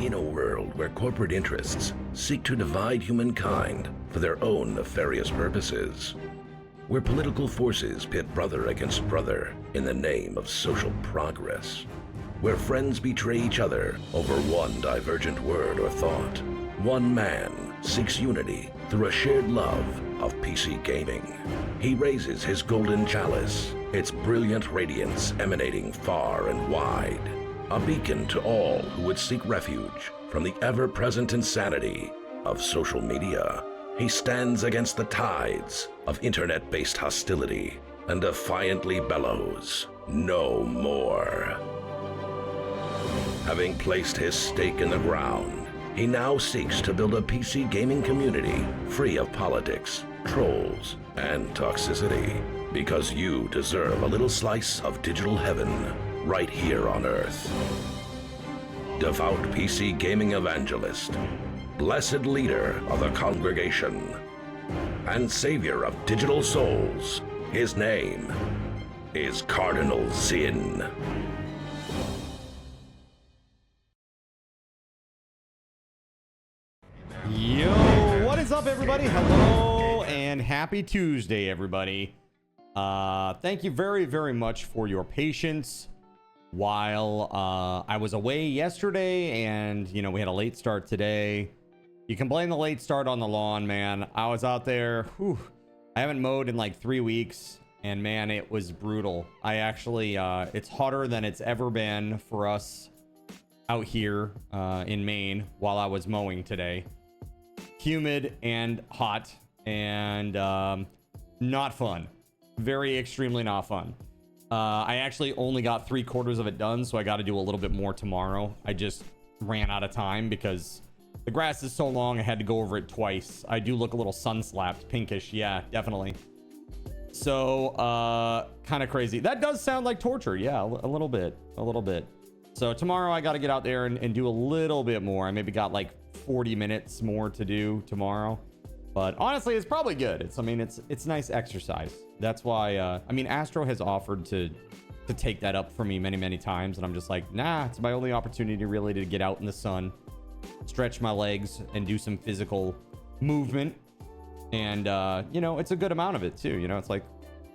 In a world where corporate interests seek to divide humankind for their own nefarious purposes, where political forces pit brother against brother in the name of social progress, where friends betray each other over one divergent word or thought, one man seeks unity through a shared love of PC gaming. He raises his golden chalice, its brilliant radiance emanating far and wide, a beacon to all who would seek refuge from the ever-present insanity of social media. He stands against the tides of internet-based hostility and defiantly bellows, "No more." Having placed his stake in the ground, he now seeks to build a PC gaming community free of politics, trolls, and toxicity, because you deserve a little slice of digital heaven right here on Earth. Devout PC gaming evangelist, blessed leader of the congregation, and savior of digital souls, his name is Cardinal Sin. Yo, what is up, everybody? Hello and happy Tuesday, everybody. Thank you very, very much for your patience while I was away yesterday, and you know, we had a late start today. You can blame the late start on the lawn, man. I was out there, I haven't mowed in like 3 weeks, and man, it was brutal. I actually it's hotter than it's ever been for us out here in Maine while I was mowing today. Humid and hot, and not fun. Very extremely not fun. I actually only got 3/4 of it done, so I got to do a little bit more tomorrow. I just ran out of time because the grass is so long. I had to go over it twice. I do look a little sun-slapped, pinkish. Yeah, definitely. So kind of crazy. That does sound like torture. Yeah, a little bit. So tomorrow I got to get out there and do a little bit more. I maybe got like 40 minutes more to do tomorrow, but honestly, it's probably good. It's nice exercise. That's why I mean, Astro has offered to take that up for me many times, and I'm just like, nah, it's my only opportunity really to get out in the sun, stretch my legs, and do some physical movement. And you know, it's a good amount of it too. You know, it's like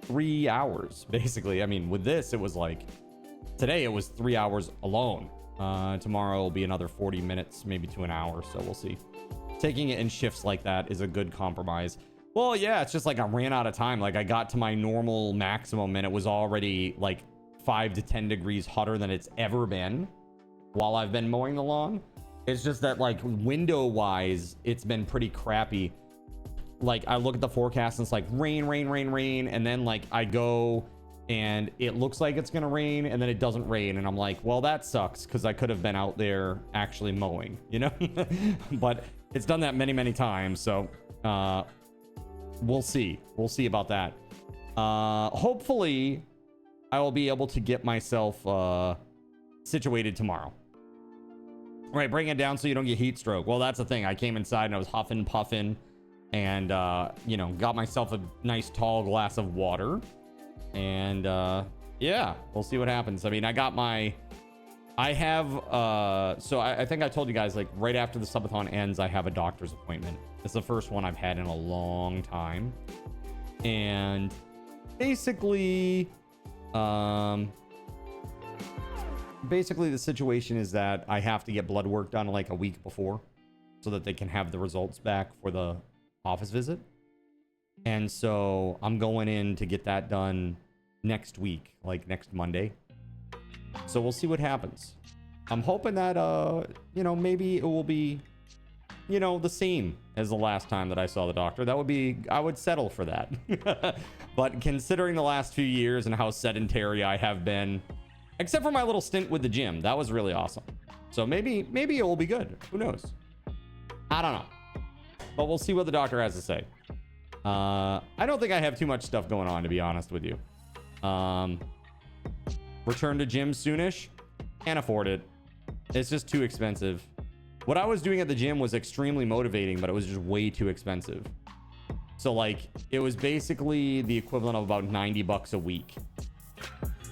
3 hours basically. I mean, with this, it was like today it was 3 hours alone. Tomorrow will be another 40 minutes, maybe to an hour, so we'll see. Taking it in shifts like that is a good compromise. Well, yeah, it's just like I ran out of time. Like I got to my normal maximum and it was already like 5 to 10 degrees hotter than it's ever been while I've been mowing the lawn. It's just that, like, window wise, it's been pretty crappy. Like, I look at the forecast and it's like rain, rain, rain, rain. And then, like, I go and it looks like it's going to rain and then it doesn't rain. And I'm like, well, that sucks because I could have been out there actually mowing, you know? But it's done that many, many times. So we'll see. We'll see about that. Hopefully, I will be able to get myself situated tomorrow. Right, bring it down so you don't get heat stroke. Well, that's the thing. I came inside and I was huffing, puffing, and you know, got myself a nice tall glass of water. And yeah, we'll see what happens. I mean, I think I told you guys, like, right after the subathon ends, I have a doctor's appointment. It's the first one I've had in a long time. And basically the situation is that I have to get blood work done like a week before so that they can have the results back for the office visit. And so I'm going in to get that done next week, like next Monday. So we'll see what happens. I'm hoping that, you know, maybe it will be, you know, the same as the last time that I saw the doctor. That would be, I would settle for that. But considering the last few years and how sedentary I have been, except for my little stint with the gym, that was really awesome. So maybe it will be good. Who knows? I don't know. But we'll see what the doctor has to say. I don't think I have too much stuff going on, to be honest with you. Return to gym soonish. Can't afford it. It's just too expensive. What I was doing at the gym was extremely motivating, but it was just way too expensive. So, like, it was basically the equivalent of about $90 a week.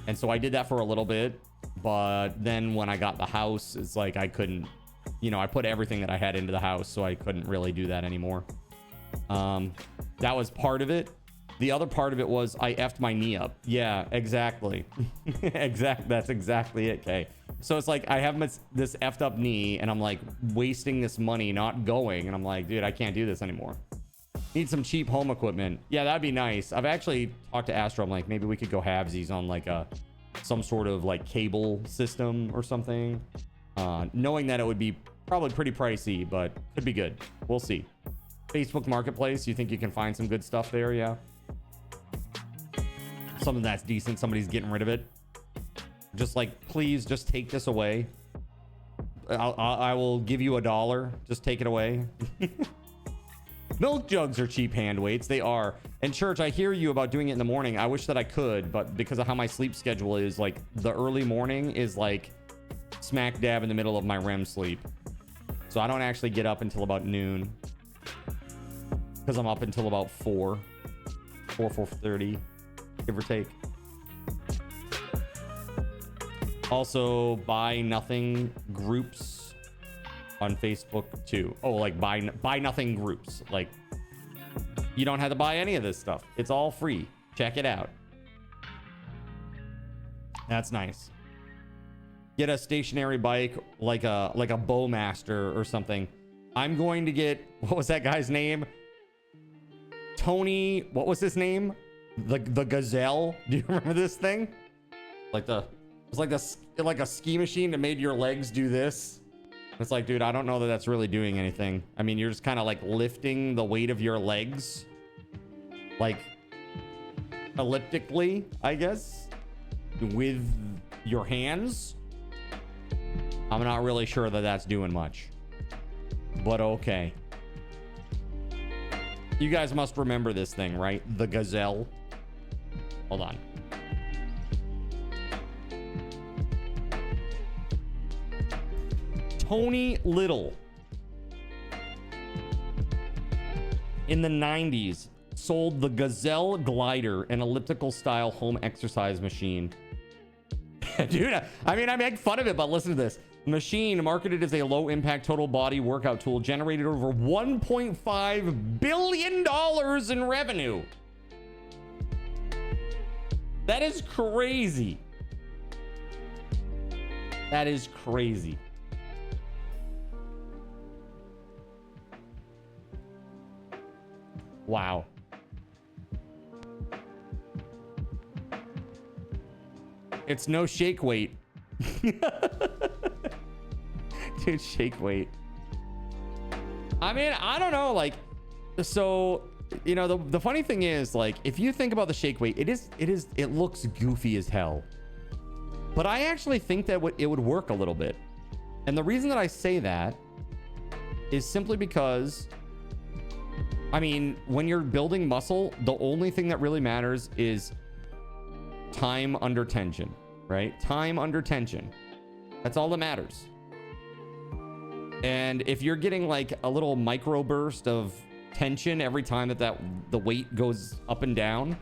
And so I did that for a little bit, but then when I got the house, it's like I couldn't, you know, I put everything that I had into the house, so I couldn't really do that anymore. That was part of it. The other part of it was I effed my knee up. Yeah, exactly. That's exactly it, Kay. So it's like I have this effed up knee and I'm like wasting this money not going. And I'm like, dude, I can't do this anymore. Need some cheap home equipment. Yeah, that'd be nice. I've actually talked to Astro. I'm like, maybe we could go halvesies on like some sort of like cable system or something. Knowing that it would be probably pretty pricey, but could be good. We'll see. Facebook Marketplace, you think you can find some good stuff there? Yeah. Something that's decent. Somebody's getting rid of it. Just like, please just take this away. I will give you $1. Just take it away. Milk jugs are cheap hand weights. They are. And church, I hear you about doing it in the morning. I wish that I could, but because of how my sleep schedule is, like the early morning is like smack dab in the middle of my REM sleep. So I don't actually get up until about noon. Because I'm up until about 4:30, give or take. Also, buy nothing groups on Facebook too. Oh, like buy nothing groups. Like, you don't have to buy any of this stuff. It's all free. Check it out. That's nice. Get a stationary bike like a Bowmaster or something. I'm going to get, what was that guy's name? Tony, what was his name? The Gazelle. Do you remember this thing? It was like a ski machine that made your legs do this. It's like, dude, I don't know that that's really doing anything. I mean, you're just kind of like lifting the weight of your legs, like elliptically, I guess, with your hands. I'm not really sure that that's doing much, but okay. You guys must remember this thing, right? The Gazelle. Hold on. Tony Little in the 90s sold the Gazelle Glider, an elliptical style home exercise machine. Dude, I mean, I make fun of it, but listen to this. Machine marketed as a low impact total body workout tool generated over $1.5 billion in revenue. That is crazy. That is crazy. Wow. It's no shake weight. Dude, shake weight. I mean, I don't know, like, so, you know, the funny thing is, like, if you think about the shake weight, it looks goofy as hell. But I actually think that it would work a little bit. And the reason that I say that is simply because, I mean, when you're building muscle, the only thing that really matters is time under tension, right? Time under tension. That's all that matters. And if you're getting like a little micro burst of tension every time that the weight goes up and down,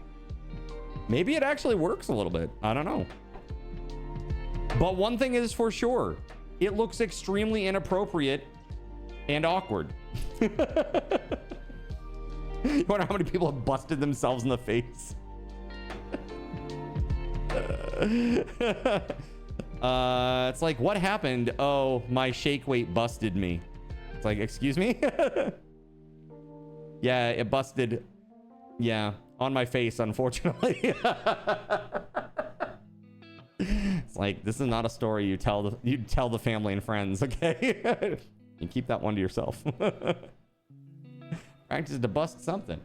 maybe it actually works a little bit. I don't know. But one thing is for sure, it looks extremely inappropriate and awkward. You wonder how many people have busted themselves in the face? It's like, what happened? Oh, my shake weight busted me. It's like, excuse me? Yeah, it busted. Yeah, on my face, unfortunately. It's like, this is not a story you tell the family and friends, okay? You keep that one to yourself. Practice to bust something.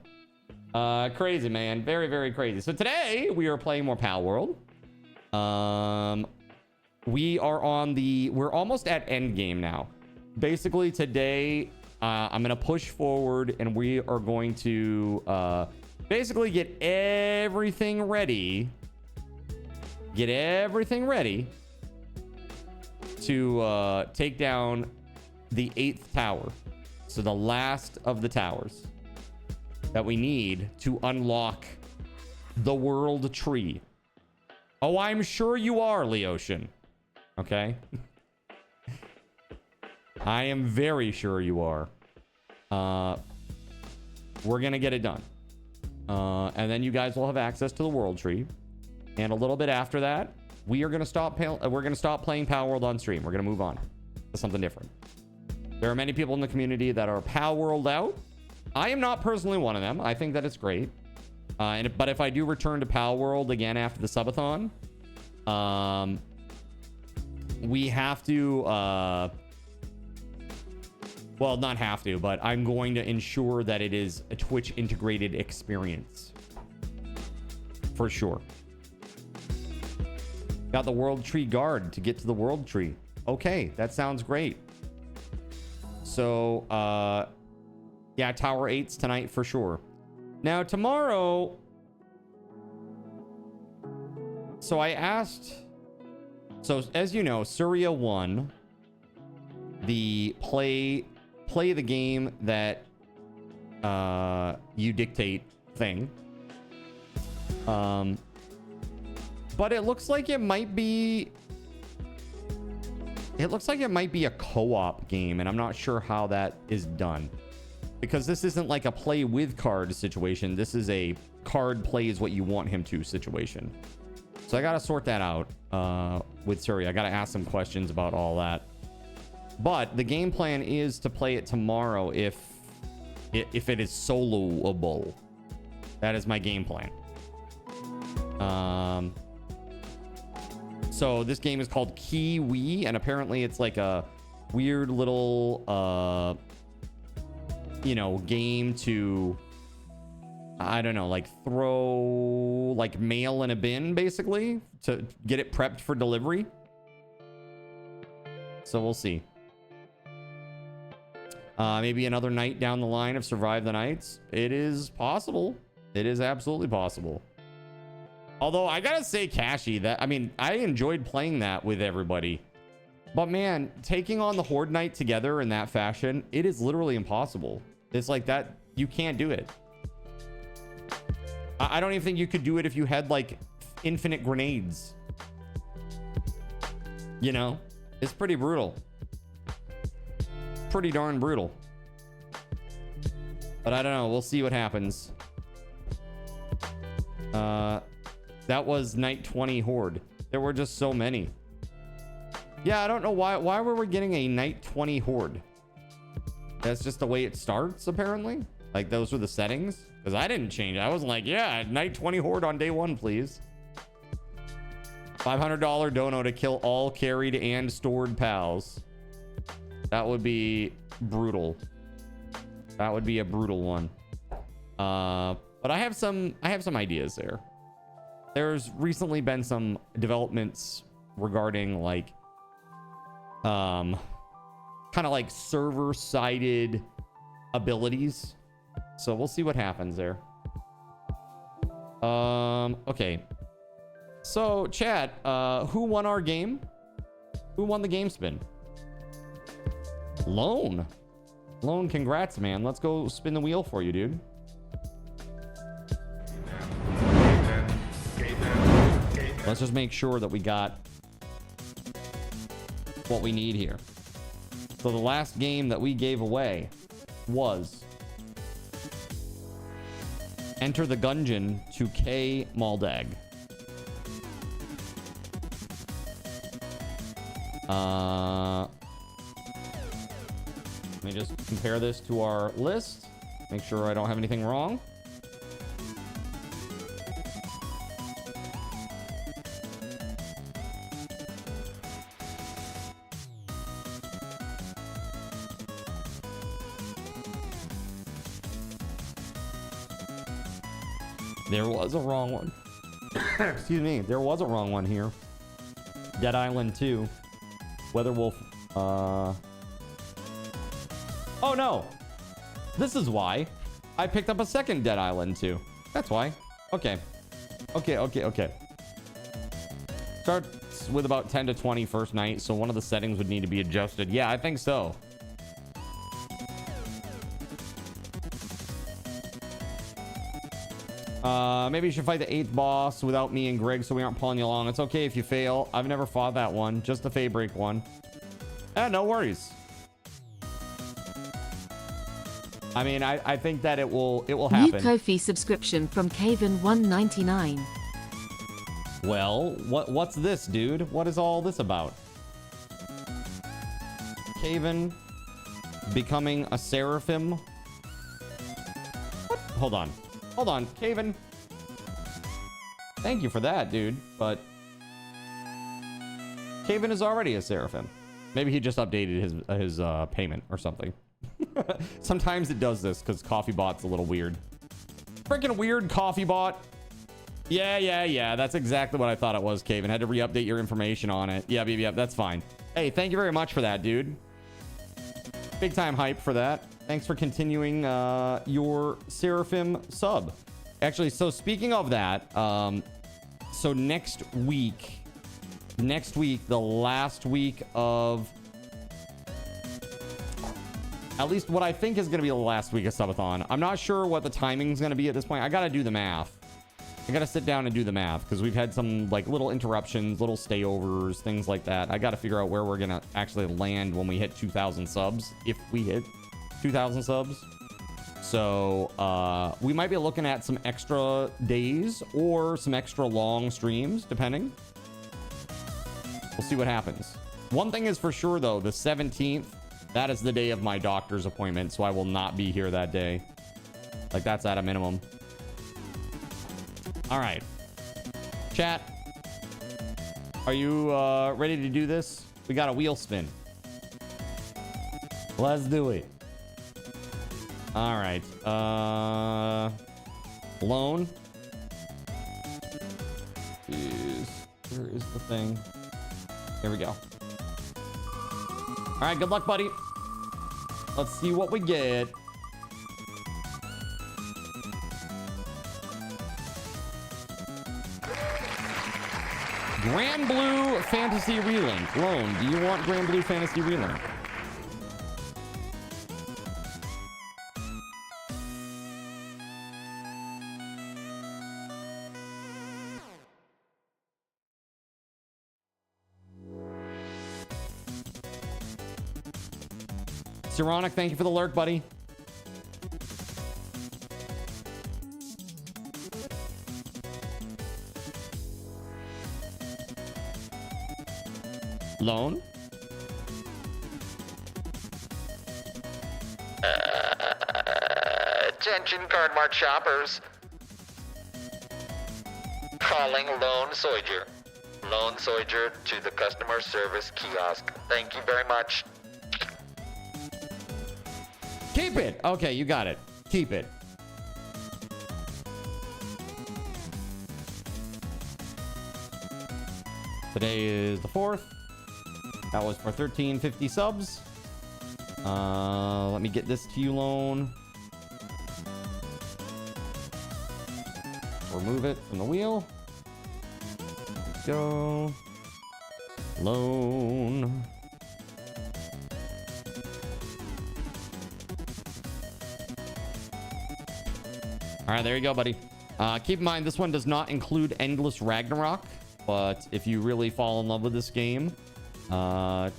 Crazy, man. Very, very crazy. So today we are playing more Palworld. We're almost at end game now. Basically today, I'm gonna push forward and we are going to basically get everything ready. Get everything ready to take down the 8th tower. So the last of the towers that we need to unlock the world tree. Oh, I'm sure you are, Leocean. Okay? I am very sure you are. We're gonna get it done. And then you guys will have access to the world tree. And a little bit after that, we're gonna stop playing Palworld on stream. We're gonna move on to something different. There are many people in the community that are Palworld out. I am not personally one of them. I think that it's great. But if I do return to Palworld again after the Subathon, we have to, well, not have to, but I'm going to ensure that it is a Twitch integrated experience. For sure. Got the world tree guard to get to the world tree. Okay, that sounds great. So, yeah, Tower 8's tonight for sure. Now, tomorrow... So I asked... So, as you know, Surya won the play the game that you dictate thing. But it looks like it might be... It looks like it might be a co-op game, and I'm not sure how that is done. Because this isn't like a play with card situation. This is a card plays what you want him to situation. So I got to sort that out with Surya. I got to ask some questions about all that. But the game plan is to play it tomorrow if it is soloable. That is my game plan. So this game is called Kiwi, and apparently it's like a weird little, you know, game to, I don't know, like throw like mail in a bin, basically, to get it prepped for delivery. So we'll see. Maybe another night down the line of Survive the Nights. It is possible. It is absolutely possible. Although I gotta say, Cashy, that, I mean, I enjoyed playing that with everybody. But man, taking on the Horde Night together in that fashion, it is literally impossible. It's like that, you can't do it. I don't even think you could do it if you had like infinite grenades. You know? It's pretty brutal. Pretty darn brutal. But I don't know, we'll see what happens. That was night 20 Horde. There were just so many. Yeah, I don't know why were we getting a night 20 Horde? That's just the way it starts, apparently. Like, those were the settings. Because I didn't change. I wasn't like, yeah, night 20 Horde on day 1, please. $500 dono to kill all carried and stored pals. That would be brutal. That would be a brutal one. But I have some ideas there. There's recently been some developments regarding like kind of like server-sided abilities. So we'll see what happens there. Okay. So chat, who won our game? Who won the game spin? Lone. Lone, congrats, man. Let's go spin the wheel for you, dude. Let's just make sure that we got what we need here. So the last game that we gave away was Enter the Gungeon to K Maldag. Let me just compare this to our list. Make sure I don't have anything wrong. There was a wrong one. Excuse me. There was a wrong one here. Dead Island 2. WeatherWolf. Oh, no. This is why. I picked up a second Dead Island 2. That's why. Okay. Okay. Starts with about 10 to 20 first night, so one of the settings would need to be adjusted. Yeah, I think so. Maybe you should fight the 8th boss without me and Greg so we aren't pulling you along. It's okay if you fail. I've never fought that one. Just the Faybreak one. No worries. I mean, I think that it will happen. New Ko-fi subscription from Caven199. Well, what's this, dude? What is all this about? Caven becoming a seraphim? What? Hold on, Caven. Thank you for that, dude. But Caven is already a seraphim. Maybe he just updated his payment or something. Sometimes it does this because CoffeeBot's a little weird. Freaking weird CoffeeBot. Yeah. That's exactly what I thought it was, Caven. Had to re-update your information on it. Yeah, that's fine. Hey, thank you very much for that, dude. Big time hype for that. Thanks for continuing your Seraphim sub. Actually, so speaking of that, so next week, the last week of, at least what I think is going to be the last week of Subathon. I'm not sure what the timing is going to be at this point. I got to do the math. I got to sit down and do the math because we've had some like little interruptions, little stayovers, things like that. I got to figure out where we're going to actually land when we hit 2,000 subs, if we hit 2,000 subs. So we might be looking at some extra days or some extra long streams, depending. We'll see what happens. One thing is for sure, though, the 17th, that is the day of my doctor's appointment, so I will not be here that day. Like, that's at a minimum. All right. Chat. Are you ready to do this? We got a wheel spin. Let's do it. All right. Lone. Where is the thing? Here we go. All right, good luck, buddy. Let's see what we get. Grand Blue Fantasy Relink. Lone, do you want Grand Blue Fantasy Relink? Sironic, thank you for the lurk, buddy. Lone? Attention card mart shoppers. Calling Lone Soldier. Lone Soldier to the customer service kiosk. Thank you very much. Keep it. Okay, you got it. Keep it. Today is the 4th. That was for 1350 subs. Let me get this to you, Lone. Remove it from the wheel. Let's go. Lone. All right, there you go, buddy. Keep in mind, this one does not include Endless Ragnarok, but if you really fall in love with this game, let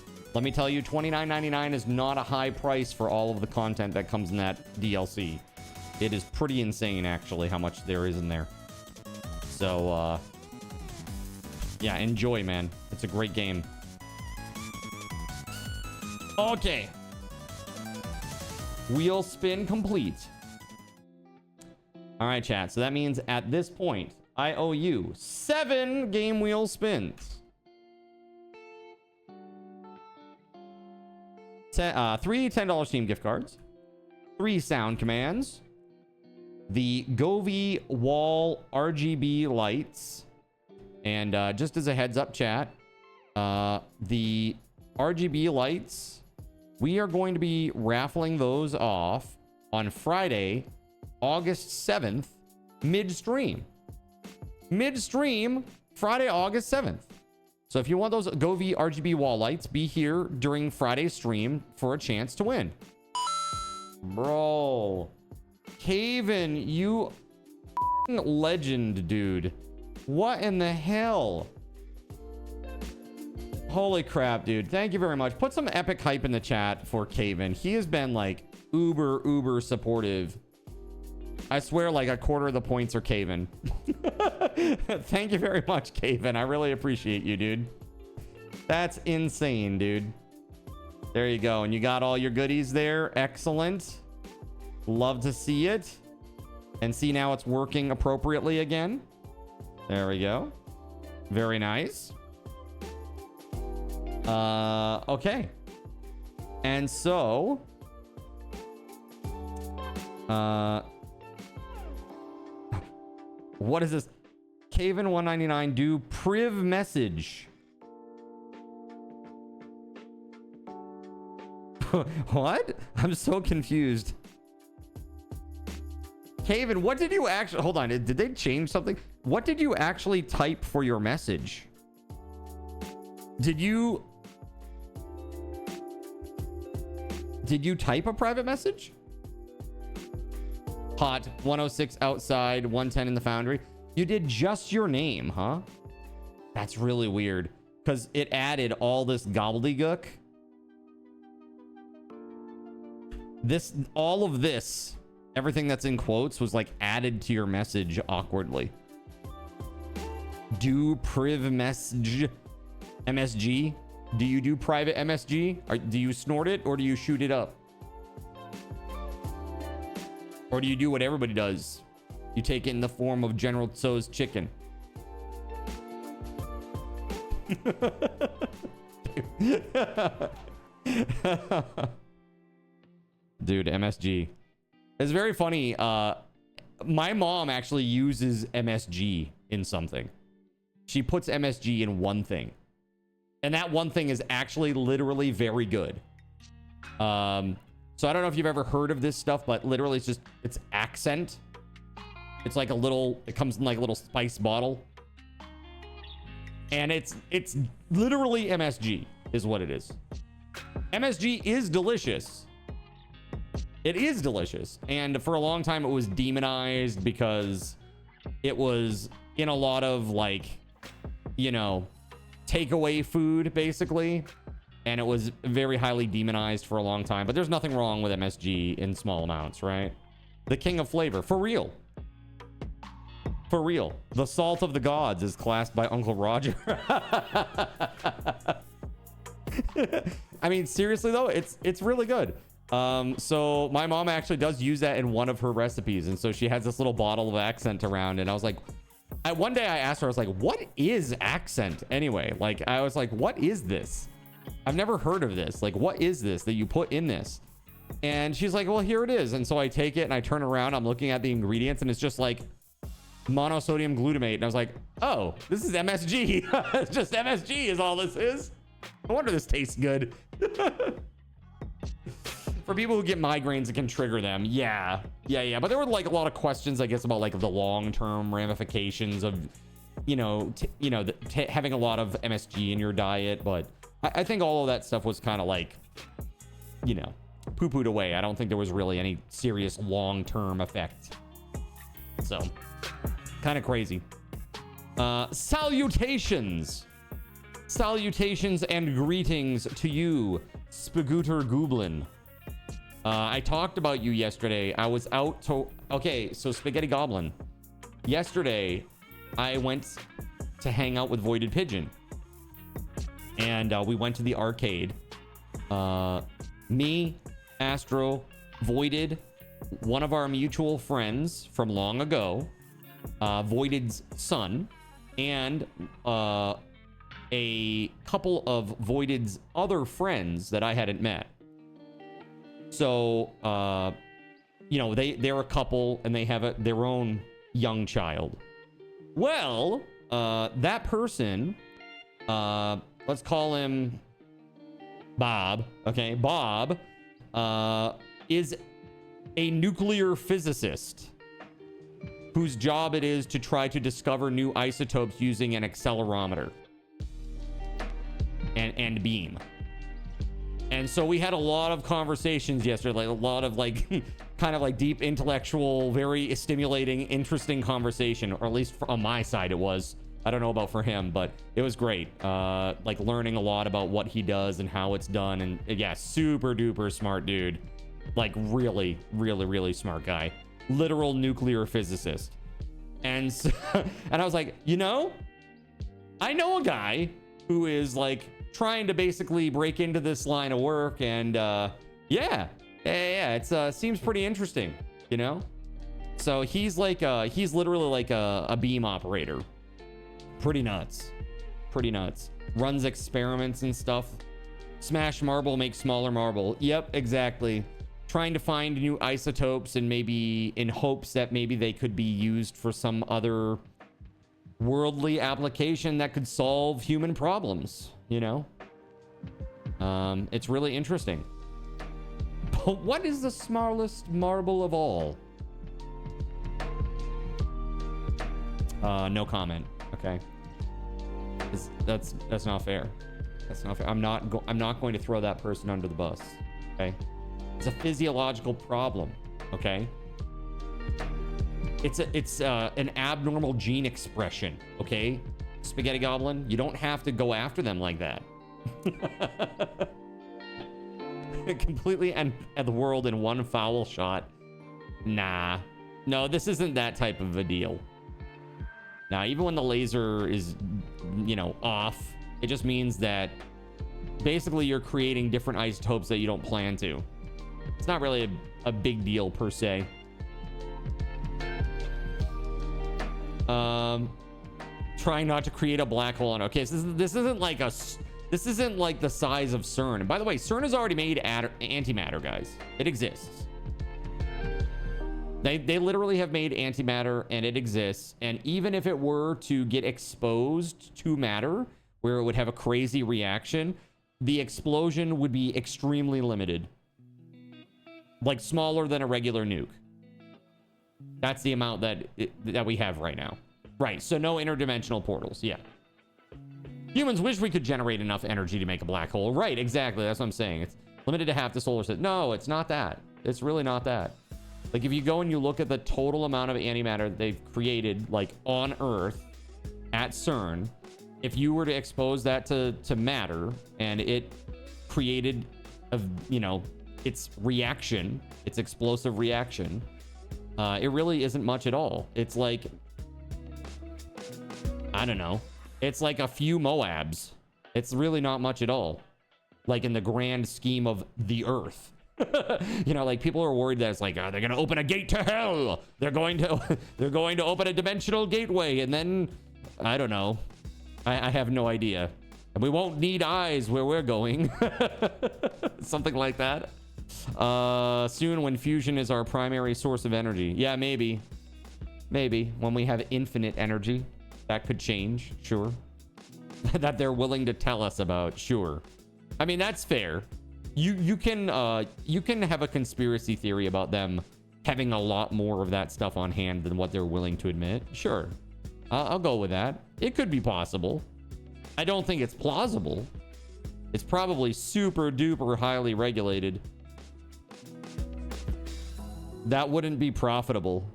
me tell you, $29.99 is not a high price for all of the content that comes in that DLC. It is pretty insane, actually, how much there is in there. So, yeah, enjoy, man. It's a great game. Okay. Wheel spin complete. All right, chat. So that means at this point, I owe you 7 game wheel spins. 3 $10 Steam gift cards. 3 sound commands. The Govee wall RGB lights. And just as a heads up, chat, the RGB lights, we are going to be raffling those off on Friday, August 7th, mid-stream. Mid-stream, Friday, August 7th. So if you want those Govee RGB wall lights, be here during Friday's stream for a chance to win. Bro. Caven, you legend, dude. What in the hell? Holy crap, dude. Thank you very much. Put some epic hype in the chat for Caven. He has been like uber supportive. I swear like a quarter of the points are Caven. Thank you very much, Caven. I really appreciate you, dude. That's insane, dude. There you go. And you got all your goodies there. Excellent. Love to see it. And see now it's working appropriately again. There we go. Very nice. Okay. And so what is this? Caven 199 do priv message. What? I'm so confused. Caven, what did you actually... Hold on. Did they change something? What did you actually type for your message? Did you type a private message? Hot 106 outside, 110 in the foundry. You did just your name, huh? That's really weird because it added all this gobbledygook. All of this, everything that's in quotes was like added to your message awkwardly. Do priv message MSG? Do you do private MSG? Do you snort it or do you shoot it up? Or do you do what everybody does? You take it in the form of General Tso's chicken. Dude, MSG. It's very funny. My mom actually uses MSG in something. She puts MSG in one thing. And that one thing is actually literally very good. So I don't know if you've ever heard of this stuff, but literally it's accent. It's like it comes in like a little spice bottle. And it's literally MSG is what it is. MSG is delicious. It is delicious. And for a long time it was demonized because it was in a lot of like, you know, takeaway food basically. And it was very highly demonized for a long time. But there's nothing wrong with MSG in small amounts, right? The king of flavor. For real. For real. The salt of the gods is classed by Uncle Roger. I mean, seriously, though, it's really good. So my mom actually does use that in one of her recipes. And so she has this little bottle of accent around. And I was like, One day I asked her, I was like, what is accent anyway? Like, I was like, what is this? I've never heard of this. Like, what is this that you put in this? And she's like, well, here it is. And so I take it and I turn around, I'm looking at the ingredients, and it's just like monosodium glutamate. And I was like, oh, this is MSG. It's just MSG is all this is. No wonder this tastes good. For people who get migraines, it can trigger them. Yeah. But there were like a lot of questions, I guess, about like the long-term ramifications of, having a lot of MSG in your diet. But I think all of that stuff was kind of like, poo-pooed away. I don't think there was really any serious long-term effect. So, kind of crazy. Salutations and greetings to you, Spagooter Gooblin. I talked about you yesterday. I was out to... Okay, so Spaghetti Goblin. Yesterday, I went to hang out with Voided Pigeon. And we went to the arcade. Me, Astro, Voided, one of our mutual friends from long ago, Voided's son, and a couple of Voided's other friends that I hadn't met. So, they're a couple and they have their own young child. Well, that person, let's call him Bob. Okay, Bob is a nuclear physicist whose job it is to try to discover new isotopes using an accelerometer and beam. And so we had a lot of conversations yesterday, like a lot of like kind of like deep intellectual, very stimulating, interesting conversation, or at least on my side it was. I don't know about for him, but it was great. Like learning a lot about what he does and how it's done. And yeah, super duper smart dude. Like really, really, really smart guy. Literal nuclear physicist. And so, and I was like, I know a guy who is like trying to basically break into this line of work, and it seems pretty interesting, So he's like he's literally like a beam operator. Pretty nuts. Runs experiments and stuff. Smash marble, make smaller marble. Yep, exactly. Trying to find new isotopes, and maybe in hopes that maybe they could be used for some other worldly application that could solve human problems, It's really interesting. But what is the smallest marble of all? No comment. Okay. That's not fair. That's not fair. I'm not going to throw that person under the bus. Okay. It's a physiological problem. Okay. It's an abnormal gene expression. Okay. Spaghetti Goblin, you don't have to go after them like that. Completely end the world in one foul shot. Nah. No, this isn't that type of a deal. Now, even when the laser is, off, it just means that basically you're creating different isotopes that you don't plan to. It's not really a big deal per se. Trying not to create a black hole on. Okay, so this isn't like the size of CERN. And by the way, CERN has already made antimatter, guys. It exists. They literally have made antimatter, and it exists. And even if it were to get exposed to matter, where it would have a crazy reaction, the explosion would be extremely limited. Like smaller than a regular nuke. That's the amount that we have right now. Right, so no interdimensional portals, yeah. Humans wish we could generate enough energy to make a black hole. Right, exactly, that's what I'm saying. It's limited to half the solar system. No, it's not that. It's really not that. Like, if you go and you look at the total amount of antimatter they've created, like, on Earth, at CERN, if you were to expose that to matter, and it created, its reaction, its explosive reaction, it really isn't much at all. It's like, I don't know. It's like a few Moabs. It's really not much at all. Like in the grand scheme of the Earth. You know, like people are worried that it's like, they're going to open a gate to hell. They're going to open a dimensional gateway. And then, I don't know. I have no idea. And we won't need eyes where we're going. Something like that. Soon when fusion is our primary source of energy. Yeah, maybe. Maybe when we have infinite energy, that could change. Sure. That they're willing to tell us about. Sure. I mean, that's fair. You can have a conspiracy theory about them having a lot more of that stuff on hand than what they're willing to admit. Sure. I'll go with that. It could be possible. I don't think it's plausible. It's probably super duper highly regulated. That wouldn't be profitable.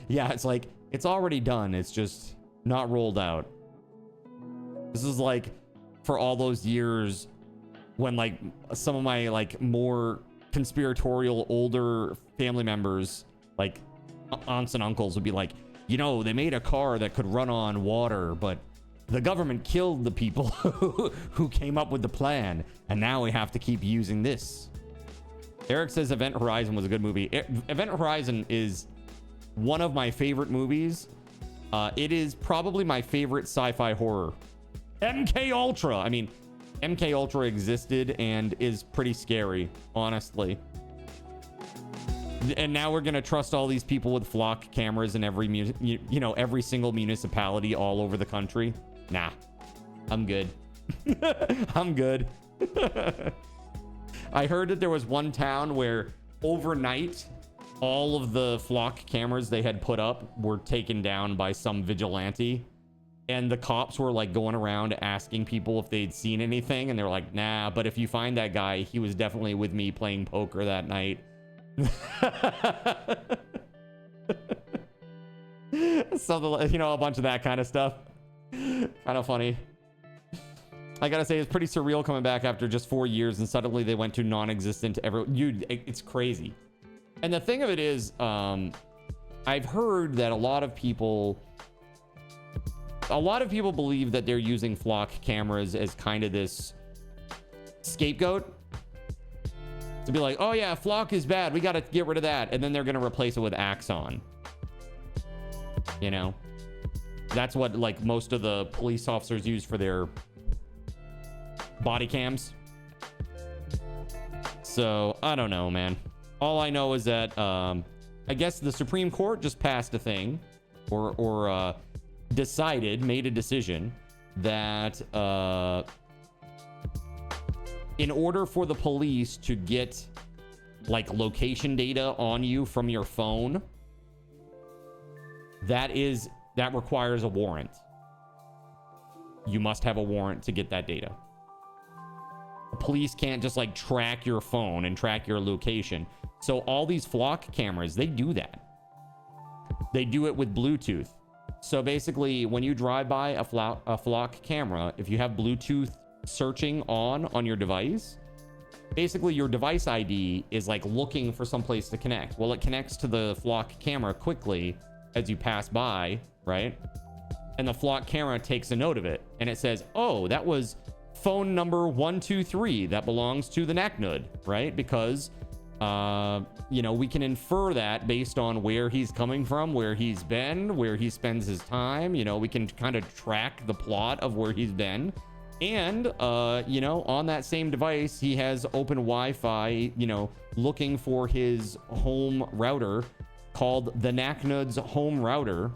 Yeah, it's like, it's already done. It's just not rolled out. This is like for all those years when like some of my like more conspiratorial older family members, like aunts and uncles, would be like, you know, they made a car that could run on water, but the government killed the people who came up with the plan, and now we have to keep using this. Eric says Event Horizon was a good movie. Event Horizon is one of my favorite movies. It is probably my favorite sci-fi horror. MK Ultra. I mean, MK Ultra existed and is pretty scary, honestly. And now we're gonna trust all these people with flock cameras in every every single municipality all over the country. Nah, I'm good. I'm good. I heard that there was one town where overnight all of the flock cameras they had put up were taken down by some vigilante, and the cops were like going around asking people if they'd seen anything, and they're like, nah, but if you find that guy, he was definitely with me playing poker that night. Something, a bunch of that kind of stuff. Kind of funny. I gotta say, it's pretty surreal coming back after just 4 years and suddenly they went to non-existent it's crazy. And the thing of it is, I've heard that a lot of people believe that they're using flock cameras as kind of this scapegoat to be like, oh yeah, flock is bad, we gotta get rid of that, and then they're gonna replace it with Axon. That's what like most of the police officers use for their body cams. So I don't know, man. All I know is that I guess the Supreme Court just passed a thing, or made a decision that in order for the police to get like location data on you from your phone, that requires a warrant. You must have a warrant to get that data. The police can't just like track your phone and track your location. So all these flock cameras, they do that. They do it with Bluetooth. So basically, when you drive by a flock camera, if you have Bluetooth searching on your device, basically your device ID is like looking for some place to connect. Well, it connects to the flock camera quickly as you pass by, right? And the flock camera takes a note of it, and it says, oh, that was phone number 123 that belongs to the Naknud, right? Because we can infer that based on where he's coming from, where he's been, where he spends his time. We can kind of track the plot of where he's been. And, on that same device, he has open Wi-Fi, looking for his home router called the Naknud's home router.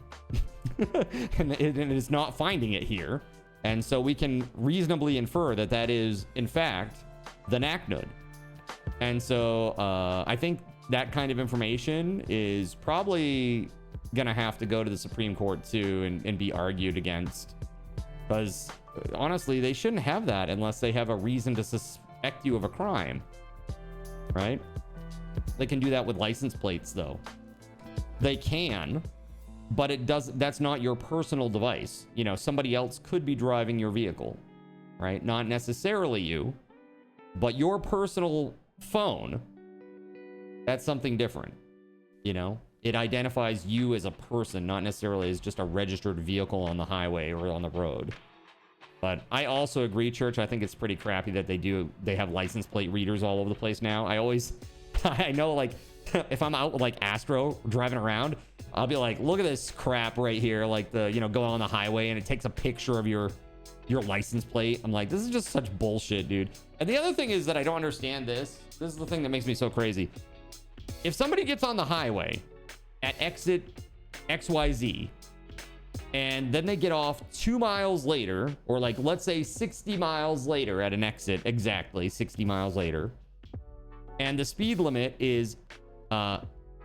And it is not finding it here. And so we can reasonably infer that is, in fact, the Naknud. And so I think that kind of information is probably going to have to go to the Supreme Court too and be argued against. Because honestly, they shouldn't have that unless they have a reason to suspect you of a crime, right? They can do that with license plates though. They can, but that's not your personal device. Somebody else could be driving your vehicle, right? Not necessarily you, but your personal phone, that's something different. It identifies you as a person, not necessarily as just a registered vehicle on the highway or on the road. But I also agree, Church. I think it's pretty crappy that they have license plate readers all over the place now. I know, like, if I'm out with like Astro driving around, I'll be like, look at this crap right here, like go on the highway and it takes a picture of your license plate. I'm like, this is just such bullshit, dude. And the other thing is that I don't understand this. This is the thing that makes me so crazy. If somebody gets on the highway at exit XYZ and then they get off 2 miles later, or like, let's say 60 miles later at an exit, exactly 60 miles later, and the speed limit is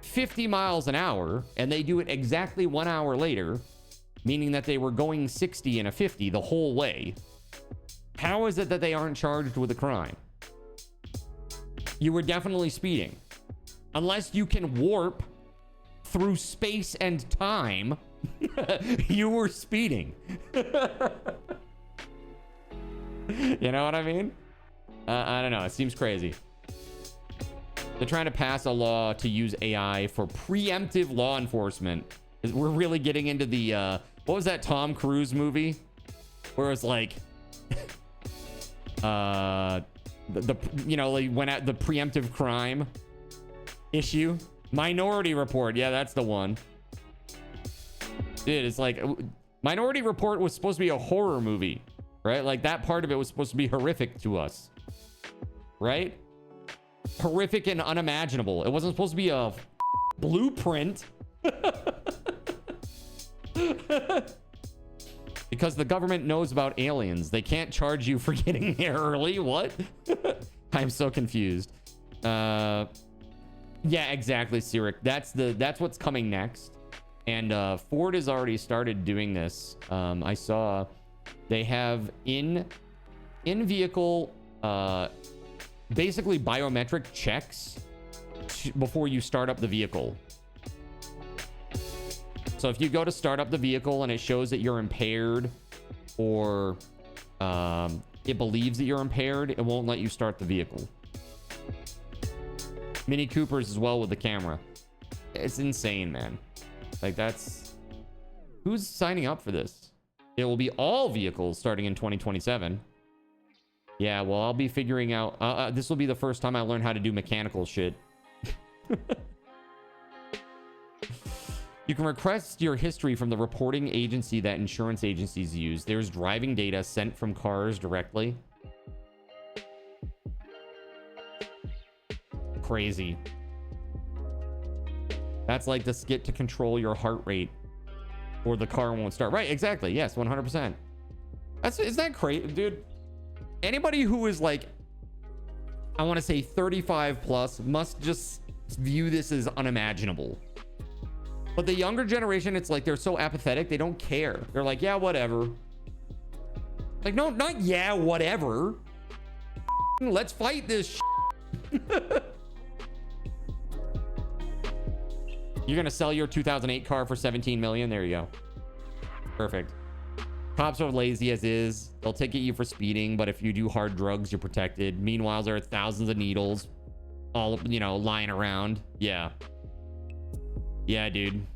50 miles an hour, and they do it exactly 1 hour later, meaning that they were going 60 and a 50 the whole way, how is it that they aren't charged with a crime? You were definitely speeding. Unless you can warp through space and time, you were speeding. You know what I mean? I don't know. It seems crazy. They're trying to pass a law to use AI for preemptive law enforcement. We're really getting into the what was that Tom Cruise movie where it's like like went at the preemptive crime issue. Minority Report. Yeah, that's the one. Dude, it's like Minority Report was supposed to be a horror movie, right? Like that part of it was supposed to be horrific to us, right? Horrific and unimaginable. It wasn't supposed to be a blueprint. Because the government knows about aliens. They can't charge you for getting there early. What? I'm so confused. Yeah, exactly, Cyric. That's what's coming next. And Ford has already started doing this. I saw they have in-vehicle basically biometric checks before you start up the vehicle. So if you go to start up the vehicle and it shows that you're impaired, or it believes that you're impaired, it won't let you start the vehicle. Mini Coopers as well with the camera. It's insane, man. Like, that's... Who's signing up for this? It will be all vehicles starting in 2027. Yeah, well, I'll be figuring out... this will be the first time I learn how to do mechanical shit. You can request your history from the reporting agency that insurance agencies use. There's driving data sent from cars directly. Crazy. That's like the skit to control your heart rate, or the car won't start. Right, exactly. Yes, 100%. Isn't that crazy, dude? Anybody who is like, I want to say 35 plus, must just view this as unimaginable. But the younger generation, it's like they're so apathetic, they don't care. They're like, yeah, whatever. Like, no, not yeah, whatever. Let's fight this shit. You're gonna sell your 2008 car for 17 million? There you go. Perfect. Cops are lazy as is. They'll ticket you for speeding, but if you do hard drugs, you're protected. Meanwhile, there are thousands of needles all, lying around. Yeah. Yeah, dude.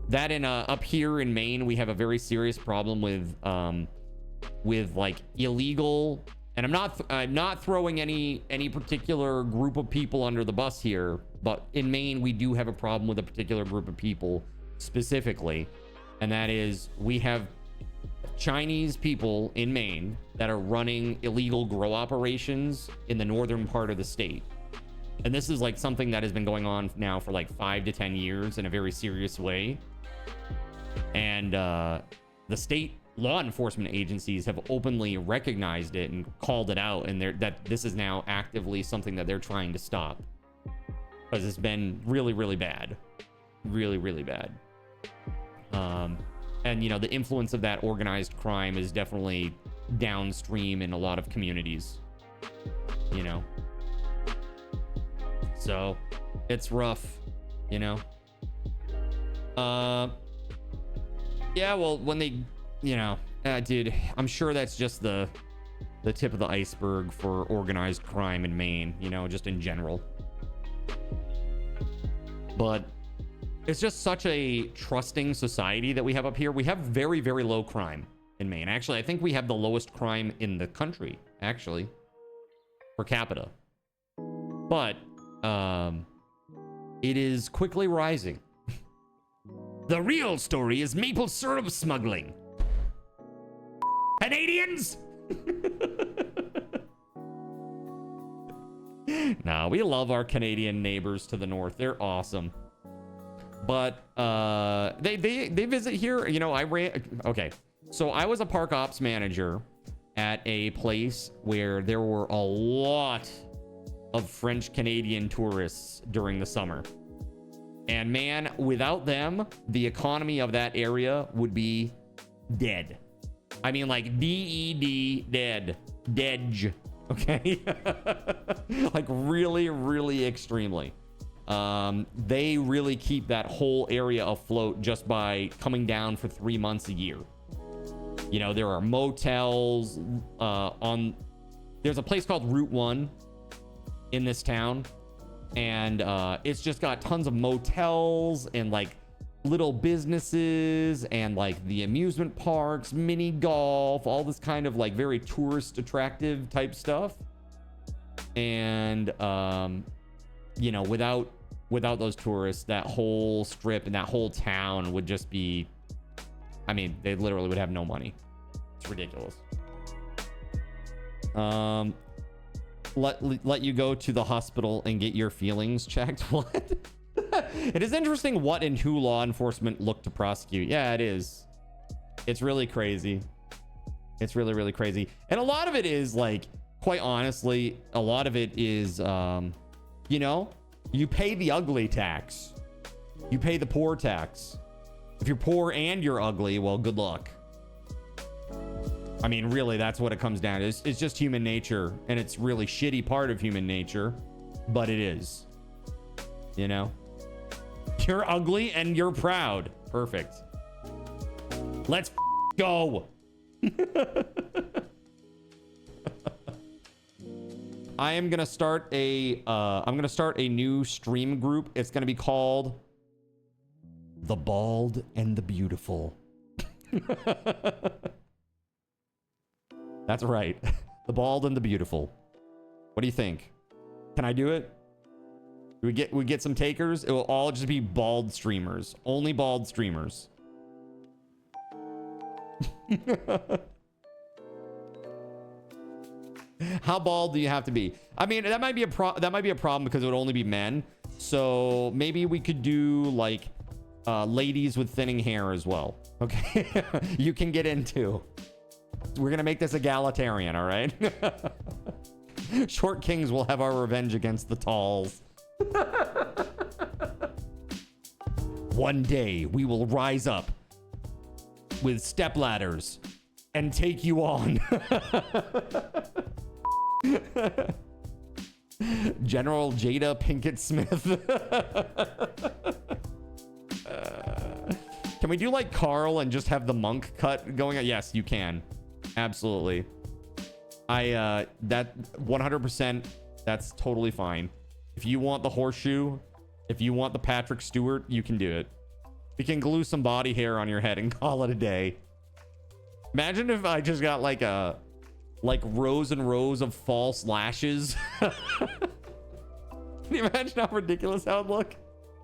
That in up here in Maine, we have a very serious problem with like illegal, and I'm not throwing any particular group of people under the bus here, but in Maine we do have a problem with a particular group of people specifically, and that is we have Chinese people in Maine that are running illegal grow operations in the northern part of the state. And this is like something that has been going on now for like 5 to 10 years in a very serious way. And the state law enforcement agencies have openly recognized it and called it out, and that this is now actively something that they're trying to stop, because it's been really, really bad. Really, really bad. And the influence of that organized crime is definitely downstream in a lot of communities, so it's rough, yeah, well, when they, dude, I'm sure that's just the tip of the iceberg for organized crime in Maine, just in general. But it's just such a trusting society that we have up here. We have very, very low crime in Maine. Actually, I think we have the lowest crime in the country, actually, per capita. But it is quickly rising. The real story is maple syrup smuggling. Canadians? Nah, we love our Canadian neighbors to the north. They're awesome. But they visit here. You know, okay. So I was a park ops manager at a place where there were a lot of French Canadian tourists during the summer. And man, without them, the economy of that area would be dead. I mean, like DED, dead. Dead. Okay? Like really, really extremely. They really keep that whole area afloat just by coming down for 3 months a year. You know, there are motels there's a place called Route 1 in this town. And it's just got tons of motels and like little businesses and like the amusement parks, mini golf, all this kind of like very tourist attractive type stuff. And you know, without those tourists, that whole strip and that whole town would just be, I mean, they literally would have no money. It's ridiculous. Let you go to the hospital and get your feelings checked. What? It is interesting what and who law enforcement look to prosecute. Yeah, it is. It's really crazy. It's really, really crazy. And a lot of it is like, quite honestly, a lot of it is, you know, you pay the ugly tax. You pay the poor tax. If you're poor and you're ugly, well, good luck. I mean, really, that's what it comes down to. It's just human nature, and it's really shitty part of human nature, but it is. You know? You're ugly and you're proud. Perfect. Let's go. I am gonna start a new stream group. It's gonna be called The Bald and the Beautiful. That's right. The Bald and the Beautiful. What do you think? Can I do it? We get some takers? It will all just be bald streamers. Only bald streamers. How bald do you have to be? I mean, that might be a problem because it would only be men. So maybe we could do like ladies with thinning hair as well. Okay. You can get into. We're gonna make this egalitarian, all right? Short kings will have our revenge against the talls. One day we will rise up with stepladders and take you on. General Jada Pinkett Smith. Can we do like Carl and just have the monk cut going on? Yes, you can. Absolutely. That 100%, that's totally fine. If you want the horseshoe, if you want the Patrick Stewart, you can do it. We can glue some body hair on your head and call it a day. Imagine if I just got like rows and rows of false lashes. Can you imagine how ridiculous that would look?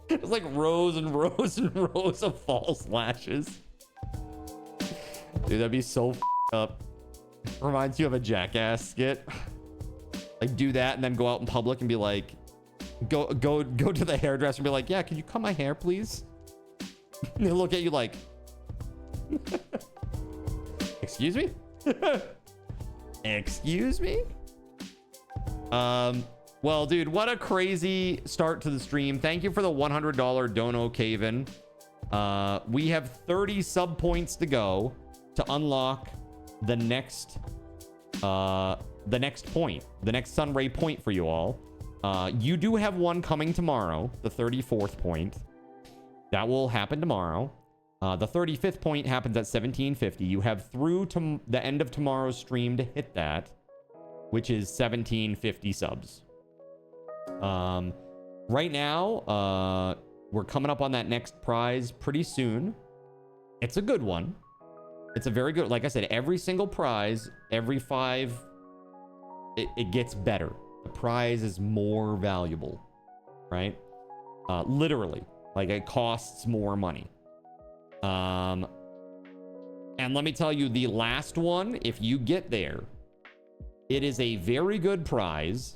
It's like rows and rows and rows of false lashes. Dude, that'd be so up. Reminds you of a Jackass skit. Like do that and then go out in public and be like, go to the hairdresser and be like, yeah, can you cut my hair, please? And they'll look at you like, excuse me? Excuse me? Well, dude, what a crazy start to the stream. Thank you for the $100 dono, Caven. We have 30 sub points to go to unlock the next point, the next Sunray point for you all. You do have one coming tomorrow, the 34th point. That will happen tomorrow. The 35th point happens at 1750. You have through to the end of tomorrow's stream to hit that, which is 1750 subs. Right now, we're coming up on that next prize pretty soon. It's a good one. It's a very good, like I said, every single prize, every 5, it gets better. The prize is more valuable, right? Literally, like it costs more money. And let me tell you, the last one, if you get there, it is a very good prize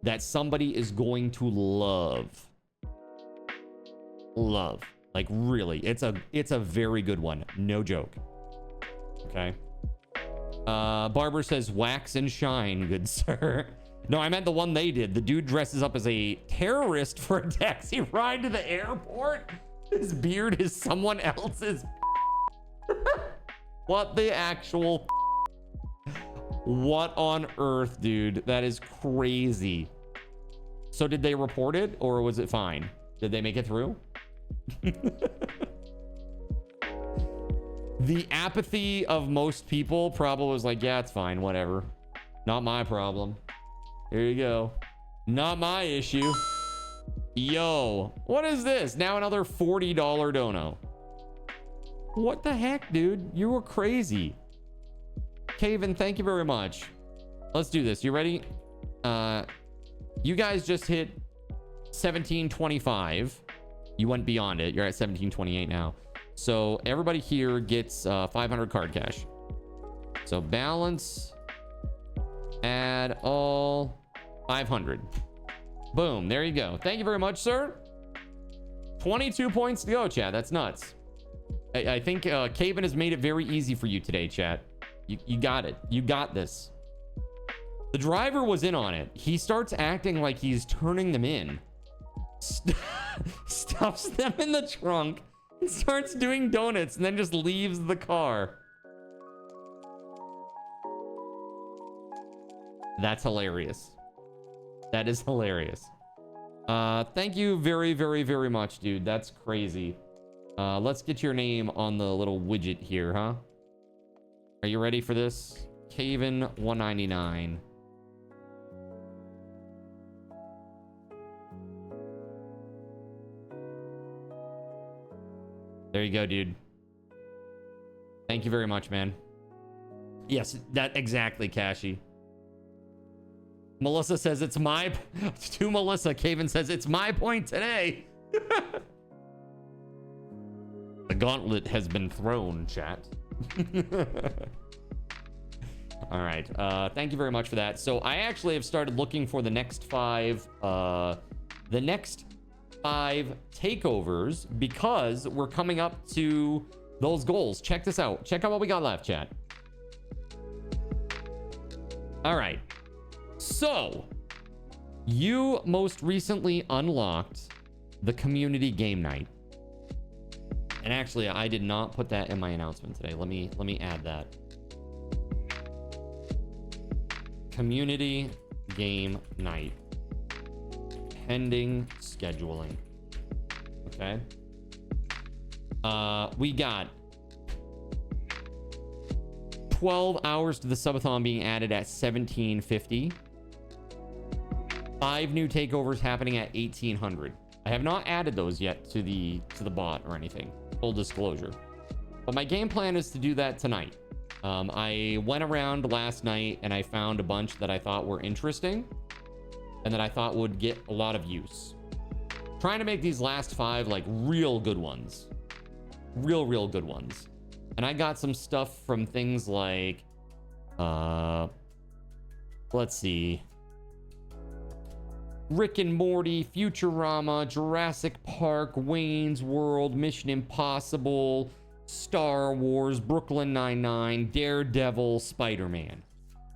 that somebody is going to love. Love. Like really, it's a very good one. No joke. Okay. Barber says, wax and shine, good sir. No, I meant the one they did. The dude dresses up as a terrorist for a taxi ride to the airport. His beard is someone else's. What the actual... What on earth, dude? That is crazy. So did they report it or was it fine? Did they make it through? The apathy of most people probably was like, yeah, it's fine, whatever. Not my problem. Here you go. Not my issue. Yo, what is this? Now another $40 dono. What the heck, dude? You were crazy. Caven, thank you very much. Let's do this. You ready? You guys just hit 1725. You went beyond it. You're at 1728 now. So everybody here gets 500 card cash. So balance, add all, 500. Boom. There you go. Thank you very much, sir. 22 points to go, chat. That's nuts. I think Caven has made it very easy for you today, chat. You got it. You got this. The driver was in on it. He starts acting like he's turning them in. Stuffs them in the trunk and starts doing donuts and then just leaves the car. That's hilarious. That is hilarious. Thank you very, very, very much, dude. That's crazy. Let's get your name on the little widget here, huh? Are you ready for this? Caven 199. There you go, dude. Thank you very much, man. Yes, that exactly, Kashi. Melissa says it's my... To Melissa, Caven says it's my point today. The gauntlet has been thrown, chat. All right. Thank you very much for that. So I actually have started looking for the next 5... the next 5 takeovers because we're coming up to those goals. Check this out. Check out what we got left, chat. All right. So you most recently unlocked the community game night. And actually, I did not put that in my announcement today. Let me add that. Community game night. Pending scheduling. Okay. We got 12 hours to the subathon being added at 1750. 5 new takeovers happening at 1800. I have not added those yet to the bot or anything. Full disclosure. But my game plan is to do that tonight. I went around last night and I found a bunch that I thought were interesting and that I thought would get a lot of use. Trying to make these last 5 like real good ones. Real good ones. And I got some stuff from things like let's see, Rick and Morty, Futurama, Jurassic Park, Wayne's World, Mission Impossible, Star Wars, Brooklyn Nine-Nine, Daredevil, Spider-Man.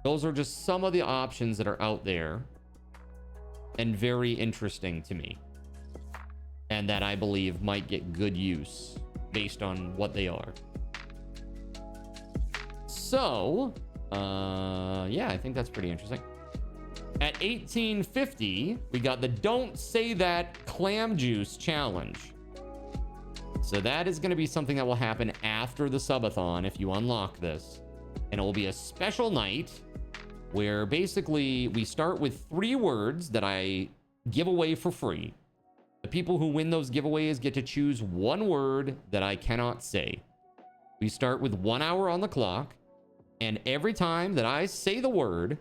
Those are just some of the options that are out there and very interesting to me, and that I believe might get good use based on what they are. So, yeah, I think that's pretty interesting. At 1850, we got the Don't Say That Clam Juice Challenge. So that is going to be something that will happen after the subathon if you unlock this. And it will be a special night where basically we start with 3 words that I give away for free. The people who win those giveaways get to choose 1 word that I cannot say. We start with 1 hour on the clock, and every time that I say the word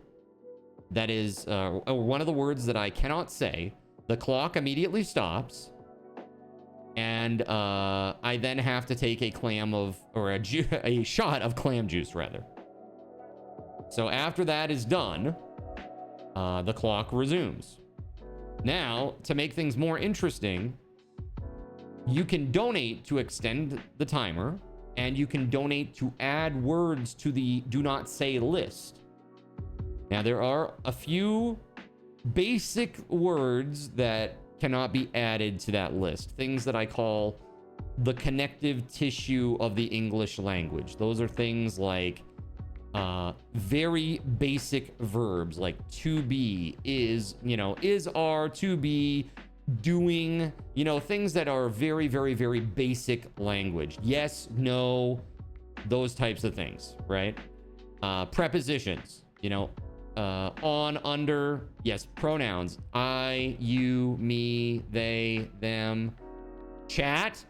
that is, or one of the words that I cannot say, the clock immediately stops, and I then have to take a a shot of clam juice, rather. So after that is done, the clock resumes. Now, to make things more interesting, you can donate to extend the timer, and you can donate to add words to the do not say list. Now, there are a few basic words that cannot be added to that list. Things that I call the connective tissue of the English language. Those are things like very basic verbs like to be, is, is, are, to be, doing, things that are very, very, very basic language. Yes, no, those types of things, right? Prepositions, on, under, yes, pronouns, I, you, me, they, them. Chat,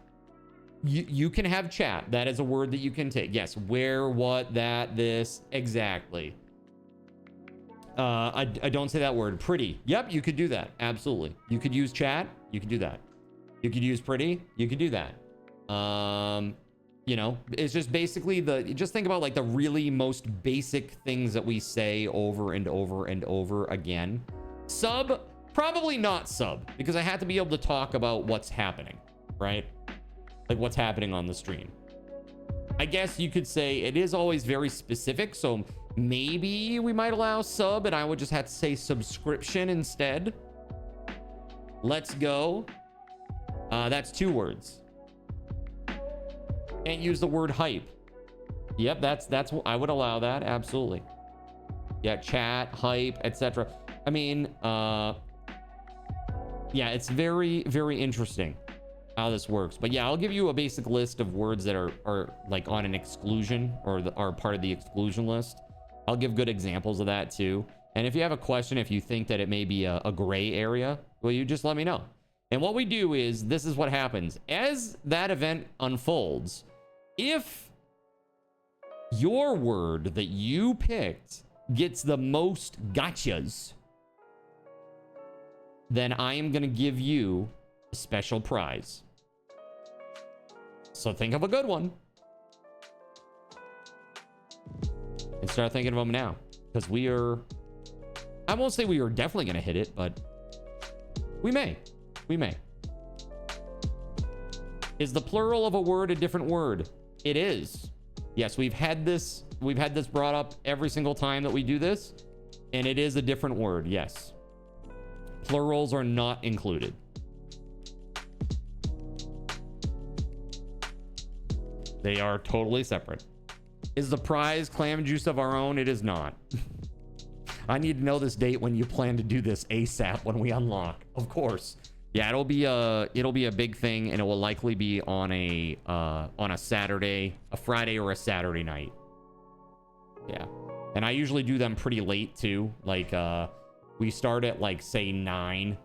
you can have chat. That is a word that you can take. Yes, where, what, that, this, exactly. I don't say that word. Pretty. Yep, you could do that. Absolutely. You could use chat. You could do that. You could use pretty. You could do that. It's just basically just think about like the really most basic things that we say over and over and over again. Sub, probably not sub, because I have to be able to talk about what's happening, right? Like what's happening on the stream. I guess you could say it is always very specific, so maybe we might allow sub, and I would just have to say subscription instead. Let's go. That's 2 words. And use the word hype. Yep, that's I would allow that, absolutely. Yeah, chat, hype, etc. I mean, yeah, it's very, very interesting how this works. But yeah, I'll give you a basic list of words that are like on an exclusion or are part of the exclusion list. I'll give good examples of that too. And if you have a question, if you think that it may be a gray area, well, you just let me know. And what we do is, this is what happens. As that event unfolds, if your word that you picked gets the most gotchas, then I am going to give you a special prize. So think of a good one. And start thinking of them now. Because I won't say we are definitely going to hit it, but we may. We may. Is the plural of a word a different word? It is. Yes, we've had this brought up every single time that we do this, and it is a different word, yes. Plurals are not included. They are totally separate. Is the prize clam juice of our own? It is not. I need to know this date when you plan to do this ASAP when we unlock. Of course. Yeah, it'll be a big thing, and it will likely be on a Saturday, a Friday or a Saturday night. Yeah. And I usually do them pretty late too. Like we start at like say 9,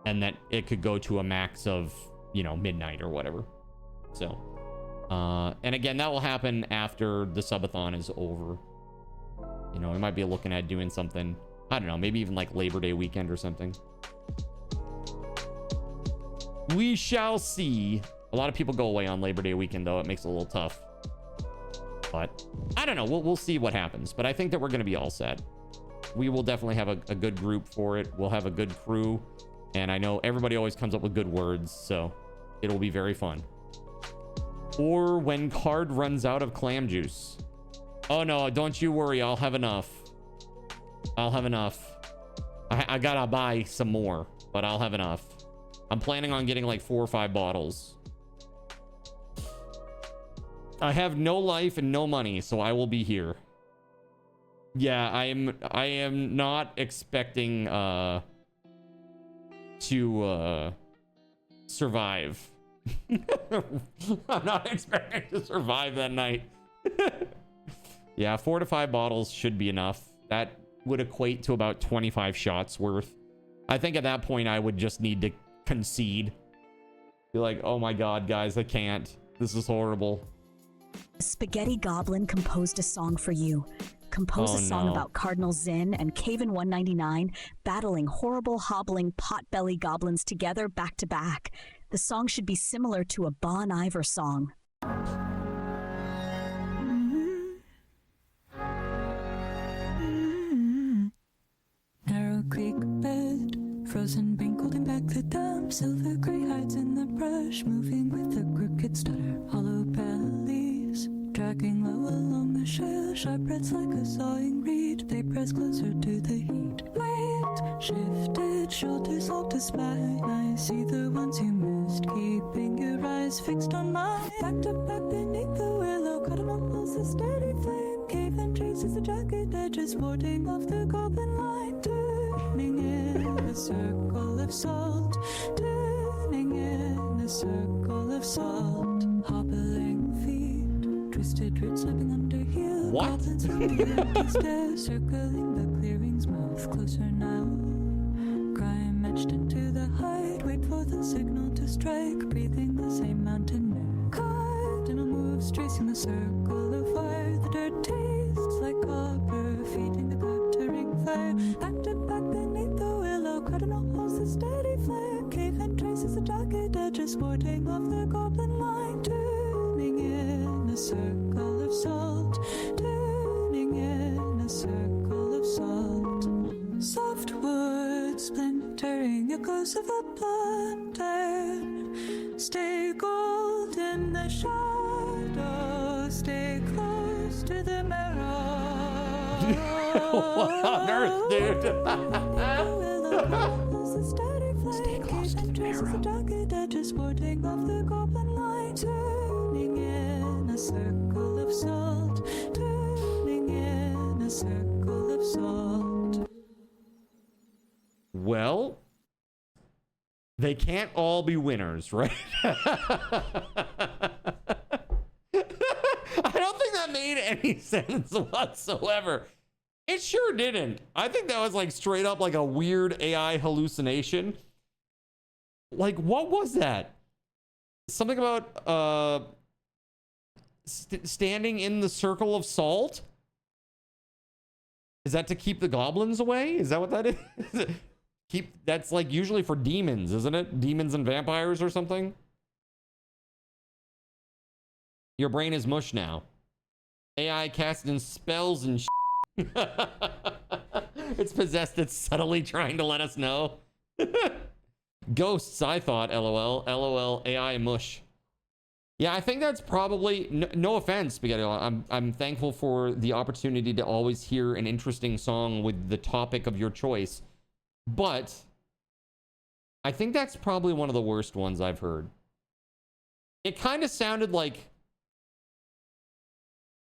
and that it could go to a max of, midnight or whatever. So and again, that will happen after the subathon is over. We might be looking at doing something, I don't know, maybe even like Labor Day weekend or something. We shall see. A lot of people go away on Labor Day weekend, though. It makes it a little tough. But I don't know. We'll see what happens. But I think that we're going to be all set. We will definitely have a good group for it. We'll have a good crew. And I know everybody always comes up with good words. So it'll be very fun. Or when card runs out of clam juice. Oh, no. Don't you worry. I'll have enough. I'll have enough. I got to buy some more. But I'll have enough. I'm planning on getting like 4 or 5 bottles. I have no life and no money, so I will be here. Yeah, I am not expecting to survive. I'm not expecting to survive that night. Yeah, 4 to 5 bottles should be enough. That would equate to about 25 shots worth. I think at that point I would just need to concede. Be like, oh my god, guys, I can't. This is horrible. Spaghetti Goblin composed a song for you. Compose a song about Cardinal Zinn and Caven 199 battling horrible, hobbling, pot-belly goblins together back to back. The song should be similar to a Bon Iver song. Narrow creek bed, frozen bank holding back the dam. Silver gray hides in the brush, moving with a crooked stutter. Hollow bellies, dragging low along the shale. Sharp breaths like a sawing reed, they press closer to the heat. Weight shifted, shoulders hold to spine. I see the ones you missed, keeping your eyes fixed on mine. Back to back beneath the willow, cardinal pulse a steady flame. Cave and traces the jagged edges, warding off the goblin line. Turning in a circle of salt, turning in a circle of salt. Hobbling feet, twisted roots slipping under heel. What? Goblins from the empty stairs, circling the clearing's mouth. Closer now, crime etched into the hide. Wait for the signal to strike, breathing the same mountain air. Cardinal moves, tracing the circle of fire. The dirt tastes like copper, feeding the glittering fire. Back to back beneath the willow, cardinal holds the steady flame. Cave and traces the jagged edges, warding off the goblin line. Turning in a circle of salt, turning in a circle of salt. Soft wood splintering, echoes of a lantern. Stay gold in the shadow, stay close to the marrow. What on earth, dude? Stay close to the marrow. Just warding off the goblin line. Turning in a circle of salt, turning in a circle of salt. Well, they can't all be winners, right? I don't think that made any sense whatsoever. It sure didn't. I think that was like straight up like a weird AI hallucination. Like, what was that? Something about standing in the circle of salt? Is that to keep the goblins away? Is that what that is? That's like usually for demons, isn't it? Demons and vampires or something? Your brain is mush now. AI casting spells and it's possessed. It's subtly trying to let us know. Ghosts, I thought. LOL. LOL. AI mush. Yeah, I think that's probably no offense, Spaghetti. I'm thankful for the opportunity to always hear an interesting song with the topic of your choice, but I think that's probably one of the worst ones I've heard. It kind of sounded like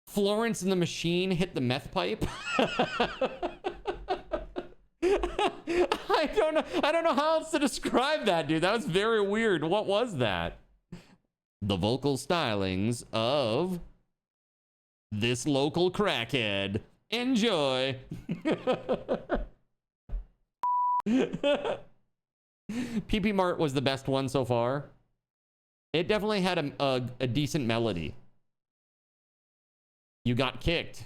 Florence and the Machine hit the meth pipe. I don't know how else to describe that, dude. That was very weird. What was that? The vocal stylings of this local crackhead. Enjoy. PP Mart was the best one so far. It definitely had a decent melody. You got kicked.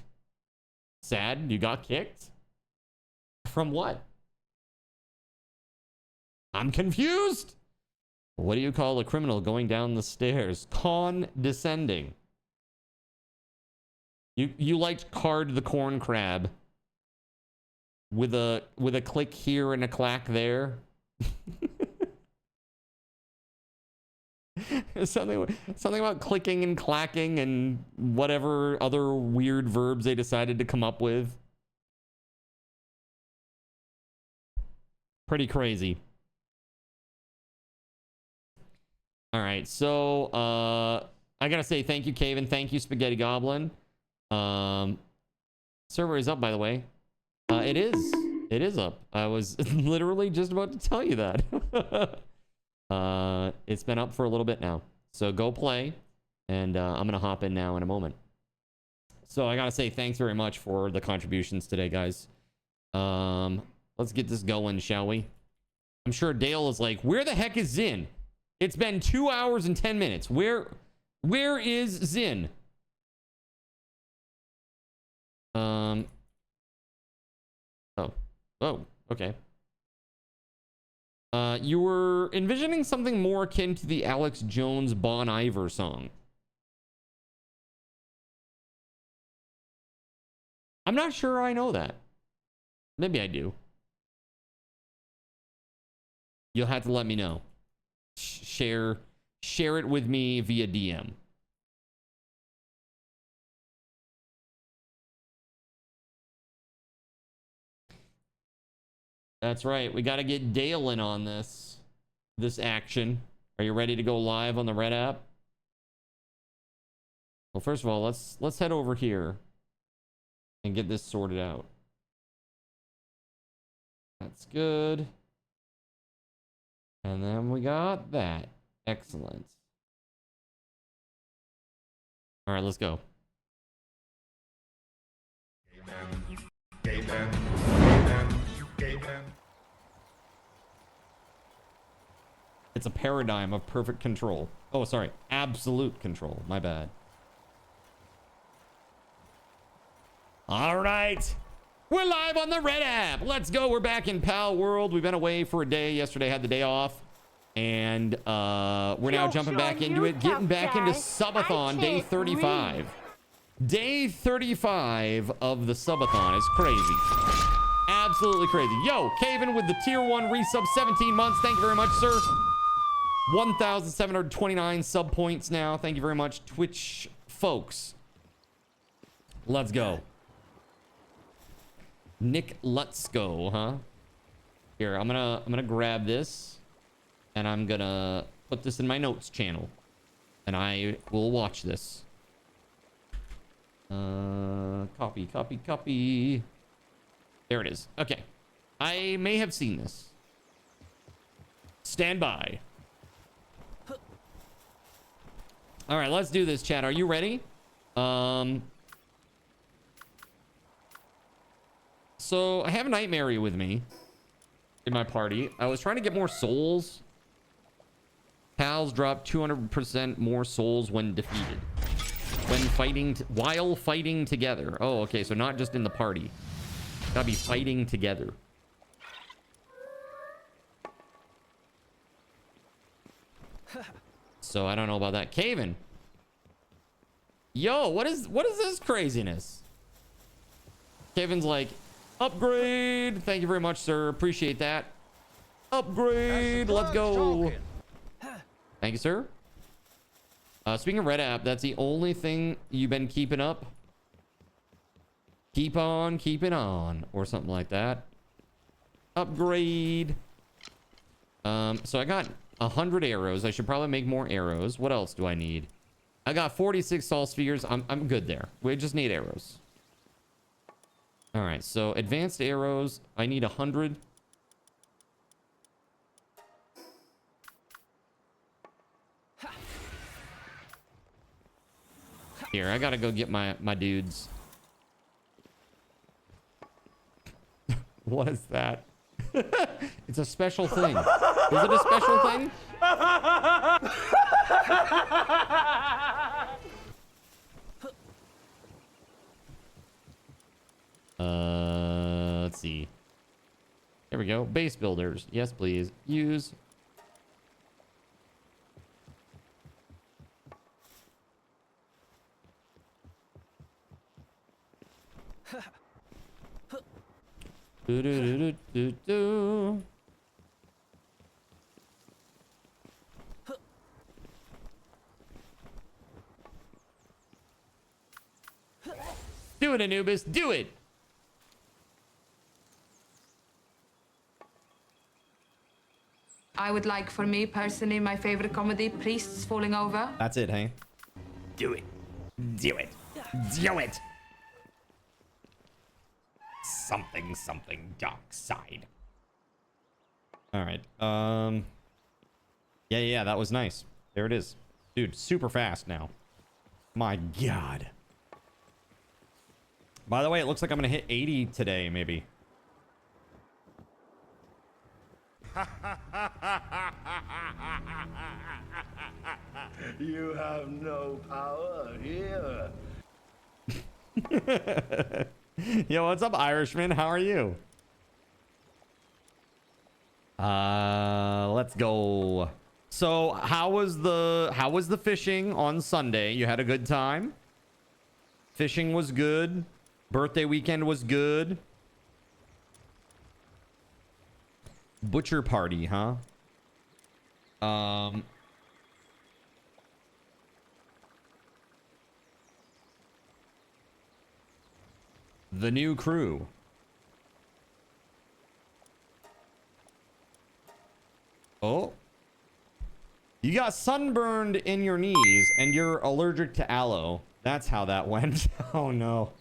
Sad, you got kicked? From what? I'm confused. What do you call a criminal going down the stairs? Condescending. You liked Card the Corn Crab with a click here and a clack there. something about clicking and clacking and whatever other weird verbs they decided to come up with. Pretty crazy. All right, so I gotta say thank you, Caven. Thank you, Spaghetti Goblin. Server is up, by the way. It is up. I was literally just about to tell you that. It's been up for a little bit now, so go play, and I'm gonna hop in now in a moment. So I gotta say thanks very much for the contributions today, guys. Let's get this going, shall we? I'm sure Dale is like, where the heck is Zin? It's been 2 hours and 10 minutes. Where is Zin? Oh. Oh, okay. You were envisioning something more akin to the Alex Jones Bon Iver song. I'm not sure I know that. Maybe I do. You'll have to let me know. Share it with me via DM. That's right. We got to get Dale in on this action. Are you ready to go live on the Red app? Well, first of all, let's head over here and get this sorted out. That's good. And then we got that. Excellent. All right, let's go. It's a paradigm of perfect control. Oh, sorry. Absolute control. My bad. All right. We're live on the Red app. Let's go. We're back in Palworld. We've been away for a day. Yesterday had the day off. And we're now jumping back into it. Getting back into Subathon day 35. Day 35 of the Subathon is crazy. Absolutely crazy. Yo, Caven with the tier 1 resub, 17 months. Thank you very much, sir. 1,729 sub points now. Thank you very much, Twitch folks. Let's go. Nick, let's go, huh? Here, I'm gonna grab this and I'm gonna put this in my notes channel and I will watch this. Copy. There it is. Okay. I may have seen this. Stand by. All right, let's do this, chat. Are you ready? So I have Nightmare with me in my party. I was trying to get more souls. Pals drop 200% more souls when defeated. While fighting together. Oh, okay. So not just in the party. Gotta be fighting together. So I don't know about that. Caven. Yo, what is this craziness? Caven's like, upgrade. Thank you very much, sir. Appreciate that. Upgrade. Let's go. Thank you, sir. Speaking of Red app, that's the only thing you've been keeping up. Keep on keeping on, or something like that. Upgrade. So I got 100 arrows. I should probably make more arrows. What else do I need? I got 46 Sol Spheres. I'm good there. We just need arrows. All right, so advanced arrows. I need 100. Here, I gotta go get my dudes. What is that? It's a special thing. Is it a special thing? Let's see. There we go. Base builders. Yes, please. Use. Do, do, do, do, do. Do it, Anubis. Do it. I would like, for me personally, my favorite comedy, Priests Falling Over. That's it, hey? Do it. Do it. Do it. Something dark side. All right. Yeah, that was nice. There it is. Dude, super fast now. My God. By the way, it looks like I'm going to hit 80 today, maybe. You have no power here. Yo, what's up, Irishman? How are you? Let's go. So, how was the fishing on Sunday? You had a good time? Fishing was good. Birthday weekend was good. Butcher party, huh? The new crew. Oh. You got sunburned in your knees and you're allergic to aloe. That's how that went. Oh no.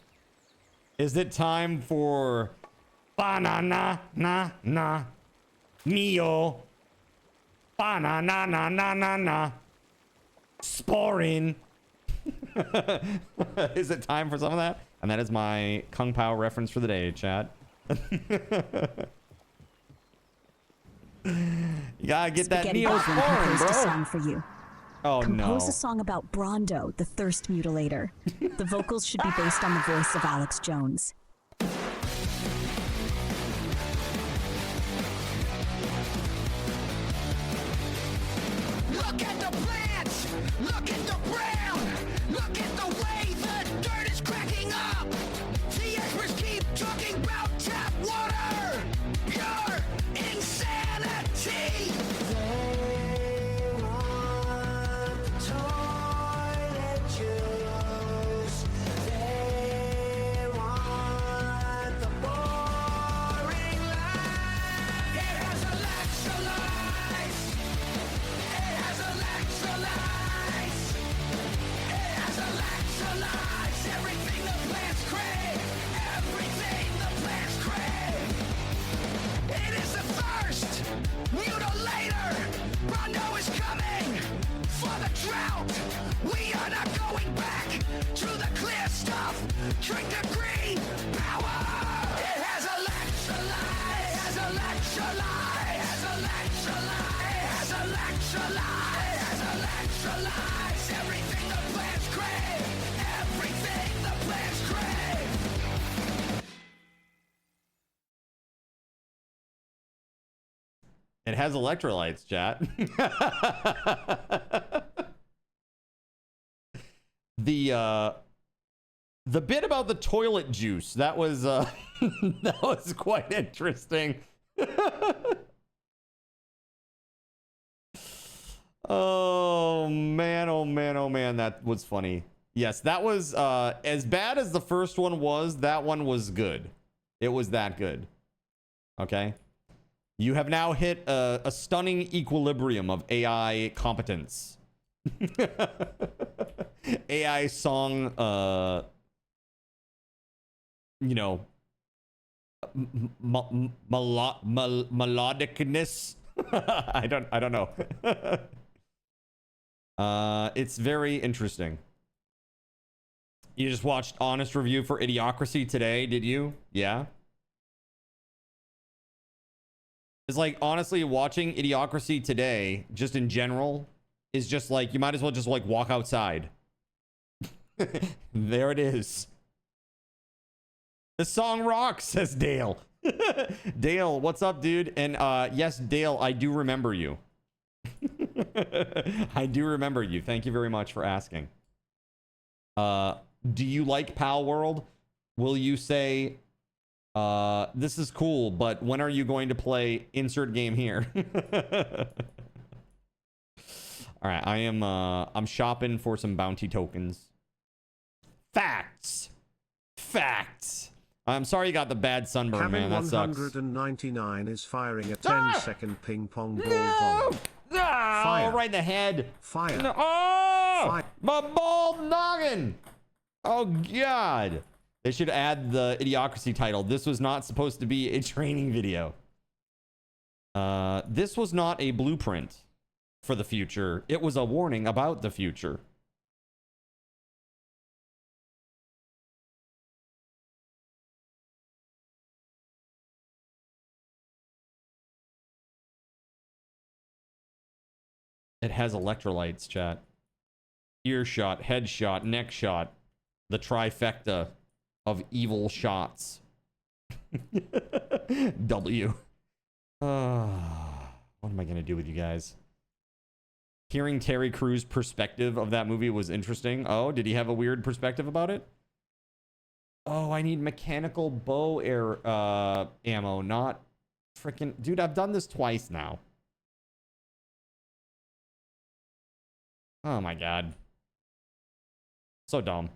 Is it time for banana na na neo banana na na na na sporin? Is it time for some of that? And that is my Kung Pao reference for the day, chat. You gotta get that Neosporin, bro. A song for you. Oh no. Compose a song about Brondo, the thirst mutilator. The vocals should be based on the voice of Alex Jones. Look at the plants! Look at the brown! Look at the way the dirt is cracking up! The experts keep talking about tap water! Pure insanity! They want the toilet juice. They want the boring life. It has electrolytes. It has electrolytes. It has electrolytes. Everything the plants crave. Everything the plants crave. It is the thirst mutilator. Brondo is coming for the drought. We are not going back to the clear stuff. Drink the green power. It has electrolytes. It has electrolytes. It has electrolytes. It has electrolytes. It has electrolytes. Everything the plants crave. Everything the plants crave. It has electrolytes, chat. The bit about the toilet juice, that was that was quite interesting. Oh man, oh man, oh man, that was funny. Yes, that was as bad as the first one was, that one was good. It was that good. Okay? You have now hit a stunning equilibrium of AI competence. AI song, you know, melodicness. I don't know. It's very interesting. You just watched Honest Review for Idiocracy today, did you? Yeah. It's like, honestly, watching Idiocracy today, just in general, is just like, you might as well just like walk outside. There it is. The song rocks, says Dale. Dale, what's up, dude? And yes, Dale, I do remember you. I do remember you. Thank you very much for asking. Do you like Palworld? Will you say, this is cool, but when are you going to play insert game here? All right, I'm shopping for some bounty tokens. Facts. I'm sorry you got the bad sunburn, man. That sucks. 199 is firing a 10-second ping pong ball No! volley. No! Fire. Right in the head. Fire. No. Oh! Fire. My bald noggin. Oh, God. They should add the Idiocracy title. This was not supposed to be a training video. This was not a blueprint for the future. It was a warning about the future. It has electrolytes, chat. Ear shot, head shot, neck shot. The trifecta of evil shots. W. What am I gonna do with you guys? Hearing Terry Crews' perspective of that movie was interesting. Oh, did he have a weird perspective about it? Oh, I need mechanical bow ammo, not freaking... Dude, I've done this twice now. Oh my god. So dumb.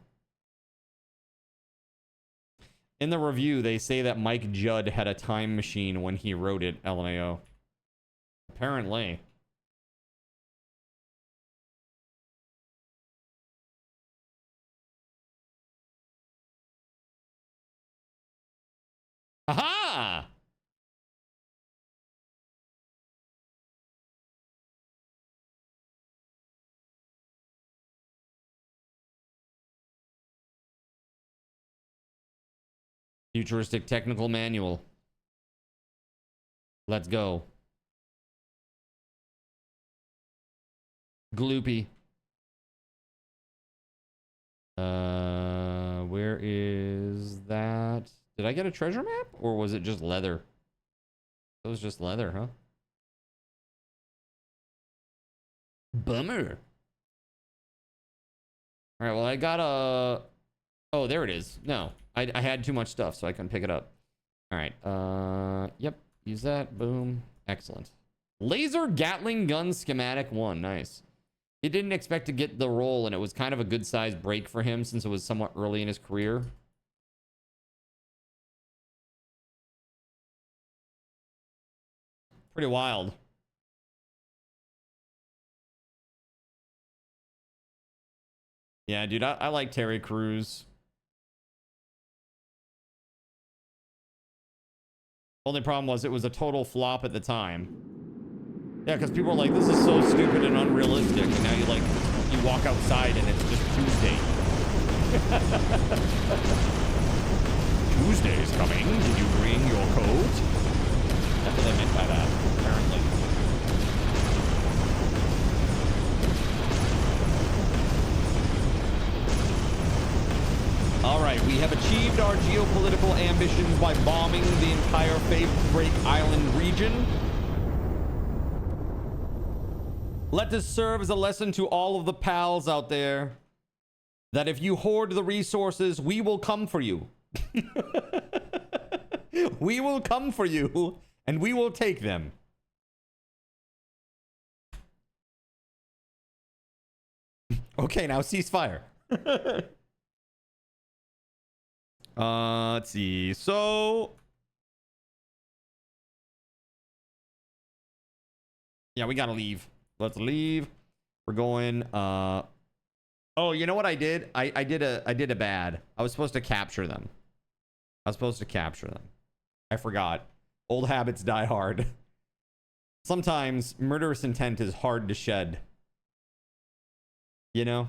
In the review, they say that Mike Judd had a time machine when he wrote it, LMAO. Apparently. Aha! Futuristic technical manual. Let's go. Gloopy. Where is that? Did I get a treasure map? Or was it just leather? It was just leather, huh? Bummer. Alright, well, I got a... Oh, there it is. No. I had too much stuff, so I couldn't pick it up. Alright, yep. Use that. Boom. Excellent. Laser Gatling Gun Schematic 1. Nice. He didn't expect to get the role, and it was kind of a good-sized break for him since it was somewhat early in his career. Pretty wild. Yeah, dude, I like Terry Crews. Only problem was it was a total flop at the time. Yeah, because people were like, this is so stupid and unrealistic. And now you walk outside and it's just Tuesday. Tuesday's coming. Did you bring your coat? That's what they meant by that, apparently. All right, we have achieved our geopolitical ambitions by bombing the entire Faith Island region. Let this serve as a lesson to all of the pals out there that if you hoard the resources, we will come for you. We will come for you, and we will take them. Okay, now ceasefire. Let's see. So, yeah, we gotta leave. Let's leave. We're going. Oh, you know what I did? I did a bad. I was supposed to capture them. I forgot. Old habits die hard. Sometimes murderous intent is hard to shed. You know?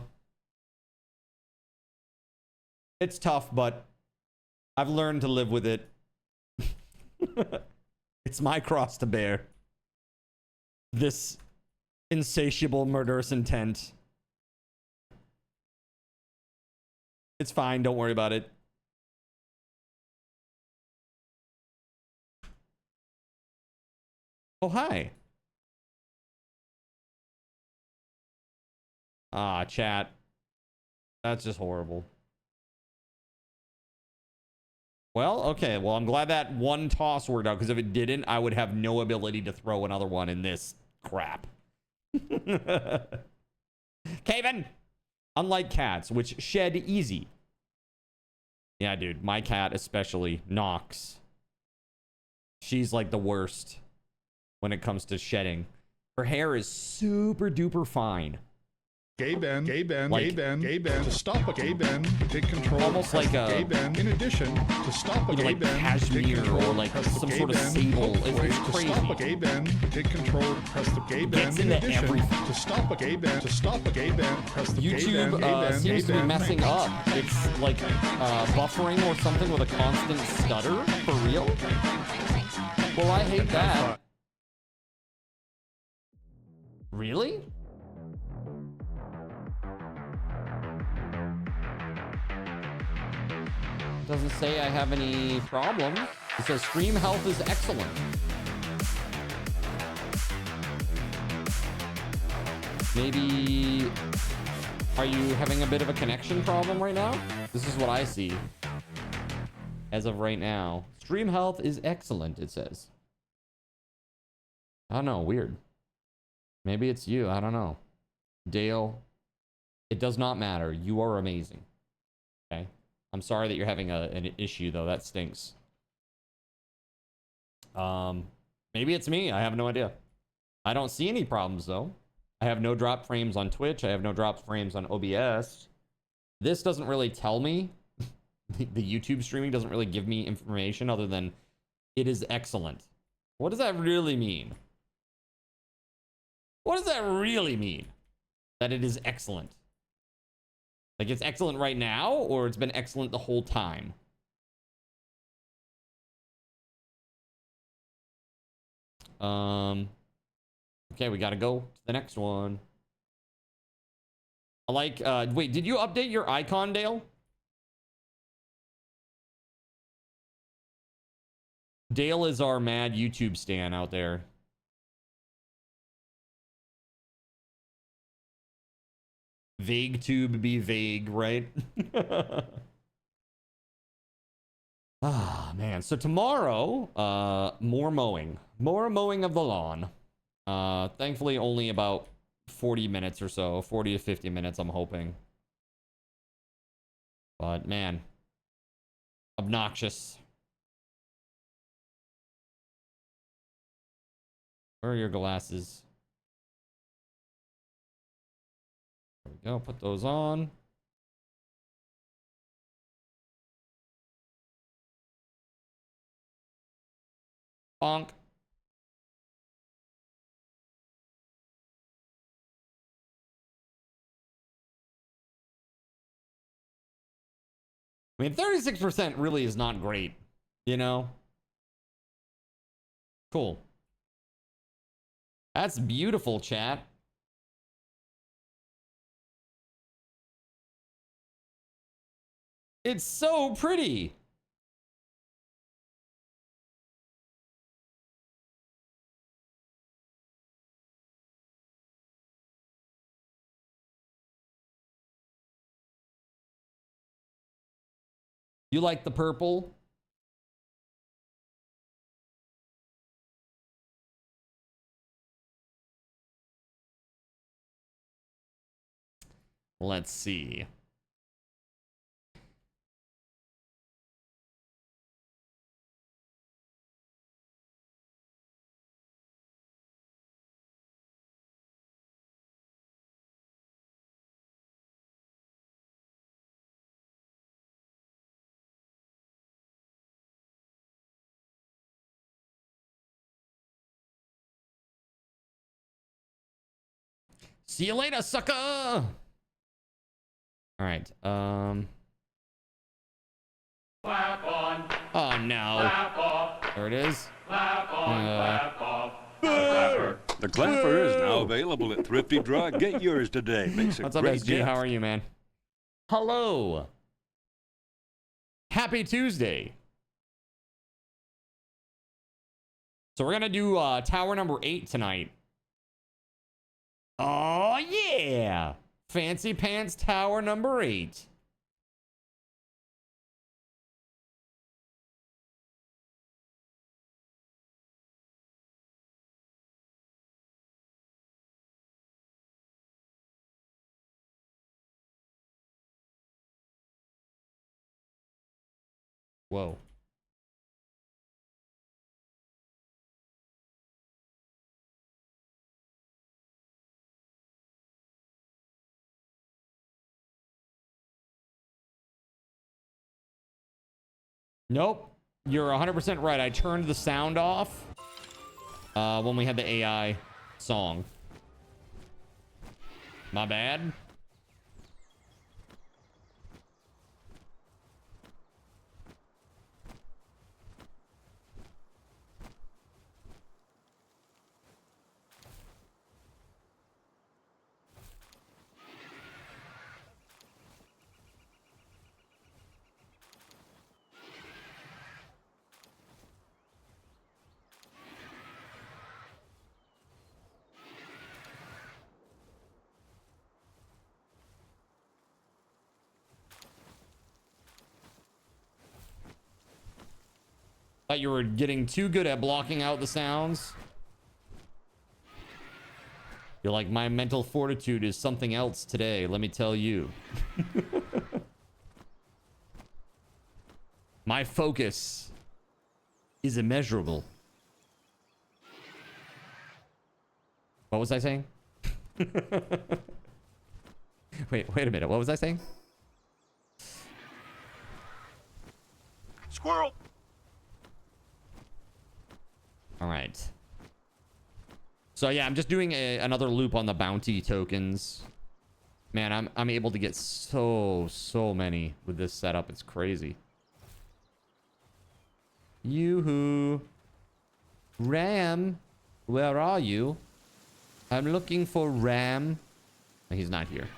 It's tough, but I've learned to live with it. It's my cross to bear. This insatiable murderous intent. It's fine. Don't worry about it. Oh, hi. Ah, chat. That's just horrible. Well, okay. Well, I'm glad that one toss worked out, because if it didn't, I would have no ability to throw another one in this crap. Caven! Unlike cats, which shed easy. Yeah, dude. My cat especially. Nox. She's like the worst when it comes to shedding. Her hair is super duper fine. Gay Ben, like, to stop a gay Ben, take control. Almost like a gay Ben. In addition, to stop a gay like Ben, cashmere take control, or like press some the sort of gay sable. Ben. It's To crazy. stop a gay Ben, take control, press the gay Ben. Gets In into addition, everything. to stop a gay Ben, press the YouTube gay Ben, seems to be messing up. It's like buffering or something with a constant stutter. For real? Well, I hate that. Really? Doesn't say I have any problems. It says stream health is excellent. Maybe, are you having a bit of a connection problem right now? This is what I see as of right now. Stream health is excellent, it says. I don't know, weird. Maybe it's you, I don't know. Dale, it does not matter. You are amazing. Okay? I'm sorry that you're having an issue, though. That stinks. Maybe it's me. I have no idea. I don't see any problems, though. I have no drop frames on Twitch. I have no drop frames on OBS. This doesn't really tell me. The YouTube streaming doesn't really give me information other than it is excellent. What does that really mean? What does that really mean? That it is excellent? Like it's excellent right now, or it's been excellent the whole time? Okay, we gotta go to the next one. I like, wait, did you update your icon, Dale? Dale is our mad YouTube stan out there. Vague tube be vague, right? Ah, man. So tomorrow, more mowing of the lawn. Thankfully only about 40 minutes or so, 40 to 50 minutes, I'm hoping. But man, obnoxious. Where are your glasses? There we go, put those on. Bonk. I mean, 36% really is not great, you know? Cool. That's beautiful, chat. It's so pretty. You like the purple? Let's see. See you later, sucker. All right. Clap on. Oh no. Clap off. There it is. Clap on. Clap off. The clapper is now available at Thrifty Drug. Get yours today. Makes a What's up, great SG? gift. How are you, man? Hello. Happy Tuesday. So we're gonna do tower number 8 tonight. Oh yeah, Fancy Pants Tower number 8. Whoa. Nope. You're 100% right. I turned the sound off when we had the AI song. My bad. Thought you were getting too good at blocking out the sounds. You're like, my mental fortitude is something else today, let me tell you. My focus is immeasurable. What was I saying? Wait a minute. What was I saying? Squirrel. All right. So yeah, I'm just doing another loop on the bounty tokens. Man, I'm able to get so many with this setup. It's crazy. Yoo-hoo. Ram, where are you? I'm looking for Ram. He's not here.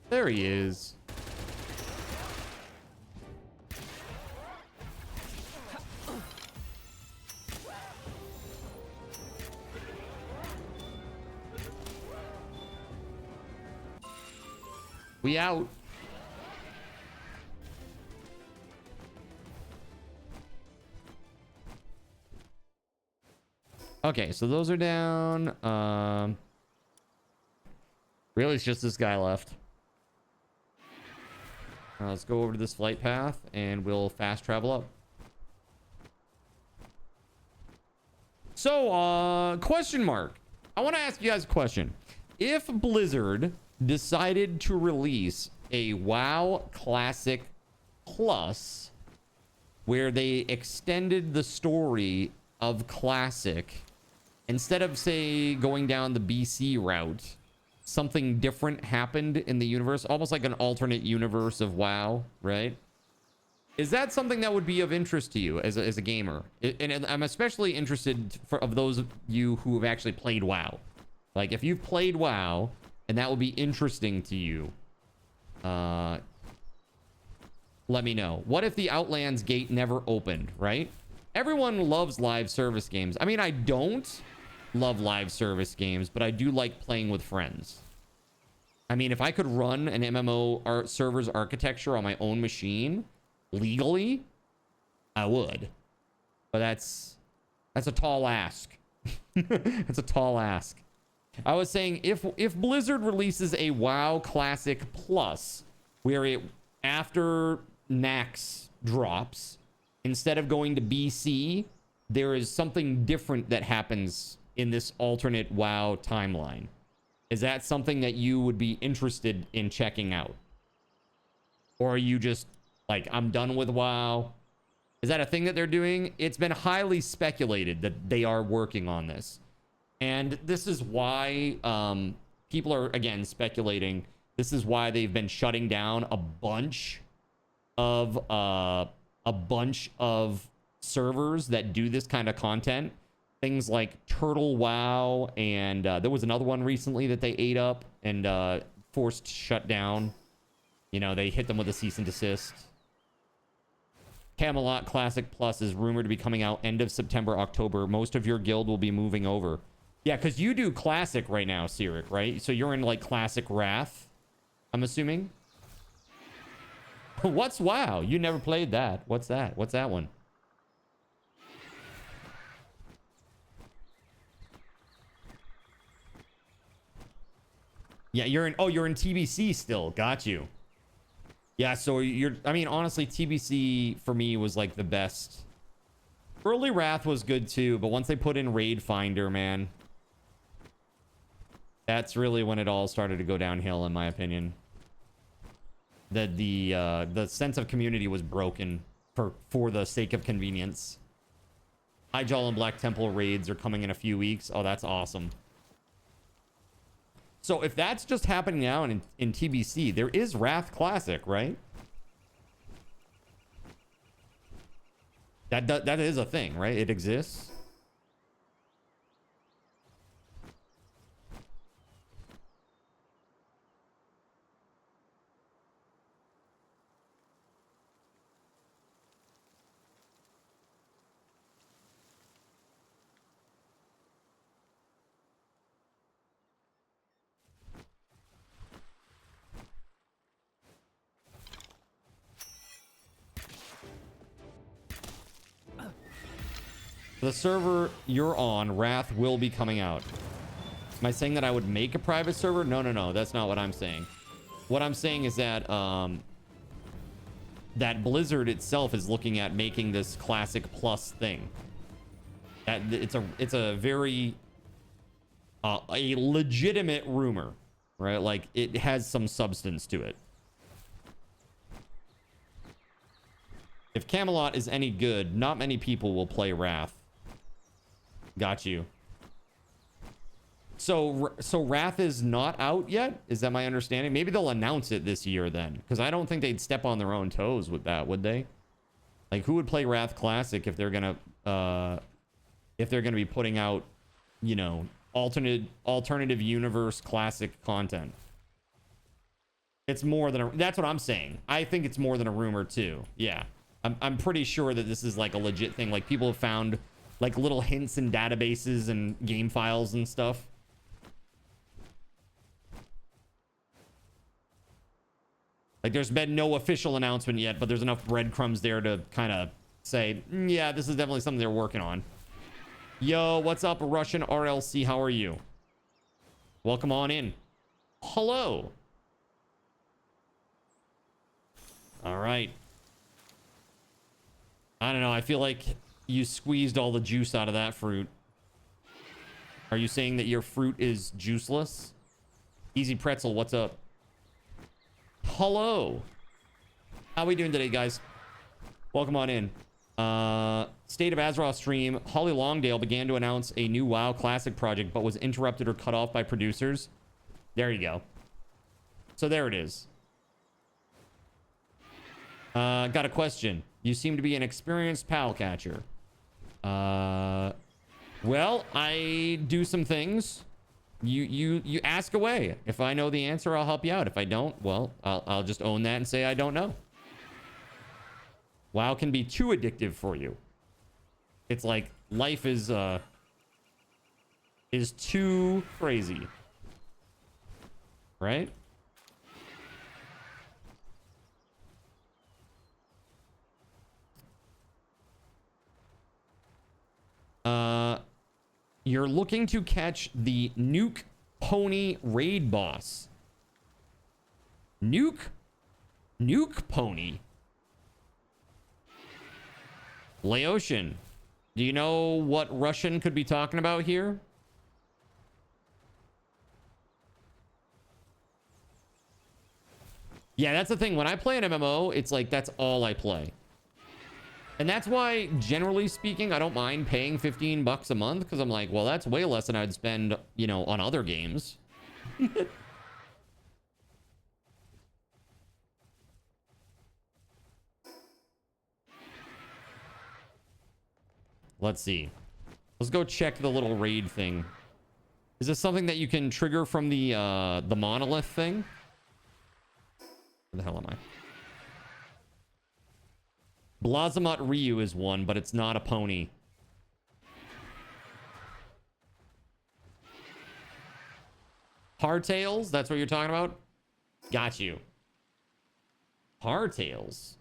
There he is. We out. Okay, so those are down. Really, it's just this guy left. Let's go over to this flight path and we'll fast travel up. So, question mark. I want to ask you guys a question. If Blizzard decided to release a WoW Classic Plus, where they extended the story of Classic, instead of, say, going down the BC route, something different happened in the universe, almost like an alternate universe of WoW, right? Is that something that would be of interest to you as a gamer? And I'm especially interested of those of you who have actually played WoW. Like, if you've played WoW and that would be interesting to you, let me know. What if the Outlands gate never opened, right? Everyone loves live service games. I mean, I don't love live service games, but I do like playing with friends. I mean, if I could run an MMO server's architecture on my own machine legally, I would. But that's a tall ask. That's a tall ask. I was saying, if Blizzard releases a WoW Classic Plus, where it, after Nax drops, instead of going to BC, there is something different that happens in this alternate WoW timeline. Is that something that you would be interested in checking out? Or are you just like, I'm done with WoW? Is that a thing that they're doing? It's been highly speculated that they are working on this. And this is why people are, again, speculating. This is why they've been shutting down a bunch of servers that do this kind of content. Things like Turtle WoW, and there was another one recently that they ate up and forced shut down. You know, they hit them with a cease and desist. Camelot Classic Plus is rumored to be coming out end of September, October. Most of your guild will be moving over. Yeah, because you do Classic right now, Cyric, right? So you're in, like, Classic Wrath, I'm assuming? What's WoW? You never played that. What's that? What's that one? Yeah, you're in TBC still. Got you. Yeah, so I mean, honestly, TBC for me was like the best. Early Wrath was good too, but once they put in Raid Finder, man, that's really when it all started to go downhill, in my opinion. The sense of community was broken for the sake of convenience. Hyjal and Black Temple raids are coming in a few weeks. Oh, that's awesome. So if that's just happening now in TBC, there is Wrath Classic, right? That is a thing, right? It exists. The server you're on, Wrath, will be coming out. Am I saying that I would make a private server? No. That's not what I'm saying. What I'm saying is that that Blizzard itself is looking at making this Classic Plus thing. That it's a very a legitimate rumor, right? Like it has some substance to it. If Camelot is any good, not many people will play Wrath. Got you. So Wrath is not out yet? Is that my understanding? Maybe they'll announce it this year then, because I don't think they'd step on their own toes with that, would they? Like, who would play Wrath Classic if they're gonna be putting out, you know, alternative universe classic content? It's more than a, that's what I'm saying. I think it's more than a rumor too. Yeah. I'm pretty sure that this is like a legit thing. Like, people have found like little hints in databases and game files and stuff. Like, there's been no official announcement yet, but there's enough breadcrumbs there to kind of say, yeah, this is definitely something they're working on. Yo, what's up, Russian RLC? How are you? Welcome on in. Hello. All right. I don't know. I feel like you squeezed all the juice out of that fruit. Are you saying that your fruit is juiceless? Easy Pretzel, what's up? Hello. How we doing today, guys? Welcome on in. State of Azeroth stream. Holly Longdale began to announce a new WoW Classic project, but was interrupted or cut off by producers. There you go. So there it is. Got a question. You seem to be an experienced pal catcher. Well, I do some things. You ask away. If I know the answer, I'll help you out. If I don't, well, I'll just own that and say I don't know. WoW can be too addictive for you. It's like life is too crazy. Right? You're looking to catch the Nuke Pony raid boss. Nuke Pony. Laotian, do you know what Russian could be talking about here? Yeah, that's the thing. When I play an MMO, it's like that's all I play. And that's why, generally speaking, I don't mind paying $15 a month, because I'm like, well, that's way less than I'd spend, you know, on other games. Let's see. Let's go check the little raid thing. Is this something that you can trigger from the monolith thing? Where the hell am I? Blazamut Ryu is one, but it's not a pony. Hardtails? That's what you're talking about? Got you. Hardtails?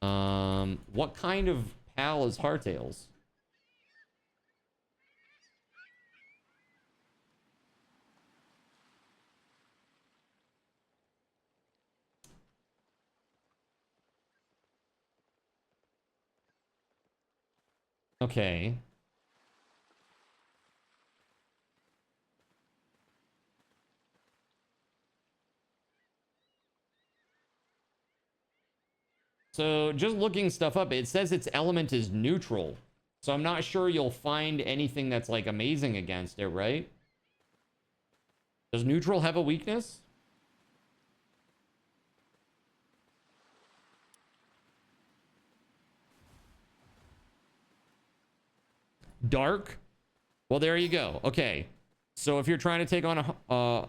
What kind of pal is Hardtails? Okay. So just looking stuff up, it says its element is neutral. So I'm not sure you'll find anything that's like amazing against it, right? Does neutral have a weakness? Dark? Well, there you go. Okay. So if you're trying to take on a...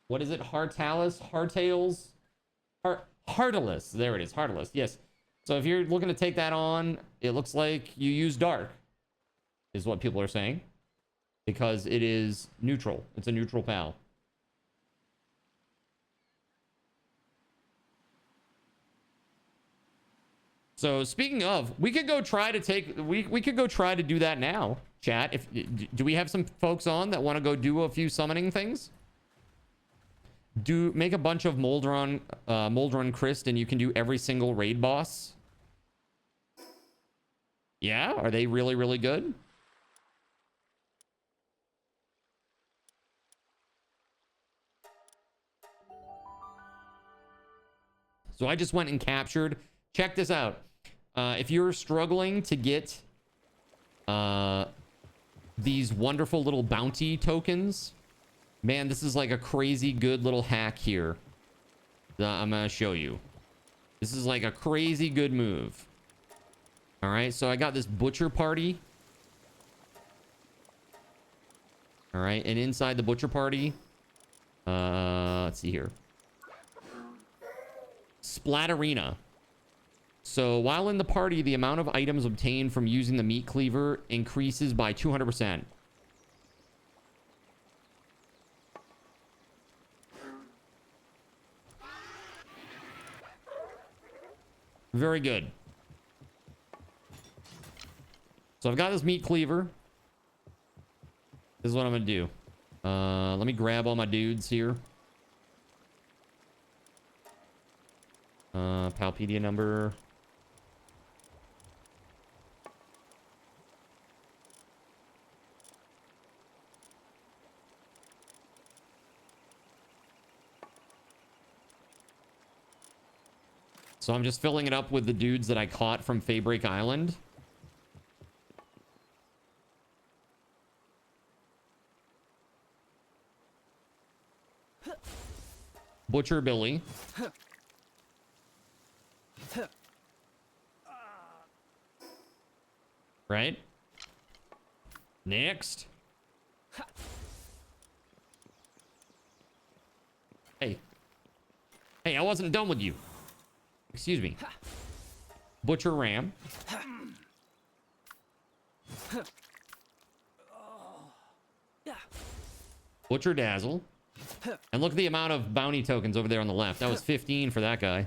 what is it? Heartalis? Heartails? Heartalis. There it is. Heartalis. Yes. So if you're looking to take that on, it looks like you use Dark, is what people are saying. Because it is neutral. It's a neutral PAL. So speaking of, we could go try to take, we could go try to do that now, chat. If do we have some folks on that want to go do a few summoning things? Make a bunch of Moldron Christ, and you can do every single raid boss. Yeah, are they really, really good? So I just went and captured. Check this out. If you're struggling to get these wonderful little bounty tokens, man, this is like a crazy good little hack here that I'm gonna show you. This is like a crazy good move. All right, so I got this butcher party. All right, and inside the butcher party, let's see here. Splat Arena. So while in the party, the amount of items obtained from using the meat cleaver increases by 200%. Very good. So I've got this meat cleaver. This is what I'm gonna do. Let me grab all my dudes here. Palpedia number. So I'm just filling it up with the dudes that I caught from Faybreak Island. Butcher Billy. Right? Next. Hey. Hey, I wasn't done with you. Excuse me. Butcher Ram. Butcher Dazzle. And look at the amount of bounty tokens over there on the left. That was 15 for that guy.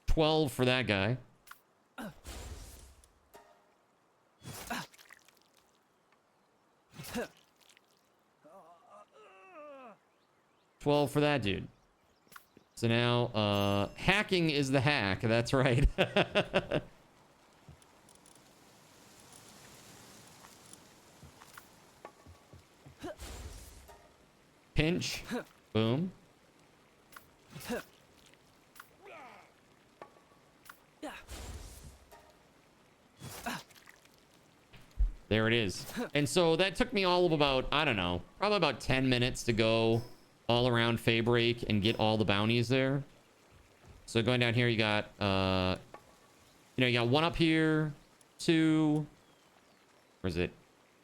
12 for that guy. 12 for that dude. So now, hacking is the hack. That's right. Pinch. Boom. There it is. And so that took me all of about, I don't know, probably about 10 minutes to go all around Faybreak and get all the bounties there. So going down here, you got, you got one up here, 2, where is it?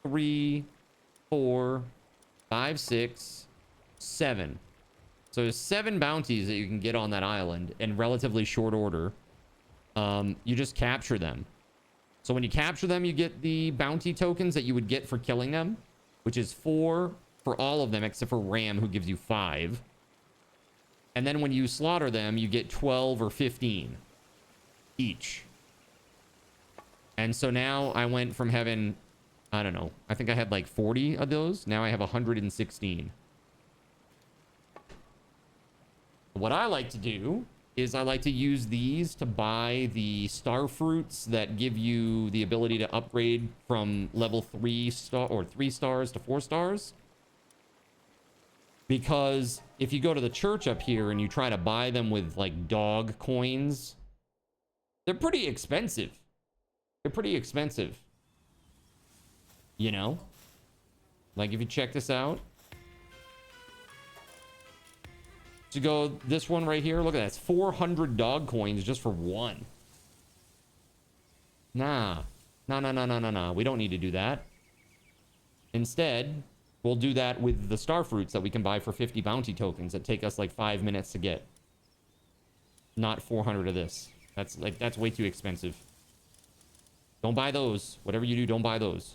3, 4, 5, 6, 7. So there's 7 bounties that you can get on that island in relatively short order. You just capture them. So when you capture them, you get the bounty tokens that you would get for killing them, which is 4 for all of them except for Ram, who gives you 5. And then when you slaughter them, you get 12 or 15 each. And so now I went from having, I don't know, I think I had like 40 of those. Now I have 116. What I like to do is I like to use these to buy the star fruits that give you the ability to upgrade from level 3 star or 3 stars to 4 stars. Because if you go to the church up here and you try to buy them with like dog coins, they're pretty expensive. They're pretty expensive. You know? Like if you check this out. To go this one right here, look at that. It's 400 dog coins just for one. Nah. No. We don't need to do that. Instead, we'll do that with the star fruits that we can buy for 50 bounty tokens that take us like 5 minutes to get. Not 400 of this. That's way too expensive. Don't buy those. Whatever you do, don't buy those.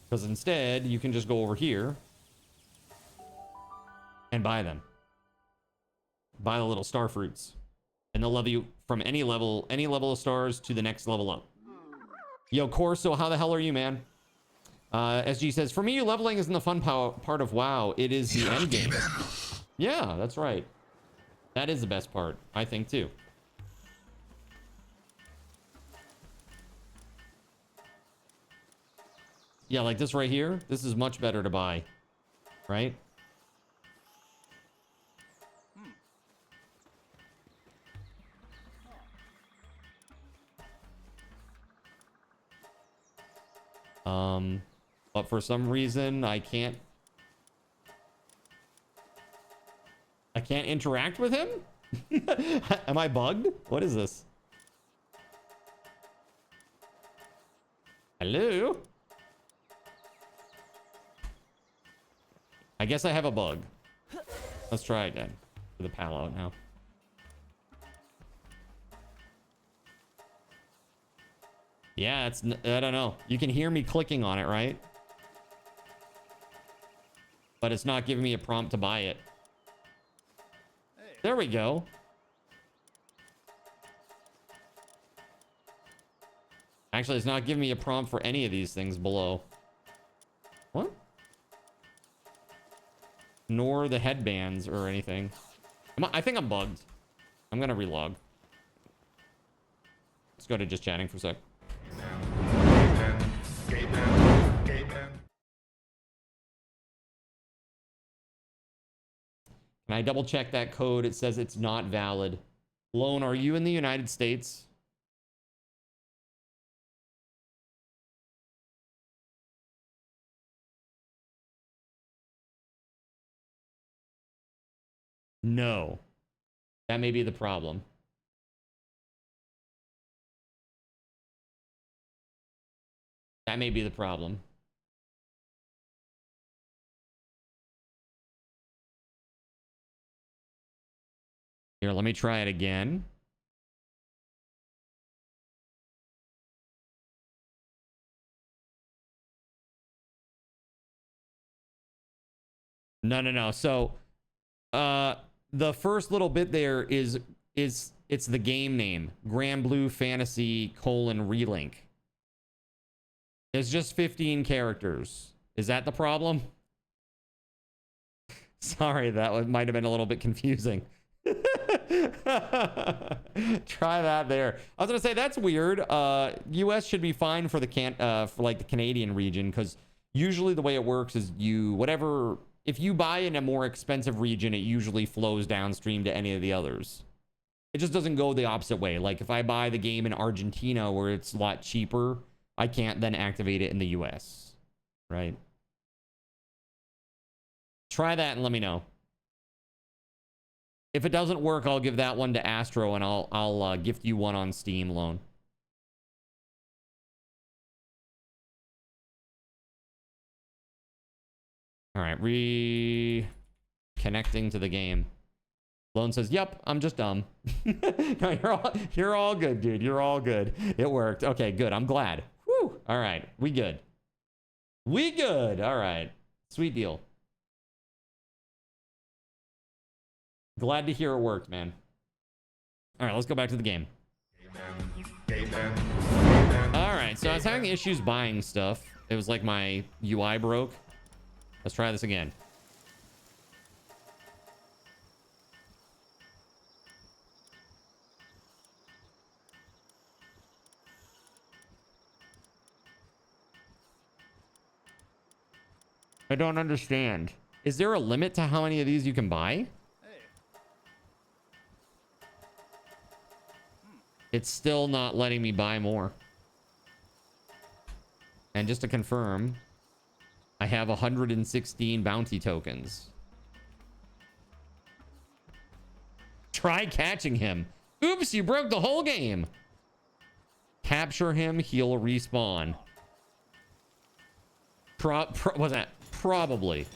Because instead, you can just go over here and buy them. Buy the little star fruits. And they'll level you from any level of stars to the next level up. Yo, Corso, how the hell are you, man? SG says, for me, leveling isn't the fun part of WoW. It is the end game. Yeah, that's right. That is the best part, I think, too. Yeah, like this right here. This is much better to buy. Right? But for some reason, I can't interact with him? Am I bugged? What is this? Hello? I guess I have a bug. Let's try again. With the pal out now. Yeah, I don't know. You can hear me clicking on it, right? But it's not giving me a prompt to buy it. There we go. Actually, it's not giving me a prompt for any of these things below. What? Nor the headbands or anything. I think I'm bugged. I'm gonna relog. Let's go to just chatting for a sec. Can I double check that code? It says it's not valid. Lone, are you in the United States? No. That may be the problem. That may be the problem. Here, let me try it again. No. So, the first little bit there is it's the game name, Grand Blue Fantasy : Relink. It's just 15 characters. Is that the problem? Sorry, that might have been a little bit confusing. Try that there. I was gonna say that's weird. US should be fine for the like the Canadian region, because usually the way it works is if you buy in a more expensive region, it usually flows downstream to any of the others. It just doesn't go the opposite way. Like if I buy the game in Argentina where it's a lot cheaper, I can't then activate it in the US, right? Try that and let me know. If it doesn't work, I'll give that one to Astro and I'll gift you one on Steam loan. All right, reconnecting to the game. Lone says, "Yep, I'm just dumb." No, you're all good, dude. You're all good. It worked. Okay, good. I'm glad. Whew. All right, we good. We good. All right, sweet deal. Glad to hear it worked, man. All right, let's go back to the game. All right, so I was having issues buying stuff. It was like my UI broke. Let's try this again. I don't understand. Is there a limit to how many of these you can buy? It's still not letting me buy more. And just to confirm, I have 116 bounty tokens. Try catching him. Oops, you broke the whole game. Capture him, he'll respawn. What's that? Probably.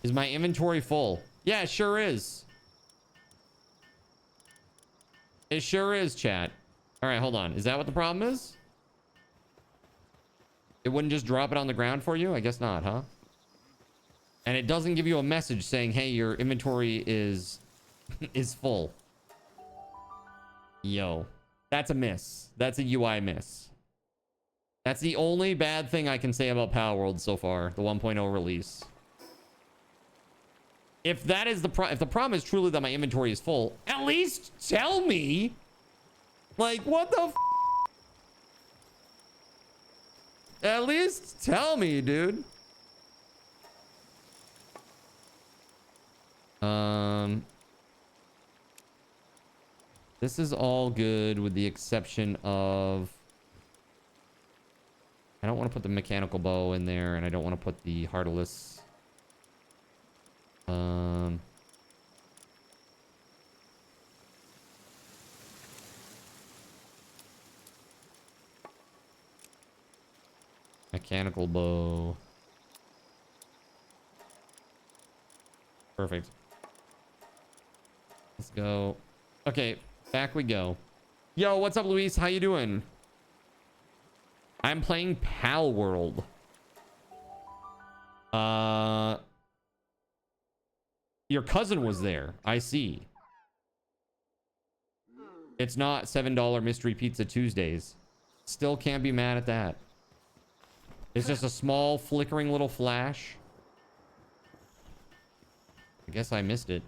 Is my inventory full? Yeah, it sure is. It sure is, chat. All right, hold on. Is that what the problem is? It wouldn't just drop it on the ground for you? I guess not, huh? And it doesn't give you a message saying, hey, your inventory is full. Yo, that's a miss. That's a UI miss. That's the only bad thing I can say about Palworld so far, the 1.0 release. If that is if the problem is truly that my inventory is full, at least tell me. Like, what the f? At least tell me, dude. This is all good with the exception of I don't want to put the mechanical bow in there, and I don't want to put the heartless. Mechanical bow. Perfect. Let's go. Okay, back we go. Yo, what's up, Luis? How you doing? I'm playing Palworld. Your cousin was there. I see. It's not $7 Mystery Pizza Tuesdays. Still can't be mad at that. It's just a small flickering little flash. I guess I missed it.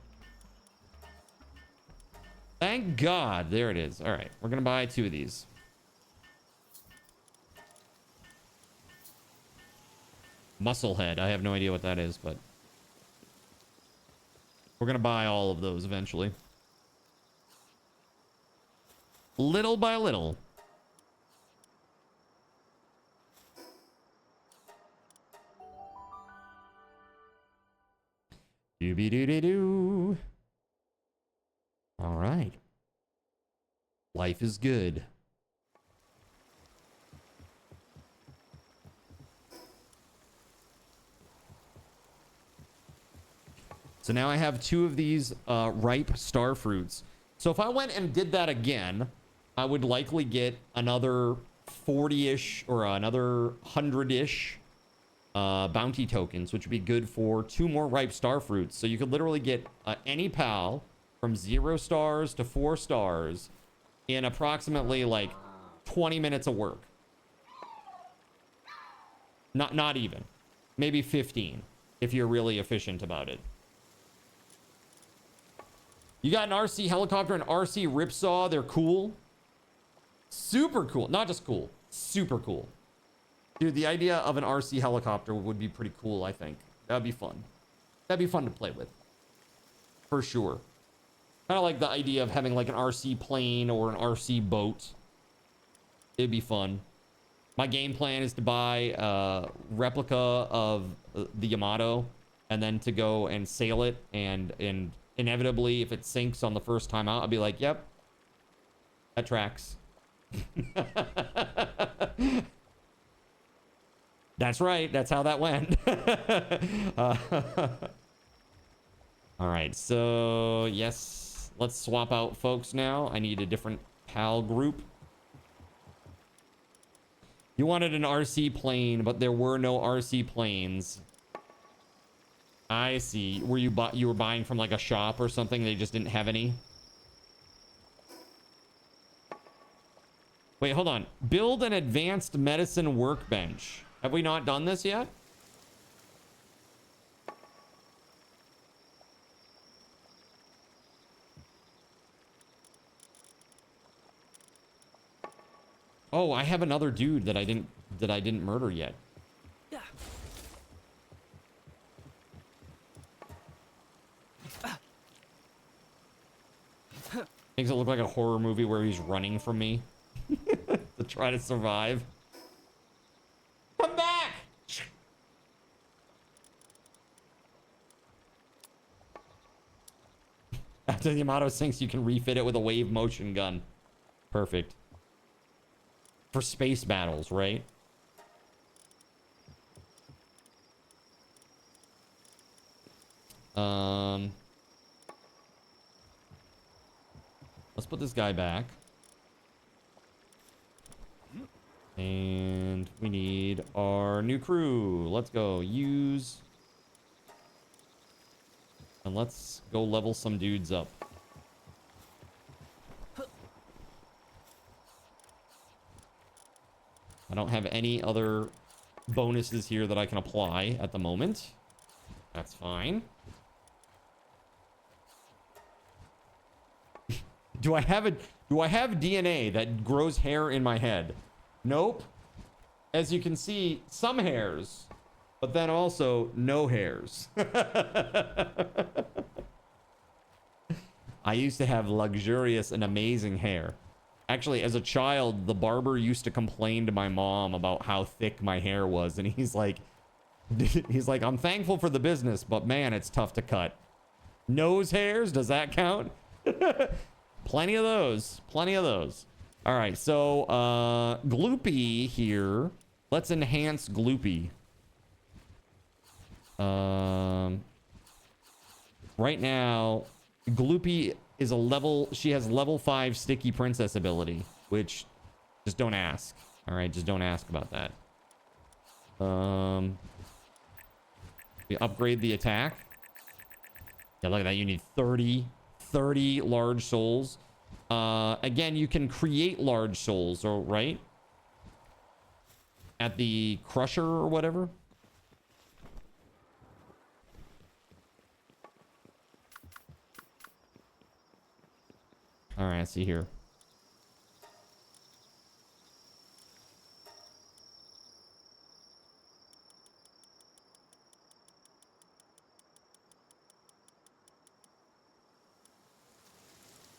Thank God. There it is. All right. We're going to buy 2 of these. Musclehead. I have no idea what that is, but we're going to buy all of those eventually. Little by little. Doo-be-doo-doo-doo. All right. Life is good. So now I have 2 of these ripe star fruits. So if I went and did that again, I would likely get another 40-ish or another 100-ish bounty tokens, which would be good for 2 more ripe star fruits. So you could literally get any pal from 0 stars to 4 stars in approximately like 20 minutes of work. Not even. Maybe 15 if you're really efficient about it. You got an RC helicopter and RC ripsaw. They're cool. Super cool. Not just cool. Super cool. Dude, the idea of an RC helicopter would be pretty cool, I think. That'd be fun. That'd be fun to play with. For sure. Kind of like the idea of having like an RC plane or an RC boat. It'd be fun. My game plan is to buy a replica of the Yamato and then to go and sail it, and inevitably if it sinks on the first time out, I'll be like, yep, that tracks. That's right. That's how that went. All right. So yes, let's swap out folks now. I need a different PAL group. You wanted an RC plane, but there were no RC planes. I see. Were you were buying from like a shop or something? They just didn't have any. Wait, hold on. Build an advanced medicine workbench. Have we not done this yet? Oh, I have another dude that I didn't murder yet. Yeah. Makes it look like a horror movie where he's running from me to try to survive. Come back! to the Yamato sinks, you can refit it with a wave motion gun. Perfect. For space battles, right? Let's put this guy back. And we need our new crew. Let's go. Use. And let's go level some dudes up. I don't have any other bonuses here that I can apply at the moment. That's fine. Do I have DNA that grows hair in my head? Nope. As you can see, some hairs, but then also no hairs. I used to have luxurious and amazing hair. Actually, as a child, the barber used to complain to my mom about how thick my hair was, and he's like, I'm thankful for the business, but man, it's tough to cut. Nose hairs, does that count? Plenty of those. Plenty of those. All right, so Gloopy here. Let's enhance Gloopy. Right now, Gloopy is a level... She has level 5 Sticky Princess ability, which... Just don't ask. All right, just don't ask about that. We upgrade the attack. Yeah, look at that. You need 30 large souls. Again, you can create large souls, right? At the crusher or whatever. All right, see here.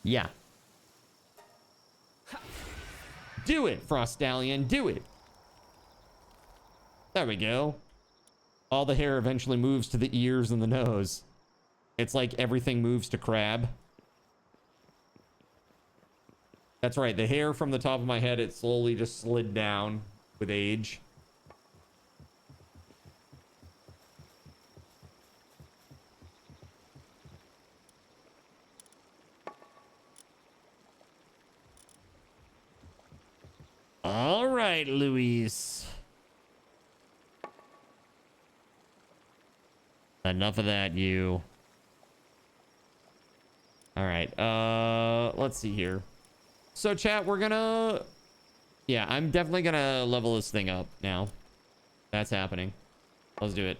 Yeah. Do it, Frostallion. Do it. There we go. All the hair eventually moves to the ears and the nose. It's like everything moves to Crab. That's right. The hair from the top of my head, it slowly just slid down with age. All right, Luis. Enough of that, you. All right. Let's see here. So, chat, we're gonna... Yeah, I'm definitely gonna level this thing up now. That's happening. Let's do it.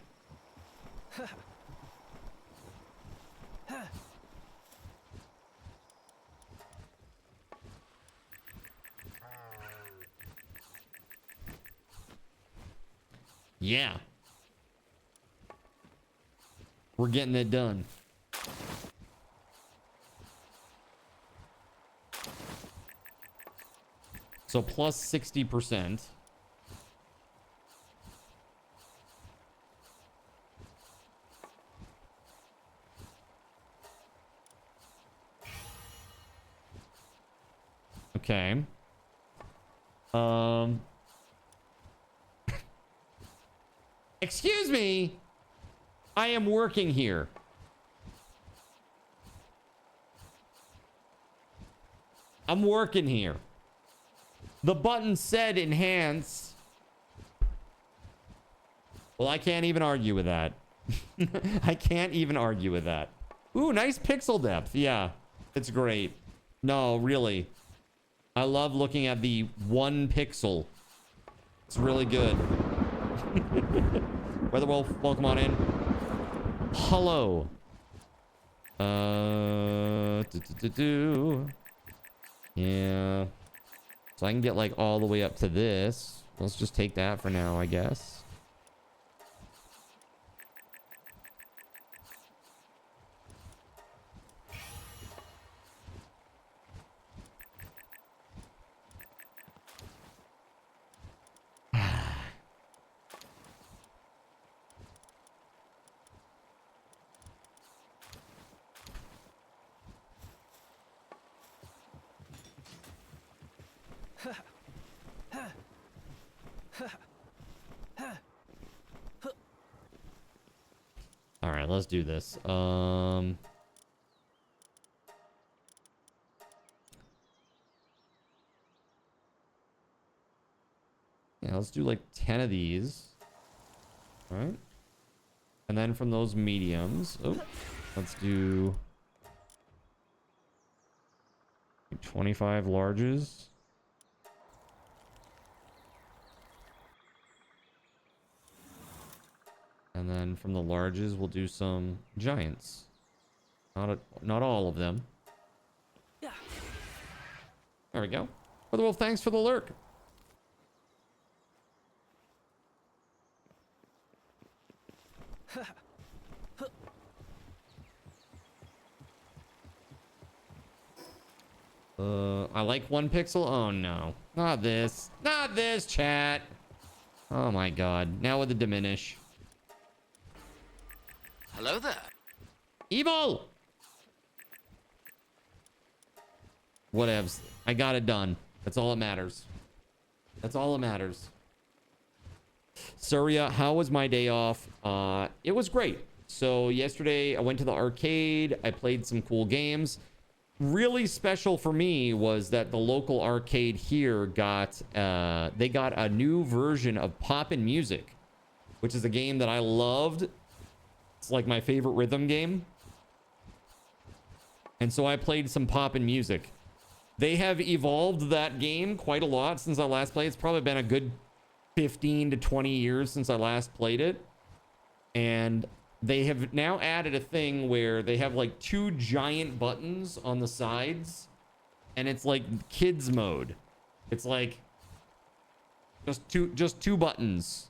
Yeah. We're getting it done. So plus 60%. Okay. Excuse me. I am working here. I'm working here. The button said enhance. Well, I can't even argue with that. I can't even argue with that. Ooh, nice pixel depth. Yeah, it's great. No, really. I love looking at the 1 pixel. It's really good. WeatherWolf, welcome on in. Hello. Yeah. So I can get like all the way up to this. Let's just take that for now, I guess. All right, let's do this. Yeah, let's do like 10 of these. All right. And then from those mediums, let's do 25 larges. And then from the larges, we'll do some giants. Not all of them. Yeah. There we go. Brother Wolf, thanks for the lurk. I like 1 pixel. Oh no, not this, chat. Oh my god, now with the diminish. Hello there. Evil. Whatevs. I got it done. That's all that matters. That's all that matters. Surya, how was my day off? It was great. So yesterday I went to the arcade. I played some cool games. Really special for me was that the local arcade here got they got a new version of Poppin' Music, which is a game that I loved. It's like my favorite rhythm game. And so I played some Poppin' Music. They have evolved that game quite a lot since I last played. It's probably been a good 15 to 20 years since I last played it. And they have now added a thing where they have like 2 giant buttons on the sides. And it's like kids mode. It's like just two buttons.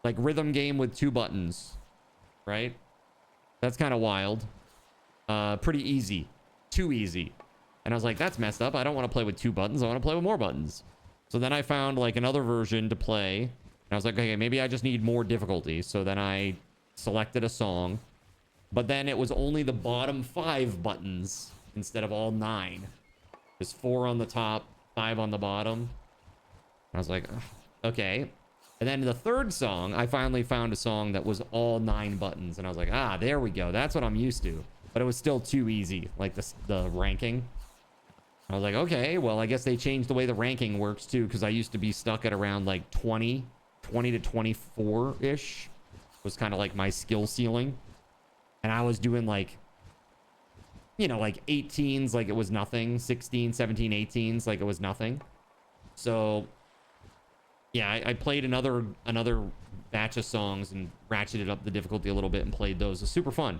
Like rhythm game with 2 buttons. Right? That's kind of wild. Pretty easy. Too easy. And I was like, that's messed up. I don't want to play with 2 buttons. I want to play with more buttons. So then I found like another version to play. And I was like, okay, maybe I just need more difficulty. So then I selected a song. But then it was only the bottom 5 buttons instead of all 9. There's 4 on the top, 5 on the bottom. And I was like, ugh, okay. And then the third song, I finally found a song that was all 9 buttons. And I was like, ah, there we go. That's what I'm used to. But it was still too easy, like the ranking. I was like, okay, well, I guess they changed the way the ranking works too, because I used to be stuck at around like 20 to 24-ish. Was kind of like my skill ceiling. And I was doing like, you know, like 18s like it was nothing, 16, 17, 18s like it was nothing. So yeah, I played another batch of songs and ratcheted up the difficulty a little bit and played those. It was super fun.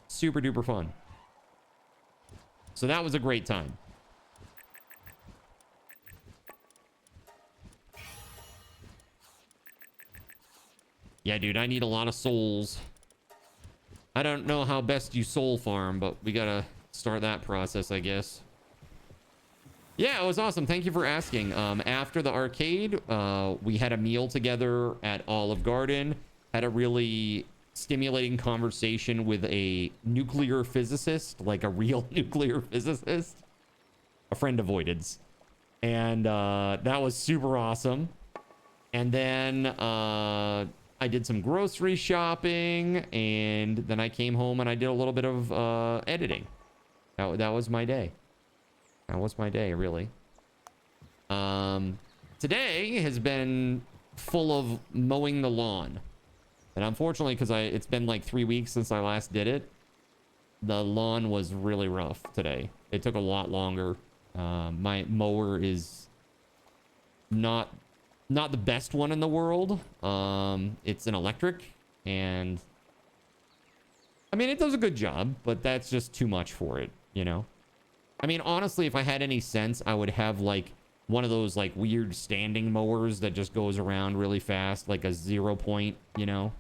Super duper fun. So that was a great time. Yeah, dude, I need a lot of souls. I don't know how best you soul farm, but we gotta start that process, I guess. Yeah, it was awesome. Thank you for asking. After the arcade, we had a meal together at Olive Garden. Had a really stimulating conversation with a nuclear physicist, like a real nuclear physicist, a friend of Voided's. And that was super awesome. And then I did some grocery shopping, and then I came home and I did a little bit of editing. That was my day. That was my day, really. Today has been full of mowing the lawn. And unfortunately, because it's been like 3 weeks since I last did it, the lawn was really rough today. It took a lot longer. My mower is not the best one in the world. It's an electric, and I mean, it does a good job, but that's just too much for it, you know? I mean, honestly, if I had any sense, I would have like one of those like weird standing mowers that just goes around really fast, like a 0 point, you know?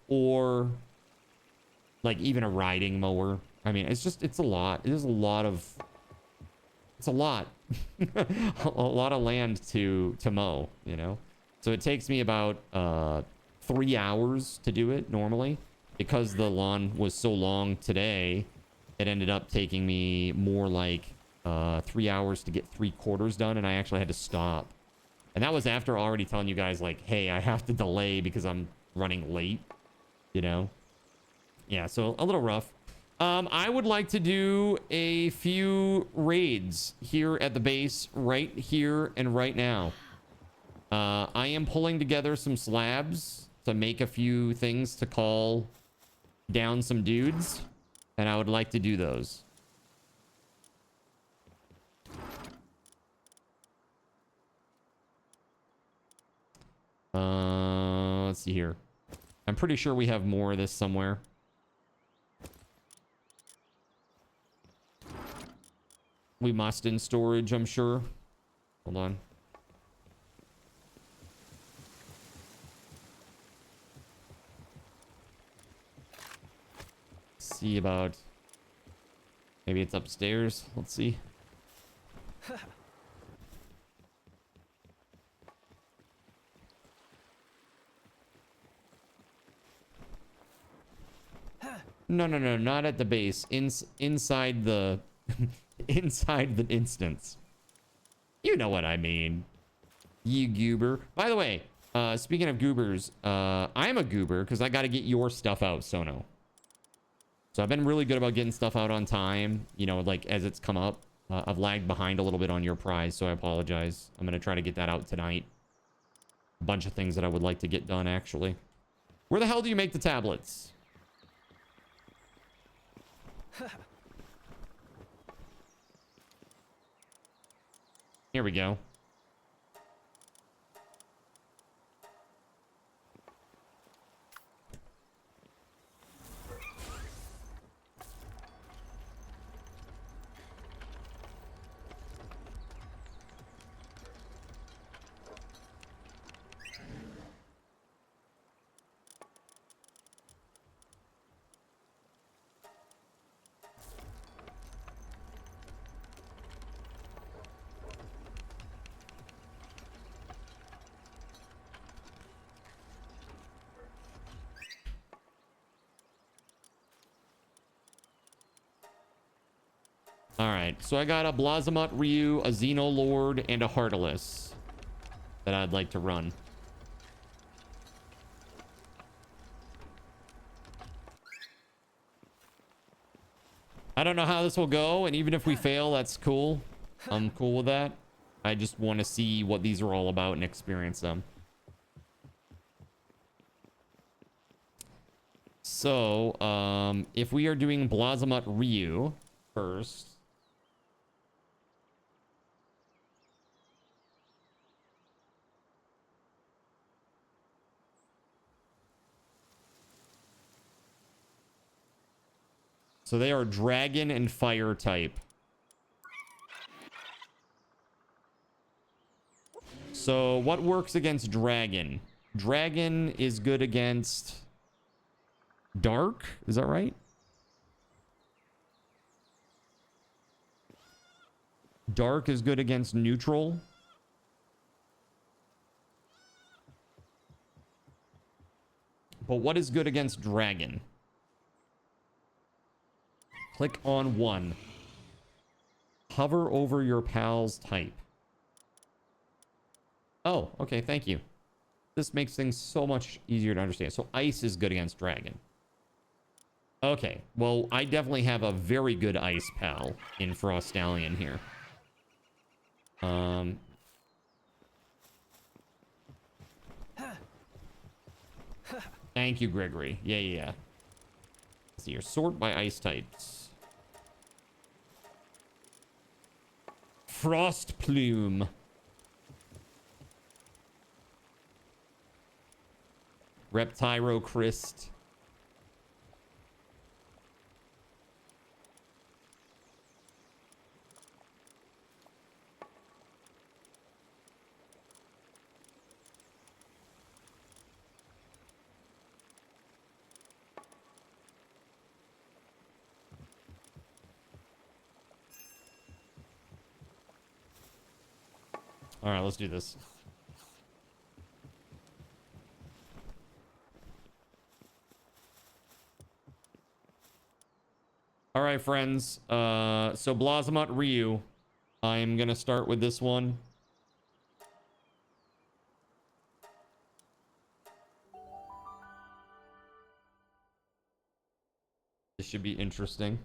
Or like even a riding mower. I mean, it's a lot. It is a lot. A lot of land to mow, you know? So it takes me about 3 hours to do it normally. Because the lawn was so long today, it ended up taking me more like 3 hours to get 3/4 done, and I actually had to stop. And that was after already telling you guys, like, hey, I have to delay because I'm running late, you know? Yeah, so a little rough. I would like to do a few raids here at the base right here and right now. I am pulling together some slabs to make a few things to call down some dudes, and I would like to do those. Let's see here. I'm pretty sure we have more of this somewhere. We must in storage, I'm sure. Hold on. See about... Maybe it's upstairs. Let's see. No, not at the base. Inside the... inside the instance. You know what I mean. You goober. By the way, speaking of goobers, I'm a goober because I got to get your stuff out, Sono. So I've been really good about getting stuff out on time, you know, like as it's come up. I've lagged behind a little bit on your prize, so I apologize. I'm going to try to get that out tonight. A bunch of things that I would like to get done, actually. Where the hell do you make the tablets? Here we go. Alright, so I got a Blazamut Ryu, a Xenolord, and a Heartless that I'd like to run. I don't know how this will go, and even if we fail, that's cool. I'm cool with that. I just want to see what these are all about and experience them. So, if we are doing Blazamut Ryu first... So they are dragon and fire type. So what works against dragon? Dragon is good against dark. Is that right? Dark is good against neutral. But what is good against dragon? Click on one. Hover over your pal's type. Oh, okay, thank you. This makes things so much easier to understand. So ice is good against dragon. Okay, well, I definitely have a very good ice pal in Frostallion here. Thank you, Gregory. Yeah. Let's see here. Sort by ice types. Frost Plume. Reptyro Christ. All right, let's do this. All right, friends. So Blazamut Ryu. I'm gonna start with this one. This should be interesting.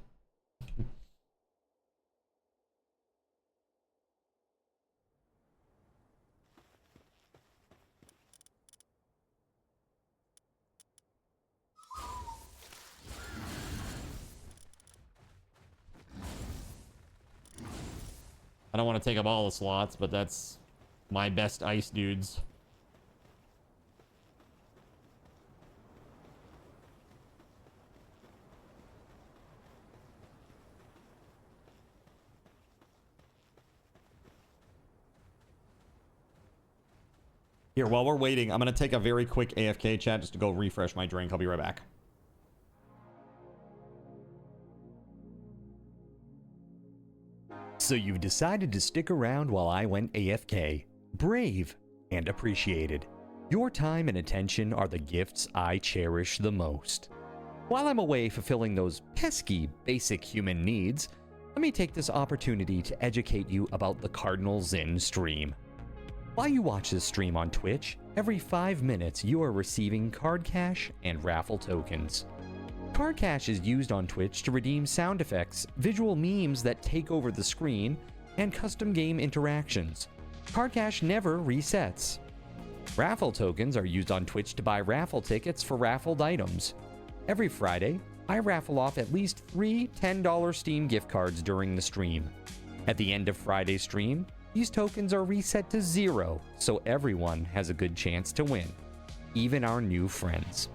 I don't want to take up all the slots, but that's my best ice dudes. Here, while we're waiting, I'm going to take a very quick AFK chat just to go refresh my drink. I'll be right back. So you've decided to stick around while I went AFK. Brave and appreciated. Your time and attention are the gifts I cherish the most. While I'm away fulfilling those pesky basic human needs, let me take this opportunity to educate you about the Cardinal Zen stream. While you watch this stream on Twitch, every 5 minutes you are receiving card cash and raffle tokens. Card cash is used on Twitch to redeem sound effects, visual memes that take over the screen, and custom game interactions. Card cash never resets. Raffle tokens are used on Twitch to buy raffle tickets for raffled items. Every Friday, I raffle off at least 3 $10 Steam gift cards during the stream. At the end of Friday's stream, these tokens are reset to 0, so everyone has a good chance to win, even our new friends.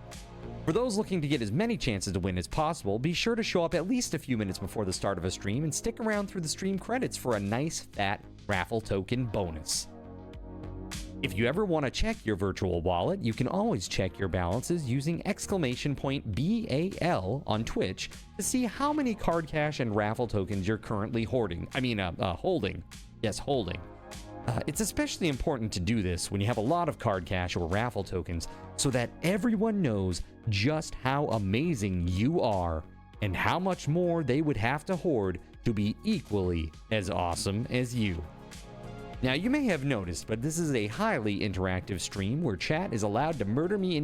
For those looking to get as many chances to win as possible, be sure to show up at least a few minutes before the start of a stream and stick around through the stream credits for a nice fat raffle token bonus. If you ever want to check your virtual wallet, you can always check your balances using !BAL on Twitch to see how many card cash and raffle tokens you're currently holding. Yes, holding. It's especially important to do this when you have a lot of card cash or raffle tokens so that everyone knows just how amazing you are and how much more they would have to hoard to be equally as awesome as you. Now, you may have noticed, but this is a highly interactive stream where chat is allowed to murder me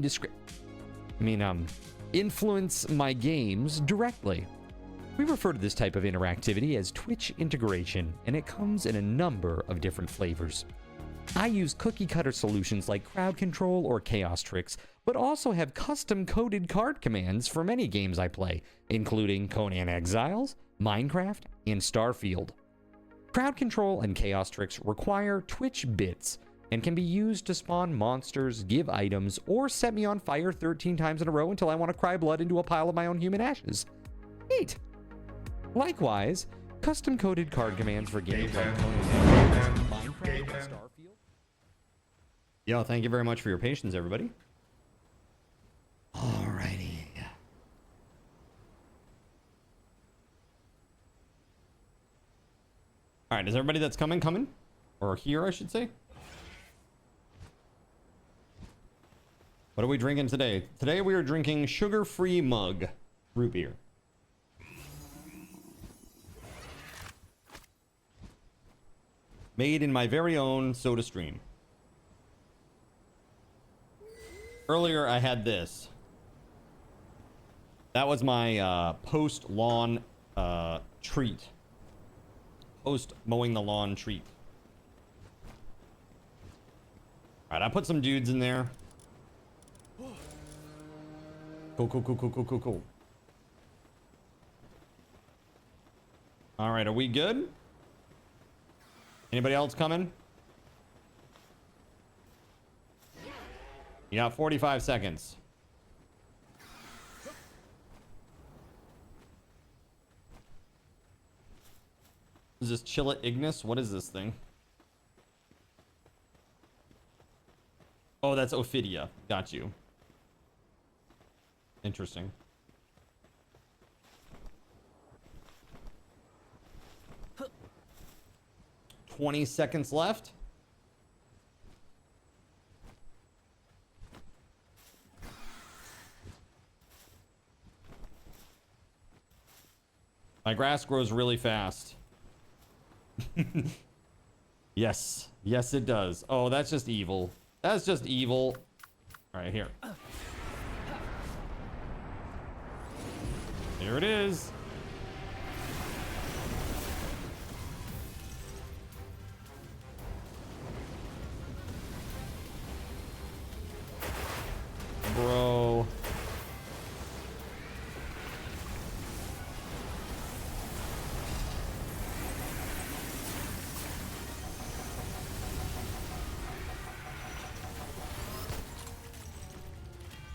influence my games directly. We refer to this type of interactivity as Twitch integration, and it comes in a number of different flavors. I use cookie-cutter solutions like crowd control or chaos tricks, but also have custom-coded card commands for many games I play, including Conan Exiles, Minecraft, and Starfield. Crowd control and chaos tricks require Twitch bits and can be used to spawn monsters, give items, or set me on fire 13 times in a row until I want to cry blood into a pile of my own human ashes. Neat! Likewise, custom-coded card commands for games like Minecraft and Starfield. Yo, thank you very much for your patience, everybody. Alrighty. Alright, is everybody that's coming? Or here, I should say. What are we drinking today? Today we are drinking sugar-free mug root beer. Made in my very own soda stream. Earlier I had this. That was my post-lawn treat. Post-mowing the lawn treat. Alright, I put some dudes in there. Cool. Alright, are we good? Anybody else coming? You got 45 seconds. Is this Chilla Ignis? What is this thing? Oh, that's Ophidia. Got you. Interesting. $20 seconds left. My grass grows really fast. Yes. Yes, it does. Oh, that's just evil. That's just evil. All right, here. There it is. Bro.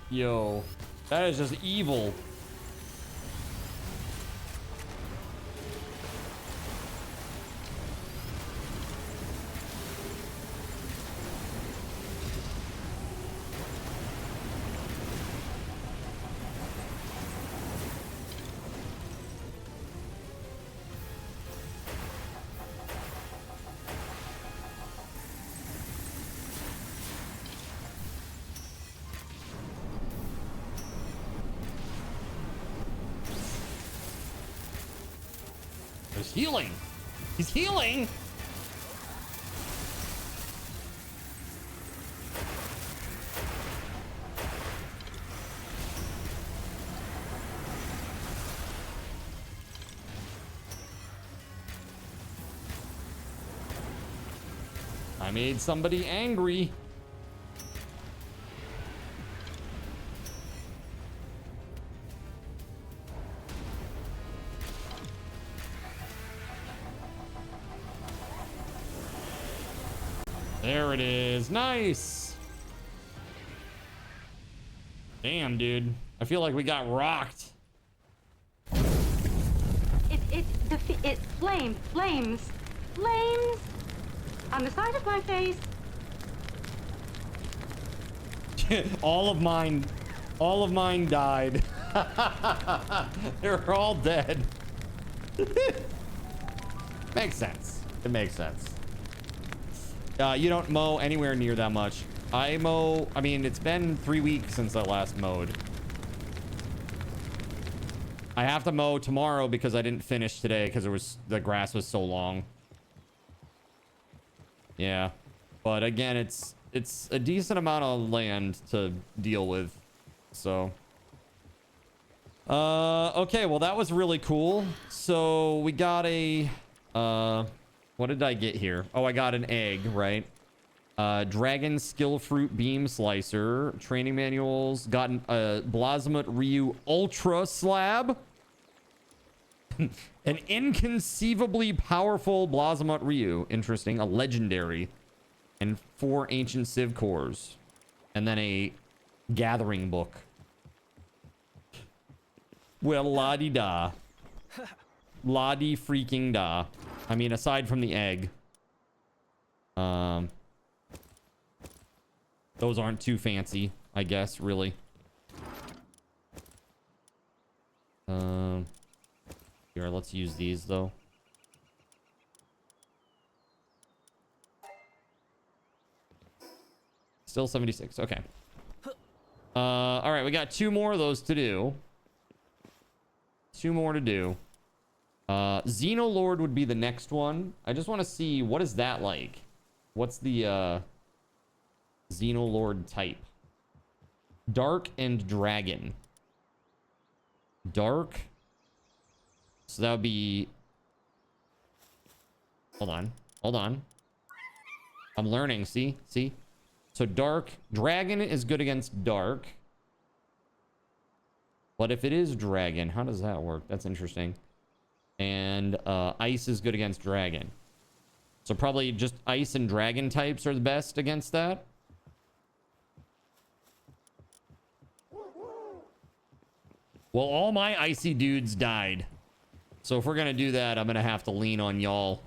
Yo, that is just evil. He's healing. He's healing. I made somebody angry. There it is. Nice. Damn, dude. I feel like we got rocked. It flames on the side of my face. all of mine died. They're all dead. Makes sense. It makes sense. You don't mow anywhere near that much. I mean, it's been 3 weeks since I last mowed. I have to mow tomorrow because I didn't finish today because the grass was so long. Yeah. But again, it's a decent amount of land to deal with. So. Okay, well, that was really cool. So we got a, what did I get here? Oh, I got an egg, right? Dragon Skill Fruit Beam Slicer. Training manuals. Got a Blazamut Ryu Ultra Slab. An inconceivably powerful Blazamut Ryu. Interesting. A legendary. And 4 ancient Civ cores. And then a gathering book. Well, la-di-da. La-di freaking da. I mean, aside from the egg. Those aren't too fancy, I guess, really. Here, let's use these, though. Still 76. Okay. All right, we got 2 more of those to do. 2 more to do. Xenolord would be the next one. I just want to see, what is that like? What's the Xenolord type? Dark and Dragon. Dark. So that would be... Hold on. Hold on. I'm learning. See? See? So Dark. Dragon is good against Dark. But if it is Dragon, how does that work? That's interesting. And Ice is good against Dragon. So probably just Ice and Dragon types are the best against that. Well, all my icy dudes died. So if we're going to do that, I'm going to have to lean on y'all.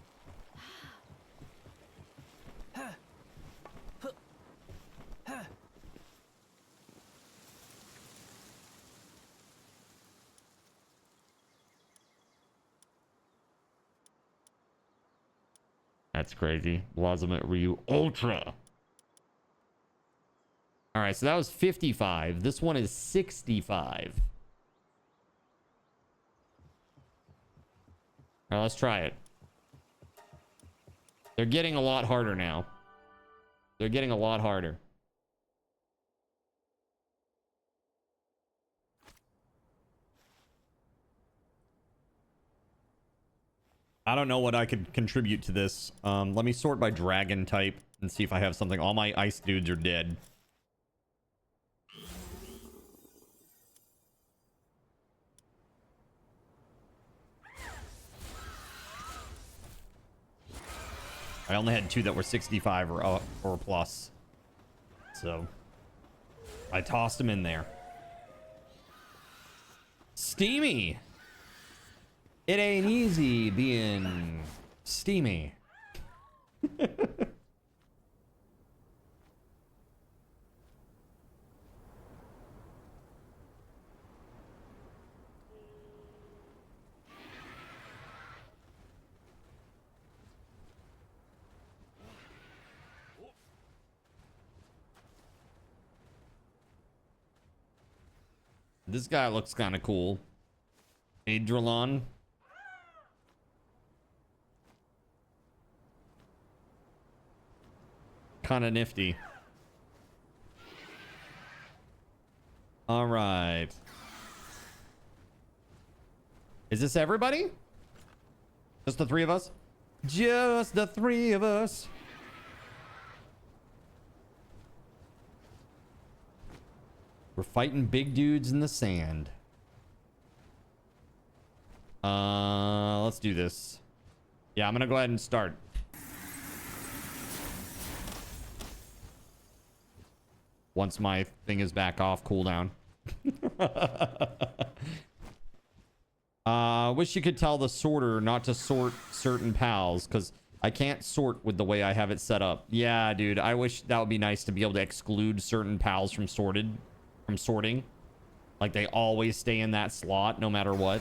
That's crazy. Blazamut Ryu Ultra. All right, so that was 55. This one is 65. All right, let's try it. They're getting a lot harder now. They're getting a lot harder. I don't know what I could contribute to this. Let me sort by dragon type and see if I have something. All my ice dudes are dead. I only had 2 that were 65 or plus. So I tossed them in there. Steamy. It ain't easy being steamy. This guy looks kind of cool. Adrelon. Kind of nifty. All right. Is this everybody? Just the 3 of us? Just the 3 of us. We're fighting big dudes in the sand. Let's do this. Yeah, I'm gonna go ahead and start. Once my thing is back off cooldown. Wish you could tell the sorter not to sort certain pals, because I can't sort with the way I have it set up. Yeah, dude, I wish that would be nice to be able to exclude certain pals from sorting. Like they always stay in that slot no matter what.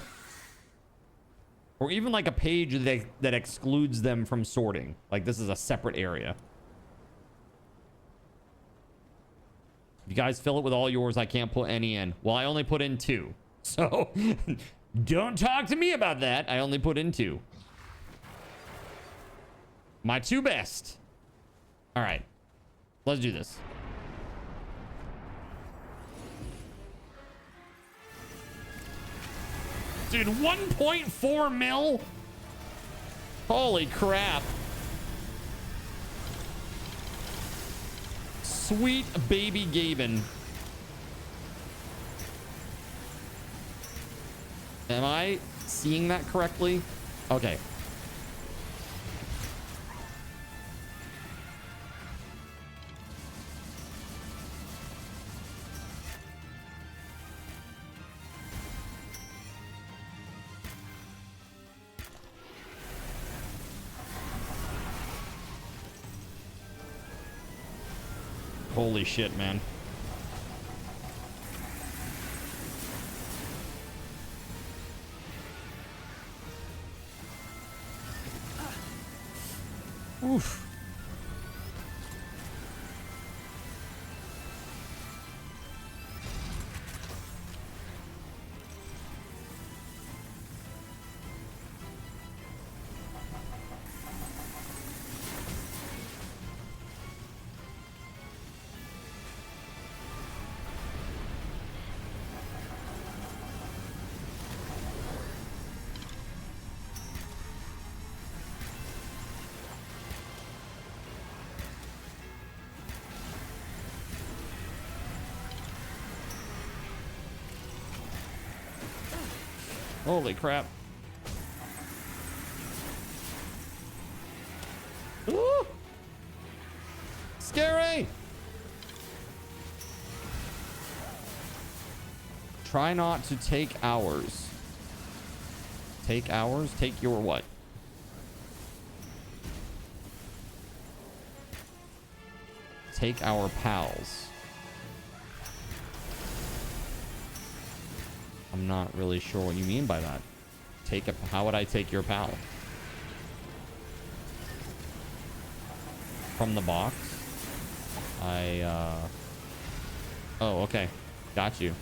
Or even like a page that excludes them from sorting. Like this is a separate area. You guys fill it with all yours. I can't put any in. Well, I only put in 2. So don't talk to me about that. I only put in 2. My 2 best. All right. Let's do this. Dude, 1.4 mil? Holy crap. Sweet baby Gaben. Am I seeing that correctly? Okay. Holy shit, man. Oof. Holy crap. Ooh! Scary! Try not to take ours. Take ours? Take your what? Take our pals. I'm not really sure what you mean by that. How would I take your pal? From the box? Oh, okay. Got you.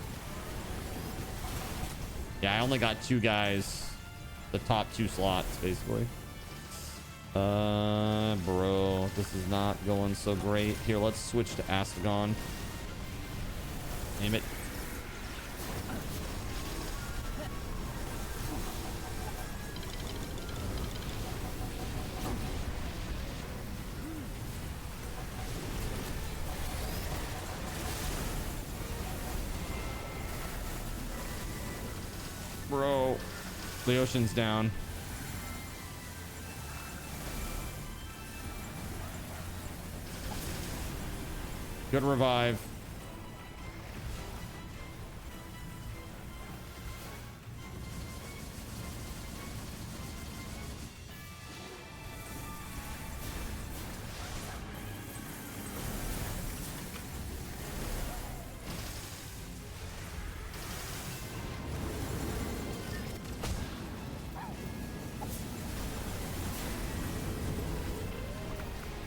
Yeah, I only got 2 guys. The top 2 slots, basically. Bro, this is not going so great. Here, let's switch to Astragon. Name it. Bro, the ocean's down. Good revive.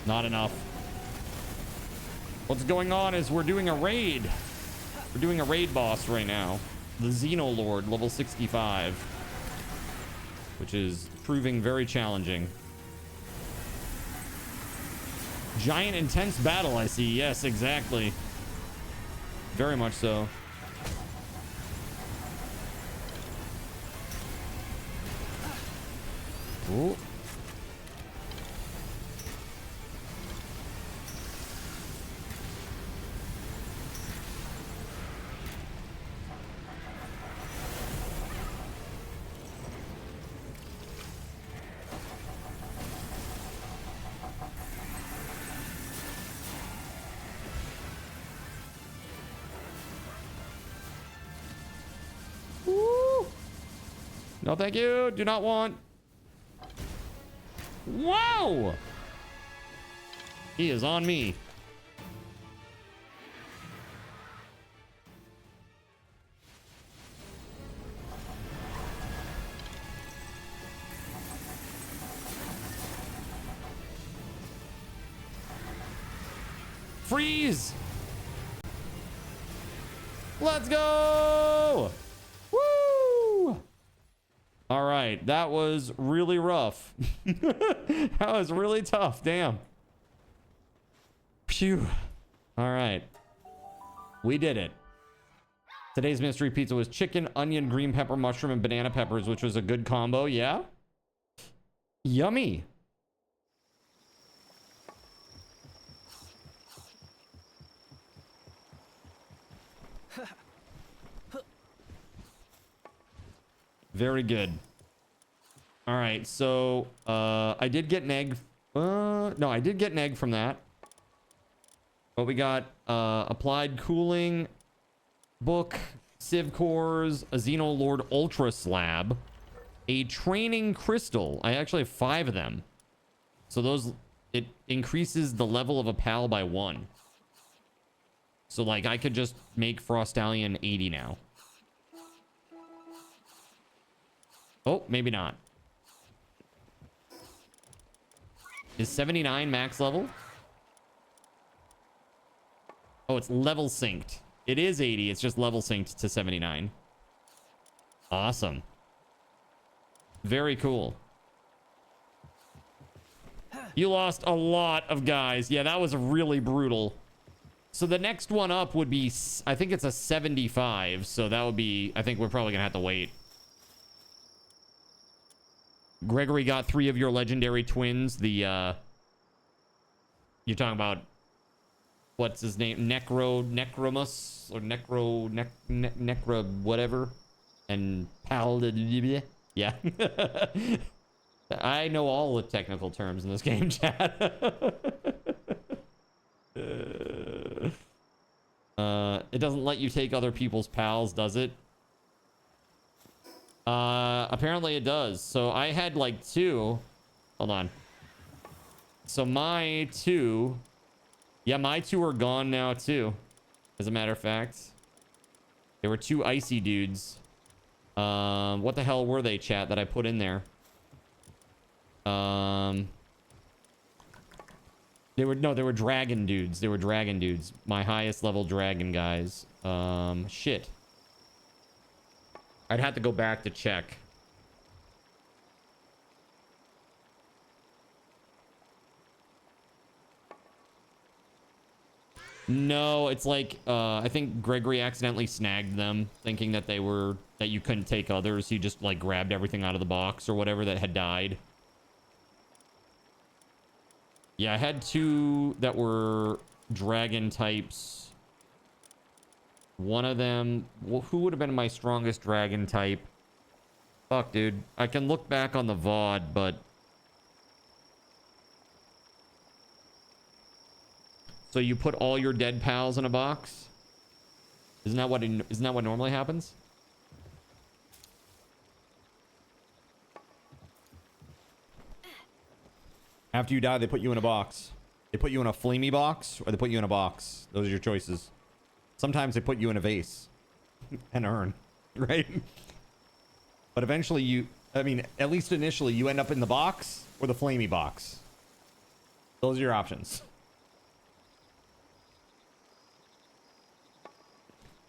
Not enough. What's going on is we're doing a raid. We're doing a raid boss right now. The Xenolord, level 65. Which is proving very challenging. Giant intense battle, I see. Yes, exactly. Very much so. Ooh. No, thank you. Do not want. Whoa! He is on me. Freeze! Let's go! Woo! All right, that was really rough. That was really tough. Damn. Phew. All right. We did it. Today's mystery pizza was chicken, onion, green pepper, mushroom, and banana peppers, which was a good combo. Yeah? Yummy. Very good. All right, so I did get an egg. No, I did get an egg from that. But we got applied cooling, book, civ cores, a Xenolord Ultra Slab, a training crystal. I actually have 5 of them. So those, it increases the level of a pal by 1. So like I could just make Frostallion 80 now. Oh, maybe not. Is 79 max level? Oh, it's level synced. It is 80. It's just level synced to 79. Awesome. Very cool. You lost a lot of guys. Yeah, that was really brutal. So the next one up would be, I think it's a 75. So that would be, I think we're probably going to have to wait. Gregory got 3 of your legendary twins. The, you're talking about, what's his name? Necromus, or Necro, whatever. And Pal, yeah. I know all the technical terms in this game, chat. It doesn't let you take other people's pals, does it? Apparently it does. So I had like 2. Hold on. So my 2. Yeah, my 2 are gone now too. As a matter of fact. There were 2 icy dudes. What the hell were they, chat, that I put in there? They were dragon dudes. They were dragon dudes. My highest level dragon guys. Shit. I'd have to go back to check. No, it's like I think Gregory accidentally snagged them, thinking that you couldn't take others. He just like grabbed everything out of the box or whatever that had died. Yeah, I had 2 that were dragon types. One of them, well, who would have been my strongest dragon type? Fuck, dude. I can look back on the VOD, but so you put all your dead pals in a box? Isn't that what normally happens? After you die, they put you in a box. They put you in a flamey box, or they put you in a box. Those are your choices. Sometimes they put you in a vase. An urn, right? But eventually at least initially, you end up in the box or the flamey box. Those are your options.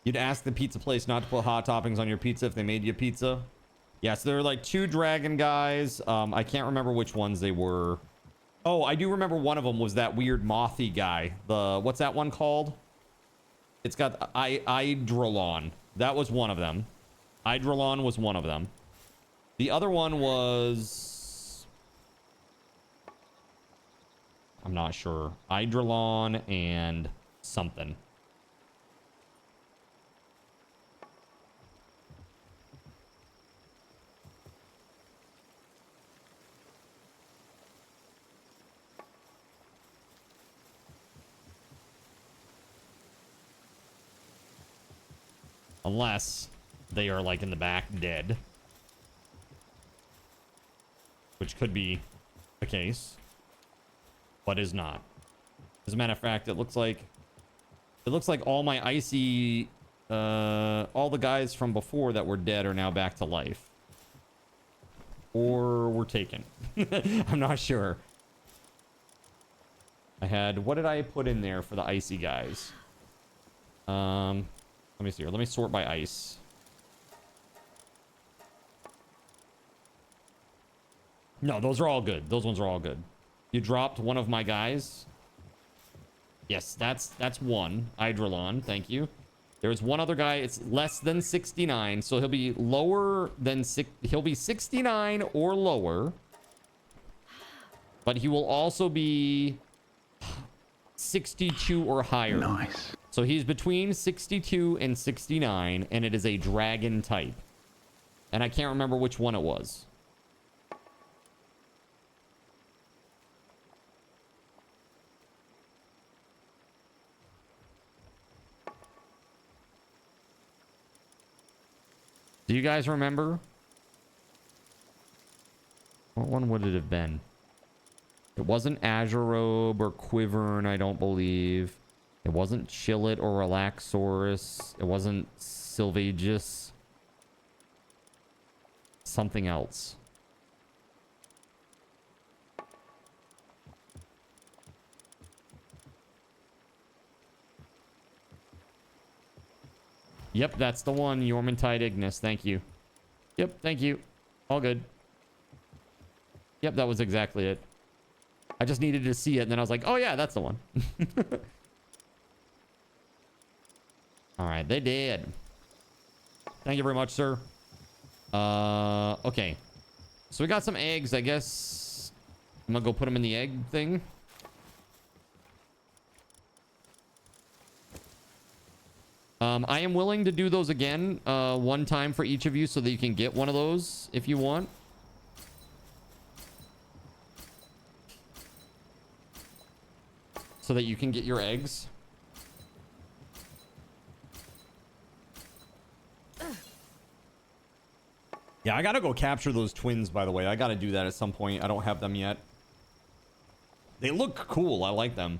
You'd ask the pizza place not to put hot toppings on your pizza if they made you pizza. Yes, there are like 2 dragon guys. I can't remember which ones they were. Oh, I do remember one of them was that weird mothy guy. What's that one called? It's got Eidrolon. That was one of them. Eidrolon was one of them. The other one was... I'm not sure. Eidrolon and something. Unless they are like in the back dead. Which could be the case. But is not. As a matter of fact, it looks like all my icy all the guys from before that were dead are now back to life. Or were taken. I'm not sure. What did I put in there for the icy guys? Let me see here. Let me sort by ice. No, those are all good. Those ones are all good. You dropped one of my guys. Yes, that's one. Eidrolon, thank you. There's one other guy. It's less than 69, so he'll be lower than he'll be 69 or lower. But he will also be 62 or higher. Nice. So he's between 62 and 69, and it is a dragon type. And I can't remember which one it was. Do you guys remember? What one would it have been? It wasn't Azurobe or Quivern, I don't believe. It wasn't Chillet or Relaxorus. It wasn't Sylvagus. Something else. Yep, that's the one. Yormantide Ignis. Thank you. Yep, thank you. All good. Yep, that was exactly it. I just needed to see it, and then I was like, oh yeah, that's the one. All right, they did. Thank you very much, sir. Okay. So we got some eggs, I guess. I'm gonna go put them in the egg thing. I am willing to do those again, one time for each of you so that you can get one of those if you want. So that you can get your eggs. Yeah, I gotta go capture those twins, by the way. I gotta do that at some point. I don't have them yet. They look cool. I like them.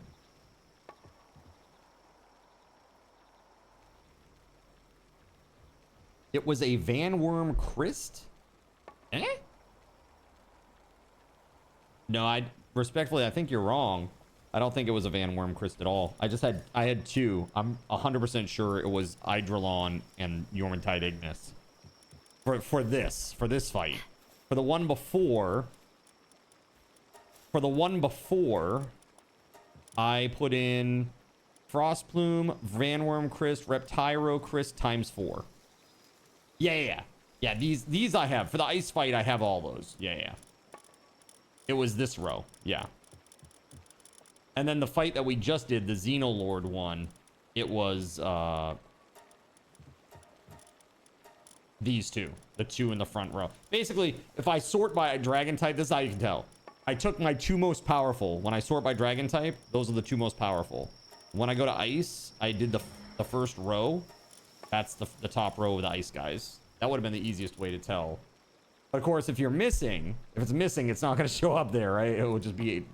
It was a Van Worm Christ? Eh? No, respectfully, I think you're wrong. I don't think it was a Van Worm Christ at all. I had 2. I'm 100% sure it was Eidrolon and Yormantide Ignis. For this fight. For the one before, I put in Frostplume, Vanworm Crest, Reptyro Crest times 4. Yeah. These I have. For the ice fight, I have all those. Yeah. It was this row. Yeah. And then the fight that we just did, the Xenolord one, it was these two. The two in the front row. Basically, if I sort by dragon type, this is how you can tell. I took my 2 most powerful. When I sort by dragon type, those are the 2 most powerful. When I go to ice, I did the first row. That's the top row of the ice guys. That would have been the easiest way to tell. But of course, if it's missing, it's not going to show up there, right? It will just be,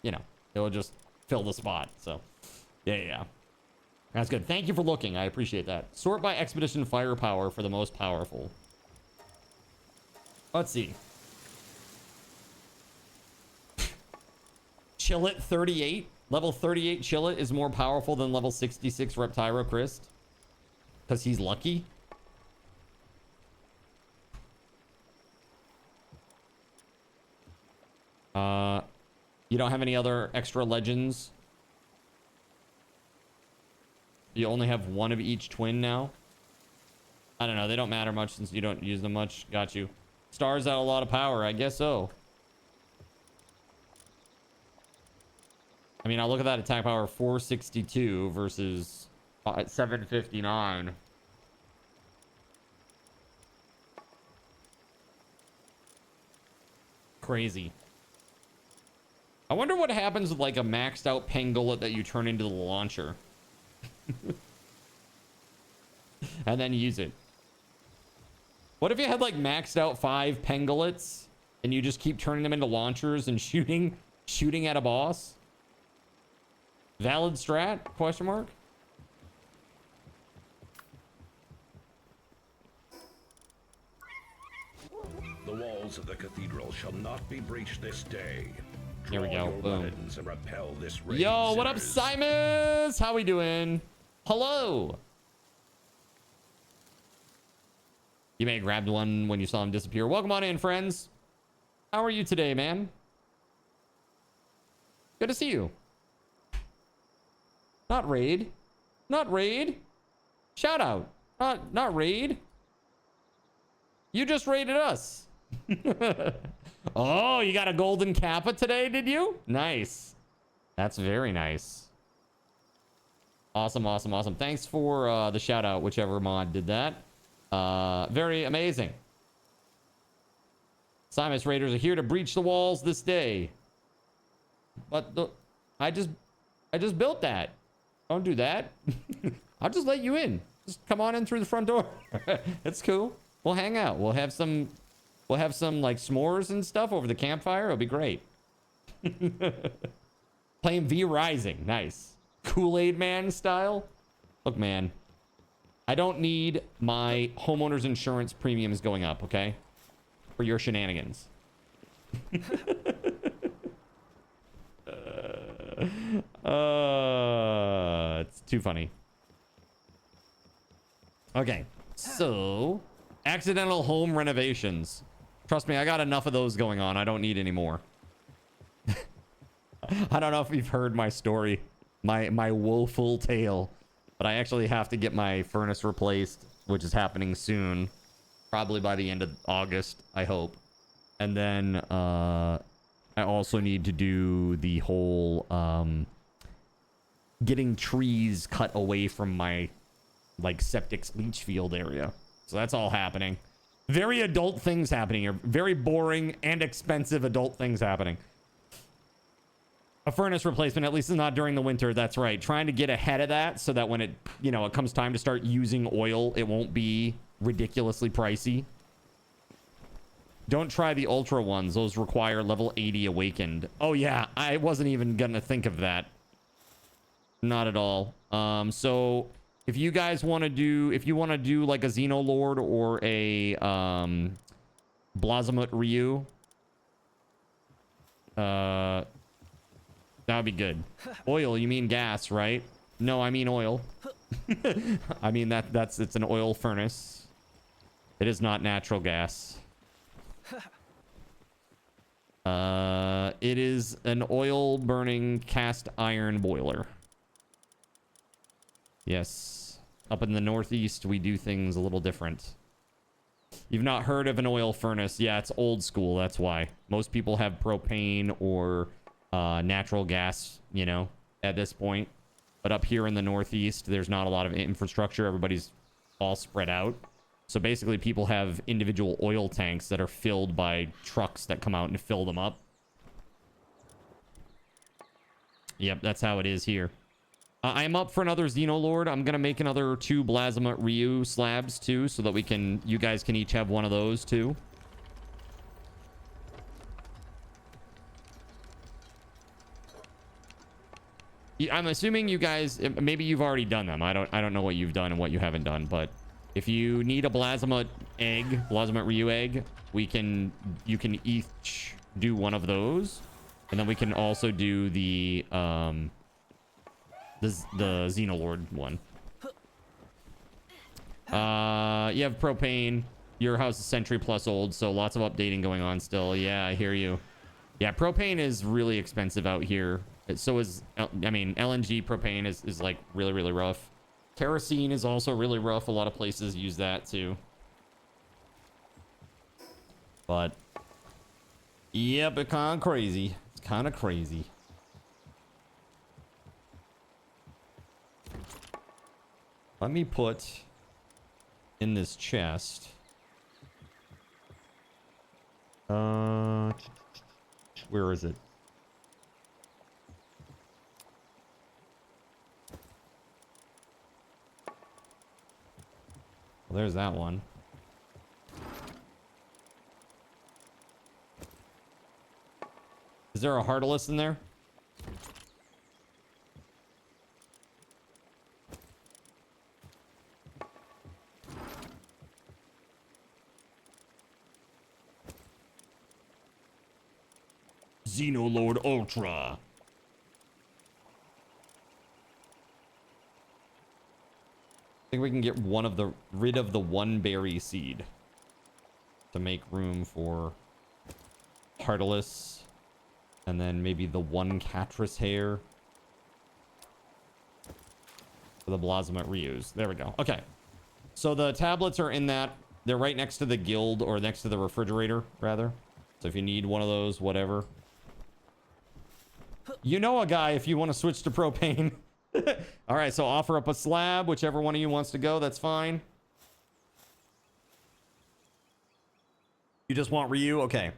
you know, it will just fill the spot. So, yeah. That's good. Thank you for looking. I appreciate that. Sort by expedition firepower for the most powerful. Let's see. Chillet 38. Level 38 Chillet is more powerful than level 66 Reptyro Crest. Because he's lucky. You don't have any other extra legends? You only have 1 of each twin now? I don't know. They don't matter much since you don't use them much. Got you. Stars out a lot of power. I guess so. I mean, I'll look at that attack power 462 versus 759. Crazy. I wonder what happens with like a maxed out Pangolin that you turn into the launcher. And then use it. What if you had like maxed out 5 Pangolins and you just keep turning them into launchers and shooting at a boss? Valid strat? Question mark? The walls of the cathedral shall not be breached this day. Here we go. Boom. And repel this Yo, what up, Simus? How we doing? Hello. You may have grabbed one when you saw him disappear. Welcome on in, friends. How are you today, man? Good to see you. Not raid. Not raid. Shout out. Not raid. You just raided us. Oh, you got a golden kappa today, did you? Nice. That's very nice. Awesome. Thanks for the shout out, whichever mod did that. Very amazing. Simus Raiders are here to breach the walls this day. But I just built that. Don't do that. I'll just let you in. Just come on in through the front door. It's cool. We'll hang out. We'll have some like s'mores and stuff over the campfire. It'll be great. Playing V Rising. Nice. Kool-Aid Man style. Look, man. I don't need my homeowner's insurance premiums going up, okay? For your shenanigans. It's too funny. Okay, so accidental home renovations. Trust me, I got enough of those going on. I don't need any more. I don't know if you've heard my story, my woeful tale, but I actually have to get my furnace replaced, which is happening soon, probably by the end of August, I hope. And then I also need to do the whole getting trees cut away from my like septic leach field area. So that's all happening. Very adult things happening here. Very boring and expensive adult things happening. A furnace replacement, at least is not during the winter. That's right. Trying to get ahead of that so that when it, you know, it comes time to start using oil, it won't be ridiculously pricey. Don't try the ultra ones. Those require level 80 awakened. Oh yeah, I wasn't even gonna think of that. Not at all. So if you guys want to do, if you want to do like a Xenolord or a Blazamut Ryu, that would be good. Oil, you mean gas, right? No, I mean oil. I mean it's an oil furnace. It is not natural gas. It is an oil burning cast iron boiler. Yes. Up in the Northeast, we do things a little different. You've not heard of an oil furnace? Yeah, it's old school. That's why. Most people have propane or natural gas, you know, at this point. But up here in the Northeast, there's not a lot of infrastructure. Everybody's all spread out. So basically, people have individual oil tanks that are filled by trucks that come out and fill them up. Yep, that's how it is here. I'm up for another Xenolord. I'm gonna make another 2 Blasma Ryu slabs too, so that you guys can each have one of those too. I'm assuming you guys, maybe you've already done them. I don't know what you've done and what you haven't done, but if you need a Blasma Ryu egg, you can each do one of those, and then we can also do the Xenolord one. You have propane. Your house is century plus old, so lots of updating going on still. Yeah, I hear you. Yeah, propane is really expensive out here. So is, I mean, LNG propane is like really, really rough. Kerosene is also really rough. A lot of places use that too. But, yep, it's kind of crazy. It's kind of crazy. Let me put in this chest. Where is it? Well, there's that one. Is there a Heartless in there? Xenolord Ultra. I think we can get rid of the 1 berry seed to make room for Heartless, and then maybe the 1 Catrus hair for the Blasma Ryus. There we go. Okay. So the tablets are in that. They're right next to the guild, or next to the refrigerator, rather. So if you need one of those, whatever. You know a guy if you want to switch to propane. All right, so offer up a slab. Whichever one of you wants to go, that's fine. You just want Ryu? Okay.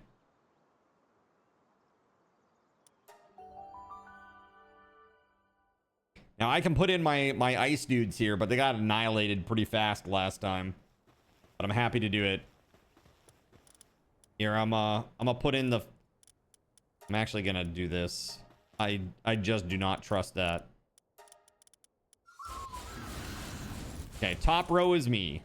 Now, I can put in my ice dudes here, but they got annihilated pretty fast last time. But I'm happy to do it. Here, I'm gonna put in the... I'm actually gonna do this. I just do not trust that. Okay, top row is me.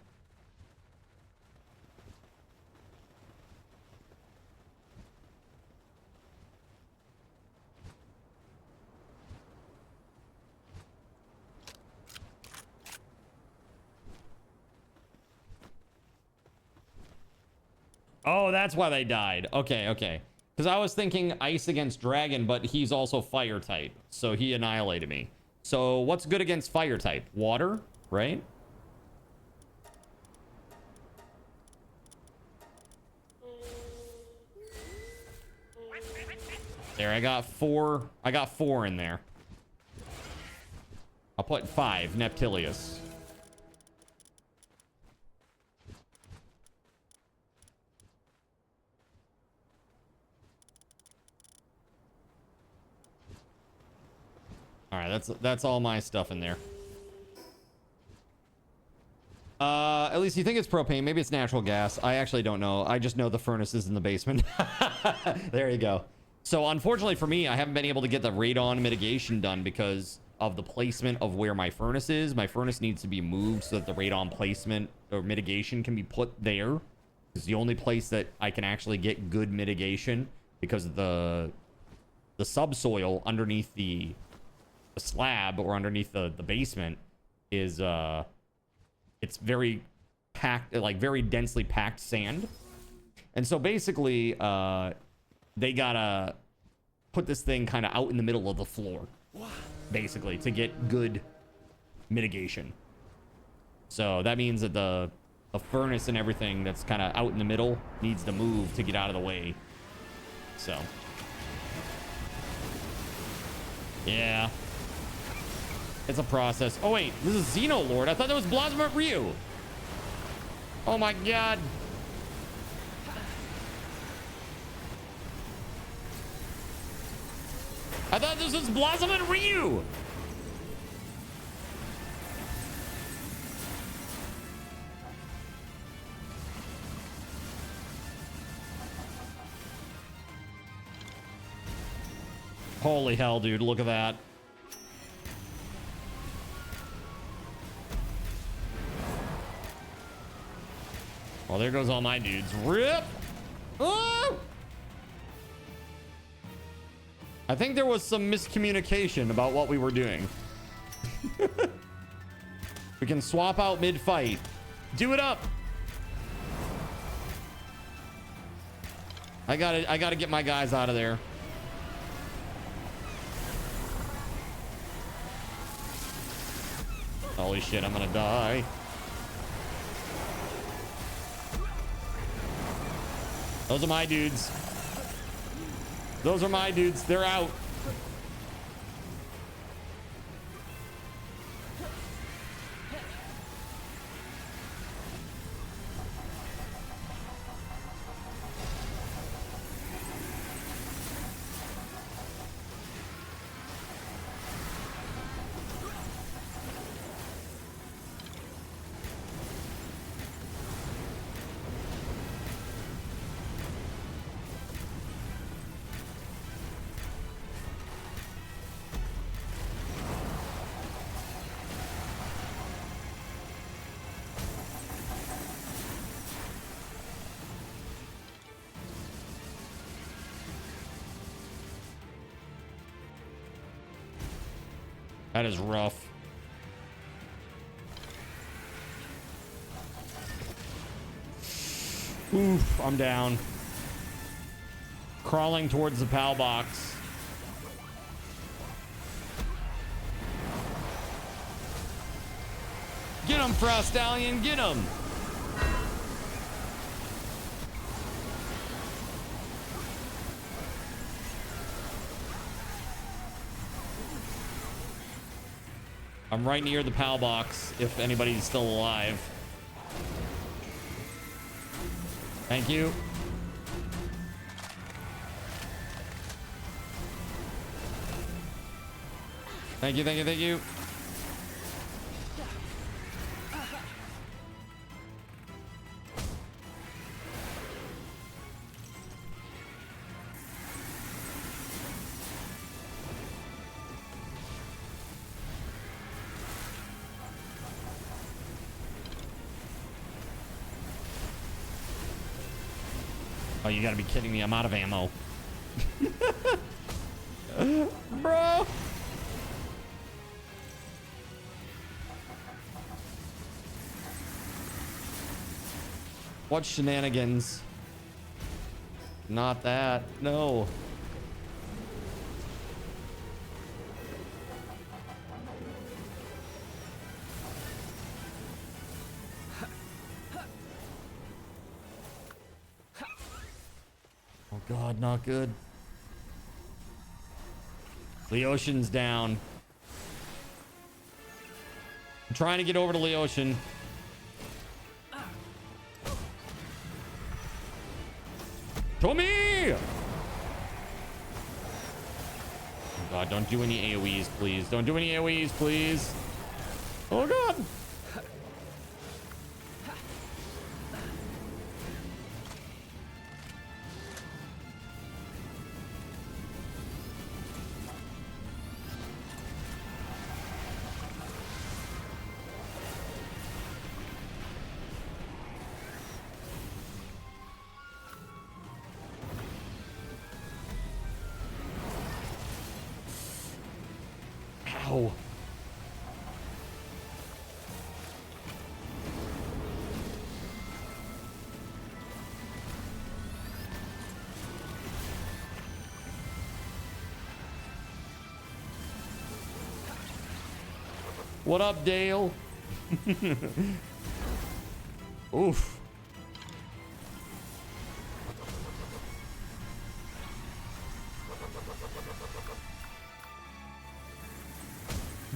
Oh, that's why they died. Okay, okay. Because I was thinking ice against dragon, but he's also fire type. So he annihilated me. So what's good against fire type? Water, right? There, I got 4. I got 4 in there. I'll put 5. Neptilius. All right, that's all my stuff in there. At least you think it's propane. Maybe it's natural gas. I actually don't know. I just know the furnace is in the basement. There you go. So unfortunately for me, I haven't been able to get the radon mitigation done because of the placement of where my furnace is. My furnace needs to be moved so that the radon placement or mitigation can be put there. It's the only place that I can actually get good mitigation because the subsoil underneath the slab or underneath the basement is it's very packed, like very densely packed sand. And so basically they gotta put this thing kind of out in the middle of the floor basically to get good mitigation. So that means that the furnace and everything that's kind of out in the middle needs to move to get out of the way. So yeah, it's a process. Oh wait, this is Xenolord. I thought that was Blasma Ryu. Oh my god. I thought this was Blossom and Ryu. Holy hell, dude. Look at that. Well, there goes all my dudes. Rip. Oh! I think there was some miscommunication about what we were doing. We can swap out mid-fight. Do it up. I gotta get my guys out of there. Holy shit, I'm gonna die. Those are my dudes. Those are my dudes. They're out. That is rough. Oof, I'm down. Crawling towards the PAL box. Get him, Frost Stallion, get him. I'm right near the PAL box if anybody's still alive. Thank you. Thank you, thank you, thank you. Oh, you gotta be kidding me. I'm out of ammo. Bro. What shenanigans? Not that. No. Oh God, not good. Leoshin's down. I'm trying to get over to Leoshin. Tommy! Oh God, don't do any AoEs, please. Don't do any AoEs, please. Oh God. What up, Dale? Oof.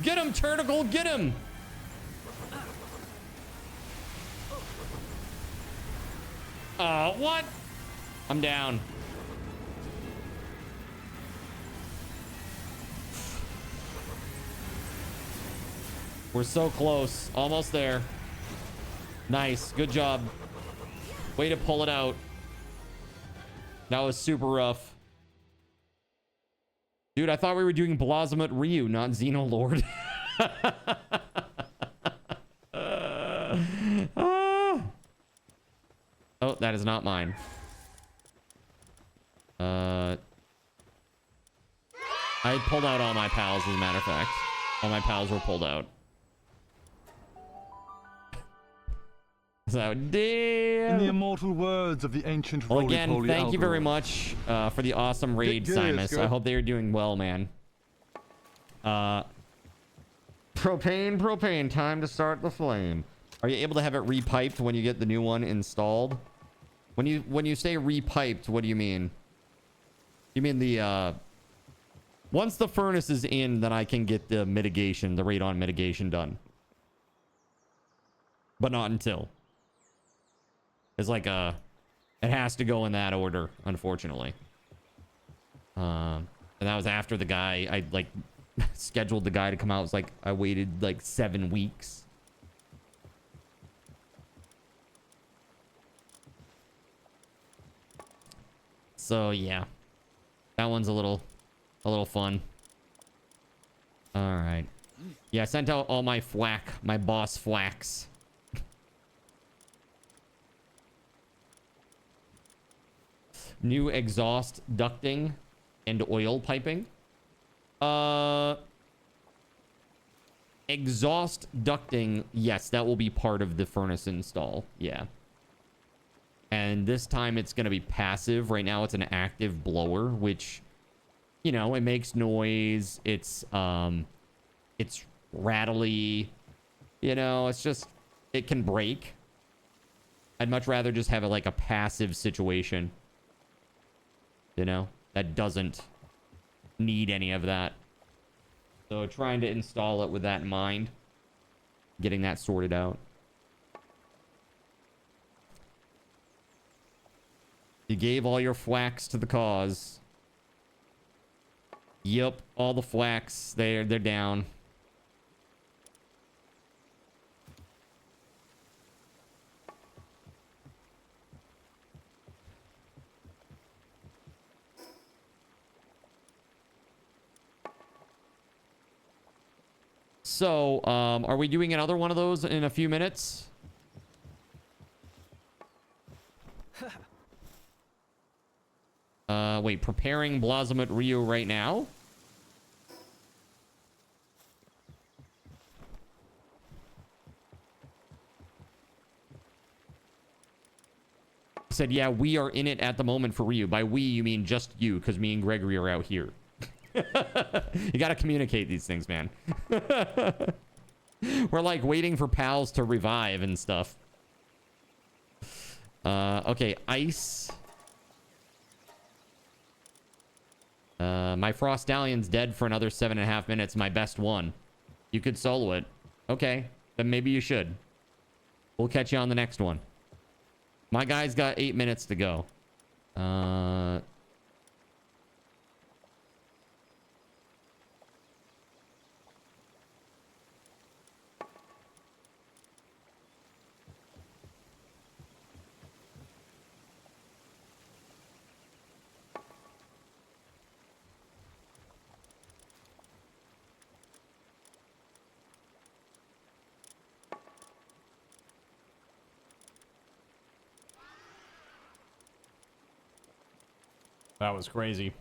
Get him, Turtle, get him! What? I'm down. We're so close. Almost there. Nice. Good job. Way to pull it out. That was super rough. Dude, I thought we were doing Blossom Ryu, not Xenolord. Oh, that is not mine. I pulled out all my pals, as a matter of fact. All my pals were pulled out. So, damn. In the immortal words of the ancient Well, again, roly-poly thank you very algorithm. much for the awesome raid, Get good, Simus. good. I hope they are doing well, man. Propane, time to start the flame. Are you able to have it repiped when you get the new one installed? When you say repiped, what do you mean? You mean the once the furnace is in, then I can get the mitigation, the radon mitigation done. But not until. It's like it has to go in that order, unfortunately. And that was after the guy, I like scheduled the guy to come out. It was like I waited like 7 weeks. So yeah, that one's a little fun. All right. Yeah, I sent out all my flack, my boss flacks. New exhaust ducting and oil piping. Exhaust ducting, yes, that will be part of the furnace install. Yeah. And this time it's going to be passive. Right now it's an active blower, which, you know, it makes noise. It's rattly. You know, it's just, it can break. I'd much rather just have it like a passive situation. You know, that doesn't need any of that. So trying to install it with that in mind. Getting that sorted out. You gave all your flax to the cause. Yep, all the flax, they're down. So, are we doing another one of those in a few minutes? Wait, preparing Blossom at Rio right now? Said, yeah, we are in it at the moment for Ryu. By we, you mean just you, because me and Gregory are out here. You gotta communicate these things, man. We're like waiting for pals to revive and stuff. Okay, ice. My Frost Stallion's dead for another 7.5 minutes. My best one. You could solo it. Okay, then maybe you should. We'll catch you on the next one. My guy's got 8 minutes to go. That was crazy.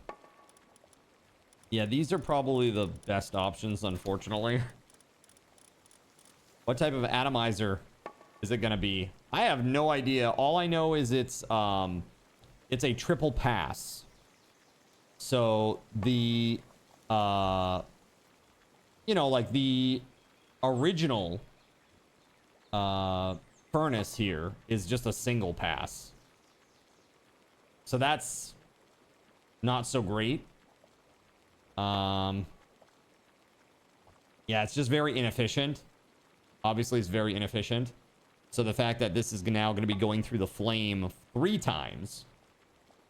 Yeah, these are probably the best options, unfortunately. What type of atomizer is it gonna be? I have no idea. All I know is it's a triple pass. So the you know, like the original furnace here is just a single pass. So that's not so great. Yeah, it's just very inefficient. Obviously, it's very inefficient. So the fact that this is now going to be going through the flame 3 times,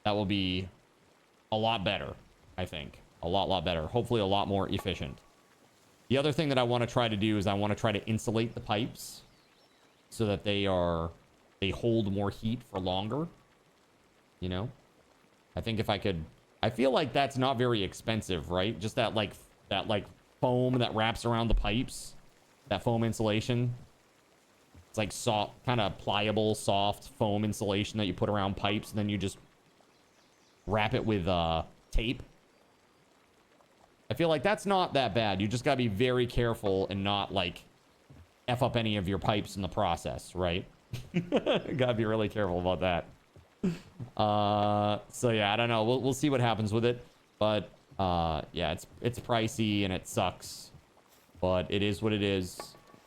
that will be a lot better, I think. A lot better. Hopefully a lot more efficient. The other thing that I want to try to do is I want to try to insulate the pipes so that they hold more heat for longer. You know? I think if I could... I feel like that's not very expensive, right? Just that foam that wraps around the pipes. That foam insulation. It's like soft, kind of pliable, soft foam insulation that you put around pipes, and then you just wrap it with tape. I feel like that's not that bad. You just gotta be very careful and not like F up any of your pipes in the process, right? Gotta be really careful about that. So yeah, I don't know. We'll see what happens with it. But yeah, it's pricey and it sucks. But it is what it is.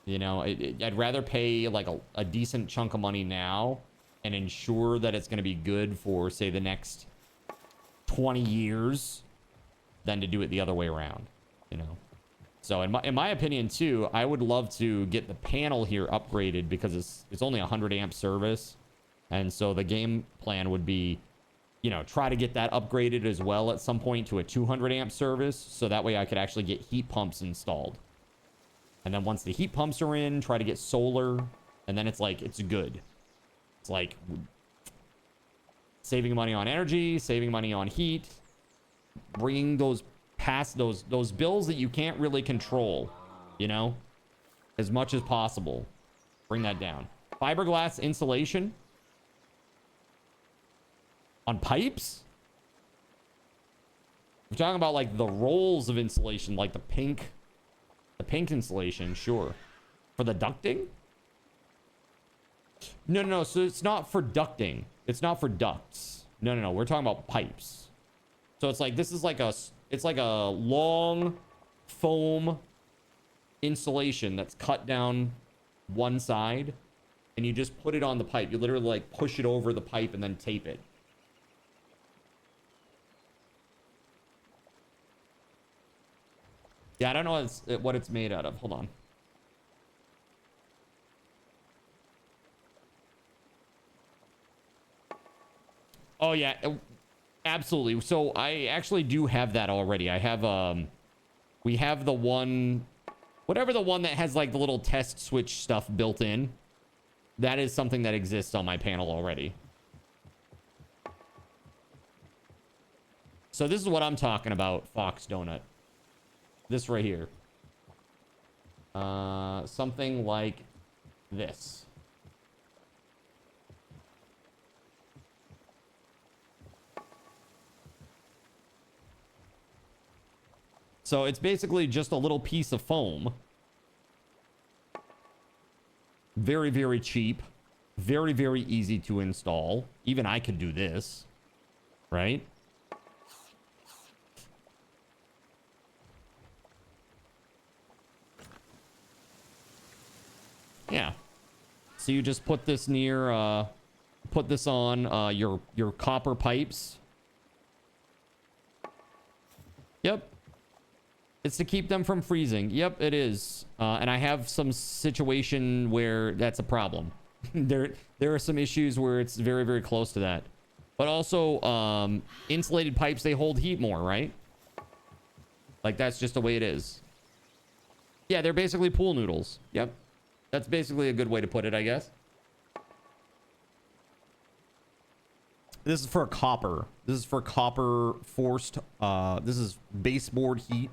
You know, I'd rather pay like a decent chunk of money now and ensure that it's going to be good for, say, the next 20 years than to do it the other way around, you know. So in my opinion, too, I would love to get the panel here upgraded because it's only a 100 amp service. And so the game plan would be, you know, try to get that upgraded as well at some point to a 200 amp service. So that way I could actually get heat pumps installed. And then once the heat pumps are in, try to get solar. And then it's like, it's good. It's like saving money on energy, saving money on heat, bringing those past those bills that you can't really control, you know, as much as possible. Bring that down. Fiberglass insulation on pipes. We're talking about like the rolls of insulation, like the pink insulation, sure. For the ducting? No. So it's not for ducting. It's not for ducts. No. We're talking about pipes. So it's like, this is like it's like a long foam insulation that's cut down one side, and you just put it on the pipe. You literally like push it over the pipe and then tape it. Yeah, I don't know what it's made out of. Hold on. Oh, yeah. Absolutely. So I actually do have that already. I have, we have the one, whatever the one that has like the little test switch stuff built in. That is something that exists on my panel already. So this is what I'm talking about, Fox Donut. This right here. Something like this. So it's basically just a little piece of foam. Very, very cheap. Very, very easy to install. Even I could do this. Right? Yeah. So you just put this near, put this on your copper pipes. Yep. It's to keep them from freezing. Yep, it is. And I have some situation where that's a problem. There are some issues where it's very, very close to that. But also, insulated pipes, they hold heat more, right? Like, that's just the way it is. Yeah, they're basically pool noodles. Yep. That's basically a good way to put it, I guess. This is for copper. This is for copper forced. This is baseboard heat.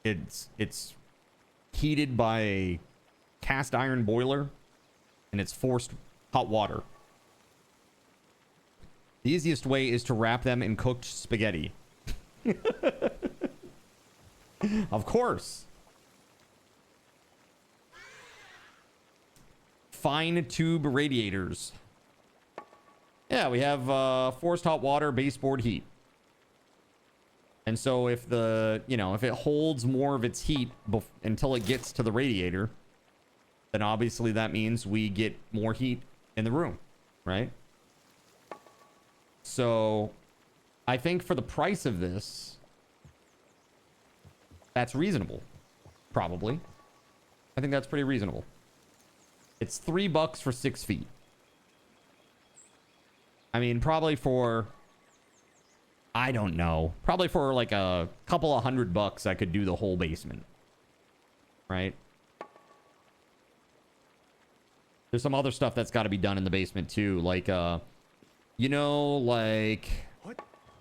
It's heated by a cast iron boiler, and it's forced hot water. The easiest way is to wrap them in cooked spaghetti. Of course. Fine tube radiators. Yeah, we have forced hot water, baseboard heat. And so if the, you know, if it holds more of its heat until it gets to the radiator, then obviously that means we get more heat in the room, right? So I think for the price of this, that's reasonable. Probably. I think that's pretty reasonable. It's $3 for 6 feet. I mean, probably for, I don't know, probably for like a couple of $100, I could do the whole basement. Right? There's some other stuff that's got to be done in the basement too. Like, you know, like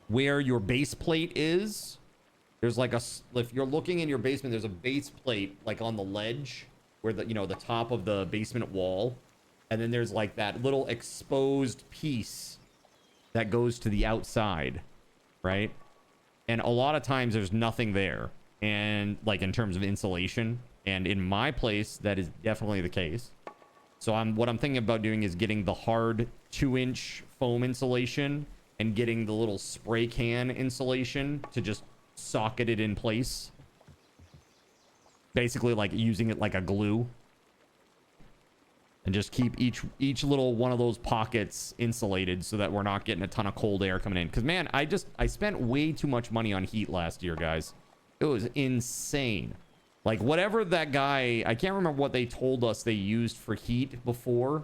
where your base plate is. There's like a, if you're looking in your basement, there's a base plate like on the ledge where the, you know, the top of the basement wall. And then there's like that little exposed piece that goes to the outside, right? And a lot of times there's nothing there. And like in terms of insulation, and in my place, that is definitely the case. So what I'm thinking about doing is getting the hard 2-inch foam insulation and getting the little spray can insulation to just socket it in place. Basically like using it like a glue. And just keep each little one of those pockets insulated so that we're not getting a ton of cold air coming in. Because, man, I spent way too much money on heat last year, guys. It was insane. Like, whatever that guy... I can't remember what they told us they used for heat before.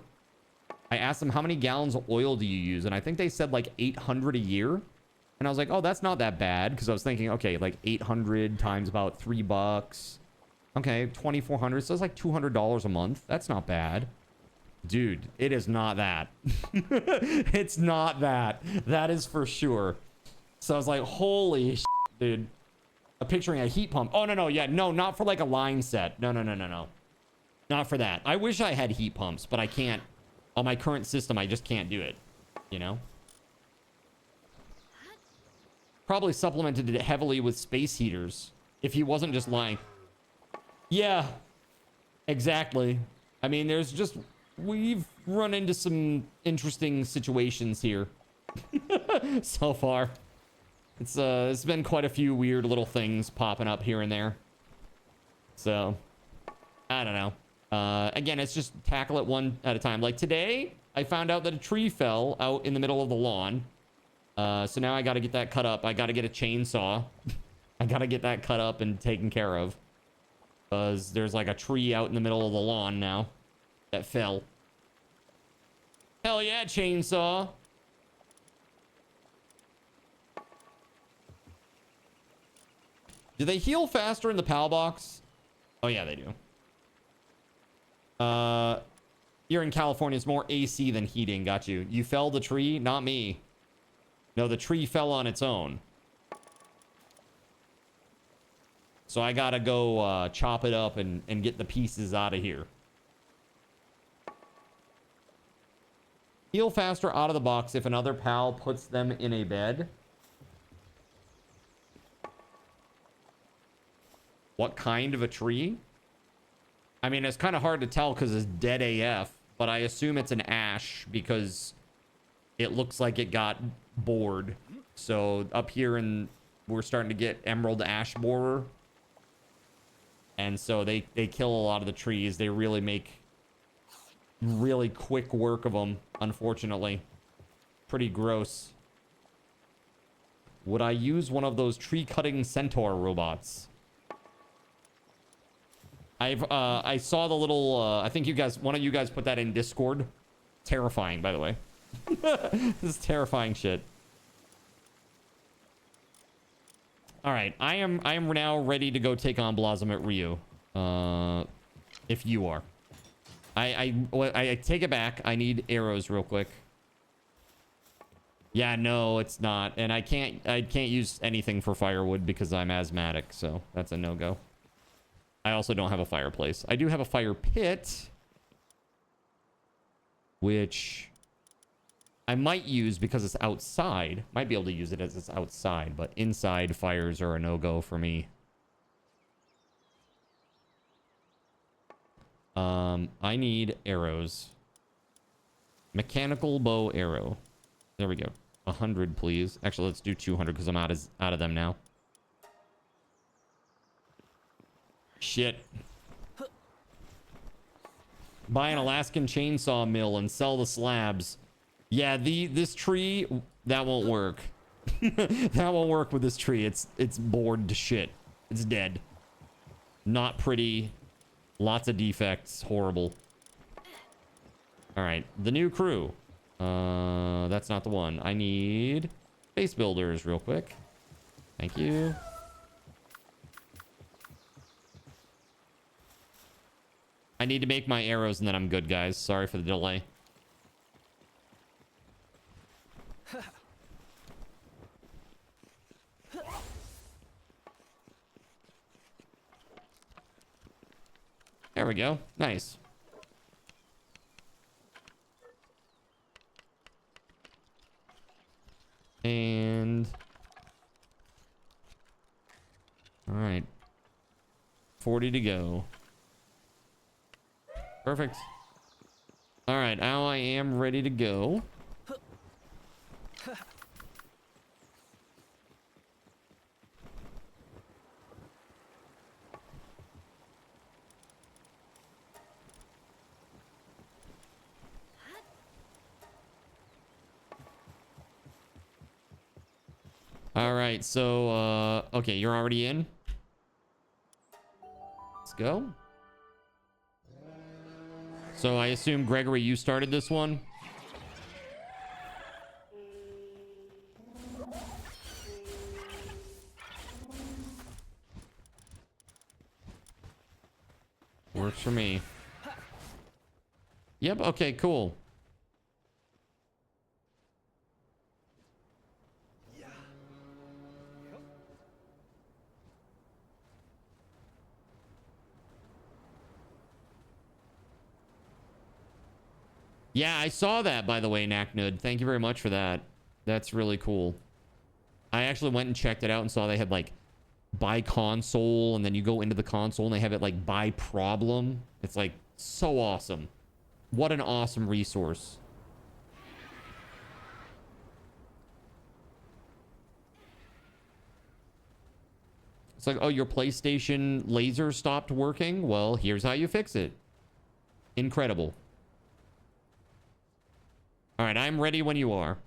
I asked them, how many gallons of oil do you use? And I think they said, like, 800 a year. And I was like, oh, that's not that bad. Because I was thinking, okay, like, 800 times about $3. Okay, 2,400. So it's like $200 a month. That's not bad. Dude, it is not that. It's not that. That is for sure. So I was like, holy shit, dude. I'm picturing a heat pump. Oh, no. Yeah, no, not for like a line set. No. Not for that. I wish I had heat pumps, but I can't. On my current system, I just can't do it. You know? Probably supplemented it heavily with space heaters. If he wasn't just lying. Yeah. Exactly. I mean, there's just... We've run into some interesting situations here so far. It's been quite a few weird little things popping up here and there. So, I don't know. Again, it's just tackle it one at a time. Like today, I found out that a tree fell out in the middle of the lawn. So now I got to get that cut up. I got to get a chainsaw. I got to get that cut up and taken care of. Because there's like a tree out in the middle of the lawn now that fell. Hell yeah, chainsaw. Do they heal faster in the PAL box? Oh yeah, they do. Here in California, it's more AC than heating. Got you. You fell the tree? Not me. No, the tree fell on its own. So I gotta go chop it up and get the pieces out of here. Heal faster out of the box if another pal puts them in a bed. What kind of a tree? I mean, it's kind of hard to tell because it's dead AF, but I assume it's an ash because it looks like it got bored. So up here we're starting to get emerald ash borer. And so they kill a lot of the trees. They really make really quick work of them, unfortunately. Pretty gross. Would I use one of those tree cutting centaur robots? I saw the little I think one of you guys put that in Discord. Terrifying, by the way. This is terrifying shit. All right, I am now ready to go take on Blossom at Rio. If you are. I take it back. I need arrows real quick. Yeah, no, it's not. And I can't use anything for firewood because I'm asthmatic, so that's a no-go. I also don't have a fireplace. I do have a fire pit, which I might use because it's outside. Might be able to use it as it's outside, but inside fires are a no-go for me. I need arrows. Mechanical bow arrow. There we go. 100, please. Actually, let's do 200 because I'm out of them now. Shit. Buy an Alaskan chainsaw mill and sell the slabs. Yeah, this tree, that won't work. That won't work with this tree. It's bored to shit. It's dead. Not pretty. Lots of defects. Horrible. All right, the new crew. That's not the one. I need base builders real quick. Thank you. I need to make my arrows and then I'm good, guys. Sorry for the delay. There we go. Nice. And all right, 40 to go. Perfect. All right, now I am ready to go. All right, so okay, you're already in. Let's go. So I assume, Gregory, you started this one? Works for me. Yep, okay, cool. Yeah, I saw that, by the way, Knacknud. Thank you very much for that. That's really cool. I actually went and checked it out and saw they had, like, by console, and then you go into the console and they have it, like, by problem. It's, like, so awesome. What an awesome resource. It's like, oh, your PlayStation laser stopped working? Well, here's how you fix it. Incredible. All right, I'm ready when you are.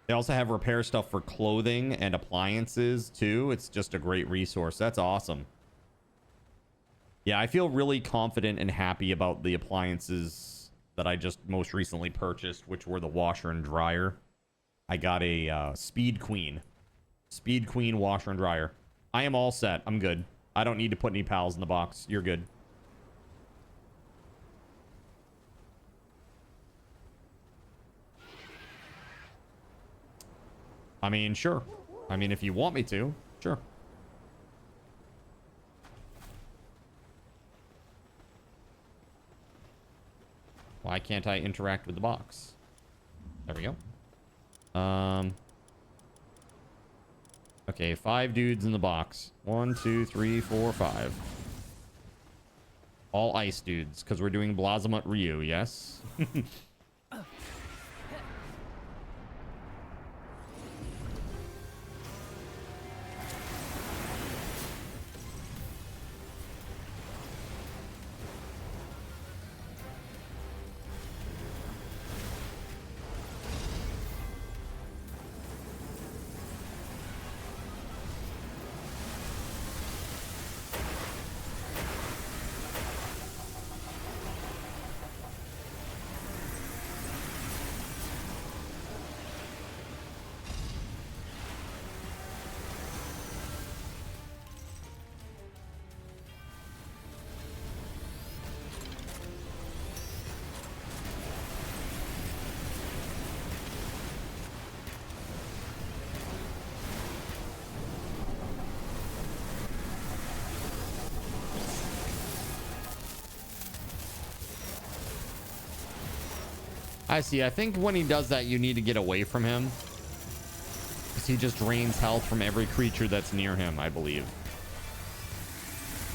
They also have repair stuff for clothing and appliances too. It's just a great resource. That's awesome. Yeah, I feel really confident and happy about the appliances that I just most recently purchased, which were the washer and dryer. I got a Speed Queen washer and dryer. I am all set. I'm good. I don't need to put any pals in the box. You're good. I mean, sure. I mean, if you want me to, sure. Why can't I interact with the box? There we go. Okay, 5 dudes in the box. 1, 2, 3, 4, 5. All ice dudes, because we're doing Blazamut Ryu, yes? I see. I think when he does that, you need to get away from him. Because he just drains health from every creature that's near him, I believe.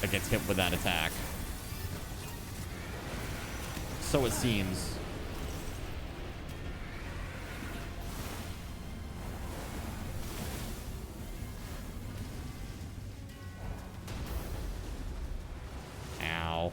That gets hit with that attack. So it seems. Ow.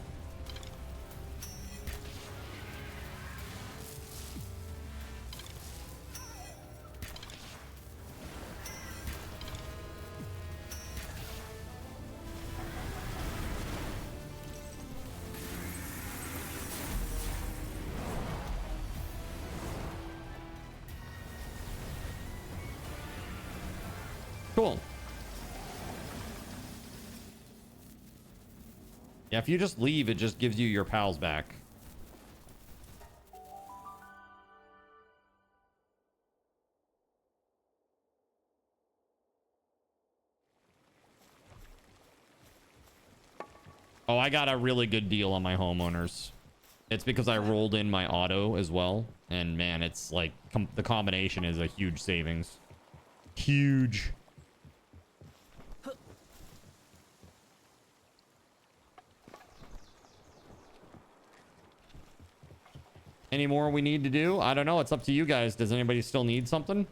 Cool. Yeah, if you just leave, it just gives you your pals back. Oh, I got a really good deal on my homeowners. It's because I rolled in my auto as well. And man, it's like the combination is a huge savings. Huge. Any more we need to do? I don't know. It's up to you guys. Does anybody still need something?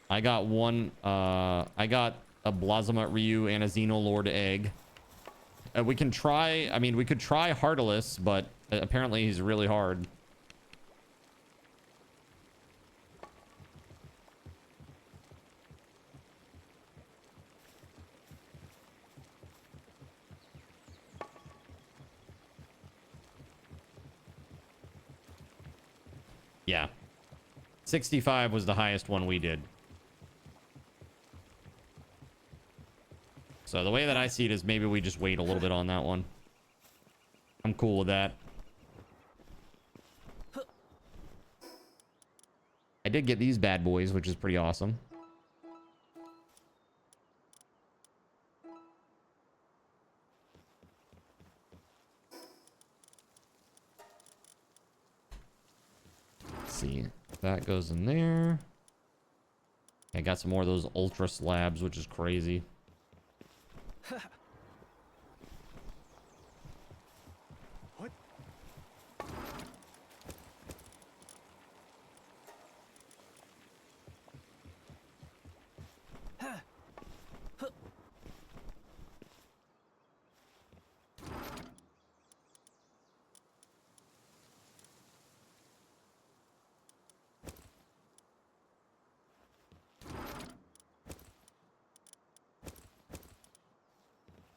I got one. I got a Blazama Ryu and a Xenolord egg. We can try. I mean, we could try Heartless, but apparently he's really hard. Yeah. 65 was the highest one we did. So the way that I see it is maybe we just wait a little bit on that one. I'm cool with that. I did get these bad boys, which is pretty awesome. See, that goes in there. I got some more of those ultra slabs, which is crazy. What?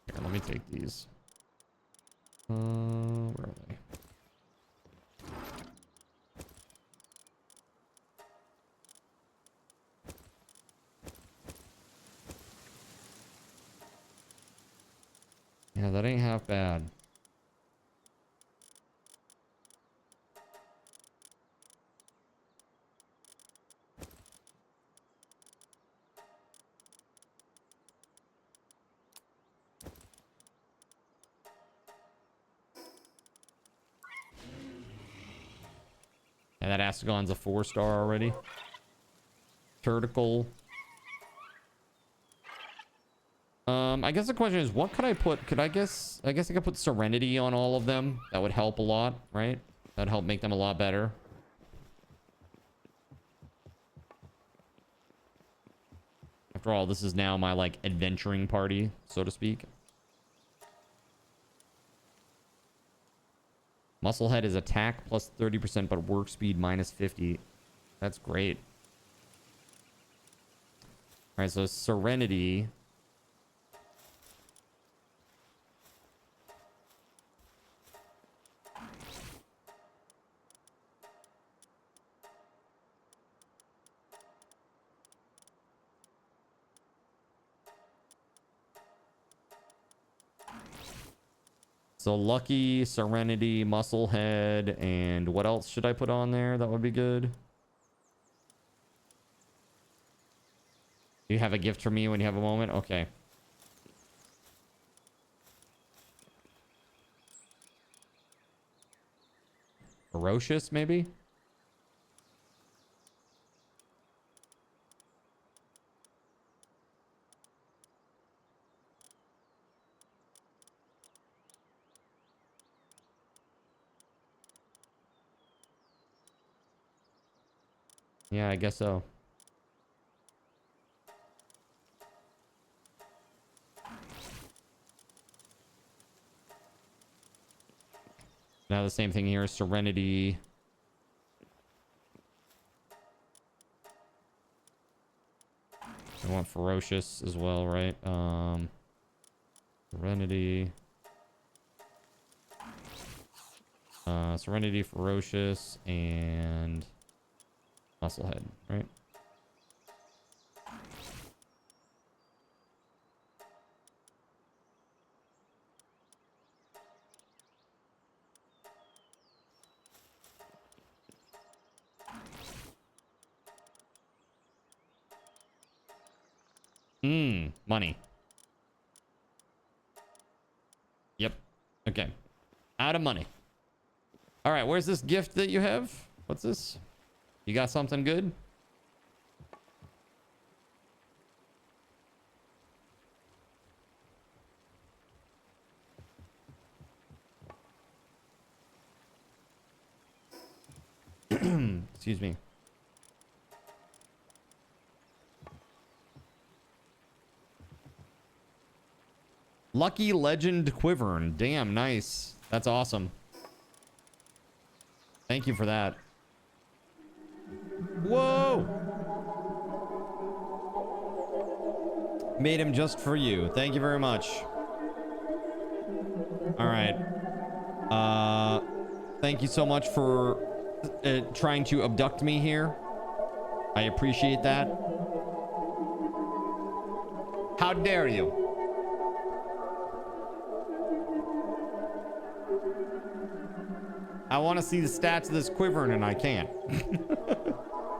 Here, let me take these. Where are they? Yeah, that ain't half bad. And that Astagon's a 4-star already. Turtical. I guess the question is, what could I put? I guess I could put Serenity on all of them. That would help a lot, right? That'd help make them a lot better. After all, this is now my, like, adventuring party, so to speak. Musclehead is attack plus 30%, but work speed minus 50. That's great. All right, so Serenity. So Lucky, Serenity, Musclehead, and what else should I put on there? That would be good. Do you have a gift for me when you have a moment? Okay. Ferocious, maybe? Yeah, I guess so. Now the same thing here, Serenity. I want Ferocious as well, right? Serenity. Serenity, Ferocious, and Musclehead, right? Money. Yep. Okay. Out of money. All right, where's this gift that you have? What's this? You got something good? Excuse me. Lucky Legend Quivern. Damn, nice. That's awesome. Thank you for that. Whoa! Made him just for you. Thank you very much. All right. Thank you so much for trying to abduct me here. I appreciate that. How dare you? I want to see the stats of this Quivern and I can't.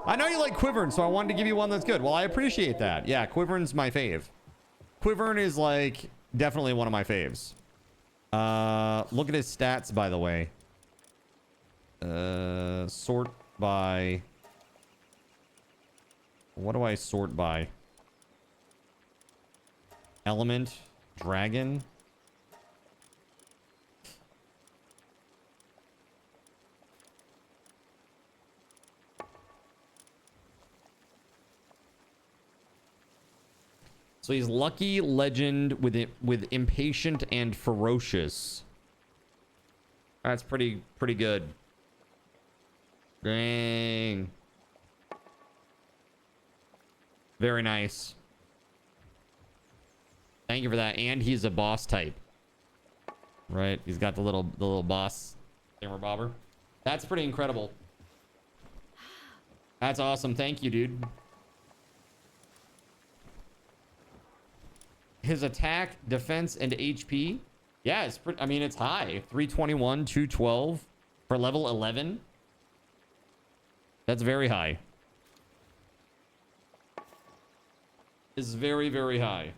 I know you like Quivern, so I wanted to give you one that's good. Well, I appreciate that. Yeah, Quivern's my fave. Quivern is like definitely one of my faves. Look at his stats, by the way. Sort by... What do I sort by? Element, dragon. So he's Lucky Legend with Impatient and Ferocious. That's pretty good. Dang. Very nice. Thank you for that. And he's a boss type. Right? He's got the little boss hammer bobber. That's pretty incredible. That's awesome. Thank you, dude. His attack, defense, and HP. Yeah, it's pretty, I mean, it's high. 321, 212 for level 11. That's very high. It's very, very high.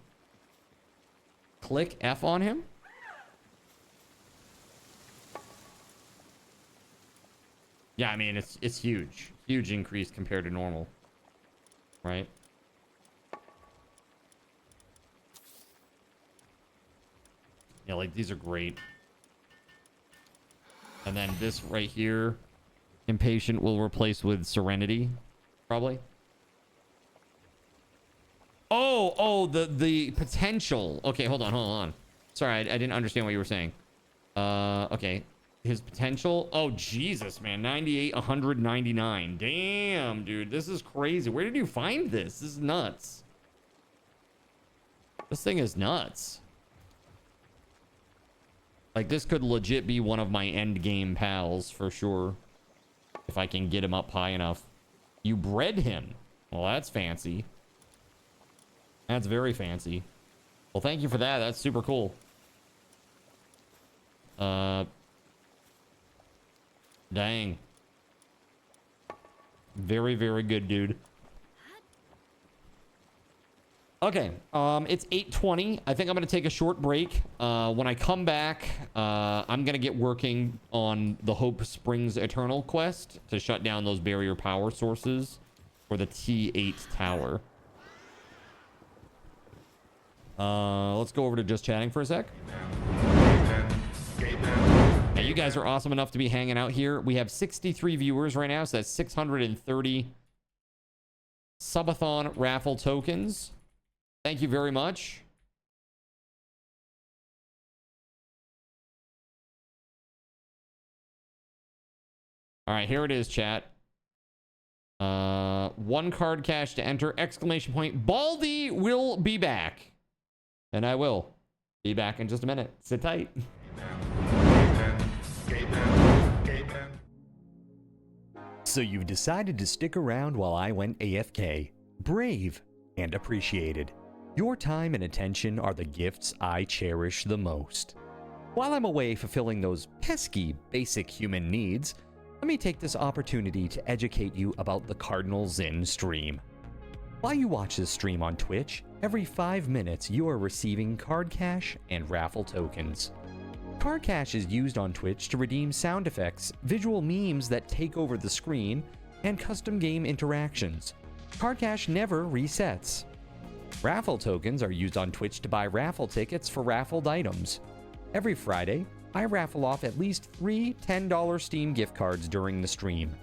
Click F on him. Yeah, I mean, it's huge. Huge increase compared to normal. Right? Yeah, like these are great. And then this right here, Impatient will replace with Serenity, probably. Oh, the potential. Okay, hold on. Sorry, I didn't understand what you were saying. Okay. His potential. Oh, Jesus, man. 98, 199. Damn, dude. This is crazy. Where did you find this? This is nuts. This thing is nuts. Like, this could legit be one of my end game pals for sure. If I can get him up high enough. You bred him. Well, that's fancy. That's very fancy. Well, thank you for that. That's super cool. Dang. Very, very good, dude. Okay, it's 8:20. I think I'm going to take a short break. When I come back, I'm going to get working on the Hope Springs Eternal quest to shut down those barrier power sources for the T8 tower. Let's go over to just chatting for a sec. Now, you guys are awesome enough to be hanging out here. We have 63 viewers right now, so that's 630 Subathon raffle tokens. Thank you very much. All right, here it is, chat. 1 card cash to enter, exclamation point. Baldy will be back. And I will be back in just a minute. Sit tight. So you've decided to stick around while I went AFK. Brave and appreciated. Your time and attention are the gifts I cherish the most. While I'm away fulfilling those pesky basic human needs, let me take this opportunity to educate you about the Cardinal Zin stream. While you watch this stream on Twitch, every 5 minutes you are receiving card cash and raffle tokens. Card cash is used on Twitch to redeem sound effects, visual memes that take over the screen, and custom game interactions. Card cash never resets. Raffle tokens are used on Twitch to buy raffle tickets for raffled items. Every Friday, I raffle off at least 3 $10 Steam gift cards during the stream.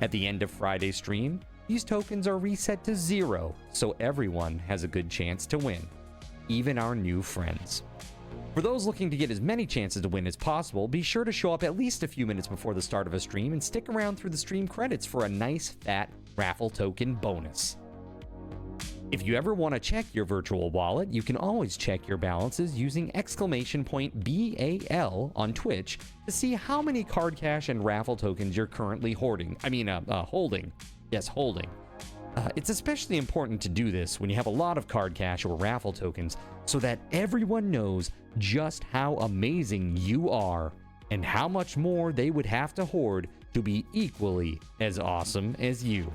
At the end of Friday's stream, these tokens are reset to 0, so everyone has a good chance to win, even our new friends. For those looking to get as many chances to win as possible, be sure to show up at least a few minutes before the start of a stream and stick around through the stream credits for a nice fat raffle token bonus. If you ever want to check your virtual wallet, you can always check your balances using exclamation point BAL on Twitch to see how many card cash and raffle tokens you're currently holding. Yes, holding. It's especially important to do this when you have a lot of card cash or raffle tokens so that everyone knows just how amazing you are and how much more they would have to hoard to be equally as awesome as you.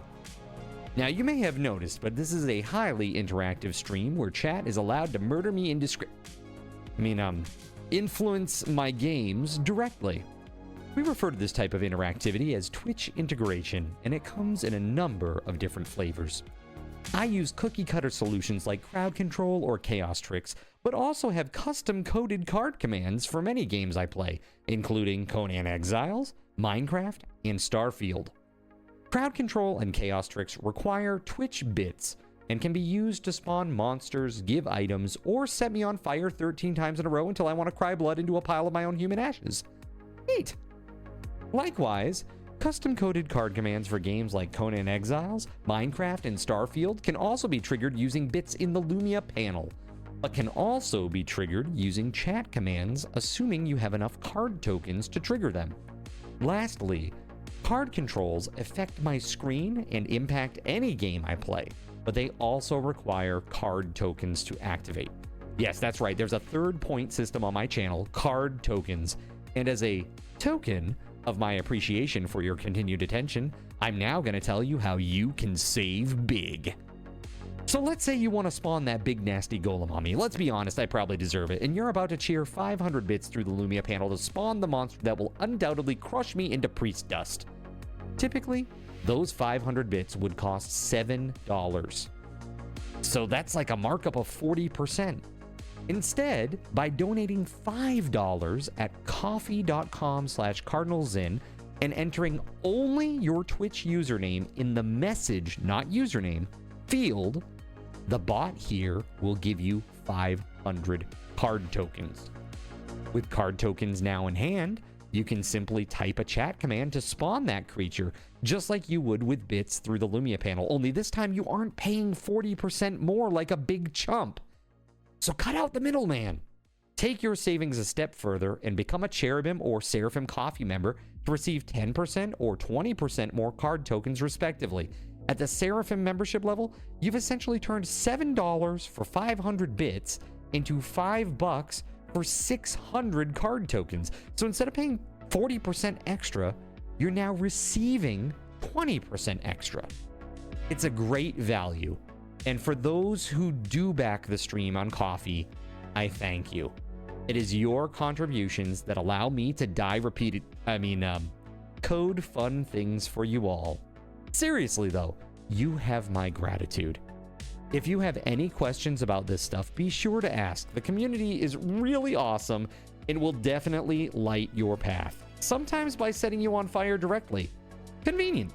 Now, you may have noticed, but this is a highly interactive stream where chat is allowed to murder me influence my games directly. We refer to this type of interactivity as Twitch integration, and it comes in a number of different flavors. I use cookie-cutter solutions like crowd control or chaos tricks, but also have custom-coded card commands for many games I play, including Conan Exiles, Minecraft, and Starfield. Crowd control and chaos tricks require Twitch bits and can be used to spawn monsters, give items, or set me on fire 13 times in a row until I want to cry blood into a pile of my own human ashes. Neat! Likewise, custom-coded card commands for games like Conan Exiles, Minecraft, and Starfield can also be triggered using bits in the Lumia panel, but can also be triggered using chat commands, assuming you have enough card tokens to trigger them. Lastly, card controls affect my screen and impact any game I play, but they also require card tokens to activate. Yes, that's right, there's a third point system on my channel, card tokens, and as a token of my appreciation for your continued attention, I'm now going to tell you how you can save big. So let's say you want to spawn that big nasty golem on me. Let's be honest, I probably deserve it, and you're about to cheer 500 bits through the Lumia panel to spawn the monster that will undoubtedly crush me into priest dust. Typically, those 500 bits would cost $7. So that's like a markup of 40%. Instead, by donating $5 at coffee.com/cardinalzin and entering only your Twitch username in the message, not username, field, the bot here will give you 500 card tokens. With card tokens now in hand, you can simply type a chat command to spawn that creature, just like you would with bits through the Lumia panel, only this time you aren't paying 40% more like a big chump. So cut out the middleman. Take your savings a step further and become a Cherubim or Seraphim Coffee member to receive 10% or 20% more card tokens respectively. At the Seraphim membership level, you've essentially turned $7 for 500 bits into $5 for 600 card tokens. So instead of paying 40% extra, you're now receiving 20% extra. It's a great value. And for those who do back the stream on Coffee, I thank you. It is your contributions that allow me to code fun things for you all. Seriously though, you have my gratitude. If you have any questions about this stuff, be sure to ask. The community is really awesome and will definitely light your path. Sometimes by setting you on fire directly. Convenient.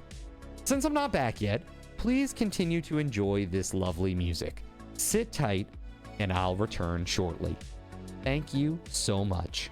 Since I'm not back yet, please continue to enjoy this lovely music. Sit tight, and I'll return shortly. Thank you so much.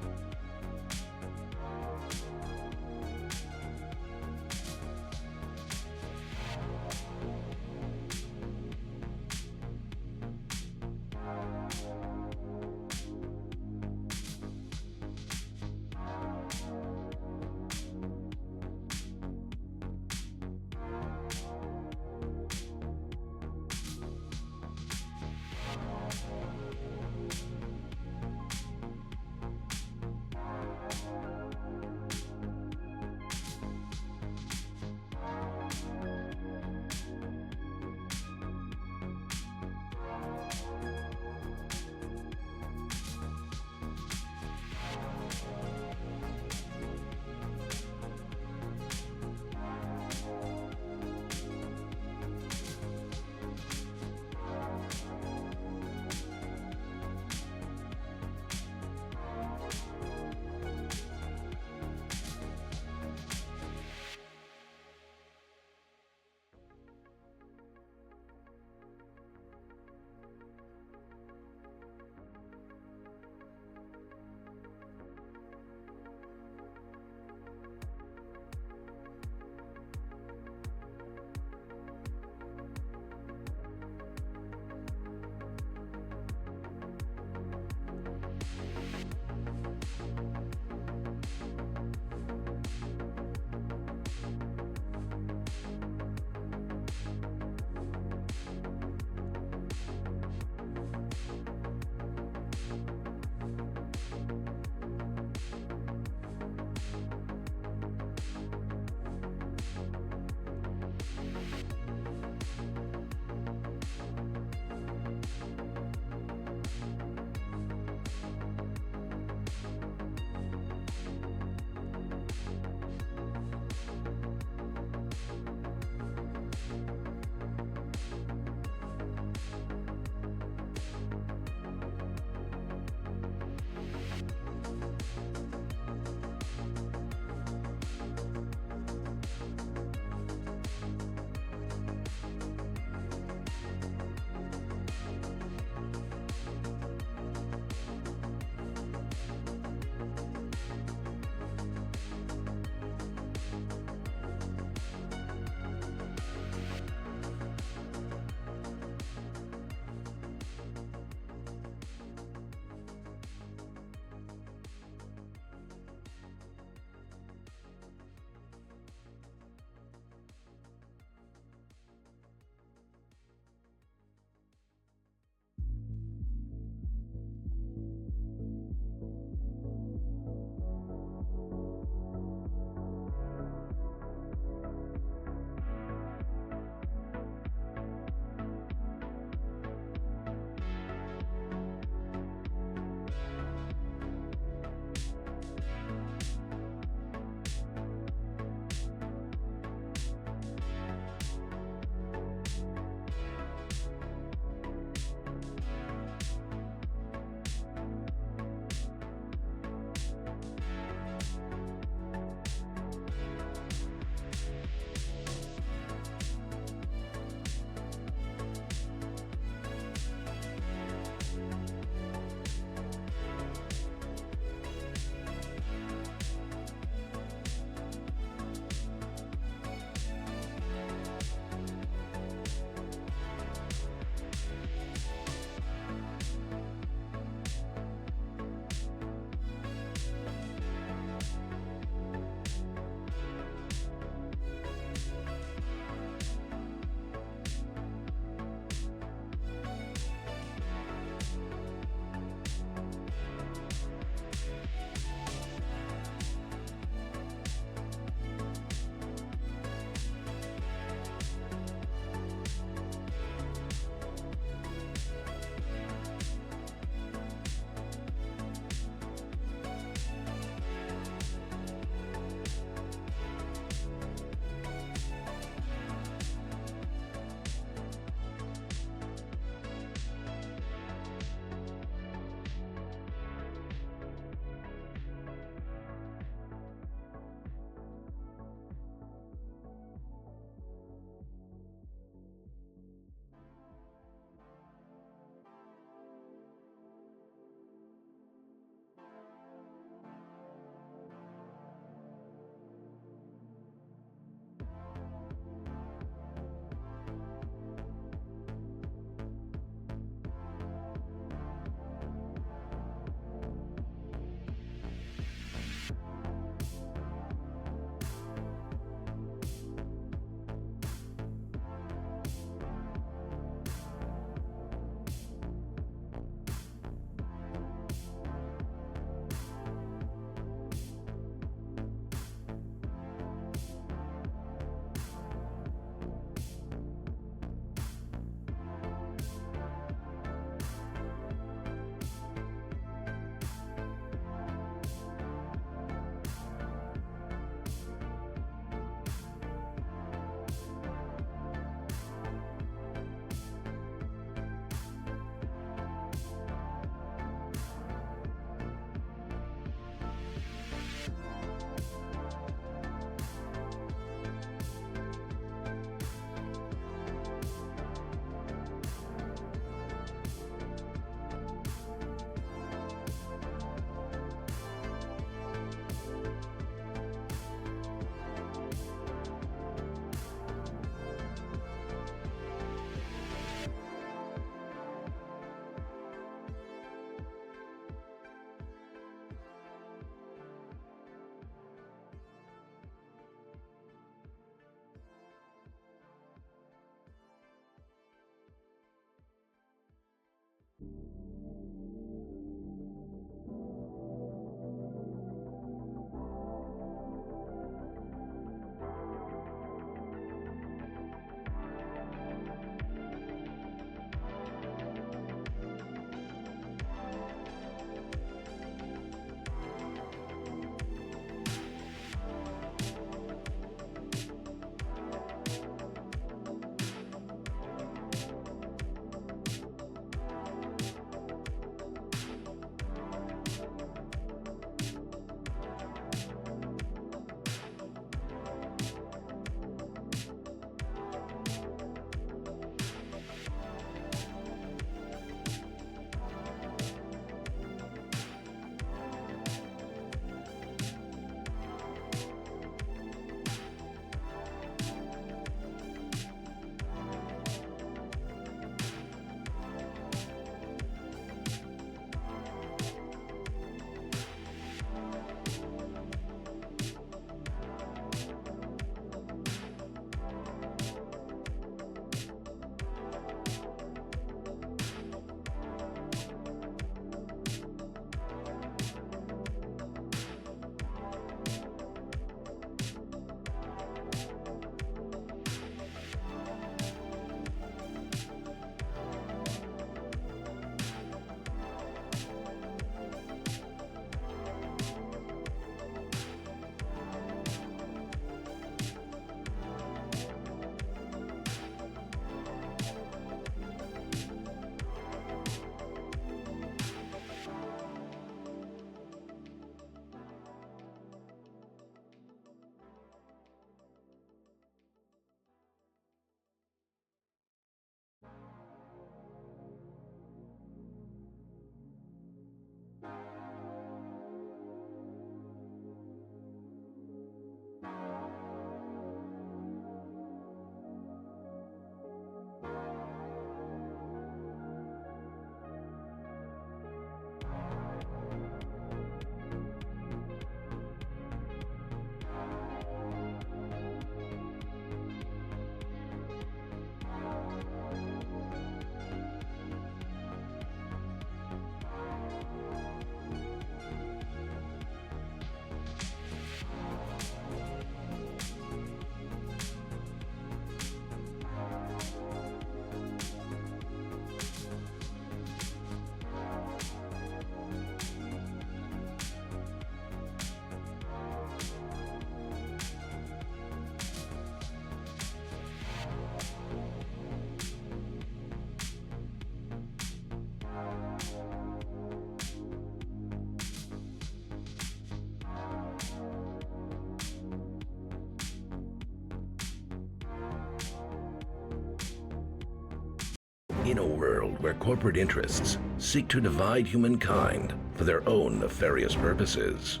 In a world where corporate interests seek to divide humankind for their own nefarious purposes,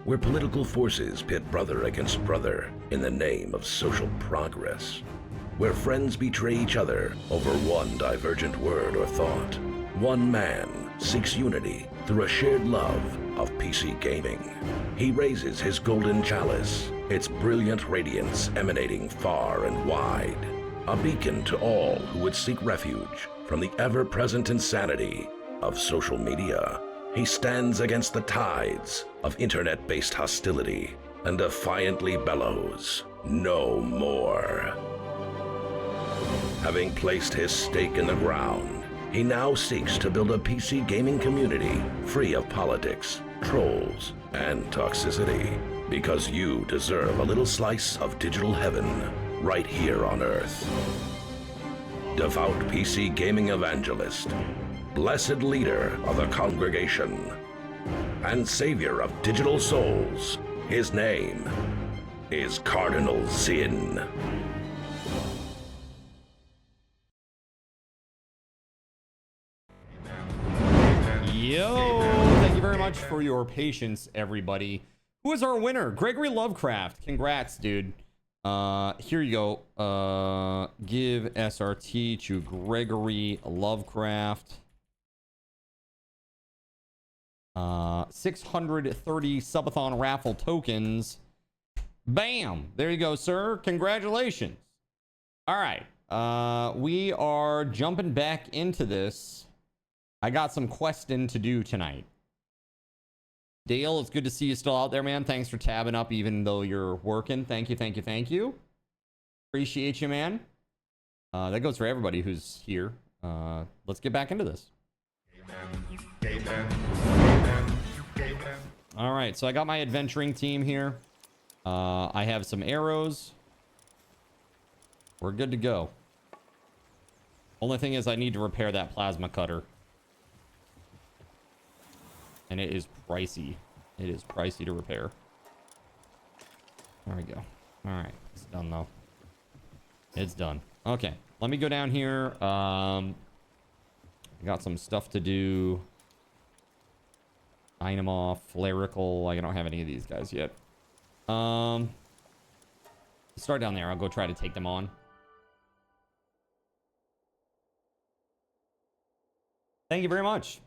where political forces pit brother against brother in the name of social progress, where friends betray each other over one divergent word or thought, one man seeks unity through a shared love of PC gaming. He raises his golden chalice, its brilliant radiance emanating far and wide, a beacon to all who would seek refuge from the ever-present insanity of social media. He stands against the tides of internet-based hostility and defiantly bellows, "No more." Having placed his stake in the ground, he now seeks to build a PC gaming community free of politics, trolls, and toxicity, because you deserve a little slice of digital heaven right here on Earth. Devout PC gaming evangelist, blessed leader of the congregation, and savior of digital souls, his name is Cardinal Sin. Yo, thank you very much for your patience, everybody. Who is our winner? Gregory Lovecraft. Congrats, dude. Here you go. Give SRT to Gregory Lovecraft. 630 Subathon raffle tokens. Bam! There you go, sir. Congratulations. All right. We are jumping back into this. I got some questing to do tonight. Dale, it's good to see you still out there, man. Thanks for tabbing up even though you're working. Thank you, thank you, thank you. Appreciate you, man. That goes for everybody who's here. Let's get back into this. All right, so I got my adventuring team here. I have some arrows. We're good to go. Only thing is I need to repair that plasma cutter. And it is pricey. It is pricey to repair. There we go. All right. It's done, though. It's done. Okay. Let me go down here. I got some stuff to do. Dynamo, Flarical. I don't have any of these guys yet. Start down there. I'll go try to take them on. Thank you very much.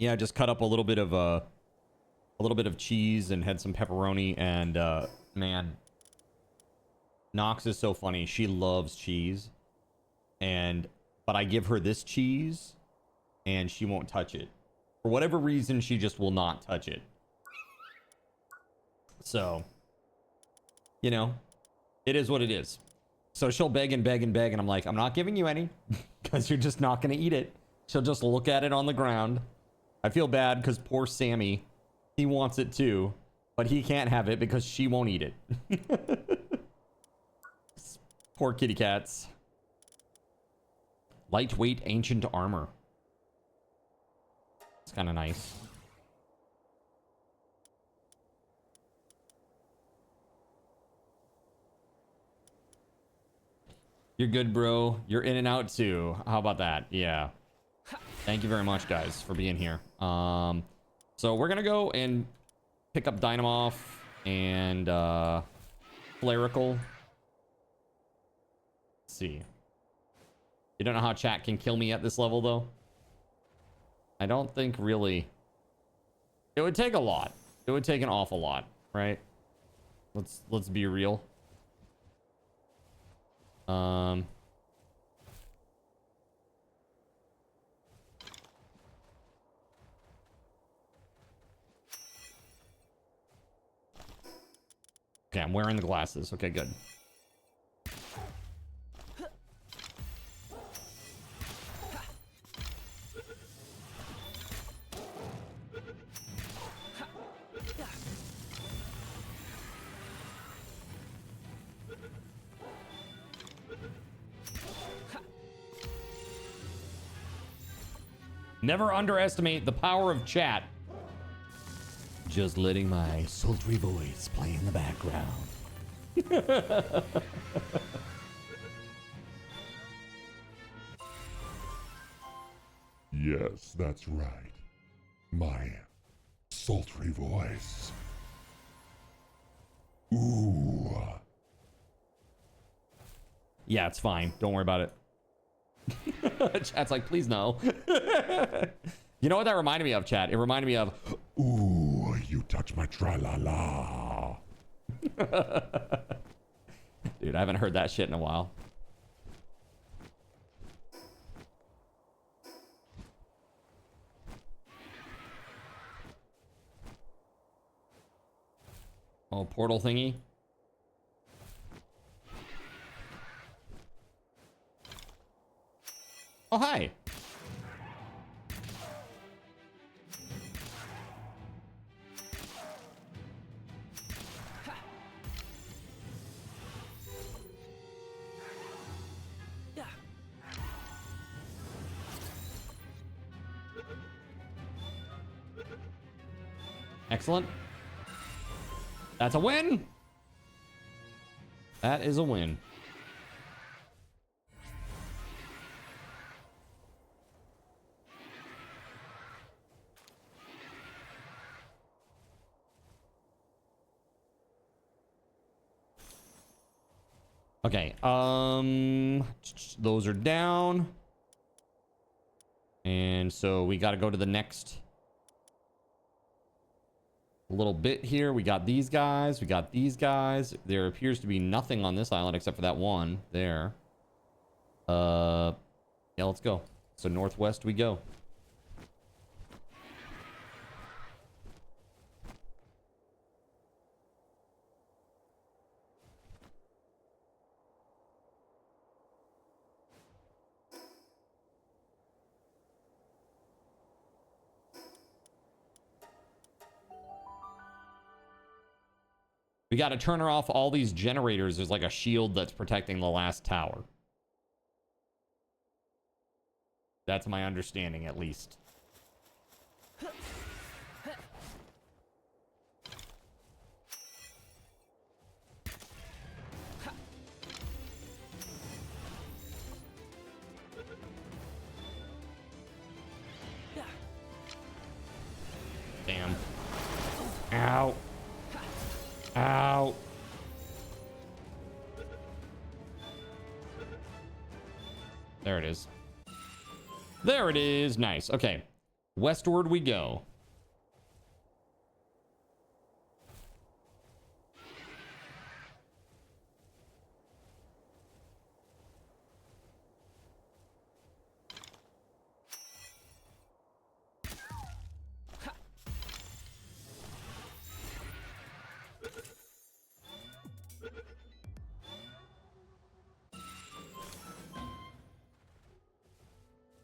Yeah, I just cut up a little bit of cheese and had some pepperoni, and man, Nox is so funny. She loves cheese, but I give her this cheese and she won't touch it. For whatever reason, she just will not touch it. So, you know, it is what it is. So she'll beg and beg and beg, and I'm like, I'm not giving you any because you're just not going to eat it. She'll just look at it on the ground. I feel bad because poor Sammy, he wants it too, but he can't have it because she won't eat it. Poor kitty cats. Lightweight ancient armor. It's kind of nice. You're good, bro. You're in and out too. How about that? Yeah. Thank you very much, guys, for being here. So we're gonna go and pick up Dynamo and Flarical. Let's see. You don't know how chat can kill me at this level, though? I don't think really. It would take a lot. It would take an awful lot, right? Let's be real. Okay, I'm wearing the glasses. Okay, good. Never underestimate the power of chat. Just letting my sultry voice play in the background. Yes, that's right. My sultry voice. Ooh. Yeah, it's fine. Don't worry about it. Chat's like, please no. You know what that reminded me of, chat? It reminded me of... Ooh, you touch my tra-la-la. Dude, I haven't heard that shit in a while. Oh, portal thingy. Oh, hi. Excellent. That's a win. That is a win. Okay, those are down. And so we got to go to the next little bit here. We got these guys. We got these guys. There appears to be nothing on this island except for that one there. Yeah, let's go. So northwest we go. We got to turn her off all these generators. There's like a shield that's protecting the last tower. That's my understanding, at least. Damn. Ow. Ow. There it is. There it is. Nice. Okay. Westward we go.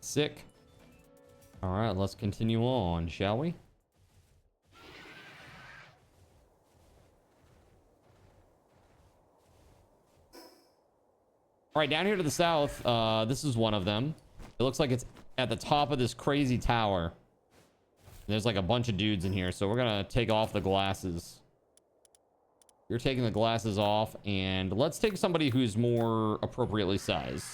Sick. All right, let's continue on, shall we? All right, down here to the south, this is one of them. It looks like it's at the top of this crazy tower. There's like a bunch of dudes in here, so we're gonna take off the glasses. You're taking the glasses off, and let's take somebody who's more appropriately sized.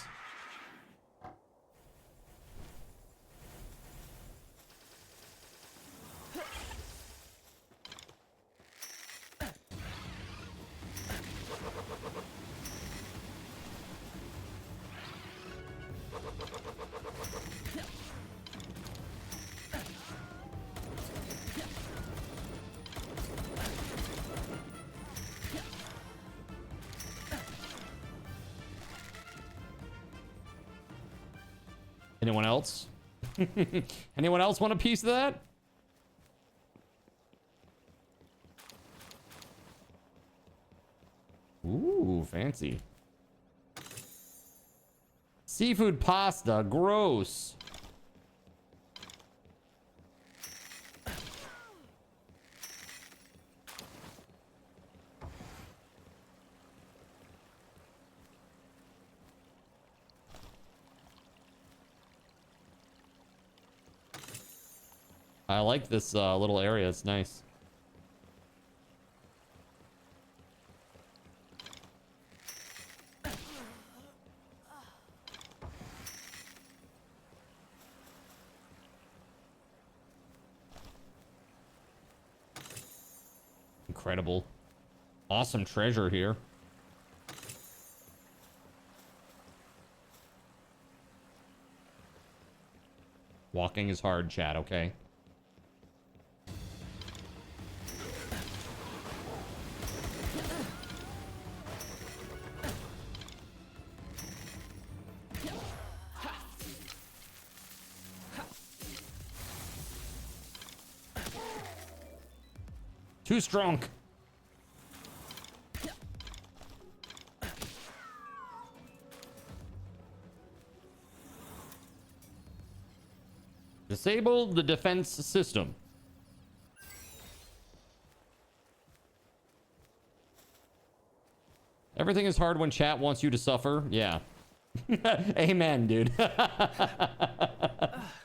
Anyone else? Anyone else want a piece of that? Ooh, fancy. Seafood pasta, gross. I like this little area. It's nice. incredible. Awesome treasure here. Walking is hard, chat, okay? Too strong. Disable the defense system. Everything is hard when chat wants you to suffer. Yeah. Amen, dude.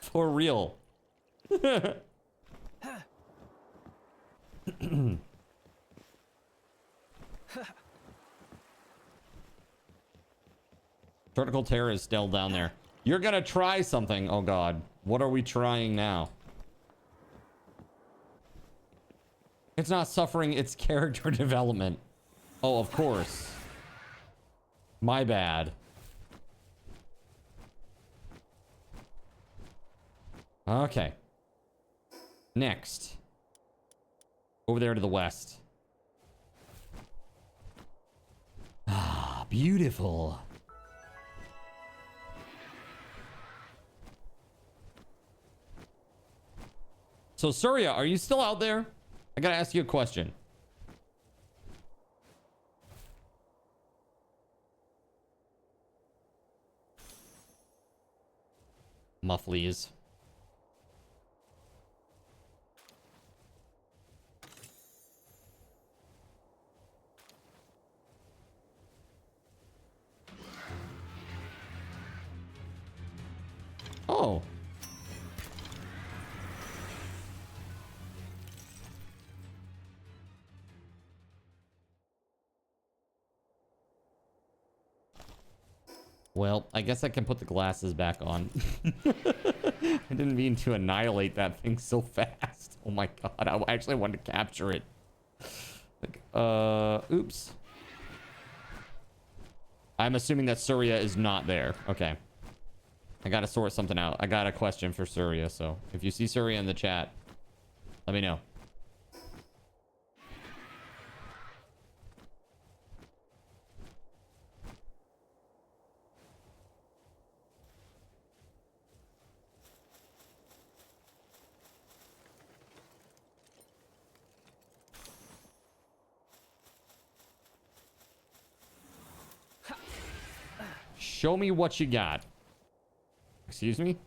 For real. Vertical terror is still down there. You're gonna try something. Oh god. What are we trying now? It's not suffering, it's character development. Oh, of course. My bad. Okay. Next. Over there to the west. Ah, beautiful. So, Surya, are you still out there? I gotta ask you a question. Mufflies. Oh. Well, I guess I can put the glasses back on. I didn't mean to annihilate that thing so fast. Oh my god, I actually wanted to capture it. Like, oops. I'm assuming that Surya is not there. Okay. I gotta sort something out. I got a question for Surya, so if you see Surya in the chat, let me know. Show me what you got. Excuse me?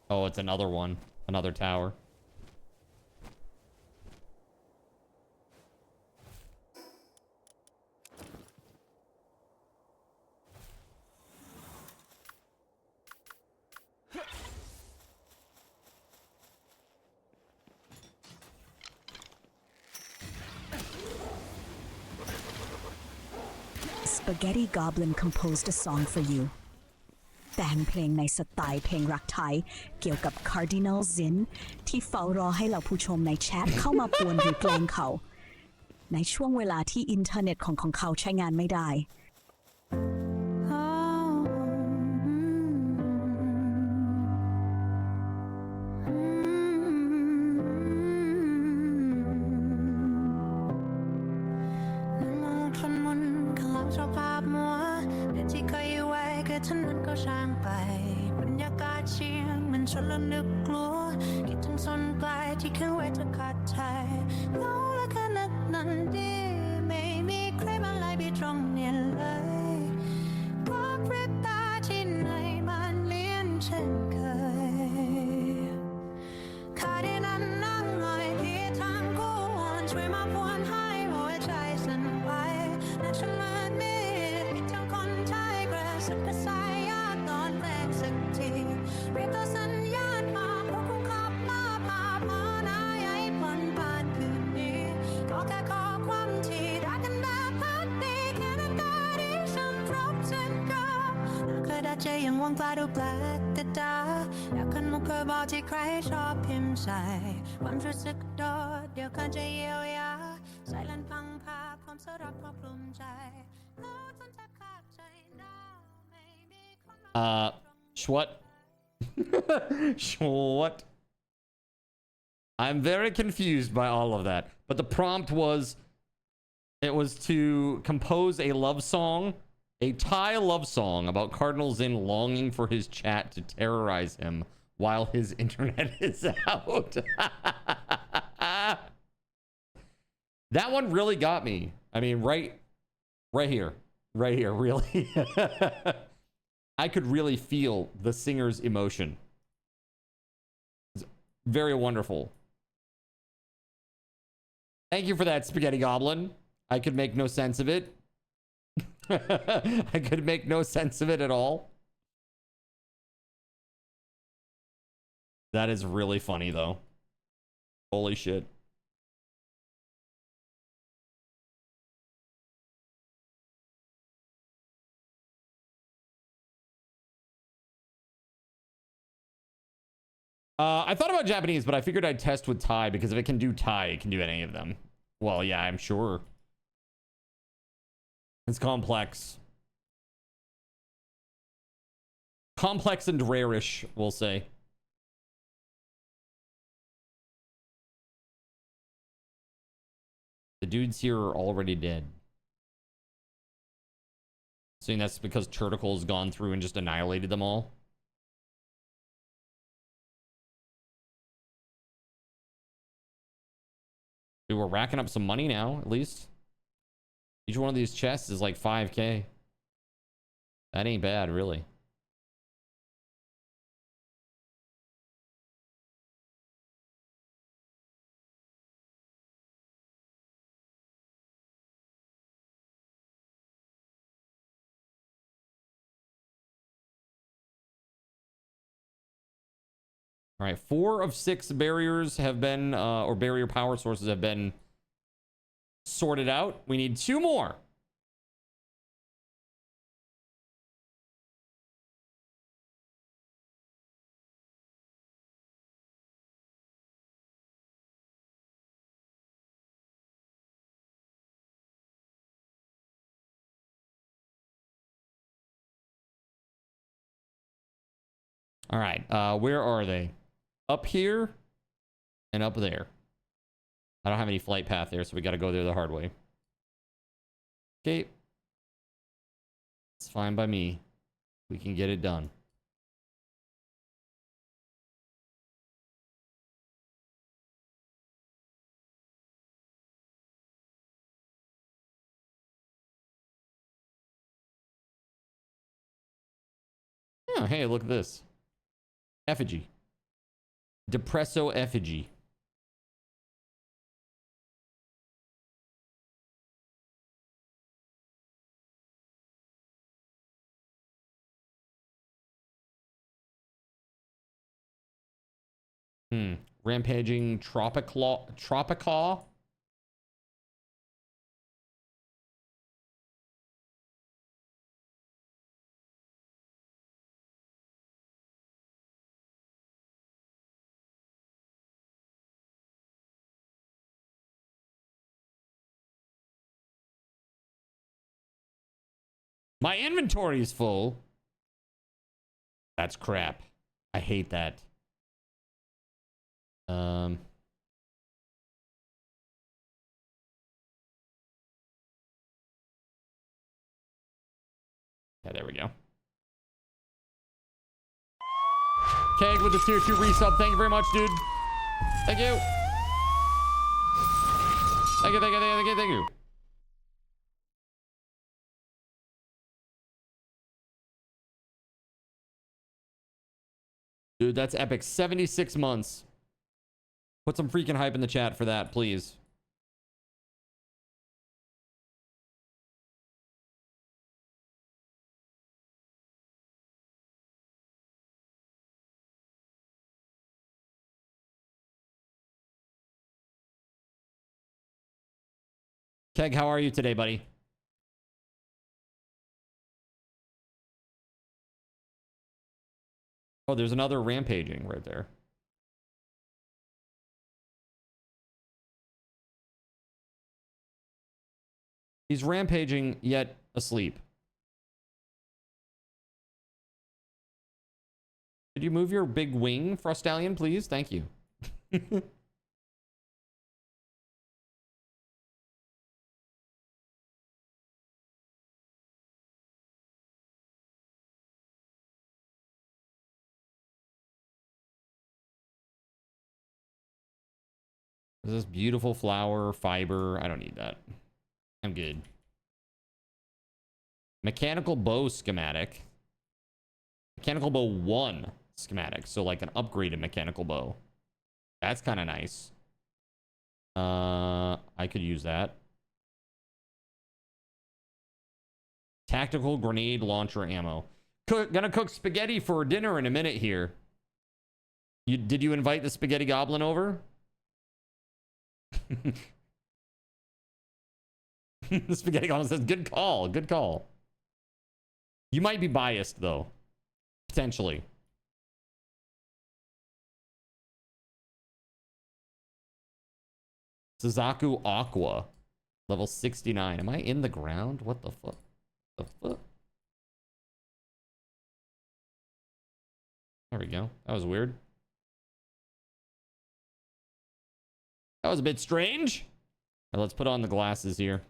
Oh, it's another one. Another tower. Spaghetti Goblin composed a song for you. แต่งเพลงในสไตล์เพลงรักไทยเกี่ยวกับ Cardinal Zin ที่เฝ้ารอให้เหล่าผู้ชมในแชทเข้ามาป่วนหรือแกล้งเขาในช่วงเวลาที่อินเทอร์เน็ตของเขาใช้งานไม่ได้ ฉันนั้นก็ช่างไปบรรยากาศเชียงมันชวนแล้วนึกกลัวคิดถึงโซนไกลที่เคยไว้จะขาดใจเหงาและขนาดนั้นดีไม่มีใครมาไล่ไปตรงนี้เลยเพราะพริบตาที่ไหนมันเลียนเช่นเคยคาดีนั้น สึกกระสายยาตอนแรกสักทีเรียกตัวสัญญาณมาพวกคุณขับมาพาพานายไอ้ผ่อนผ่านคืนนี้ก็แค่ขอความที่รักกันแบบพักดีแค่นั้นก็ดีฉันพร้อมเช่นกันกระดาษใจยังวางปลาดูแปลกแต่ตาอยากขึ้นมุกเคยบอกที่ใครชอบพิมพ์ใส่ความรู้สึกโดดเดี๋ยวกันจะเยียวยาใส่ลันพังพาความสรักครอบคลุมใจจนจะขาดใจดาวไม่มีคนมา Schwat. Schwat. I'm very confused by all of that. But the prompt was, it was to compose a love song, a Thai love song about Cardinal Zin longing for his chat to terrorize him while his internet is out. That one really got me. I mean, right here, really. I could really feel the singer's emotion. It's very wonderful. Thank you for that, Spaghetti Goblin. I could make no sense of it. I could make no sense of it at all. That is really funny, though. Holy shit. I thought about Japanese, but I figured I'd test with Thai because if it can do Thai, it can do any of them. Well, yeah, I'm sure. It's complex. Complex and rare-ish, we'll say. The dudes here are already dead. Saying that's because Turtlecle's gone through and just annihilated them all. Dude, we're racking up some money now, at least. Each one of these chests is like 5K. That ain't bad, really. All right, 4 of 6 barriers have been, or barrier power sources have been sorted out. We need 2 more. All right, where are they? Up here and up there. I don't have any flight path there, so we got to go there the hard way. Okay. It's fine by me. We can get it done. Oh, hey, look at this. Effigy. Depresso effigy. Rampaging Tropicaw. My inventory is full. That's crap. I hate that. Yeah, there we go. Keg with the tier 2 resub. Thank you very much, dude. Thank you. Thank you, thank you, thank you, thank you. Dude, that's epic. 76 months. Put some freaking hype in the chat for that, please. Keg, how are you today, buddy? Oh, there's another rampaging right there. He's rampaging, yet asleep. Could you move your big wing, Frostallion, please? Thank you. Is this beautiful flower, fiber? I don't need that. I'm good. Mechanical bow schematic. Mechanical bow 1 schematic. So like an upgraded mechanical bow. That's kind of nice. I could use that. Tactical grenade launcher ammo. Gonna cook spaghetti for dinner in a minute here. Did you invite the spaghetti goblin over? The spaghetti goblin says, good call, good call. You might be biased, though. Potentially. Suzaku Aqua. Level 69. Am I in the ground? What the fuck? The fuck? There we go. That was weird. That was a bit strange. Now let's put on the glasses here.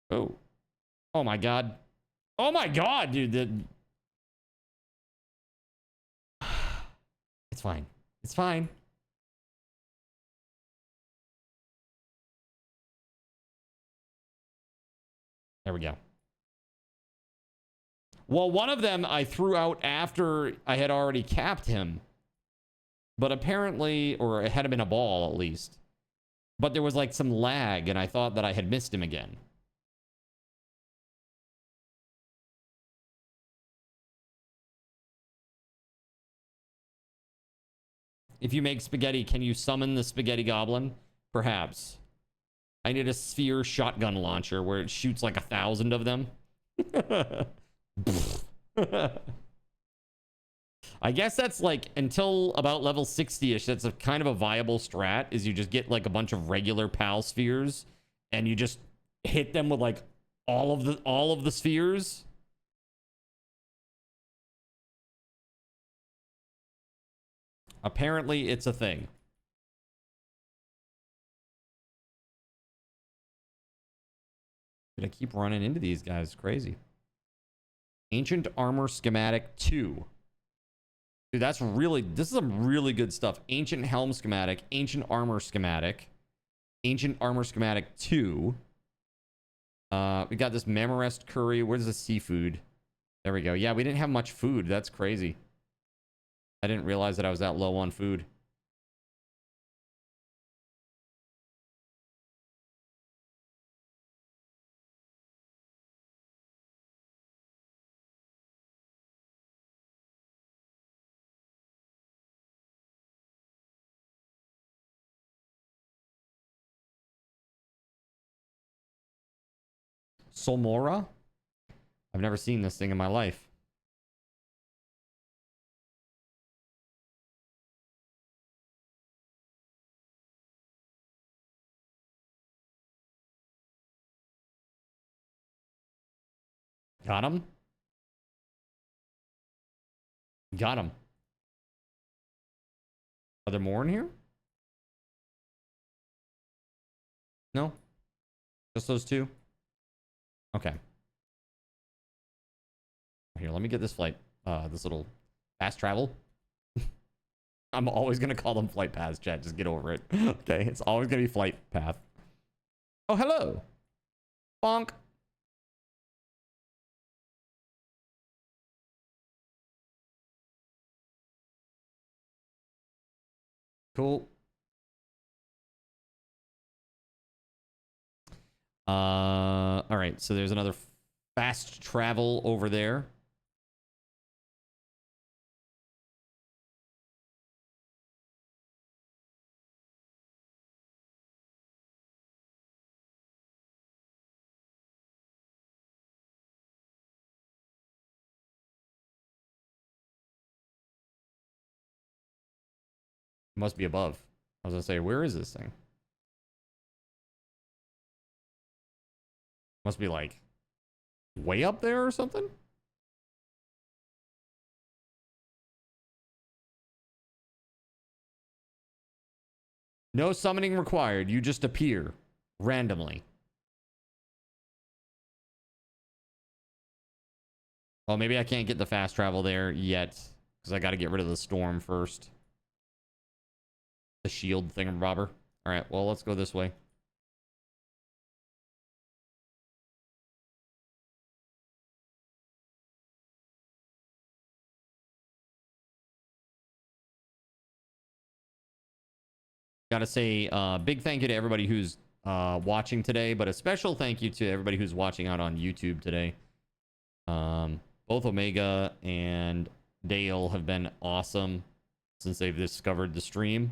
Oh. Oh my god. Oh my god, dude. It's fine. It's fine. There we go. Well, one of them I threw out after I had already capped him. But apparently, or it had been a ball at least. But there was like some lag and I thought that I had missed him again. If you make spaghetti, can you summon the spaghetti goblin? Perhaps. I need a sphere shotgun launcher where it shoots like 1,000 of them. I guess that's like until about level 60-ish. That's a kind of a viable strat, is you just get like a bunch of regular PAL spheres and you just hit them with like all of the spheres. Apparently, it's a thing. Did I keep running into these guys? Crazy. Ancient Armor Schematic 2. Dude, this is some really good stuff. Ancient Helm Schematic, Ancient Armor Schematic, Ancient Armor Schematic 2. We got this Memorest Curry. Where's the seafood? There we go. Yeah, we didn't have much food. That's crazy. I didn't realize that I was that low on food. Solmora? I've never seen this thing in my life. Got him. Got him. Are there more in here? No? Just those two? Okay. Here, let me get this flight. This little fast travel. I'm always going to call them flight paths, chat. Just get over it. Okay, it's always going to be flight path. Oh, hello. Bonk. Cool. All right, so there's another fast travel over there. Must be above. I was gonna say, where is this thing? Must be like way up there or something. No summoning required. You just appear randomly. Oh, maybe I can't get the fast travel there yet because I got to get rid of the storm first. The shield thingamabobber. All right, well, let's go this way. Gotta say, big thank you to everybody who's watching today, but a special thank you to everybody who's watching out on YouTube today. Both Omega and Dale have been awesome since they've discovered the stream.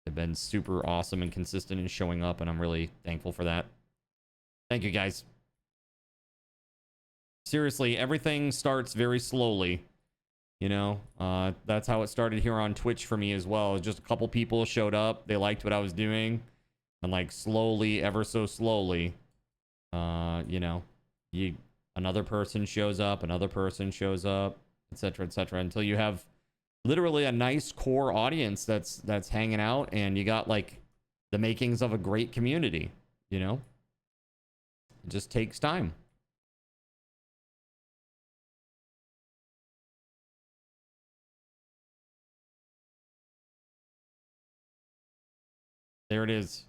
They've been super awesome and consistent in showing up, and I'm really thankful for that. Thank you, guys. Seriously, everything starts very slowly. You know, that's how it started here on Twitch for me as well. Just a couple people showed up. They liked what I was doing. And like slowly, ever so slowly, you know, another person shows up, etc., until you have literally a nice core audience that's hanging out, and you got like the makings of a great community, you know? It just takes time. There it is.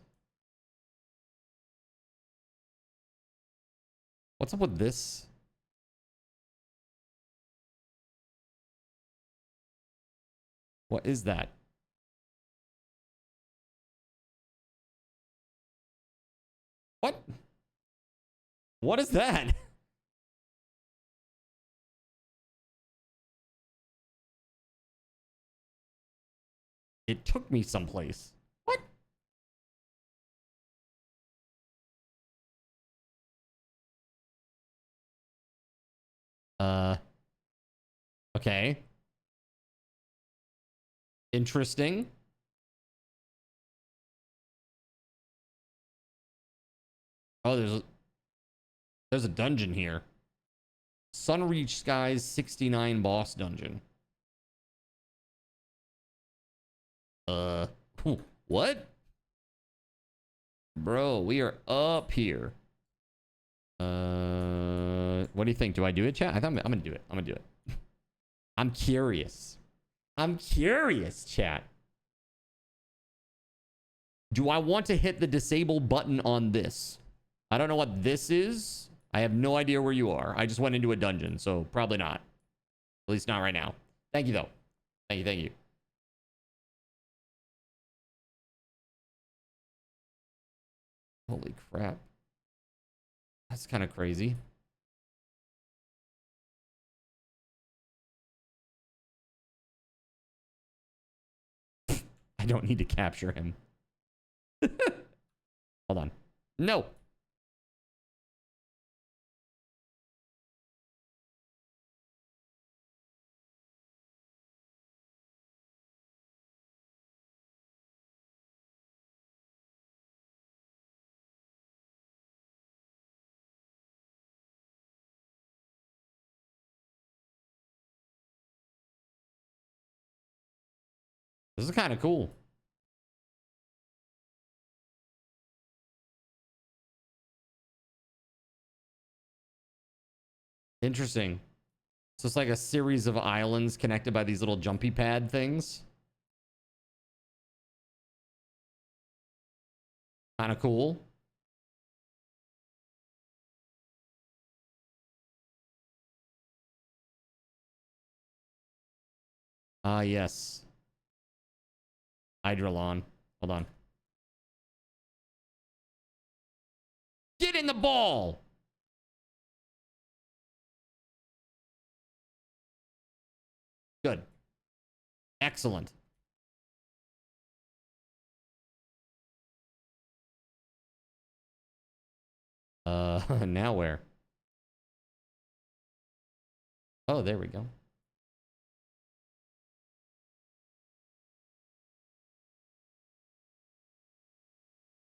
What's up with this? What is that? What? What is that? It took me someplace. What? Okay. Interesting. Oh, there's a dungeon here. Sunreach Skies 69 boss dungeon. What? Bro, we are up here. What do you think? Do I do it, chat? I'm gonna do it. I'm gonna do it. I'm curious. I'm curious, chat. Do I want to hit the disable button on this? I don't know what this is. I have no idea where you are. I just went into a dungeon, so probably not. At least not right now. Thank you, though. Thank you, thank you. Holy crap. That's kind of crazy. I don't need to capture him. Hold on. No. This is kind of cool. Interesting. So it's like a series of islands connected by these little jumpy pad things. Kind of cool. Ah, yes. Hydrolon. Hold on. Get in the ball! Good. Excellent. Now where? Oh, there we go.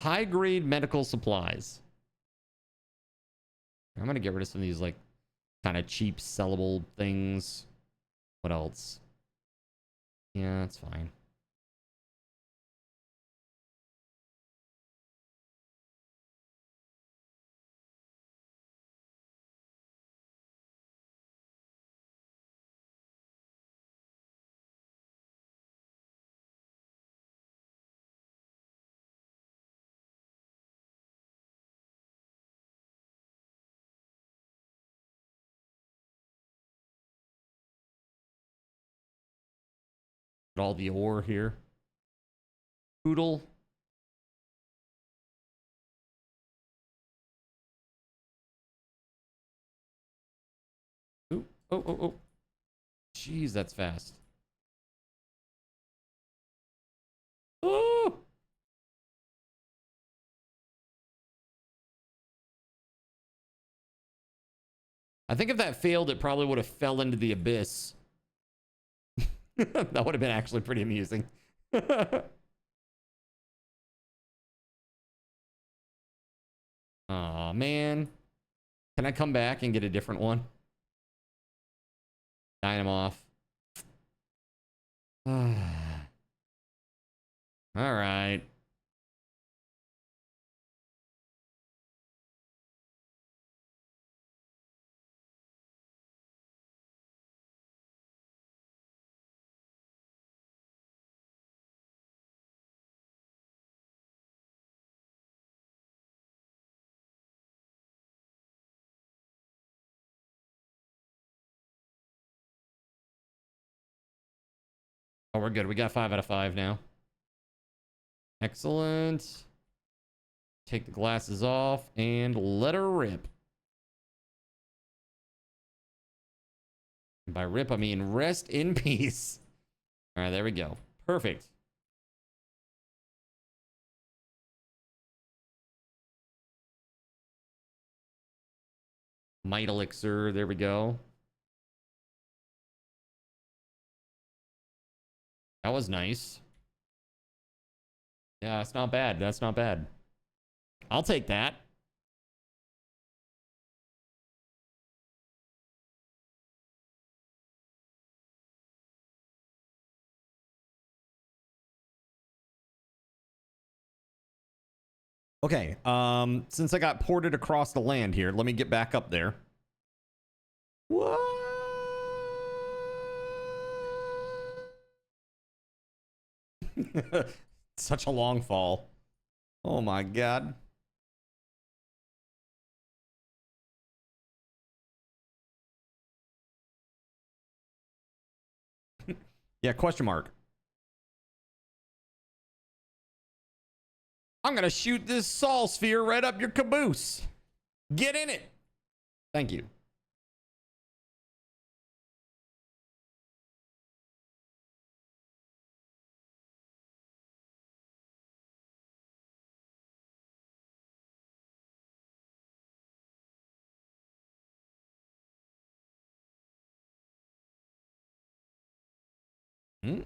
High-grade medical supplies. I'm going to get rid of some of these, like, kind of cheap sellable things. What else? Yeah, that's fine. All the ore here. Poodle. Ooh, oh. Jeez, that's fast. Oh! I think if that failed, it probably would have fell into the abyss. That would have been actually pretty amusing. Aw, man. Can I come back and get a different one? Dynamoth. All right. Oh, we're good. We got 5 out of 5 now. Excellent. Take the glasses off and let her rip. And by rip, I mean rest in peace. All right, there we go. Perfect. Might elixir. There we go. That was nice. Yeah, that's not bad. That's not bad. I'll take that. Okay, since I got ported across the land here, let me get back up there. What? Such a long fall. Oh my god. Yeah, question mark. I'm gonna shoot this Sol sphere right up your caboose. Get in it. Thank you. Hmm.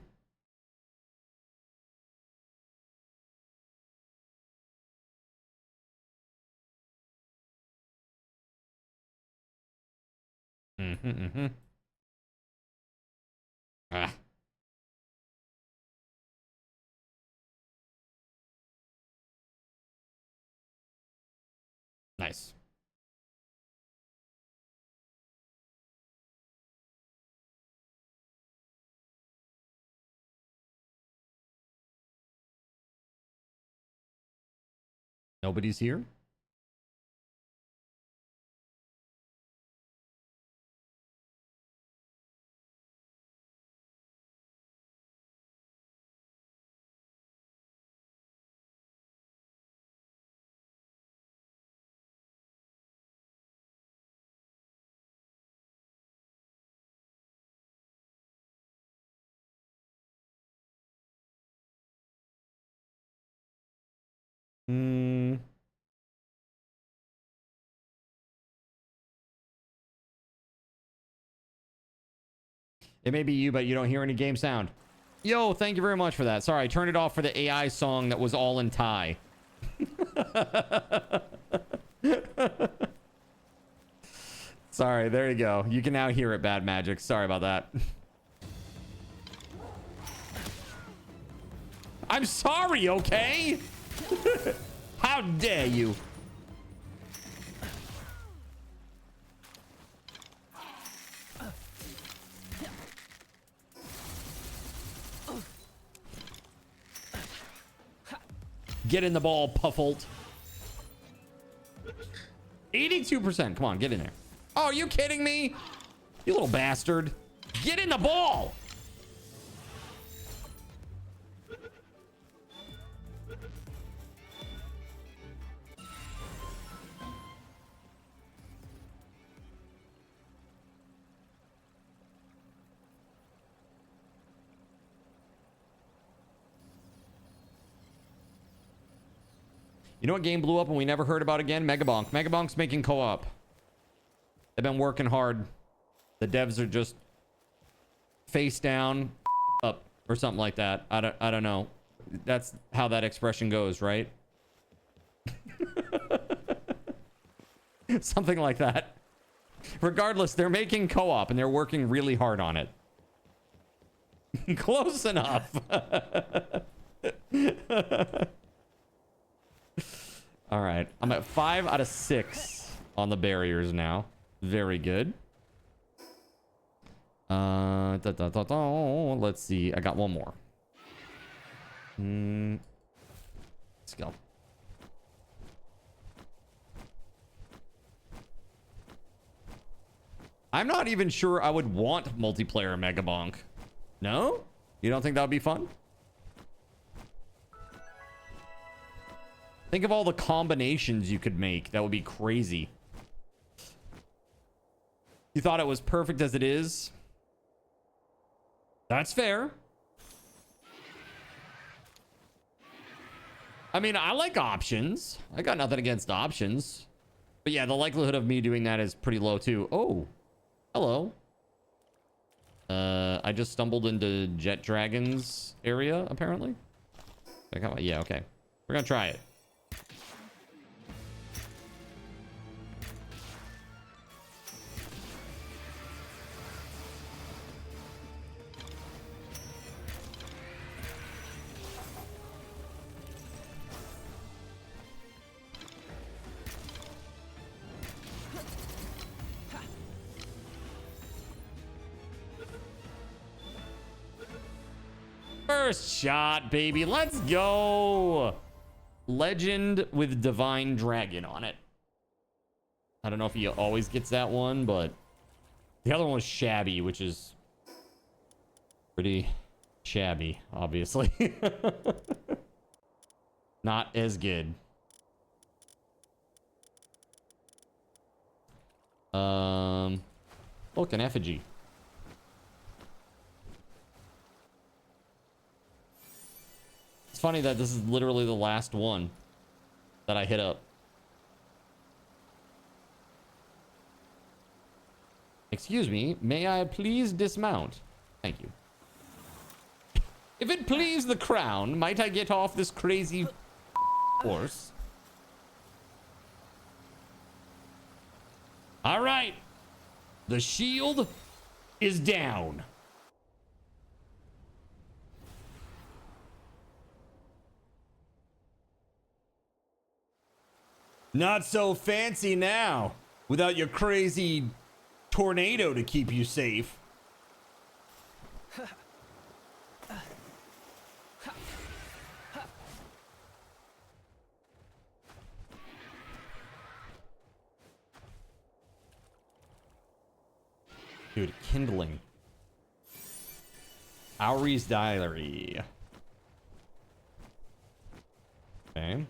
Ah. Nice. Nobody's here? Hmm. It may be you, but you don't hear any game sound. Yo, thank you very much for that. Sorry, I turned it off for the AI song that was all in Thai. Sorry, there you go. You can now hear it, Bad Magic. Sorry about that. I'm sorry, okay? How dare you? Get in the ball, Puffolt. 82%. Come on, get in there. Oh, are you kidding me? You little bastard. Get in the ball. You know what game blew up and we never heard about again? Megabonk. Megabonk's making co-op. They've been working hard. The devs are just face down, up, or something like that. I don't know. That's how that expression goes, right? Something like that. Regardless, they're making co-op and they're working really hard on it. Close enough. All right, I'm at 5 out of 6 on the barriers now. Very good. Let's see. I got one more. Let's go. I'm not even sure I would want multiplayer Megabonk. No? You don't think that would be fun? Think of all the combinations you could make. That would be crazy. You thought it was perfect as it is? That's fair. I mean, I like options. I got nothing against options. But yeah, the likelihood of me doing that is pretty low too. Oh, hello. I just stumbled into Jet Dragon's area, apparently. Yeah, okay. We're gonna try it. First shot, baby. Let's go. Legend with Divine Dragon on it. I don't know if he always gets that one, but the other one was Shabby, which is pretty shabby, obviously. Not as good. Look, an effigy. It's funny that this is literally the last one that I hit up. Excuse me, may I please dismount? Thank you. If it please the crown, might I get off this crazy horse? All right. The shield is down. Not so fancy now, without your crazy tornado to keep you safe. Dude, kindling. Auri's diary. Okay.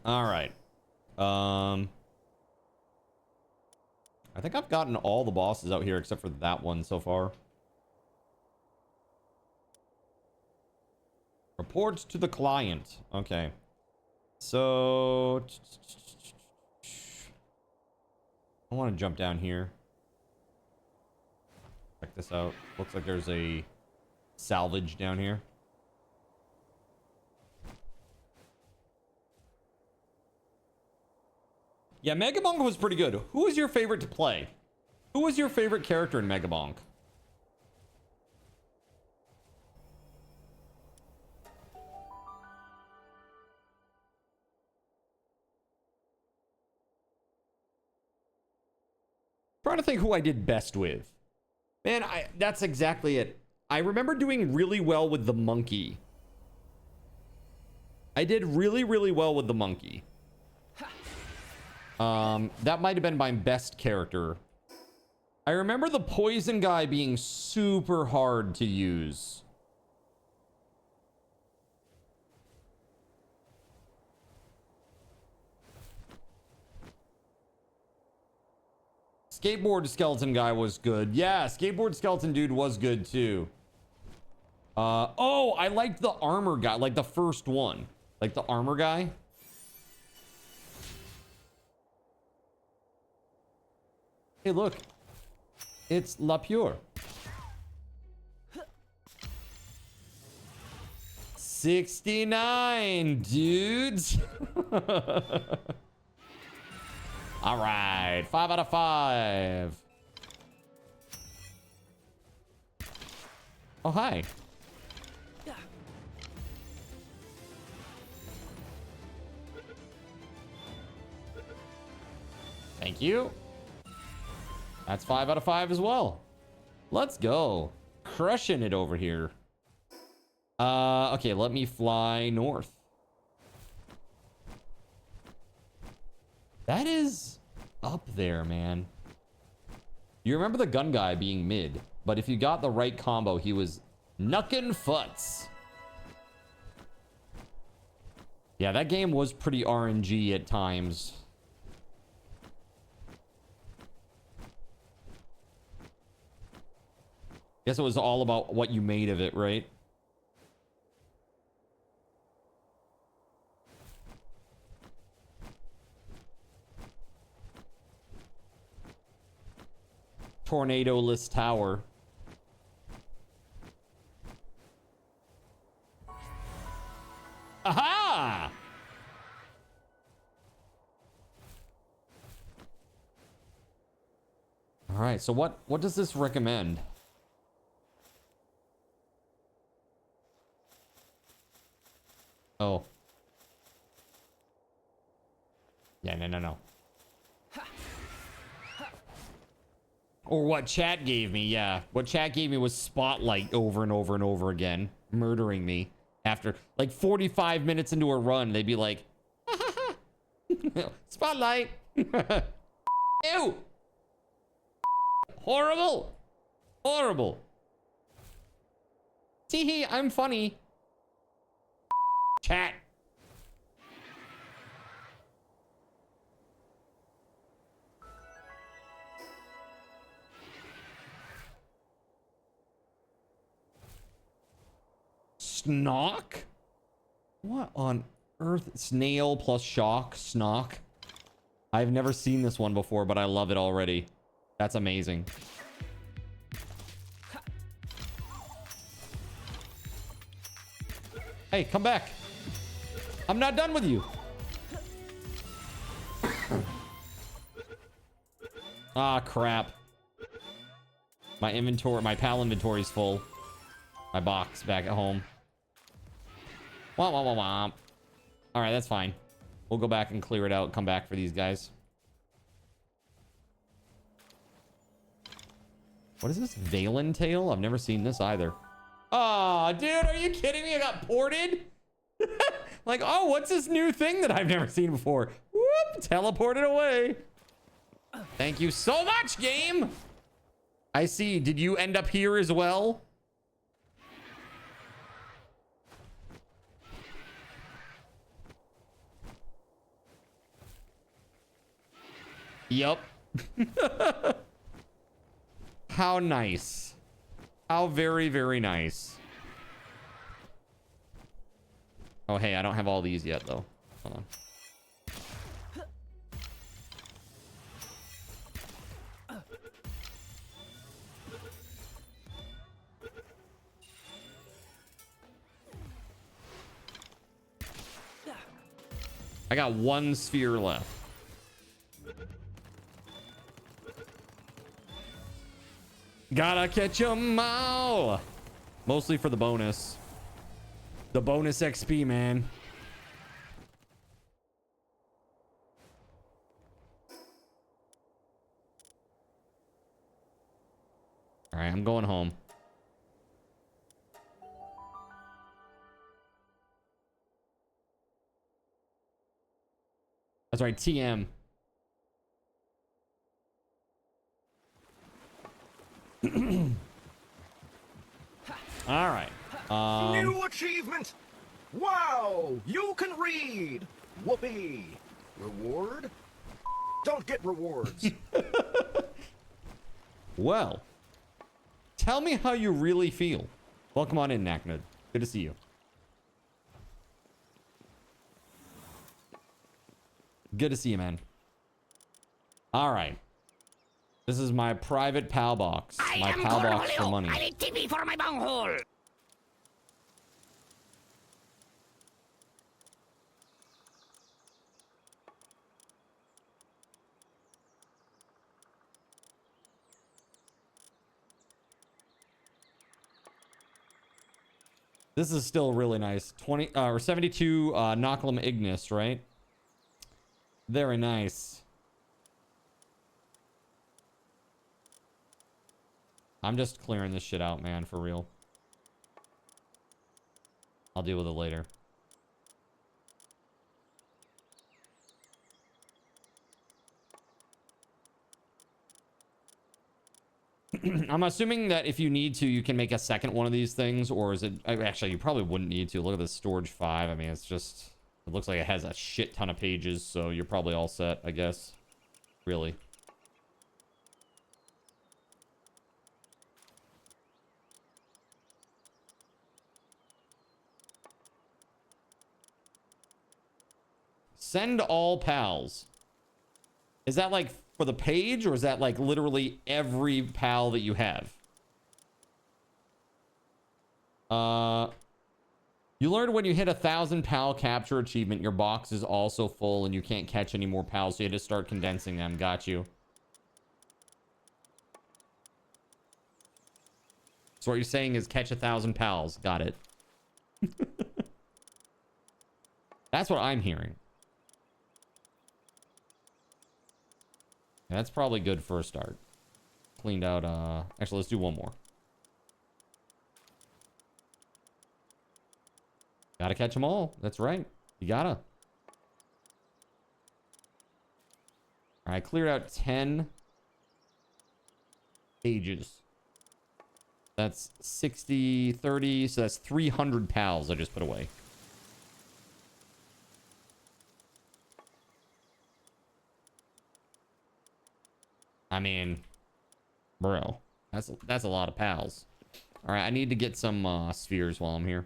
All right. I think I've gotten all the bosses out here except for that one so far. Reports to the client. Okay. So I want to jump down here. Check this out. Looks like there's a salvage down here. Yeah, Megabonk was pretty good. Who was your favorite to play? Who was your favorite character in Megabonk? Trying to think who I did best with. Man, that's exactly it. I remember doing really well with the monkey. I did really, really well with the monkey. That might have been my best character. I remember the poison guy being super hard to use. Skateboard skeleton guy was good. Yeah, skateboard skeleton dude was good too. Oh, I liked the armor guy, like the first one. Like the armor guy. Hey, look. It's La Pure. 69, dudes. All right, 5 out of 5. Oh, hi. Thank you. That's 5 out of 5 as well. Let's go. Crushing it over here. Okay, let me fly north. That is up there, man. You remember the gun guy being mid, but if you got the right combo, he was knuckin' futs. Yeah, that game was pretty RNG at times. Guess it was all about what you made of it, right? Tornado-less tower. Aha! All right, so what does this recommend? Oh. Yeah, no. Or what chat gave me, yeah. What chat gave me was Spotlight over and over and over again, murdering me. After like 45 minutes into a run, they'd be like, Spotlight. Ew. Horrible. Horrible. Teehee, I'm funny. Chat. Snock? What on earth? Snail plus shock, snock. I've never seen this one before, but I love it already. That's amazing. Hey, come back. I'm not done with you. Ah, crap. My inventory, my PAL inventory's full. My box back at home. Womp, womp, womp, womp. All right, that's fine. We'll go back and clear it out. Come back for these guys. What is this? Valen tail? I've never seen this either. Aw, dude, are you kidding me? I got ported? Like, oh, what's this new thing that I've never seen before? Whoop, teleported away. Thank you so much, game. I see. Did you end up here as well? Yup. How nice. How very, very nice. Oh, hey, I don't have all these yet, though. Hold on. I got one sphere left. Gotta catch 'em all. Mostly for the bonus. The bonus XP, man. All right, I'm going home. That's right, TM. All right. New achievement! Wow! You can read! Whoopee! Reward? Don't get rewards. Well, tell me how you really feel. Welcome on in, Naknud. Good to see you. Good to see you, man. All right. This is my private PAL box. My PAL box for money. I need TV for my bunghole. This is still really nice. 20 or 72 Nocklum Ignis, right? Very nice. I'm just clearing this shit out, man, for real. I'll deal with it later. I'm assuming that if you need to, you can make a second one of these things, or is it... Actually, you probably wouldn't need to. Look at this storage 5. I mean, it's just... It looks like it has a shit ton of pages, so you're probably all set, I guess. Really. Send all pals. Is that like for the page, or is that like literally every pal that you have? You learned when you hit 1,000 pal capture achievement, your box is also full and you can't catch any more pals, so you had to start condensing them. Got you. So what you're saying is catch 1,000 pals. Got it. That's what I'm hearing. That's probably good for a start. Cleaned out, actually, let's do one more. Gotta catch them all. That's right. You gotta. All right, cleared out 10 pages. That's 60, 30, so that's 300 pals I just put away. I mean, bro, that's a lot of pals. All right, I need to get some spheres while I'm here,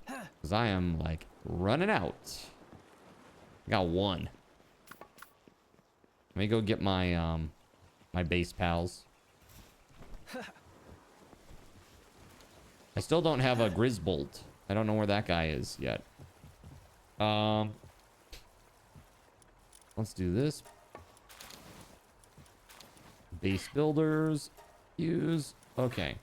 because I am like running out. I got one. Let me go get my my base pals. I still don't have a Grisbolt. I don't know where that guy is yet. Let's do this. Base builders. Use. Okay.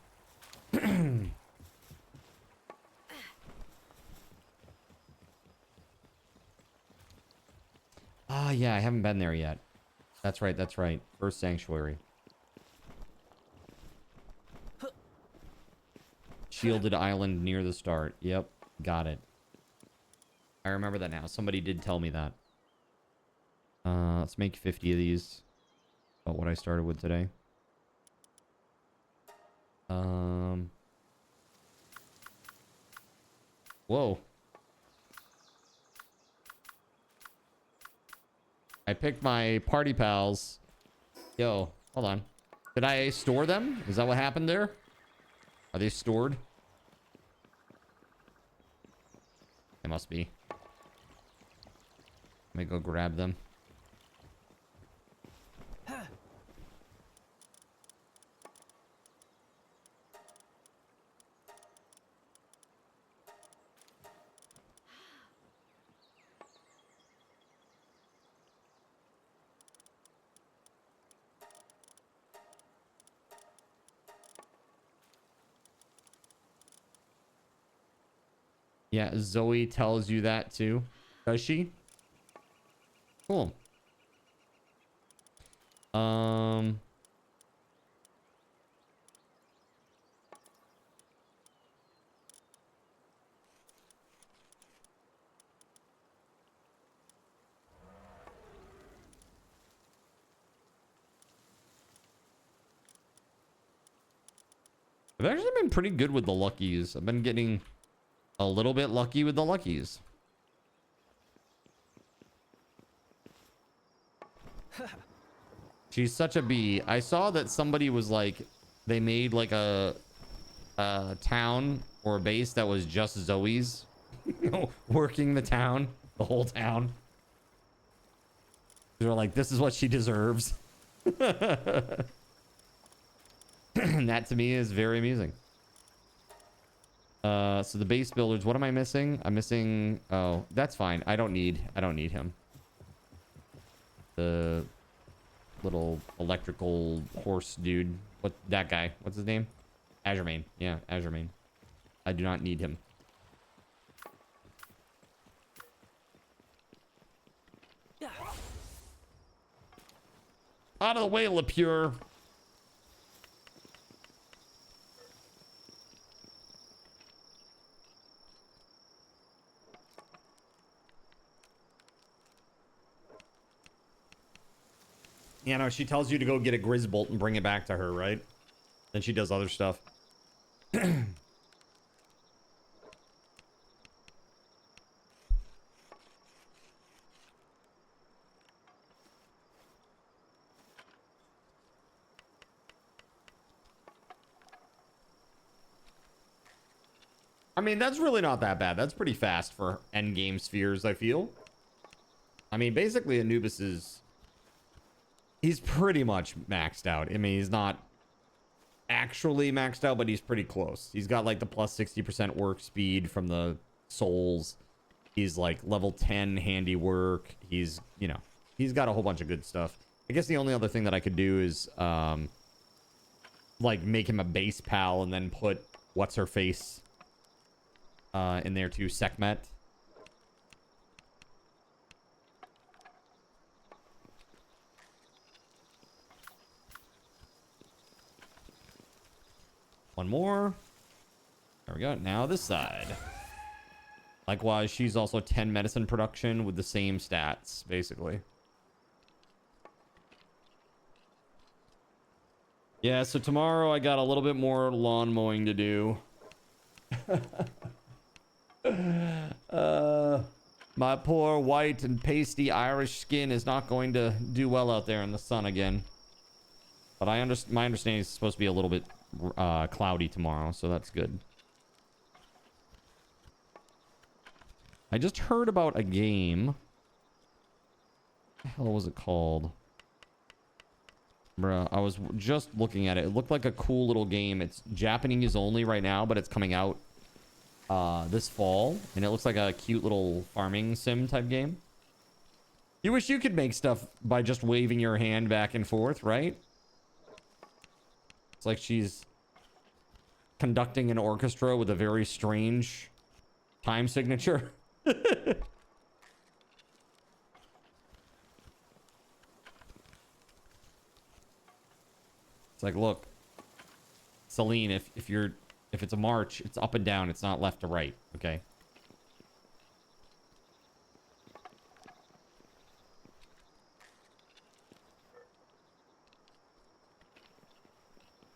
Ah, yeah, I haven't been there yet. That's right, that's right. First sanctuary. Shielded island near the start. Yep, got it. I remember that now. Somebody did tell me that. Let's make 50 of these. About what I started with today. Whoa. I picked my party pals. Yo, hold on. Did I store them? Is that what happened there? Are they stored? They must be. Let me go grab them. Yeah, Zoe tells you that too. Does she? Cool. I've actually been pretty good with the luckies. I've been getting a little bit lucky with the luckies. She's such a bee. I saw that somebody was like, they made like a town or a base that was just Zoe's. Working the town, the whole town. They're like, this is what she deserves. And that to me is very amusing. So the base builders, what am I missing? I'm missing, oh, that's fine. I don't need him. The little electrical horse dude. What, that guy? What's his name? Azuremane. Yeah, Azuremane. I do not need him. Out of the way, Lapure. You know, she tells you to go get a Grizzbolt and bring it back to her, right? Then she does other stuff. I mean, that's really not that bad. That's pretty fast for endgame spheres, I feel. I mean, basically, Anubis is... He's pretty much maxed out. I mean, he's not actually maxed out, but he's pretty close. He's got, like, the plus 60% work speed from the souls. He's, like, level 10 handiwork. He's, you know, he's got a whole bunch of good stuff. I guess the only other thing that I could do is, like, make him a base pal and then put what's-her-face... in there too, Sekhmet. One more. There we go. Now this side. Likewise, she's also 10 medicine production with the same stats, basically. Yeah, so tomorrow I got a little bit more lawn mowing to do. My poor white and pasty Irish skin is not going to do well out there in the sun again. But my understanding is it's supposed to be a little bit cloudy tomorrow, so that's good. I just heard about a game. What the hell was it called? Bruh, I was just looking at it. It looked like a cool little game. It's Japanese only right now, but it's coming out this fall, and it looks like a cute little farming sim type game. You wish you could make stuff by just waving your hand back and forth, right? It's like she's conducting an orchestra with a very strange time signature. It's like, look, Celine, if it's a march, it's up and down. It's not left to right. Okay.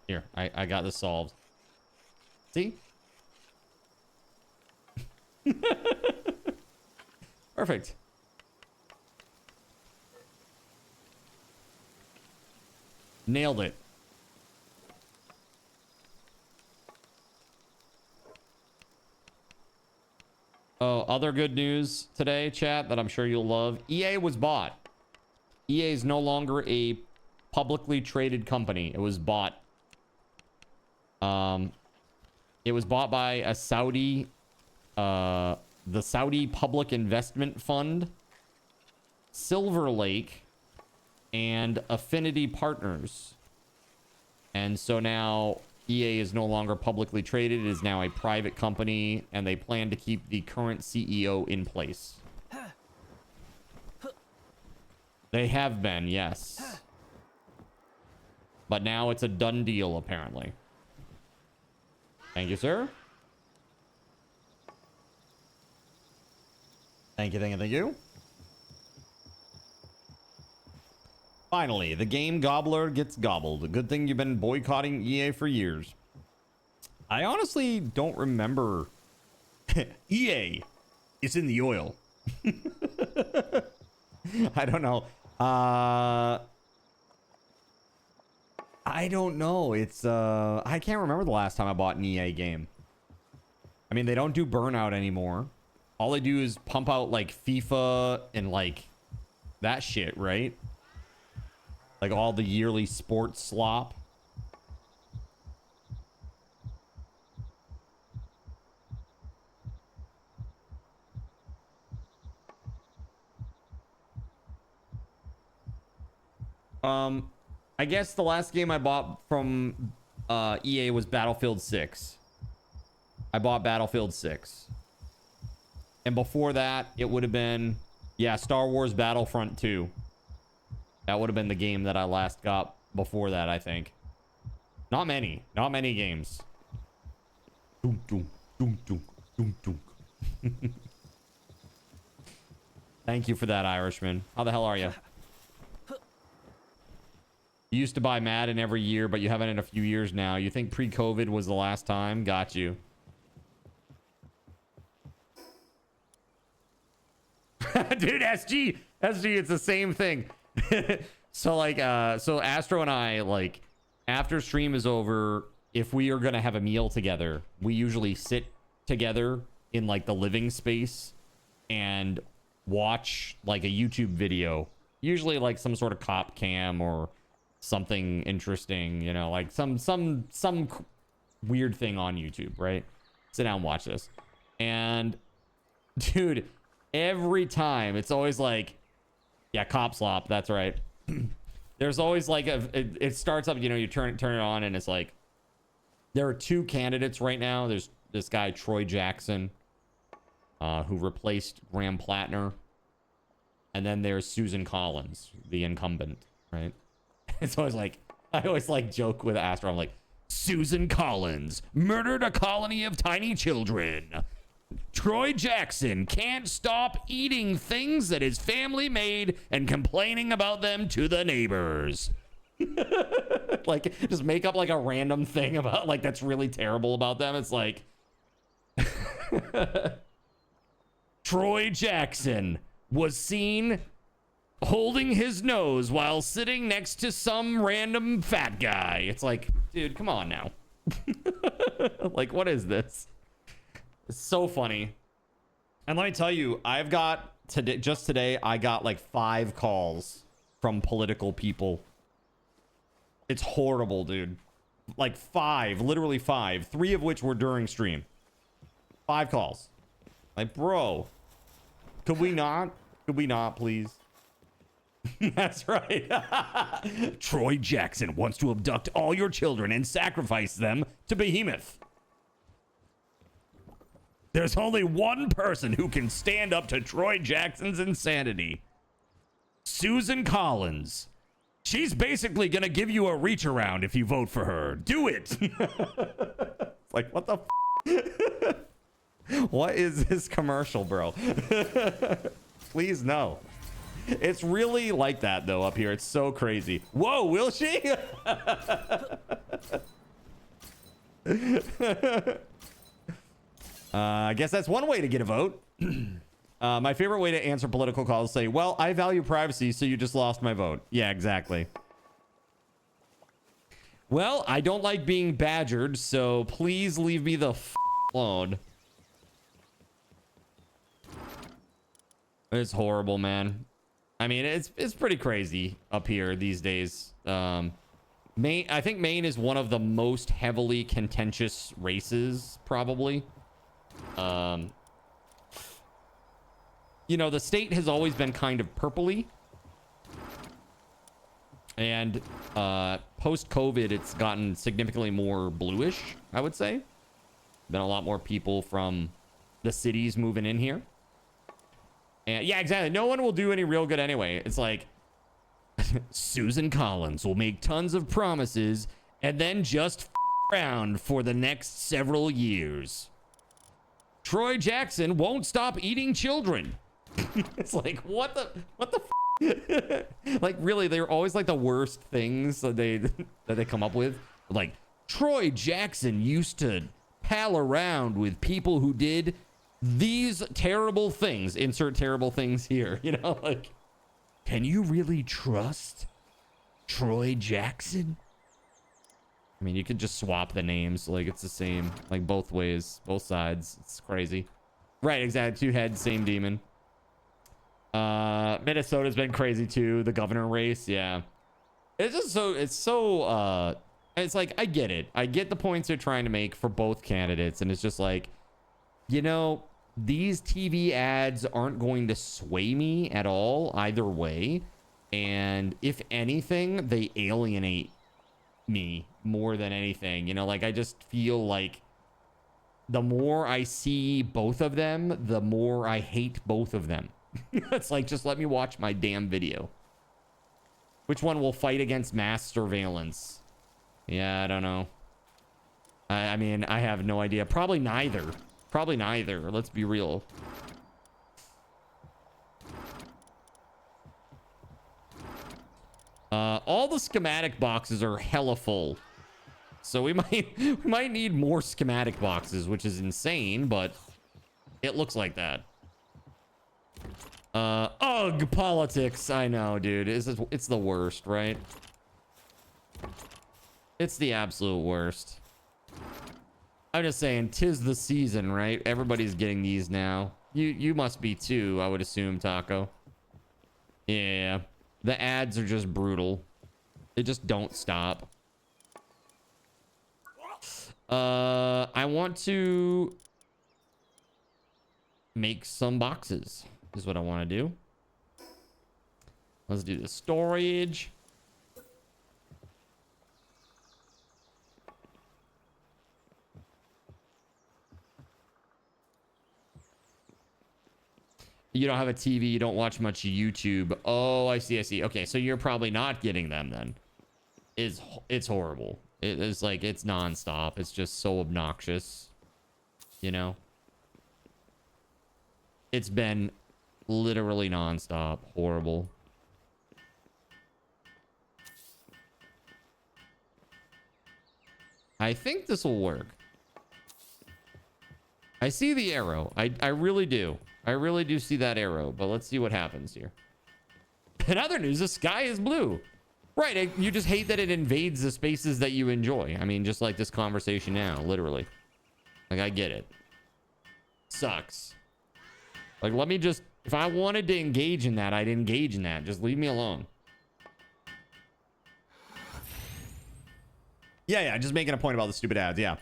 Here, I got this solved. See? Perfect. Nailed it. Oh, other good news today, chat, that I'm sure you'll love. EA was bought. EA is no longer a publicly traded company. It was bought. It was bought by a Saudi, the Saudi Public Investment Fund, Silver Lake, and Affinity Partners. And so now EA is no longer publicly traded. It is now a private company, and they plan to keep the current CEO in place. They have been, yes. But now it's a done deal, apparently. Thank you, sir. Thank you, thank you, thank you. Finally, the game gobbler gets gobbled. A good thing you've been boycotting EA for years. I honestly don't remember. EA is in the oil. I don't know. I don't know. It's I can't remember the last time I bought an EA game. I mean, they don't do Burnout anymore. All they do is pump out like FIFA and like that shit, right? Like all the yearly sports slop. I guess the last game I bought from EA was Battlefield 6. I bought Battlefield 6. And before that, it would have been, yeah, Star Wars Battlefront 2. That would have been the game that I last got before that, I think. Not many games. Doom, doom, doom, doom, doom, doom. Thank you for that, Irishman. How the hell are you? You used to buy Madden every year, but you haven't in a few years now. You think pre-COVID was the last time? Got you. Dude, SG, it's the same thing. So like, so Astro and I, like, after stream is over, if we are gonna have a meal together, we usually sit together in like the living space and watch like a YouTube video, usually like some sort of cop cam or something interesting, you know, like some weird thing on YouTube, right? Sit down and watch this. And dude, every time it's always like, yeah, cop slop, that's right. There's always like it starts up, you know, you turn it on and it's like there are two candidates right now. There's this guy Troy Jackson who replaced Graham Plattner, and then there's Susan Collins, the incumbent, right? It's always like, I always like joke with Astro, I'm like, Susan Collins murdered a colony of tiny children. Troy Jackson can't stop eating things that his family made and complaining about them to the neighbors. Like, just make up like a random thing about, like, that's really terrible about them. It's like, Troy Jackson was seen holding his nose while sitting next to some random fat guy. It's like, dude, come on now. Like, what is this? It's so funny. And let me tell you, I've got today, just today, I got like 5 calls from political people. It's horrible, dude. Like 5, literally 5, 3 of which were during stream. 5 calls. Like, bro, could we not, please? That's right. Troy Jackson wants to abduct all your children and sacrifice them to Behemoth. There's only one person who can stand up to Troy Jackson's insanity. Susan Collins. She's basically gonna give you a reach around if you vote for her. Do it. It's like, what the What is this commercial, bro? Please no. It's really like that though up here. It's so crazy. Whoa, will she? I guess that's one way to get a vote. My favorite way to answer political calls is say, well, I value privacy, so you just lost my vote. Yeah, exactly. Well, I don't like being badgered, so please leave me the f alone. It's horrible, man. I mean, it's pretty crazy up here these days. Maine, I think Maine is one of the most heavily contentious races, probably. You know, the state has always been kind of purpley. And post-COVID, it's gotten significantly more bluish, I would say. Been a lot more people from the cities moving in here. And yeah, exactly. No one will do any real good anyway. It's like Susan Collins will make tons of promises and then just around for the next several years. Troy Jackson won't stop eating children. It's like, what the like, really, they're always like the worst things that they come up with. Like, Troy Jackson used to pal around with people who did these terrible things. Insert terrible things here, you know, like, can you really trust Troy Jackson? I mean, you could just swap the names. Like, it's the same, like, both ways, both sides. It's crazy. Right, exactly. Two heads, same demon. Minnesota's been crazy too. The governor race, yeah. It's just so, it's like, I get it. I get the points they're trying to make for both candidates. And it's just like, you know, these TV ads aren't going to sway me at all either way. And if anything, they alienate me more than anything. You know, like, I just feel like the more I see both of them, the more I hate both of them. It's like, just let me watch my damn video. Which one will fight against mass surveillance? Yeah, I don't know. I mean, I have no idea. Probably neither. Probably neither. Let's be real. All the schematic boxes are hella full. So we might need more schematic boxes, which is insane, but it looks like that. Ugh, politics. I know, dude. It's the worst, right? It's the absolute worst. I'm just saying, 'tis the season, right? Everybody's getting these now. You must be too, I would assume, Taco. Yeah. The ads are just brutal. They just don't stop. I want to make some boxes. Is what I want to do. Let's do the storage. You don't have a TV, you don't watch much YouTube. Oh, I see, I see. Okay, so you're probably not getting them then. It's horrible. It's like, it's nonstop. It's just so obnoxious. You know? It's been literally nonstop. Horrible. I think this will work. I see the arrow. I really do. I really do see that arrow, but let's see what happens here. In other news, the sky is blue. Right, you just hate that it invades the spaces that you enjoy. I mean, just like this conversation now, literally. Like, I get it. Sucks. Like, let me just... If I wanted to engage in that, I'd engage in that. Just leave me alone. Yeah, just making a point about the stupid ads, yeah.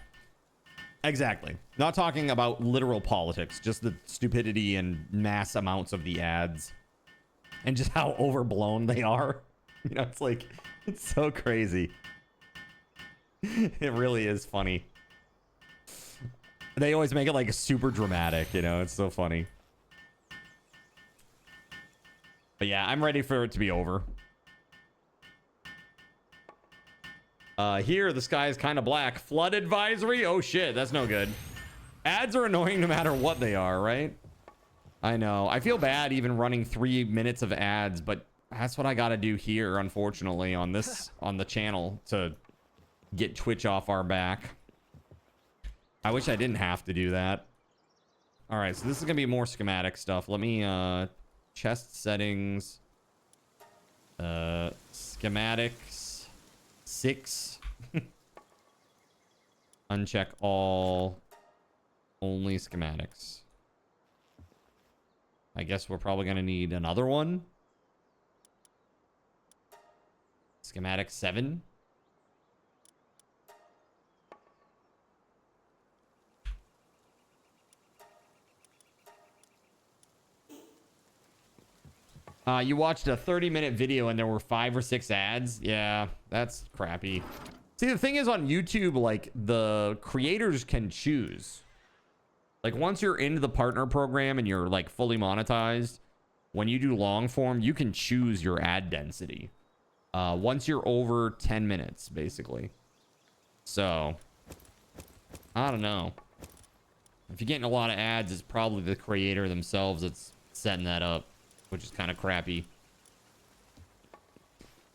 Exactly. Not talking about literal politics, just the stupidity and mass amounts of the ads. And just how overblown they are. You know, it's like, it's so crazy. It really is funny. They always make it like super dramatic, you know, it's so funny. But yeah, I'm ready for it to be over. Here, the sky is kind of black. Flood advisory? Oh shit, that's no good. Ads are annoying no matter what they are, right? I know. I feel bad even running 3 minutes of ads, but that's what I gotta do here, unfortunately, on the channel to get Twitch off our back. I wish I didn't have to do that. All right, so this is gonna be more schematic stuff. Let me, chest settings, schematics, 6. Uncheck all, only schematics. I guess we're probably going to need another one. Schematic 7. You watched a 30-minute video and there were 5 or 6 ads. Yeah, that's crappy. See, the thing is on YouTube, like, the creators can choose. Like, once you're into the partner program and you're, like, fully monetized, when you do long form, you can choose your ad density. Once you're over 10 minutes, basically. So, I don't know. If you're getting a lot of ads, it's probably the creator themselves that's setting that up, which is kind of crappy.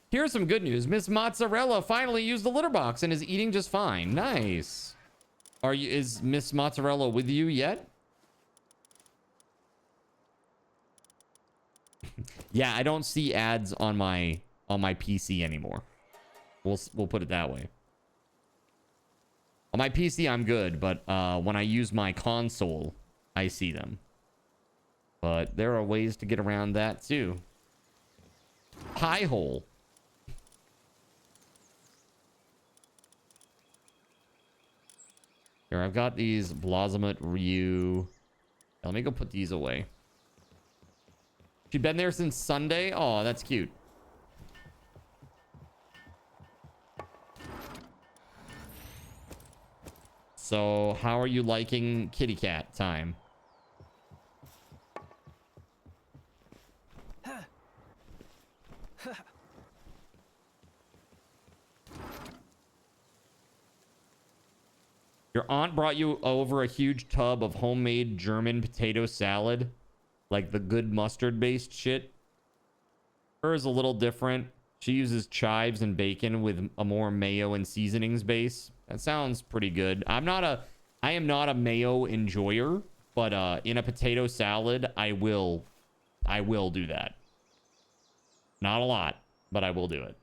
Here's some good news. Miss Mozzarella finally used the litter box and is eating just fine. Nice. Is Miss Mozzarella with you yet? Yeah, I don't see ads on my PC anymore. We'll put it that way. On my PC, I'm good, but when I use my console, I see them. But there are ways to get around that too. Pie hole. Here, I've got these Blossomet Ryu. Let me go put these away. She's been there since Sunday. Oh, that's cute. So, how are you liking kitty cat time? Your aunt brought you over a huge tub of homemade German potato salad, like the good mustard-based shit. Hers is a little different. She uses chives and bacon with a more mayo and seasonings base. That sounds pretty good. I am not a mayo enjoyer, but in a potato salad, I will do that. Not a lot, but I will do it.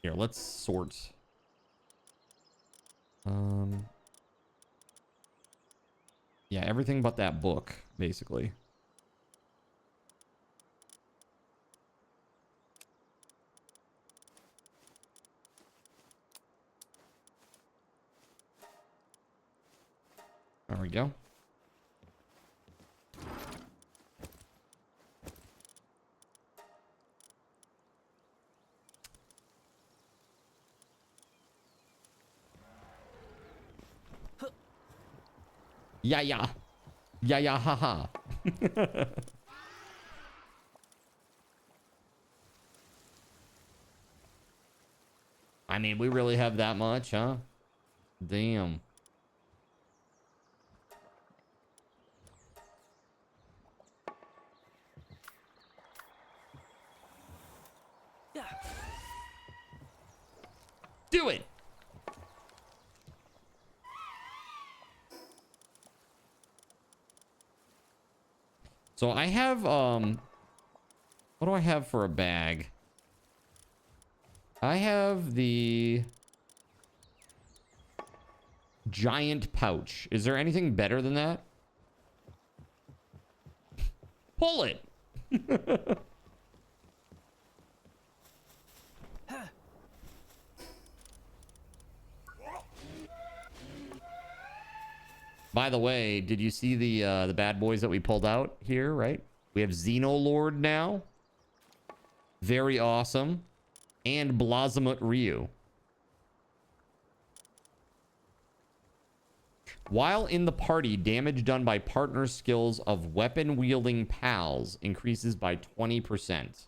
Here, let's sort. Yeah, everything but that book, basically. There we go. Yeah, yeah. Yeah, yeah, haha. I mean, we really have that much, huh? Damn. Do it. So I have, what do I have for a bag? I have the giant pouch. Is there anything better than that? Pull it. By the way, did you see the bad boys that we pulled out here, right? We have Xenolord now. Very awesome. And Blossomet Ryu. While in the party, damage done by partner skills of weapon-wielding pals increases by 20%.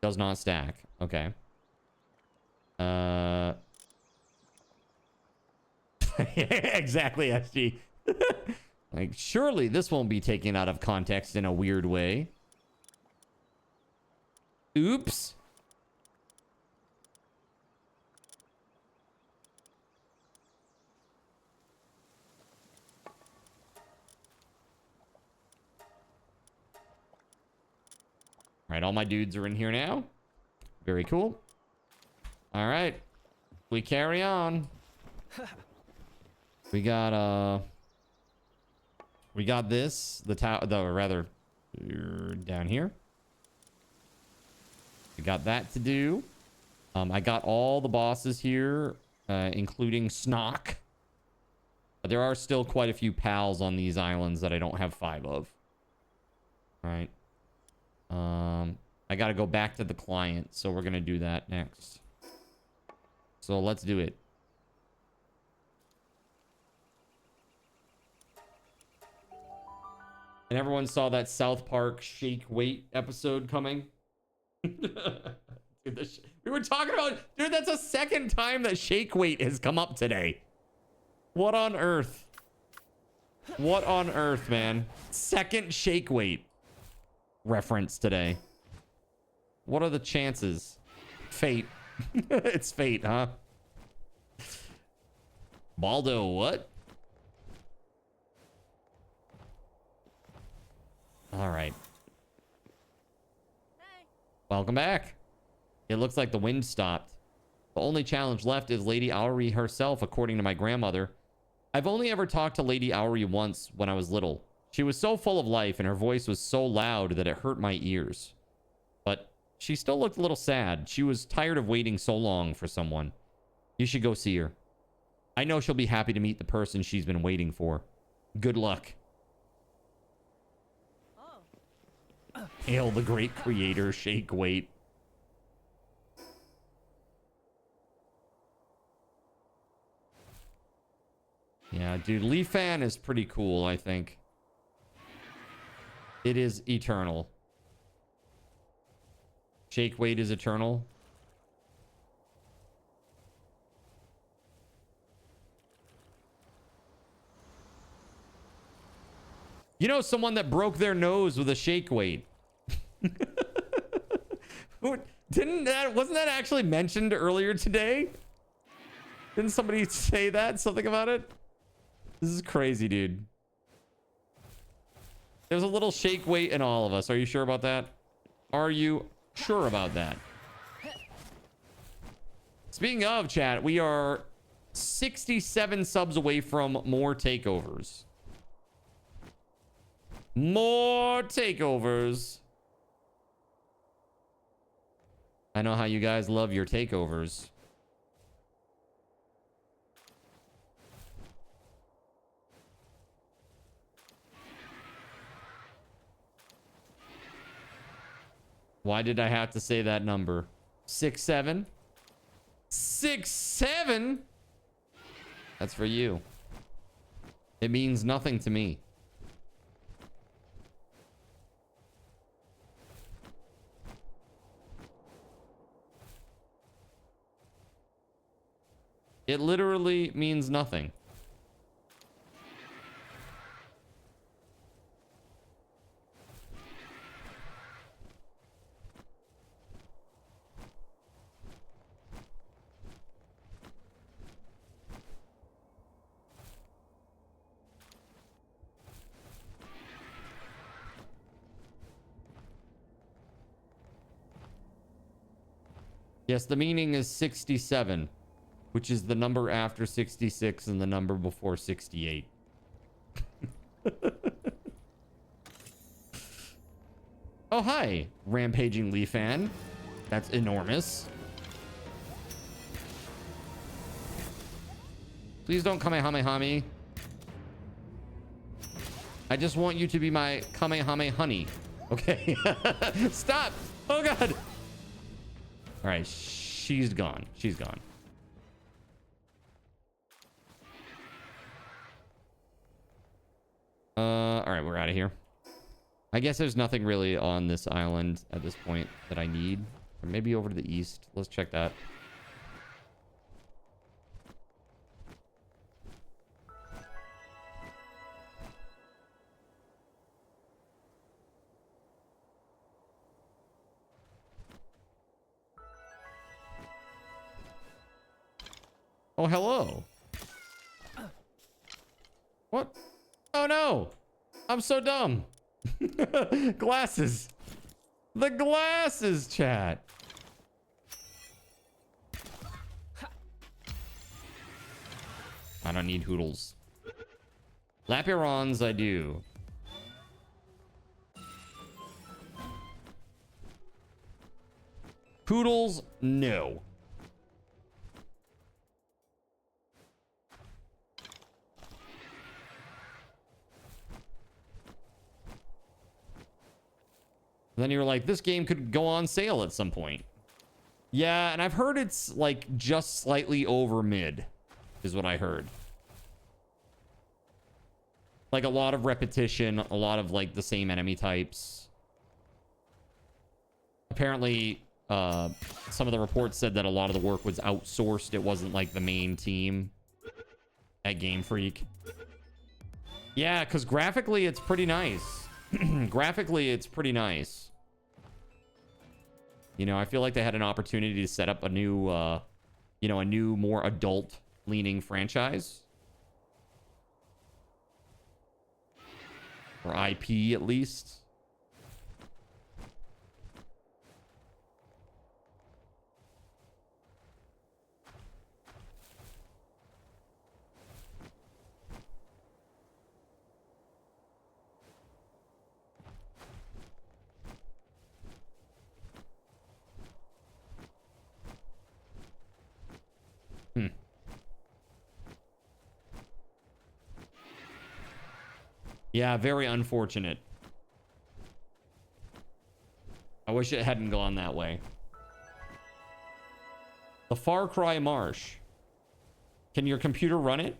Does not stack. Okay. Exactly, SG. Like, surely this won't be taken out of context in a weird way. Oops. All right, all my dudes are in here now. Very cool. All right, we carry on. We got this, rather down here. We got that to do. I got all the bosses here, including Snock. But there are still quite a few pals on these islands that I don't have 5 of. All right. I got to go back to the client, so we're going to do that next. So let's do it. And everyone saw that South Park Shake Weight episode coming. Dude, we were talking about... Dude, that's the second time that Shake Weight has come up today. What on earth? What on earth, man? Second Shake Weight reference today. What are the chances? Fate. It's fate, huh? Baldo, what? All right. Welcome back. It looks like the wind stopped. The only challenge left is Lady Owry herself, according to my grandmother. I've only ever talked to Lady Owry once when I was little. She was so full of life and her voice was so loud that it hurt my ears. But she still looked a little sad. She was tired of waiting so long for someone. You should go see her. I know she'll be happy to meet the person she's been waiting for. Good luck. Hail the great creator, Shake Weight. Yeah, dude, Leaf Fan is pretty cool, I think. It is eternal. Shake Weight is eternal. You know someone that broke their nose with a Shake Weight. Wasn't that actually mentioned earlier today? Didn't somebody say that? Something about it? This is crazy, dude. There's a little Shake Weight in all of us. Are you sure about that? Are you sure about that? Speaking of, chat, we are 67 subs away from more takeovers. More takeovers. I know how you guys love your takeovers. Why did I have to say that number? 6-7? 6-7? That's for you. It means nothing to me. It literally means nothing. Yes, the meaning is 67, which is the number after 66 and the number before 68. Oh, hi, Rampaging Leaf Fan. That's enormous. Please don't Kamehameha me. I just want you to be my Kamehameha honey. Okay. Stop. Oh, God. All right. She's gone. She's gone. All right. We're out of here. I guess there's nothing really on this island at this point that I need. Or maybe over to the east. Let's check that. Oh, hello. What? Oh, no. I'm so dumb. Glasses. The glasses, chat. I don't need Hoodles. Lapirons, I do. Poodles, no. Then you were like, this game could go on sale at some point. Yeah, and I've heard it's like just slightly over mid, is what I heard. Like a lot of repetition, a lot of like the same enemy types. Apparently, some of the reports said that a lot of the work was outsourced. It wasn't like the main team at Game Freak. Yeah, because graphically it's pretty nice. Graphically, it's pretty nice. You know, I feel like they had an opportunity to set up a new, you know, a new, more adult-leaning franchise. Or IP, at least. Yeah, very unfortunate. I wish it hadn't gone that way. The Far Cry Marsh. Can your computer run it?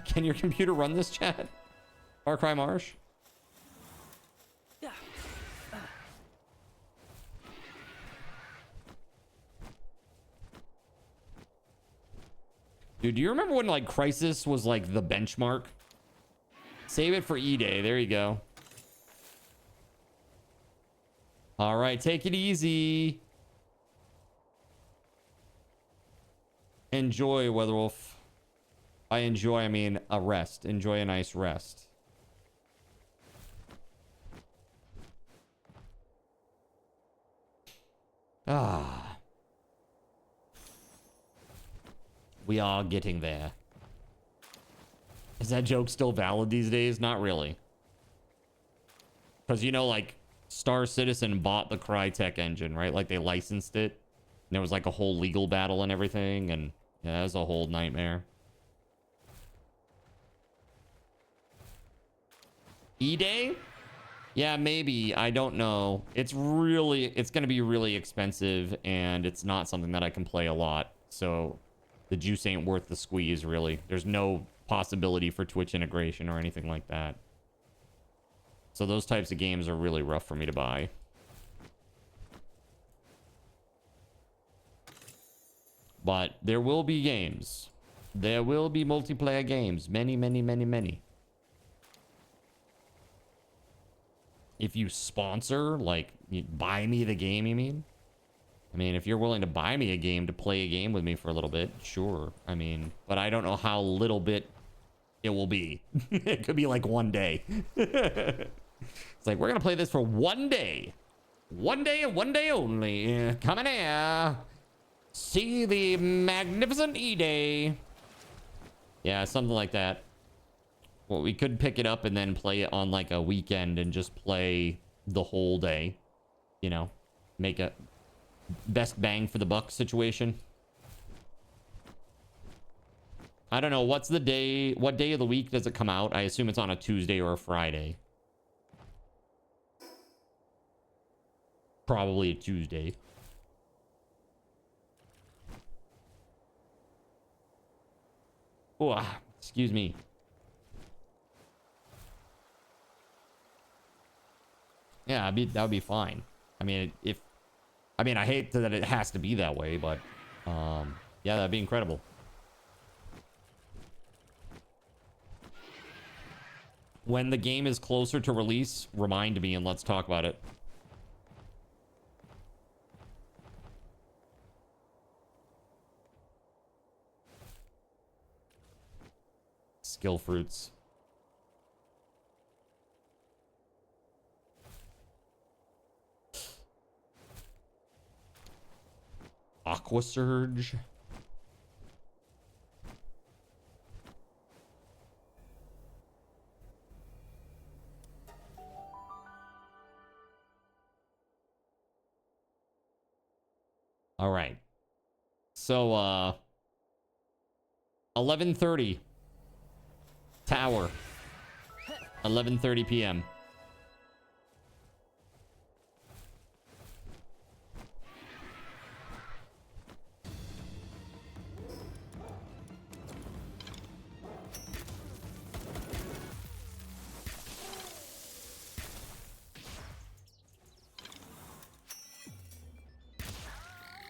Can your computer run this, chat? Far Cry Marsh? Dude, do you remember when like Crysis was like the benchmark? Save it for E-Day. There you go. All right, take it easy. Enjoy, Weatherwolf. By enjoy, I mean a rest. Enjoy a nice rest. Ah. We are getting there. Is that joke still valid these days? Not really. Because, you know, like, Star Citizen bought the Crytek engine, right? Like, they licensed it. And there was, like, a whole legal battle and everything. And, yeah, that was a whole nightmare. E-Day? Yeah, maybe. I don't know. It's going to be really expensive. And it's not something that I can play a lot. So, the juice ain't worth the squeeze, really. There's no possibility for Twitch integration or anything like that. So those types of games are really rough for me to buy. But there will be games. There will be multiplayer games. Many, many, many, many. If you sponsor, like, you buy me the game, you mean? I mean, if you're willing to buy me a game to play a game with me for a little bit, sure. I mean, but I don't know how little bit it will be. It could be like one day. It's like, we're going to play this for one day. One day and one day only. Come in here. See the magnificent E-Day. Yeah, something like that. Well, we could pick it up and then play it on like a weekend and just play the whole day. You know, make a best bang for the buck situation. I don't know. What's the day? What day of the week does it come out? I assume it's on a Tuesday or a Friday. Probably a Tuesday. Oh, excuse me. Yeah, that would be fine. I mean, I hate that it has to be that way, but yeah, that'd be incredible. When the game is closer to release, remind me and let's talk about it. Skill fruits. Aqua Surge. All right. So, 11:30. Tower. 11:30 p.m.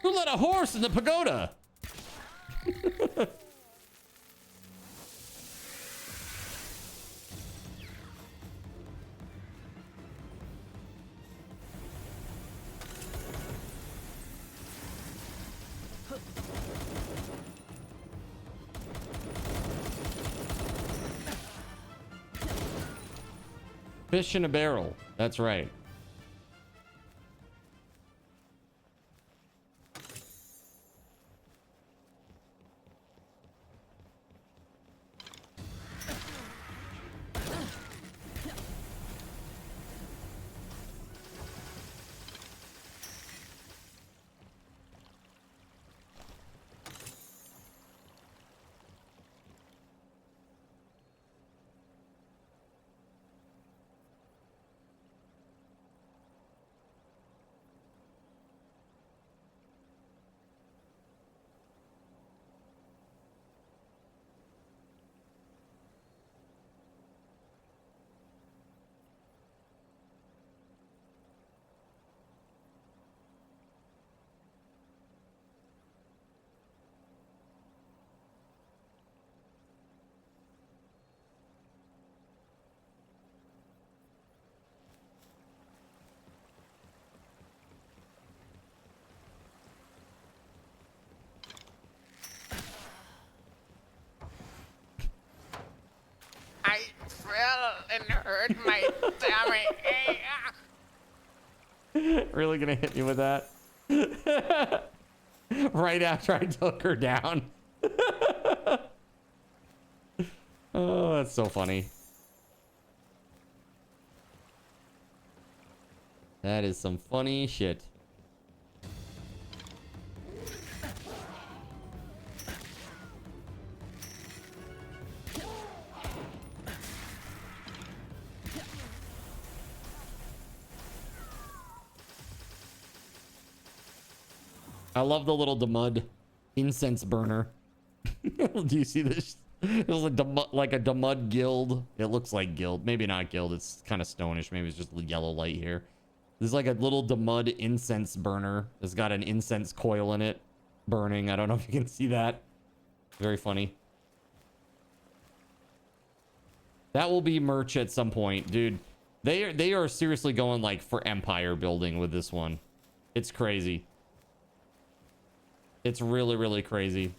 Who let a horse in the pagoda? Fish in a barrel. That's right. I fell and hurt my tummy. Really gonna hit me with that? Right after I took her down. Oh, that's so funny. That is some funny shit. I love the little Demud incense burner. Do you see this? It was like a Demud guild. It looks like guild. Maybe not guild. It's kind of stonish. Maybe it's just yellow light here. There's like a little Demud incense burner. It's got an incense coil in it burning. I don't know if you can see that. Very funny. That will be merch at some point, dude. They are seriously going like for empire building with this one. It's crazy. It's really, really crazy.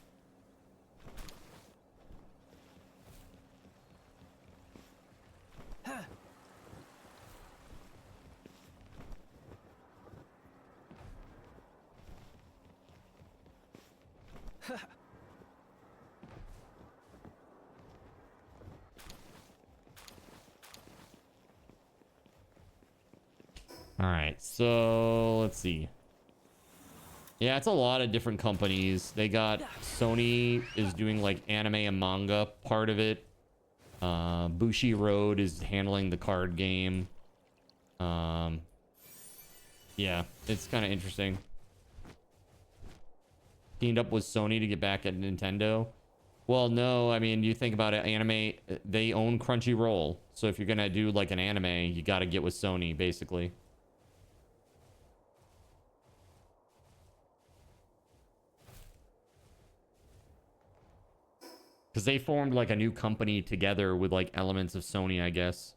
All right, so let's see. Yeah, it's a lot of different companies. They got Sony is doing like anime and manga part of it. Bushiroad is handling the card game. Yeah, it's kind of interesting. Teamed up with Sony to get back at Nintendo. Well, no, I mean, you think about it, anime, they own Crunchyroll. So if you're gonna do like an anime, you got to get with Sony, basically. Because they formed like a new company together with like elements of Sony, I guess.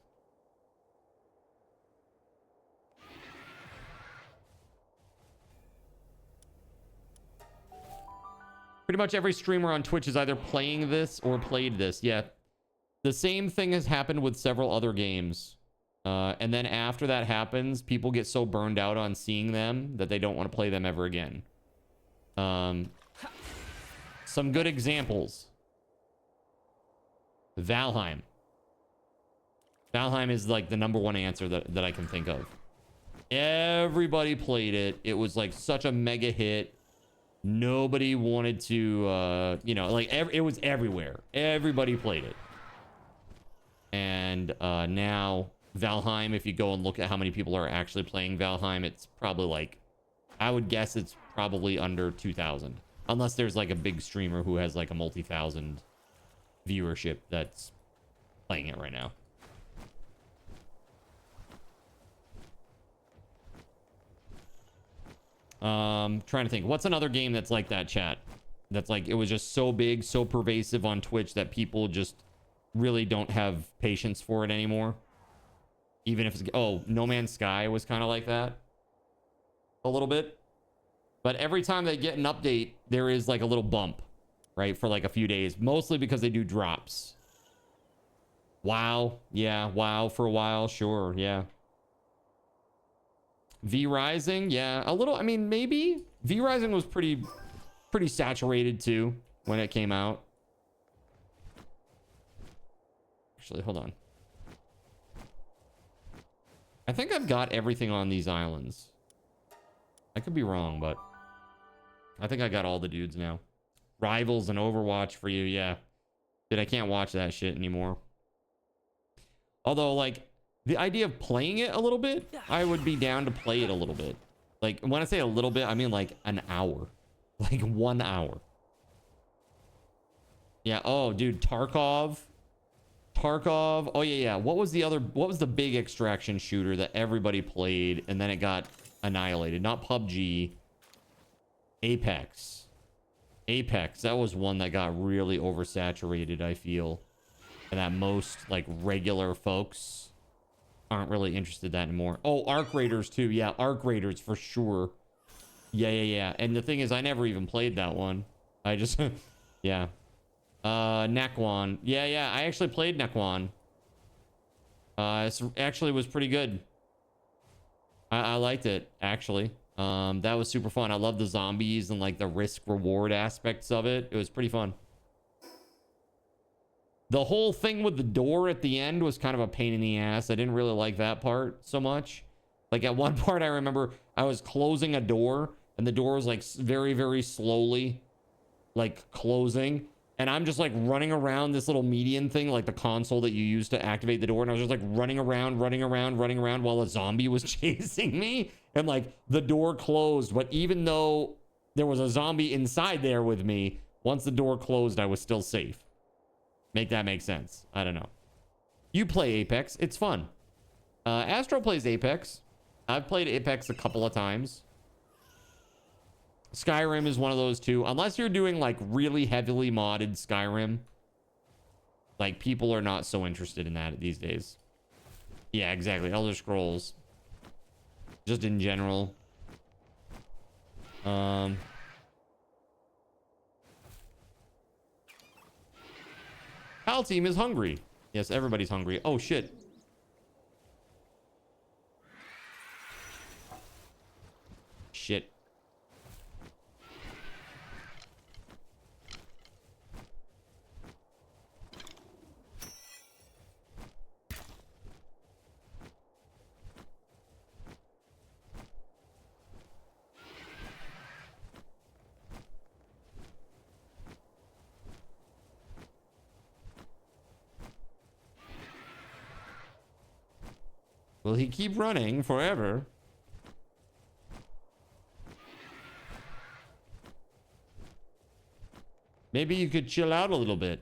Pretty much every streamer on Twitch is either playing this or played this. Yeah. The same thing has happened with several other games. And then after that happens, people get so burned out on seeing them that they don't want to play them ever again. Some good examples. Valheim. Valheim is like the #1 answer that I can think of. Everybody played it. It was like such a mega hit. Nobody wanted to, you know, like it was everywhere. Everybody played it. And now Valheim, if you go and look at how many people are actually playing Valheim, it's probably like, I would guess it's probably under 2,000. Unless there's like a big streamer who has like a multi-thousand viewership that's playing it right now. Trying to think, what's another game that's like that, chat? That's like, it was just so big, so pervasive on Twitch that people just really don't have patience for it anymore. Even if it's, oh, No Man's Sky was kind of like that a little bit. But every time they get an update, there is like a little bump, right? For like a few days, mostly because they do drops. WoW, yeah, WoW for a while, sure, yeah. V Rising, yeah, a little. I mean, maybe V Rising was pretty saturated too when it came out. Actually, hold on. I think I've got everything on these islands. I could be wrong, but I think I got all the dudes now. Rivals and Overwatch for you, yeah. Dude, I can't watch that shit anymore. Although, like, the idea of playing it a little bit, I would be down to play it a little bit. Like, when I say a little bit, I mean like an hour. Like 1 hour. Yeah, oh, dude, Tarkov. Oh, yeah. What was the big extraction shooter that everybody played and then it got annihilated? Not PUBG. Apex. That was one that got really oversaturated, I feel. And that most, like, regular folks aren't really interested in that anymore. Oh, Arc Raiders, too. Yeah, Arc Raiders, for sure. Yeah. And the thing is, I never even played that one. I just... yeah. Nekwan. Yeah. I actually played Nekwan. It actually was pretty good. I liked it, actually. That was super fun. I love the zombies and, like, the risk-reward aspects of it. It was pretty fun. The whole thing with the door at the end was kind of a pain in the ass. I didn't really like that part so much. Like, at one part, I remember I was closing a door, and the door was, like, very, very slowly, like, closing. And I'm just, like, running around this little median thing, like the console that you use to activate the door. And I was just, like, running around while a zombie was chasing me. And, like, the door closed. But even though there was a zombie inside there with me, once the door closed, I was still safe. Make that make sense. I don't know. You play Apex. It's fun. Astro plays Apex. I've played Apex a couple of times. Skyrim is one of those too. Unless you're doing like really heavily modded Skyrim. Like people are not so interested in that these days. Yeah, exactly. Elder Scrolls. Just in general. Pal team is hungry. Yes, everybody's hungry. Oh, shit. Shit. Will he keep running forever? Maybe you could chill out a little bit.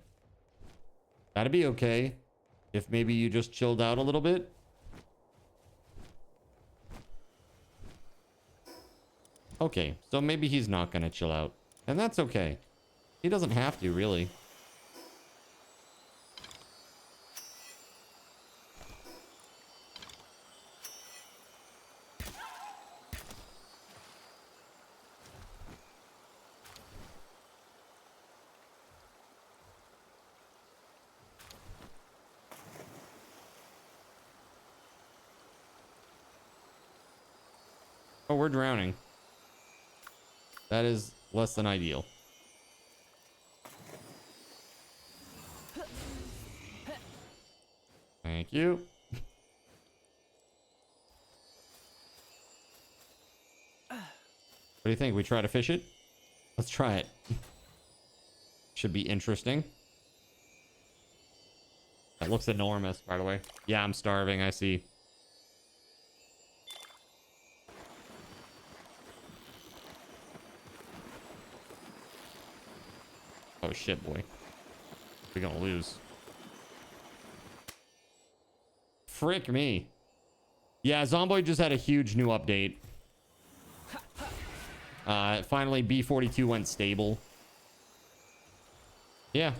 That'd be okay. If maybe you just chilled out a little bit. Okay, so maybe he's not gonna chill out. And that's okay. He doesn't have to, really. Oh, we're drowning. That is less than ideal. Thank you. What do you think? We try to fish it? Let's try it. Should be interesting. That looks enormous, by the way. Yeah, I'm starving, I see. Oh shit, boy. We're gonna lose. Frick me. Yeah, Zomboid just had a huge new update. Finally, B42 went stable. Yeah.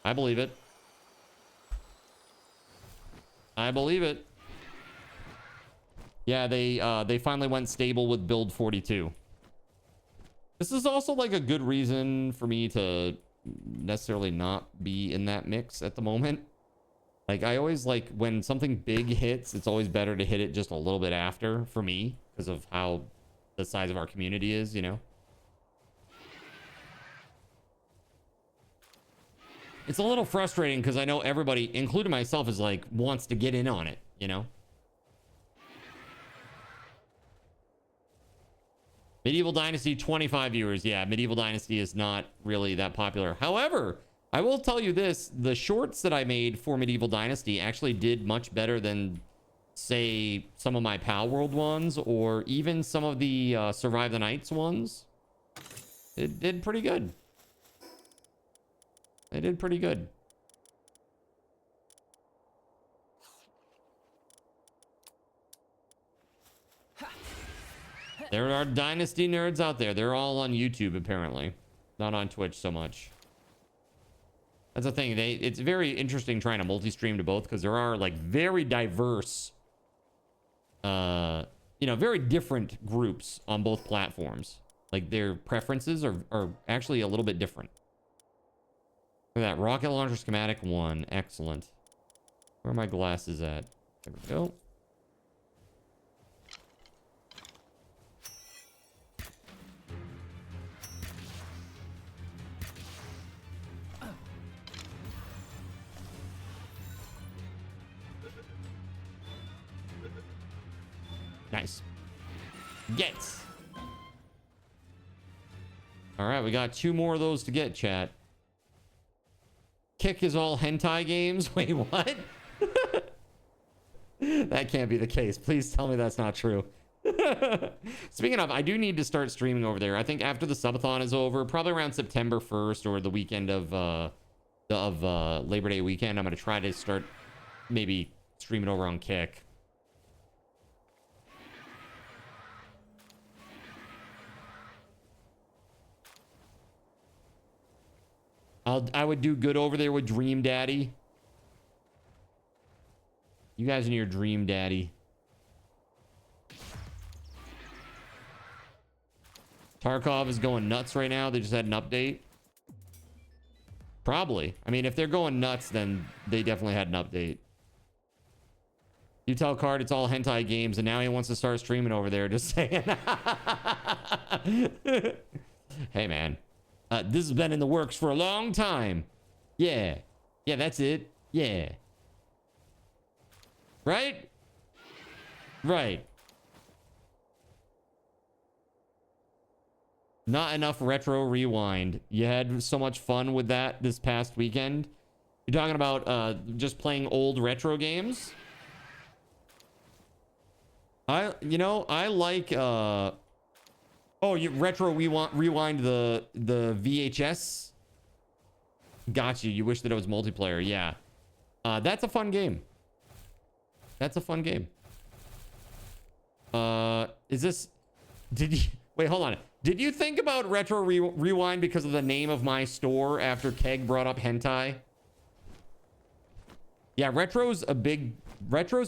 I believe it. I believe it. Yeah, they finally went stable with build 42. This is also like a good reason for me to necessarily not be in that mix at the moment. Like, I always like when something big hits, it's always better to hit it just a little bit after for me because of how the size of our community is, you know? It's a little frustrating because I know everybody, including myself, is like, wants to get in on it, you know? Medieval Dynasty, 25 viewers. Yeah, Medieval Dynasty is not really that popular. However, I will tell you this. The shorts that I made for Medieval Dynasty actually did much better than, say, some of my Palworld ones or even some of the Survive the Nights ones. It did pretty good. They did pretty good. There are Dynasty nerds out there. They're all on YouTube, apparently. Not on Twitch so much. That's the thing. It's very interesting trying to multi-stream to both because there are, like, very diverse, you know, very different groups on both platforms. Like, their preferences are actually a little bit different. Look at that. Rocket launcher schematic 1. Excellent. Where are my glasses at? There we go. Nice. Get. All right, we got 2 more of those to get, chat. Kick is all hentai games? Wait, what? That can't be the case. Please tell me that's not true. Speaking of, I do need to start streaming over there. I think after the subathon is over, probably around September 1st or the weekend of Labor Day weekend, I'm going to try to start maybe streaming over on Kick. I would do good over there with Dream Daddy. You guys and your Dream Daddy. Tarkov is going nuts right now. They just had an update. Probably. I mean, if they're going nuts, then they definitely had an update. You tell Card it's all hentai games, and now he wants to start streaming over there. Just saying. Hey, man. This has been in the works for a long time. Yeah. Yeah, that's it. Yeah. Right? Right. Not enough retro rewind. You had so much fun with that this past weekend. You're talking about just playing old retro games? I like oh, you retro rewind the VHS. Got you. You wish that it was multiplayer. Yeah. That's a fun game. That's a fun game. Is this... Did you... Wait, hold on. Did you think about retro rewind because of the name of my store after Keg brought up hentai? Yeah, Retro's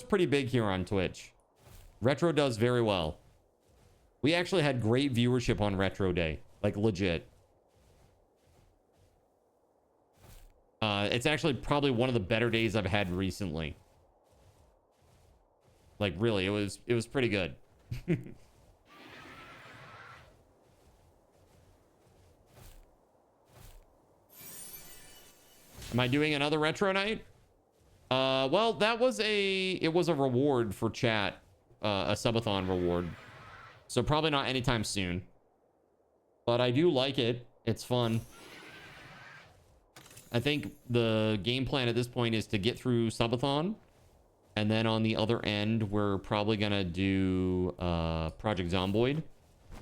pretty big here on Twitch. Retro does very well. We actually had great viewership on Retro Day. Like, legit. It's actually probably one of the better days I've had recently. Like, really, it was pretty good. Am I doing another retro night? Well, it was a reward for chat, a subathon reward. So probably not anytime soon. but I do like it. It's fun. I think the game plan at this point is to get through Subathon, and then on the other end, we're probably gonna do Project Zomboid.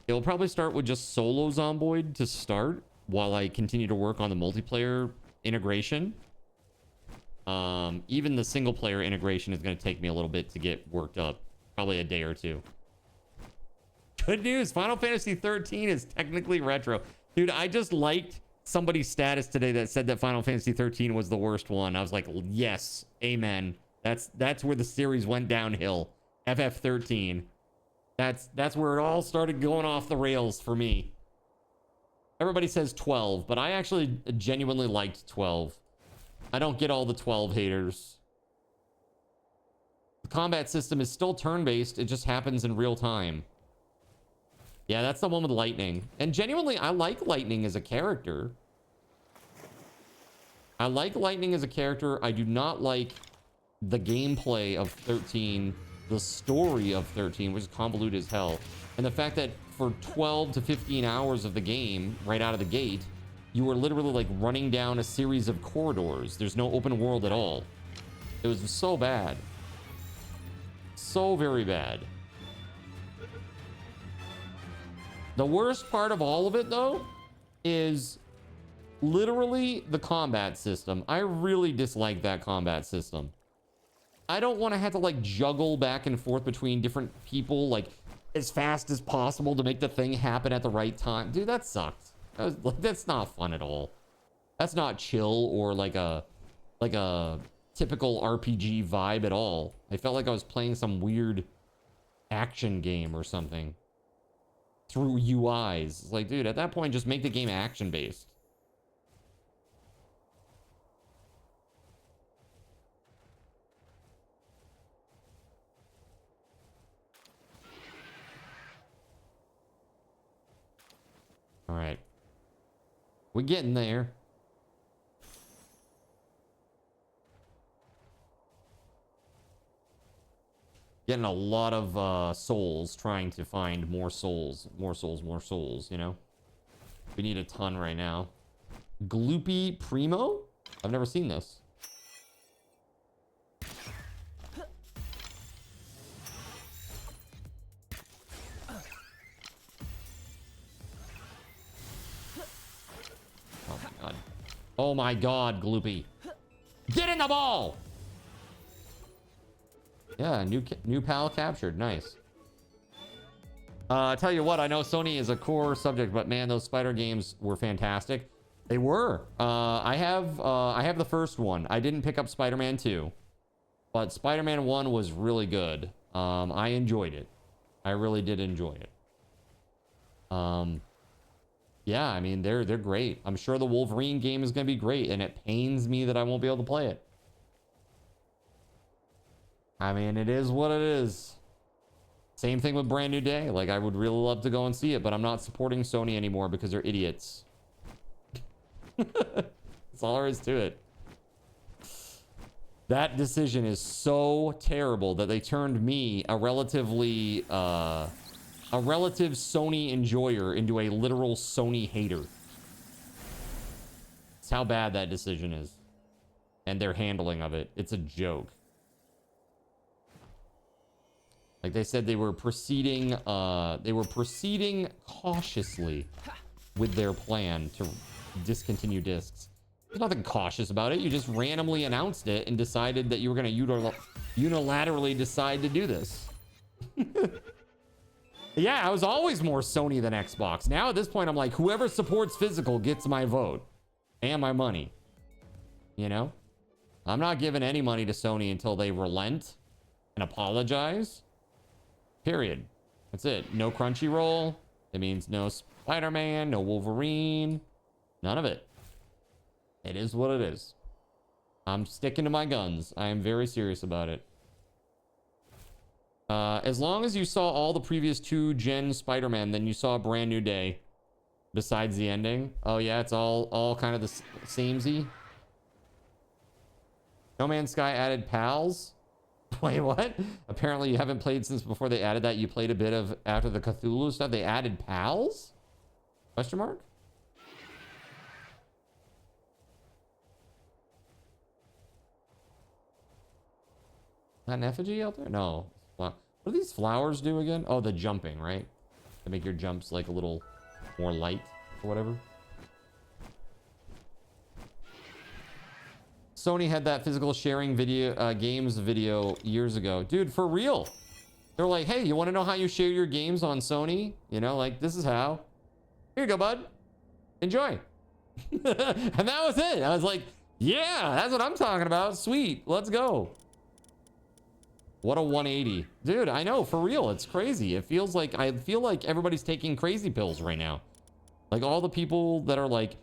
It'll probably start with just solo Zomboid to start, while I continue to work on the multiplayer integration. Even the single player integration is going to take me a little bit to get worked up. Probably a day or two. Good news. Final Fantasy 13 is technically retro. Dude, I just liked somebody's status today that said that Final Fantasy 13 was the worst one. I was like, yes, amen. That's where the series went downhill. FF13. That's where it all started going off the rails for me. Everybody says 12, but I actually genuinely liked 12. I don't get all the 12 haters. The combat system is still turn-based. It just happens in real time. Yeah, that's the one with Lightning. And genuinely, I like Lightning as a character. I like Lightning as a character. I do not like the gameplay of 13, the story of 13, which is convoluted as hell. And the fact that for 12 to 15 hours of the game, right out of the gate, you were literally like running down a series of corridors. There's no open world at all. It was so bad. So very bad. The worst part of all of it, though, is literally the combat system. I really dislike that combat system. I don't want to have to like juggle back and forth between different people like as fast as possible to make the thing happen at the right time. Dude, that sucked. That's not fun at all. That's not chill or like a typical RPG vibe at all. I felt like I was playing some weird action game or something through UIs. It's like, dude, at that point, just make the game action based. All right. We're getting there. Getting a lot of souls, trying to find more souls, you know? We need a ton right now. Gloopy Primo? I've never seen this. Oh my god. Oh my god, Gloopy. Get in the ball! Yeah, new pal captured. Nice. Tell you what, I know Sony is a core subject, but man, those Spider games were fantastic. They were. I have the first one. I didn't pick up Spider-Man 2, but Spider-Man 1 was really good. I enjoyed it. I really did enjoy it. Yeah, I mean, they're great. I'm sure the Wolverine game is going to be great, and it pains me that I won't be able to play it. I mean, it is what it is. Same thing with Brand New Day. Like, I would really love to go and see it, but I'm not supporting Sony anymore because they're idiots. That's all there is to it. That decision is so terrible that they turned me, a relative Sony enjoyer, into a literal Sony hater. That's how bad that decision is. And their handling of it. It's a joke. Like they said, they were proceeding cautiously with their plan to discontinue discs. There's nothing cautious about it. You just randomly announced it and decided that you were going to unilaterally decide to do this. Yeah, I was always more Sony than Xbox. Now at this point, I'm like, whoever supports physical gets my vote and my money. You know? I'm not giving any money to Sony until they relent and apologize. Period. That's it. No Crunchyroll. It means no Spider-Man, no Wolverine. None of it. It is what it is. I'm sticking to my guns. I am very serious about it. As long as you saw all the previous 2-gen Spider-Man, then you saw a Brand New Day. Besides the ending. Oh yeah, it's all kind of the samey. No Man's Sky added pals. Wait, what? Apparently you haven't played since before they added that. You played a bit of after the Cthulhu stuff. They added pals? Question mark? Not an effigy out there? No. What do these flowers do again? Oh, the jumping, right? To make your jumps like a little more light or whatever. Sony had that physical sharing video, games video years ago. Dude, for real. They're like, hey, you want to know how you share your games on Sony? You know, like, this is how. Here you go, bud. Enjoy. And that was it. I was like, yeah, that's what I'm talking about. Sweet. Let's go. What a 180. Dude, I know, for real. It's crazy. It feels like, I feel like everybody's taking crazy pills right now. Like all the people that are like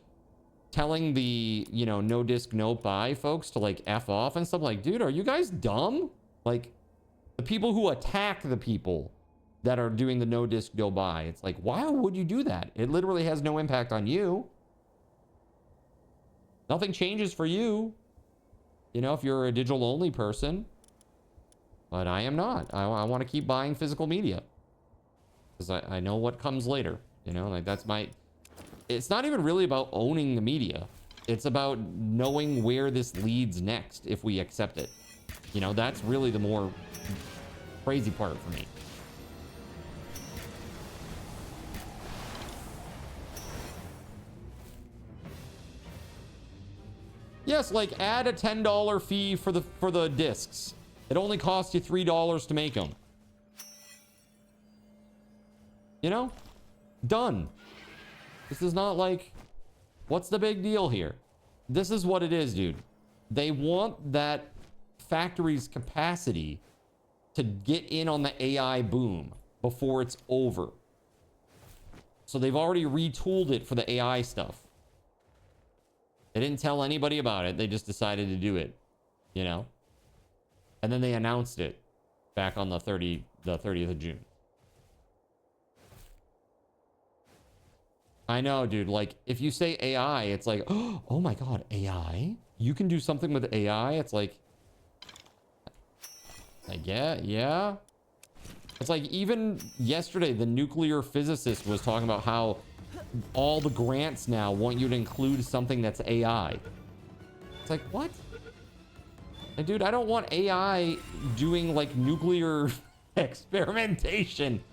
telling the, you know, no disc, no buy folks to like F off and stuff. Like, dude, are you guys dumb? Like the people who attack the people that are doing the no disc, no buy. It's like, why would you do that? It literally has no impact on you. Nothing changes for you. You know, if you're a digital only person. But I am not. I want to keep buying physical media. Because I know what comes later. You know, like that's my... It's not even really about owning the media. It's about knowing where this leads next if we accept it. You know, that's really the more crazy part for me. Yes, like add a $10 fee for the discs. It only costs you $3 to make them. You know? Done. This is not like, what's the big deal here? This is what it is, dude. They want that factory's capacity to get in on the AI boom before it's over. So they've already retooled it for the AI stuff. They didn't tell anybody about it. They just decided to do it, you know? And then they announced it back on the 30th of June. I know, dude. Like, if you say AI, it's like, oh my God, AI? You can do something with AI? It's like yeah. It's like, even yesterday, the nuclear physicist was talking about how all the grants now want you to include something that's AI. It's like, what? And dude, I don't want AI doing like nuclear experimentation.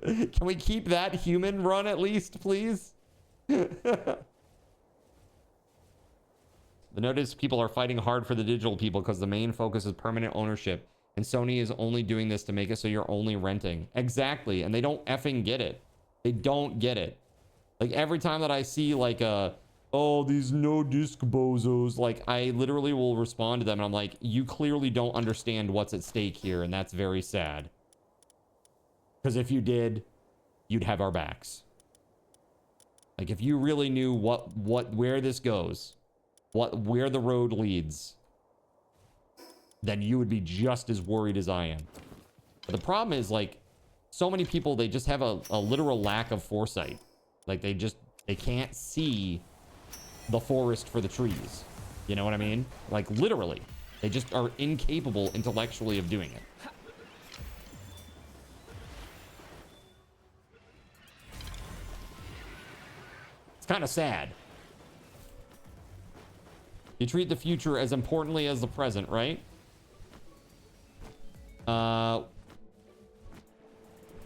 Can we keep that human run at least, please? The notice people are fighting hard for the digital people because the main focus is permanent ownership. And Sony is only doing this to make it so you're only renting. Exactly. And they don't effing get it. They don't get it. Like every time that I see like oh, these no disc bozos, like I literally will respond to them and I'm like, you clearly don't understand what's at stake here, and that's very sad. Because if you did, you'd have our backs. Like if you really knew where this goes, where the road leads, then you would be just as worried as I am. But the problem is, like, so many people, they just have a literal lack of foresight. Like they can't see the forest for the trees. You know what I mean? Like literally, they just are incapable intellectually of doing it. It's kind of sad. You treat the future as importantly as the present, right?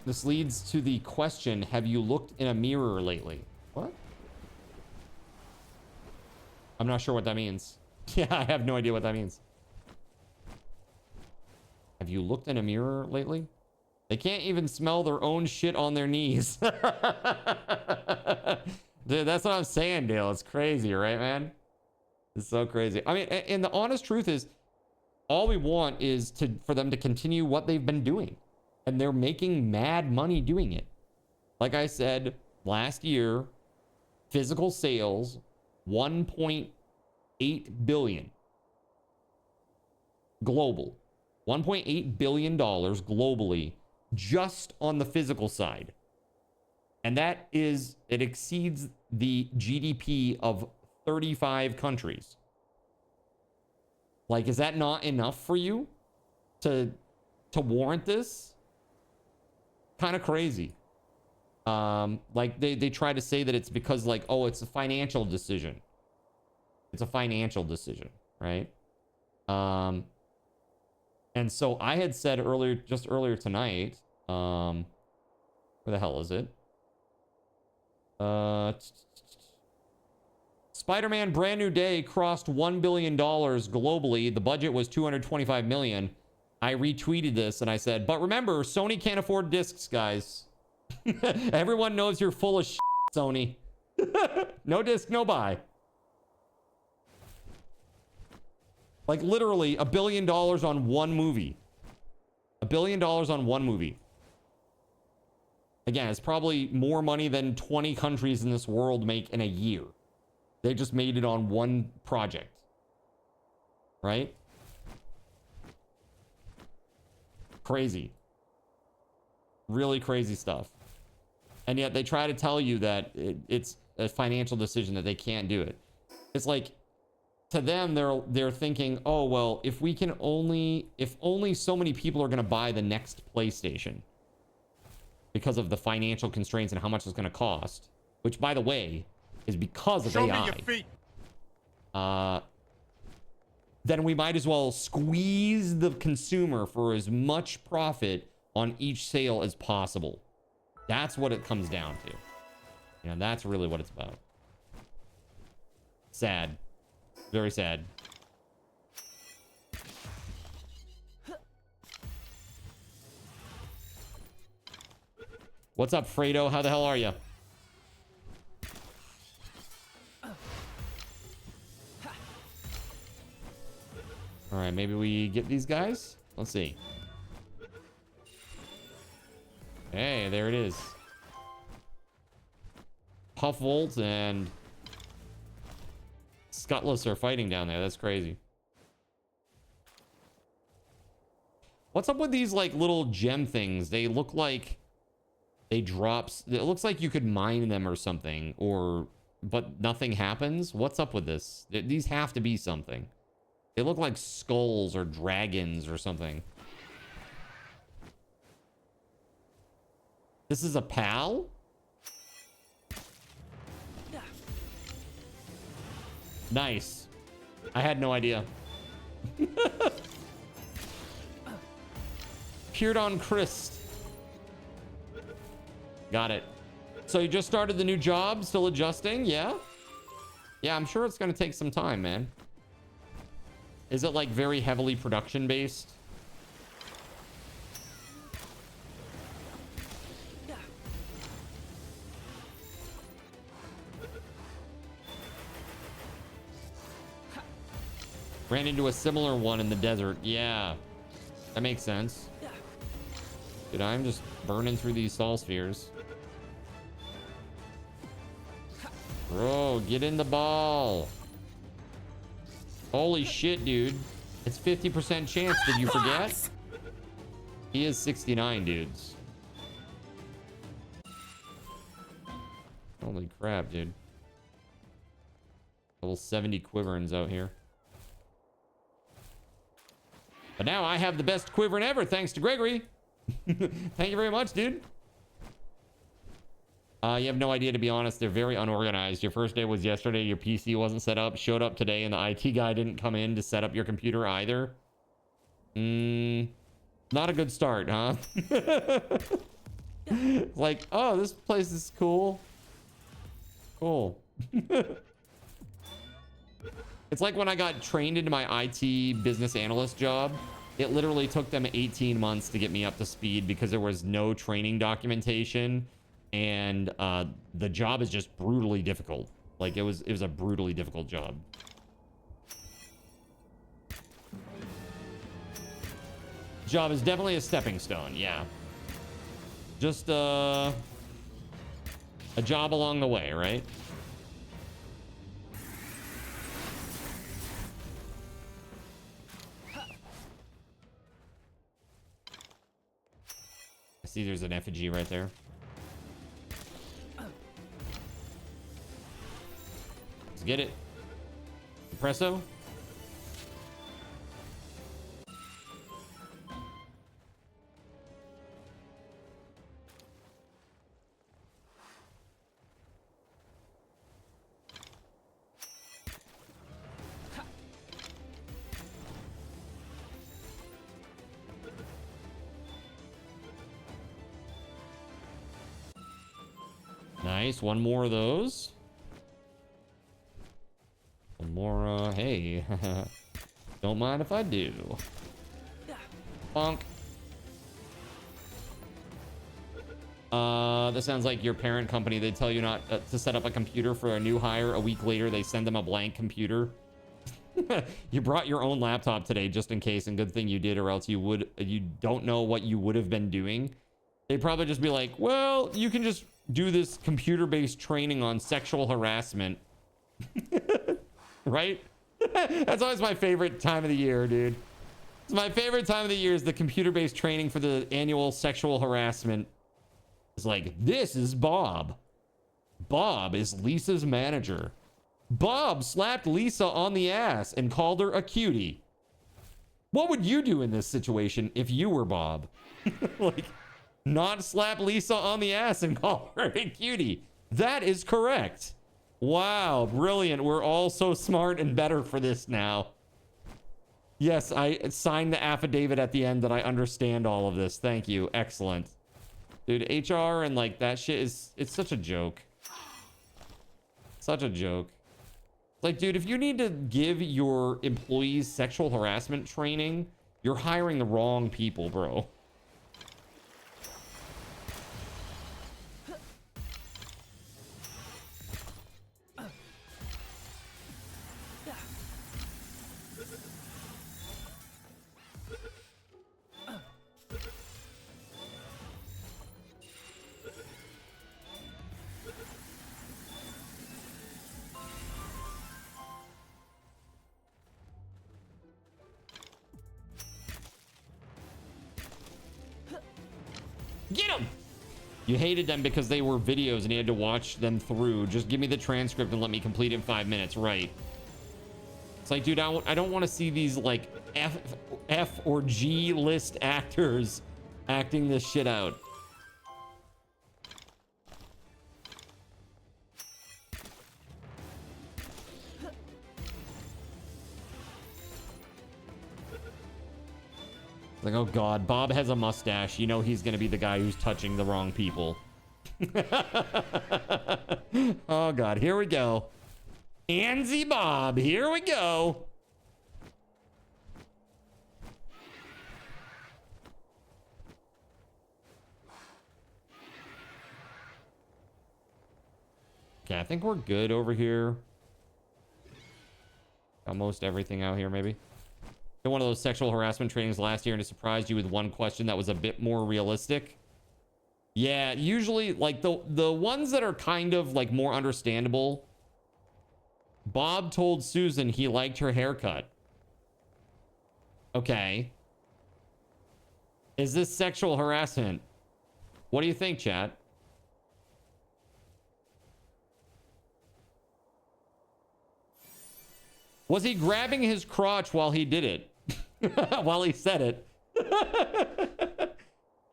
This leads to the question, have you looked in a mirror lately? What? I'm not sure what that means. Yeah, I have no idea what that means. Have you looked in a mirror lately? They can't even smell their own shit on their knees. Dude, that's what I'm saying, Dale. It's crazy, right, man? It's so crazy. I mean, and the honest truth is, all we want is for them to continue what they've been doing. And they're making mad money doing it. Like I said, last year, physical sales, 1.8 billion. Global. $1.8 billion globally, just on the physical side. And that is, it exceeds the GDP of 35 countries. Like, is that not enough for you to warrant this? Kind of crazy. Like they try to say that it's because like, oh, it's a financial decision. It's a financial decision, right? And so I had said earlier, just earlier tonight, where the hell is it? Spider-Man Brand New Day crossed $1 billion globally. The budget was $225 million. I retweeted this and I said, but remember, Sony can't afford discs, guys. Everyone knows you're full of shit, Sony. No disc, no buy. Like literally $1 billion on one movie. $1 billion on one movie. Again, it's probably more money than 20 countries in this world make in a year. They just made it on one project. Right? Crazy. Really crazy stuff. And yet they try to tell you that it's a financial decision, that they can't do it. It's like, to them, they're thinking, oh, well, if only so many people are going to buy the next PlayStation because of the financial constraints and how much it's going to cost, which, by the way, is because of Show AI. me your feet. Then we might as well squeeze the consumer for as much profit on each sale as possible. That's what it comes down to. You know, that's really what it's about. Sad. Very sad. What's up, Fredo? How the hell are you? All right, maybe we get these guys. Let's see. Hey, there it is. Puffvolt and Scutless are fighting down there. That's crazy. What's up with these like little gem things? They look like they drops. It looks like you could mine them or something, but nothing happens. What's up with this? These have to be something. They look like skulls or dragons or something. This is a PAL? Nice. I had no idea. Appeared on Christ. Got it. So you just started the new job, still adjusting? Yeah? Yeah, I'm sure it's going to take some time, man. Is it like very heavily production based? Ran into a similar one in the desert. Yeah, that makes sense. Dude, I'm just burning through these Sol spheres. Bro, get in the ball. Holy shit, dude. It's 50% chance. Did you forget? He is 69, dudes. Holy crap, dude. Level 70 quiverins out here. But now I have the best quiverin ever, thanks to Gregory. Thank you very much, dude. You have no idea, to be honest. They're very unorganized. Your first day was yesterday. Your PC wasn't set up. Showed up today, and the IT guy didn't come in to set up your computer either. Not a good start, huh? Like, oh, this place is cool. Cool. It's like when I got trained into my IT business analyst job. It literally took them 18 months to get me up to speed because there was no training documentation. And the job is just brutally difficult. Like it was a brutally difficult job. Job is definitely a stepping stone, yeah. Just a job along the way, right? I see there's an effigy right there. Get it. Espresso. Nice. One more of those. One more, hey. Don't mind if I do. Bonk. This sounds like your parent company. They tell you not to set up a computer for a new hire. A week later, they send them a blank computer. You brought your own laptop today just in case, and good thing you did, or else you don't know what you would have been doing. They'd probably just be like, well, you can just do this computer-based training on sexual harassment. Right? That's always my favorite time of the year, dude. It's my favorite time of the year is the computer-based training for the annual sexual harassment. It's like, this is Bob. Bob is Lisa's manager. Bob slapped Lisa on the ass and called her a cutie. What would you do in this situation if you were Bob? Like, not slap Lisa on the ass and call her a cutie. That is correct. Wow, brilliant. We're all so smart and better for this now. Yes, I signed the affidavit at the end that I understand all of this. Thank you. Excellent. Dude, HR and like that shit it's such a joke. Such a joke. Like, dude, if you need to give your employees sexual harassment training, you're hiring the wrong people, bro. Get him! You hated them because they were videos and you had to watch them through. Just give me the transcript and let me complete it in 5 minutes. Right. It's like, dude, I don't want to see these like F or G list actors acting this shit out. Like, oh god, Bob has a mustache. You know he's gonna be the guy who's touching the wrong people. Oh god, here we go. Anzy Bob, here we go. Okay, I think we're good over here. Almost everything out here, maybe. Did one of those sexual harassment trainings last year and it surprised you with one question that was a bit more realistic. Yeah, usually like the ones that are kind of like more understandable. Bob told Susan he liked her haircut. Okay. Is this sexual harassment? What do you think, chat? Was he grabbing his crotch while he did it? While he said it.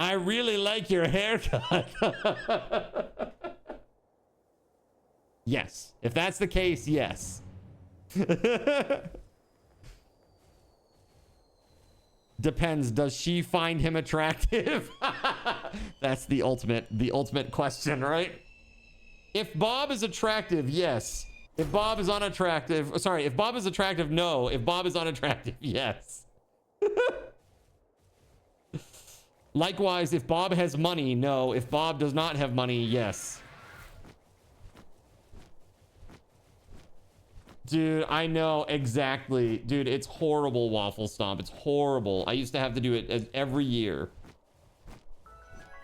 I really like your haircut. Yes. If that's the case, yes. Depends. Does she find him attractive? That's the ultimate question, right? If Bob is attractive, yes. If Bob is unattractive, sorry, if Bob is attractive, no. If Bob is unattractive, yes. Likewise, if Bob has money, no. If Bob does not have money, yes. Dude, I know exactly. Dude, it's horrible, Waffle Stomp. It's horrible. I used to have to do it every year.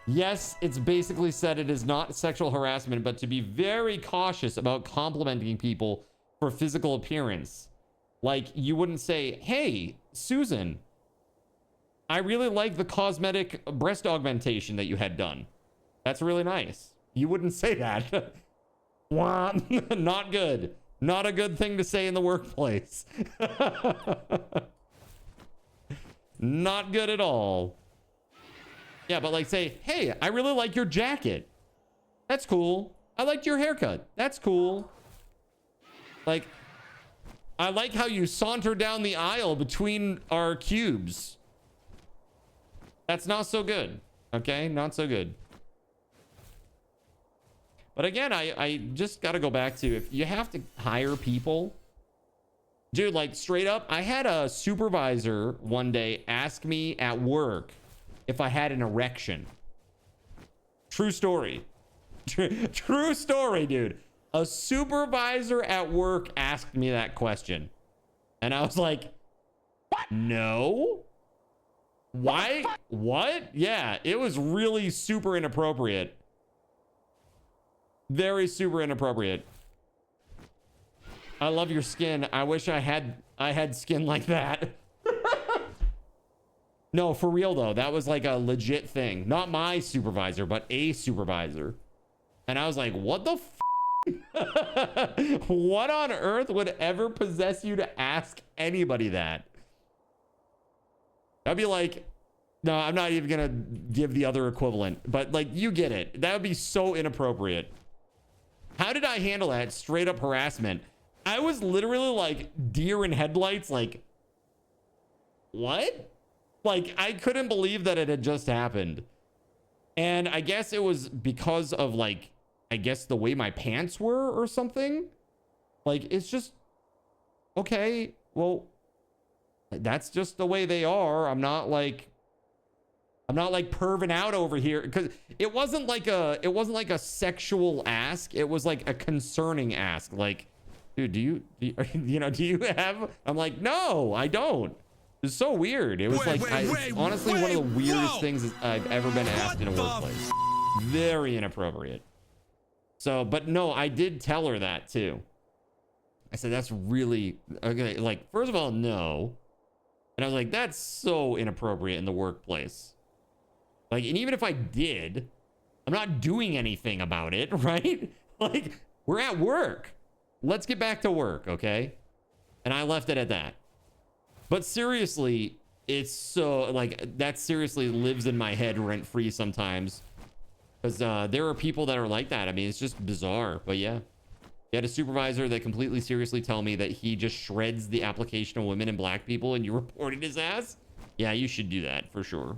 Yes, it's basically said it is not sexual harassment, but to be very cautious about complimenting people for physical appearance. Like, you wouldn't say, hey, Susan, I really like the cosmetic breast augmentation that you had done. That's really nice. You wouldn't say that. Not good. Not a good thing to say in the workplace. Not good at all. Yeah, but like say, hey, I really like your jacket. That's cool. I liked your haircut. That's cool. Like, I like how you saunter down the aisle between our cubes. That's not so good. Okay, not so good. But again, I just got to go back to, if you have to hire people, dude, like straight up, I had a supervisor one day ask me at work if I had an erection. True story. True story, dude. A supervisor at work asked me that question. And I was like, no. Why? What? Yeah, it was really super inappropriate. Very super inappropriate. I love your skin. I wish I had skin like that. No, for real though. That was like a legit thing. Not my supervisor, but a supervisor. And I was like, what the f? What on earth would ever possess you to ask anybody that? I'd be like, no, I'm not even gonna give the other equivalent, but like, you get it. That would be so inappropriate. How did I handle that? Straight up harassment. I was literally like deer in headlights, like, what? Like, I couldn't believe that it had just happened. And I guess it was because of like, I guess the way my pants were or something. Like, it's just, okay, well, that's just the way they are. I'm not like perving out over here, because it wasn't like a sexual ask. It was like a concerning ask. Like, dude, do you have? I'm like, no, I don't. It's so weird. It was honestly one of the weirdest things I've ever been asked in a workplace. Very inappropriate. So, but no, I did tell her that too. I said, that's really okay. Like, first of all, no. And I was like, that's so inappropriate in the workplace. Like, and even if I did, I'm not doing anything about it, right? Like, we're at work. Let's get back to work, okay? And I left it at that. But seriously, it's so, like, that seriously lives in my head rent-free sometimes. Because there are people that are like that. I mean, it's just bizarre. But yeah. You had a supervisor that completely seriously tell me that he just shreds the application of women and black people, and you reported his ass? Yeah, you should do that for sure.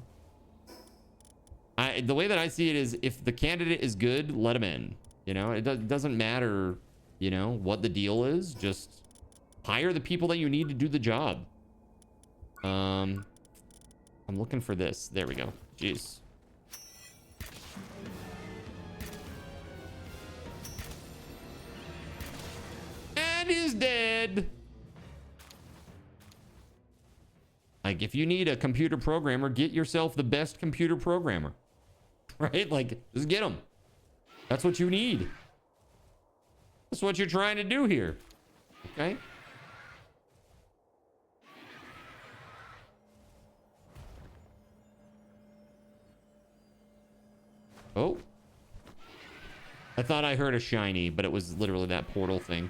The way that I see it is, if the candidate is good, let him in. You know, it doesn't matter, you know, what the deal is. Just hire the people that you need to do the job. I'm looking for this. There we go. Jeez. And he's dead. Like, if you need a computer programmer, get yourself the best computer programmer. Right? Like, just get them. That's what you need. That's what you're trying to do here. Okay? Oh. I thought I heard a shiny, but it was literally that portal thing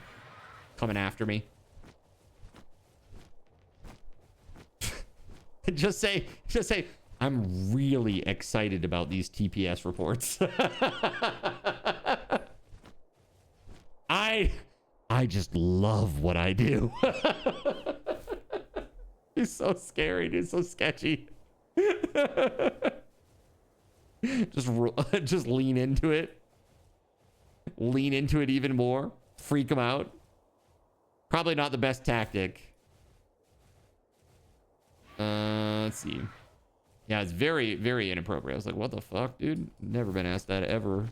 coming after me. Just say, I'm really excited about these TPS reports. I just love what I do. He's so scary, dude. So sketchy. Just lean into it. Lean into it even more. Freak him out. Probably not the best tactic. Let's see. Yeah, it's very, very inappropriate. I was like, what the fuck, dude? Never been asked that ever.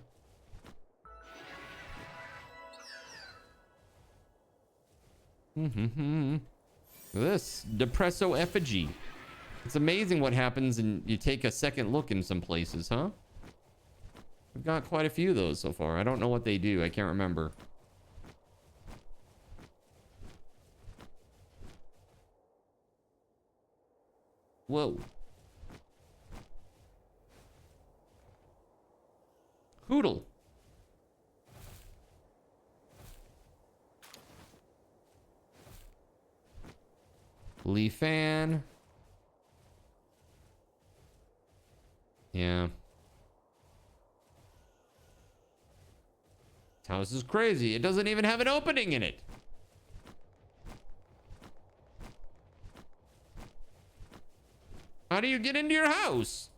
This Depresso effigy. It's amazing what happens and you take a second look in some places, huh? We've got quite a few of those so far. I don't know what they do. I can't remember. Whoa. Hoodle. Lee fan. Yeah. This house is crazy. It doesn't even have an opening in it. How do you get into your house?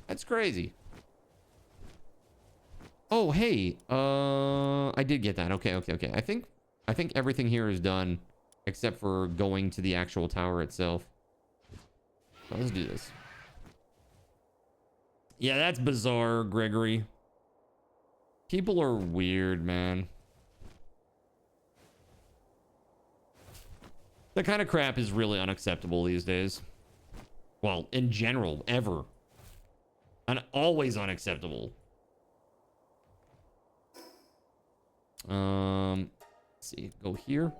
That's crazy. Oh, hey. I did get that. Okay. I think everything here is done except for going to the actual tower itself. So let's do this. Yeah, that's bizarre, Gregory. People are weird, man. That kind of crap is really unacceptable these days. Well, in general, ever. And always unacceptable. Let's see, go here.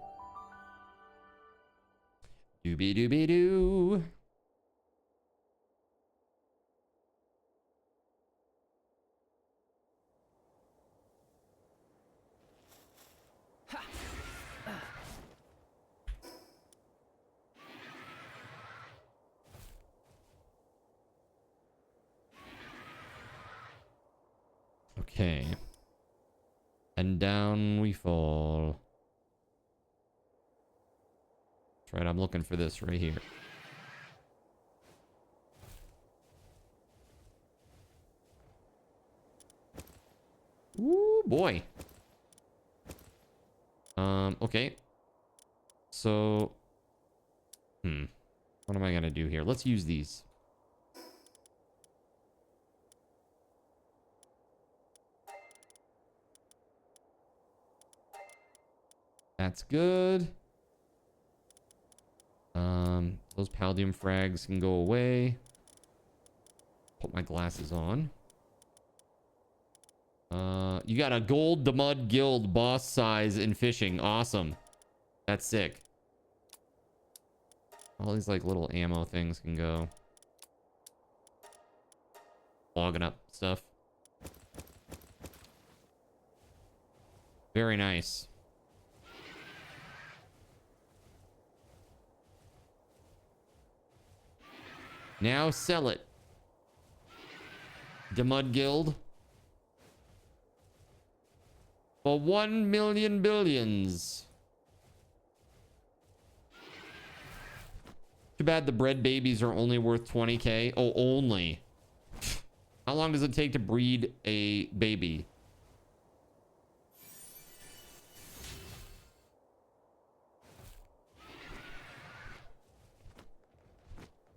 Doobie doobie doo. Okay. And down we fall. That's right, I'm looking for this right here. Ooh, boy. Okay. So, what am I gonna do here? Let's use these. That's good. Those Paldium frags can go away. Put my glasses on. You got a gold the Mud Guild boss size in fishing. Awesome. That's sick. All these like little ammo things can go. Logging up stuff. Very nice. Now sell it. The Mud Guild. For 1 million billions. Too bad the bread babies are only worth 20k. Oh, only. How long does it take to breed a baby?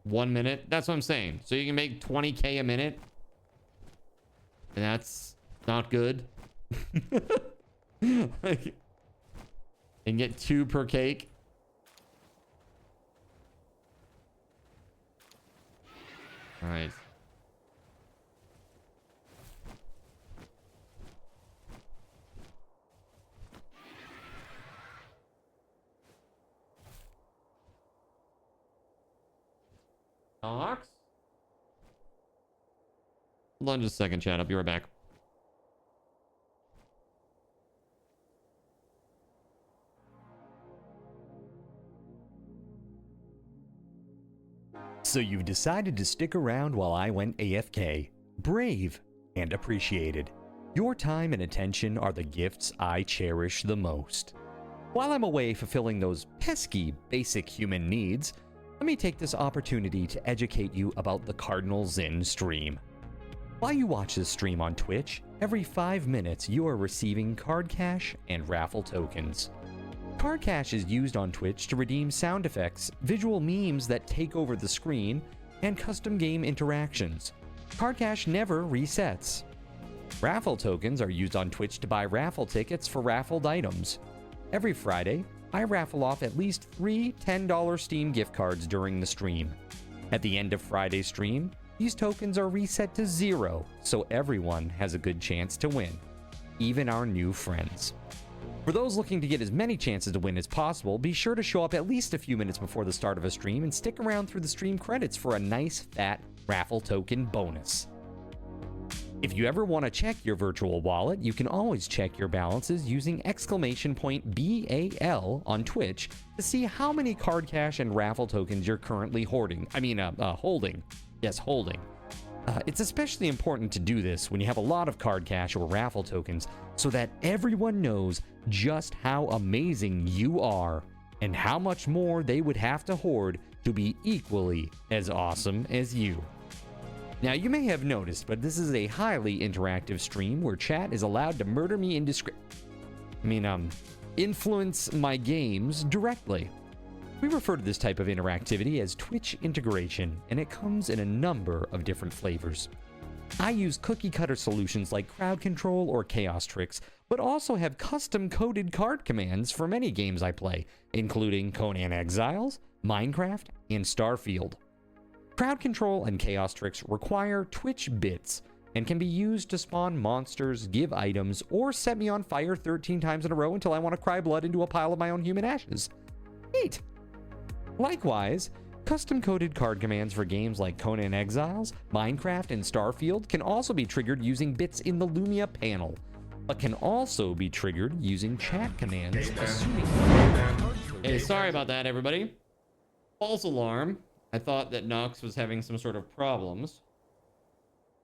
One minute? That's what I'm saying. So you can make 20k a minute? And that's not good. Like, and get 2 per cake. All right. Ox? Hold on just a second, chat. I'll be right back. So you've decided to stick around while I went AFK. Brave and appreciated. Your time and attention are the gifts I cherish the most. While I'm away fulfilling those pesky basic human needs, let me take this opportunity to educate you about the Cardinal Zin stream. While you watch this stream on Twitch, every 5 minutes you are receiving card cash and raffle tokens. Card cash is used on Twitch to redeem sound effects, visual memes that take over the screen, and custom game interactions. Card cash never resets. Raffle tokens are used on Twitch to buy raffle tickets for raffled items. Every Friday, I raffle off at least 3 $10 Steam gift cards during the stream. At the end of Friday's stream, these tokens are reset to 0, so everyone has a good chance to win, even our new friends. For those looking to get as many chances to win as possible, be sure to show up at least a few minutes before the start of a stream and stick around through the stream credits for a nice fat raffle token bonus. If you ever want to check your virtual wallet, you can always check your balances using !BAL on Twitch to see how many card cash and raffle tokens you're currently holding. Yes, holding. It's especially important to do this when you have a lot of card cash or raffle tokens so that everyone knows just how amazing you are and how much more they would have to hoard to be equally as awesome as you. Now, you may have noticed, but this is a highly interactive stream where chat is allowed to murder me influence my games directly. We refer to this type of interactivity as Twitch integration, and it comes in a number of different flavors. I use cookie-cutter solutions like crowd control or chaos tricks, but also have custom-coded card commands for many games I play, including Conan Exiles, Minecraft, and Starfield. Crowd control and chaos tricks require Twitch bits and can be used to spawn monsters, give items, or set me on fire 13 times in a row until I want to cry blood into a pile of my own human ashes. Neat! Likewise, custom-coded card commands for games like Conan Exiles, Minecraft, and Starfield can also be triggered using bits in the Lumia panel, but can also be triggered using chat commands, assuming... Hey, sorry about that, everybody. False alarm. I thought that Nox was having some sort of problems,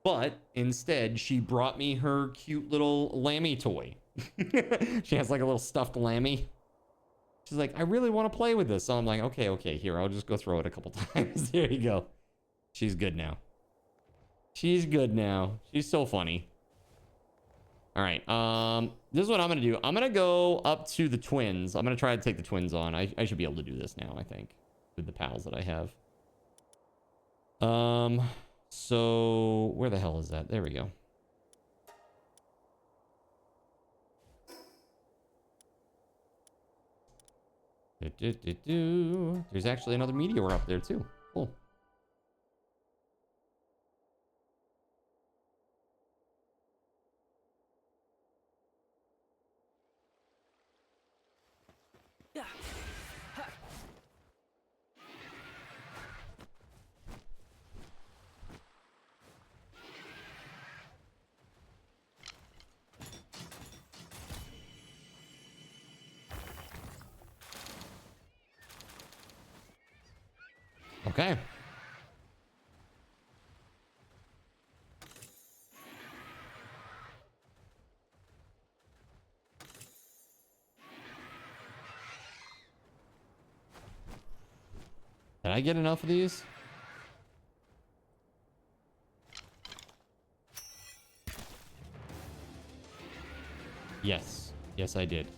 but instead she brought me her cute little lammy toy. She has like a little stuffed lammy. She's like, I really want to play with this. So I'm like, okay, here, I'll just go throw it a couple times. There you go. She's good now. She's good now. She's so funny. All right, this is what I'm gonna do. I'm gonna go up to the twins. I'm gonna try to take the twins on. I should be able to do this now, I think, with the pals that I have. So where the hell is that? There we go. There's actually another meteor up there too. Cool. Okay. Did I get enough of these? Yes. Yes, I did.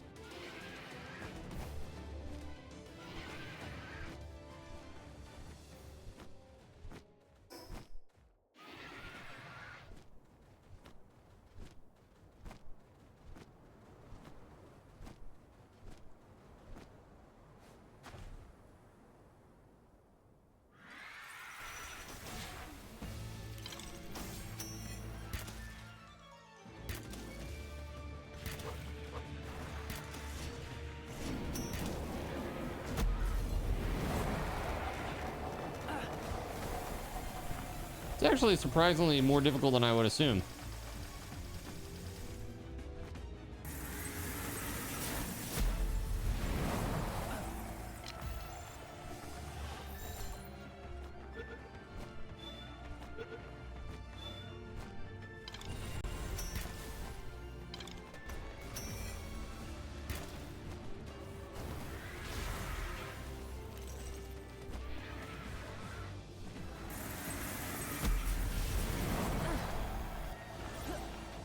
It's actually surprisingly more difficult than I would assume.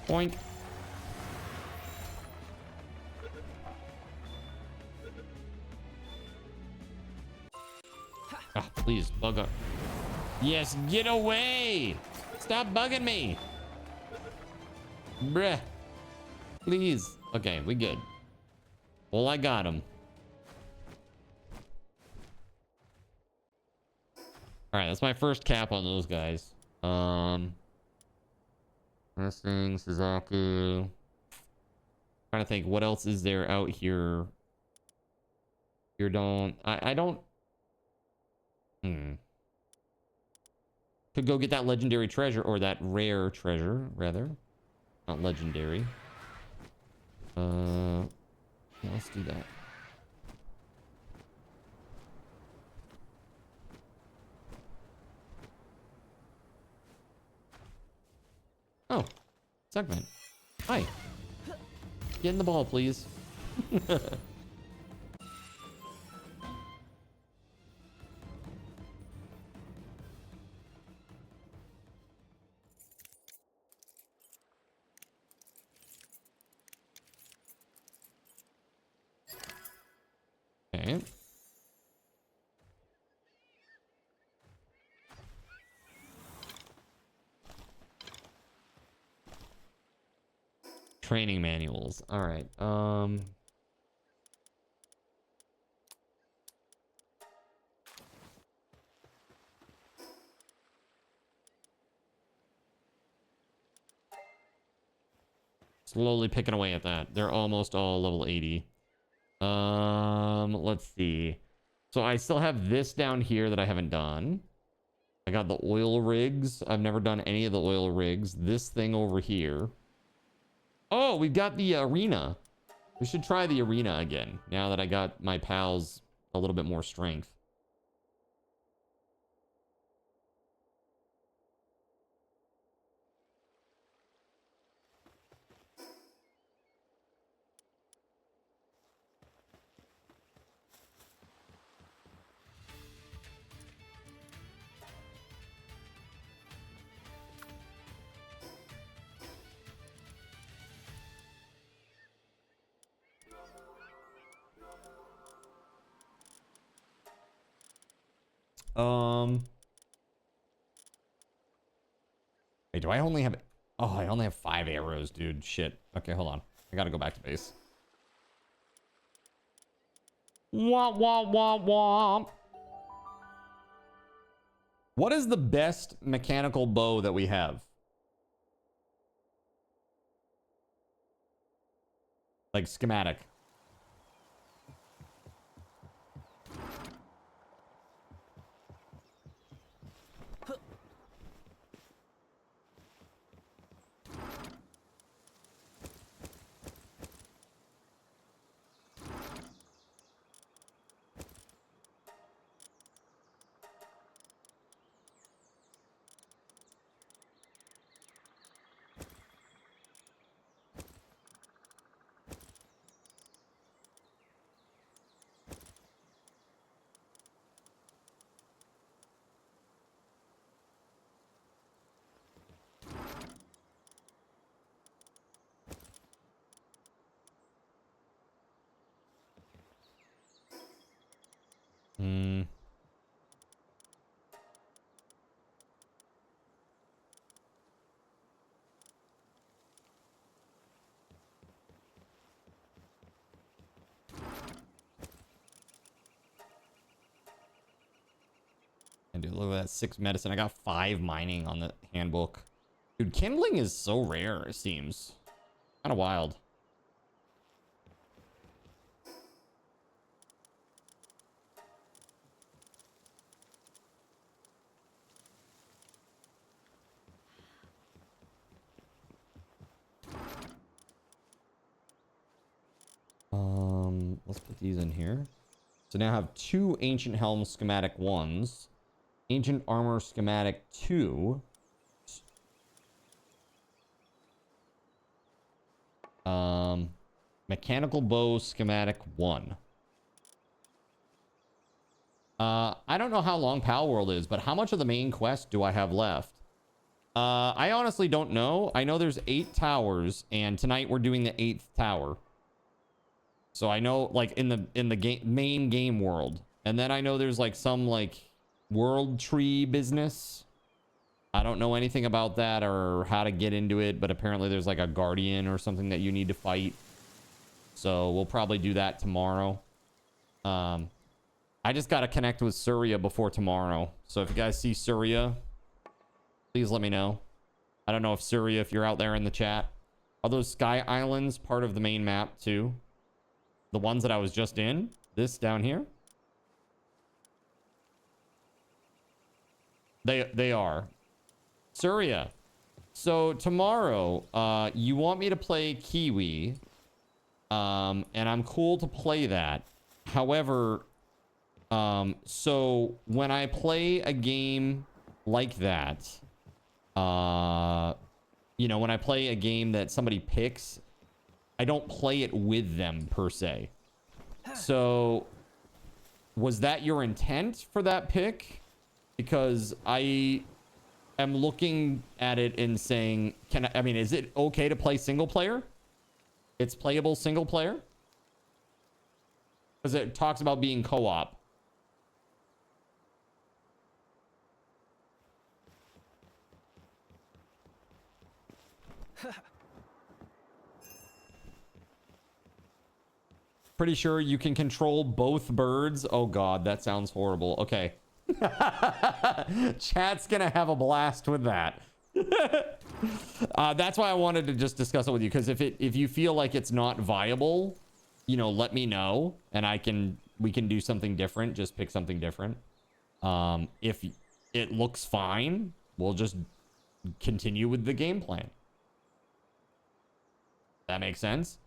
Boink. Ah, please, bug up. Yes, get away! Stop bugging me! Bruh. Please. Okay, we good. Well, I got him. Alright, that's my first cap on those guys. Wrestling, Suzaku. Trying to think, what else is there out here? I don't. Could go get that legendary treasure, or that rare treasure, rather. Not legendary. Yeah, let's do that. Oh, segment. Hi. Get in the ball, please. Okay. Training manuals. All right. Slowly picking away at that. They're almost all level 80. Let's see. So I still have this down here that I haven't done. I got the oil rigs. I've never done any of the oil rigs. This thing over here. Oh, we've got the arena. We should try the arena again now that I got my pals a little bit more strength. Wait, do I only have... Oh, I only have 5 arrows, dude. Shit. Okay, hold on. I gotta go back to base. Womp, womp, womp, womp. What is the best mechanical bow that we have? Like, schematic. And dude, look at that 6 medicine. I got 5 mining on the handbook. Dude, kindling is so rare, it seems. Kind of wild. Let's put these in here. So now I have 2 Ancient Helm schematic 1s. Ancient Armor schematic 2. Mechanical Bow schematic 1. I don't know how long Palworld is, but how much of the main quest do I have left? I honestly don't know. I know there's 8 towers, and tonight we're doing the 8th tower. So I know, like, in the main game world. And then I know there's, like, some, like, world tree business. I don't know anything about that or how to get into it, but apparently there's, like, a guardian or something that you need to fight. So we'll probably do that tomorrow. I just got to connect with Surya before tomorrow. So if you guys see Surya, please let me know. I don't know if Surya, if you're out there in the chat. Are those Sky Islands part of the main map, too? The ones that I was just in? This down here? They are. Surya. So tomorrow, you want me to play Kiwi. And I'm cool to play that. However, so when I play a game like that, you know, when I play a game that somebody picks, I don't play it with them per se. So was that your intent for that pick? Because I am looking at it and saying, I mean, is it okay to play single player? It's playable single player? Because it talks about being co-op. Pretty sure you can control both birds. Oh god, that sounds horrible. Okay. Chat's gonna have a blast with that. That's why I wanted to just discuss it with you, because if you feel like it's not viable, you know, let me know and we can do something different. Just pick something different. If it looks fine, we'll just continue with the game plan. That makes sense.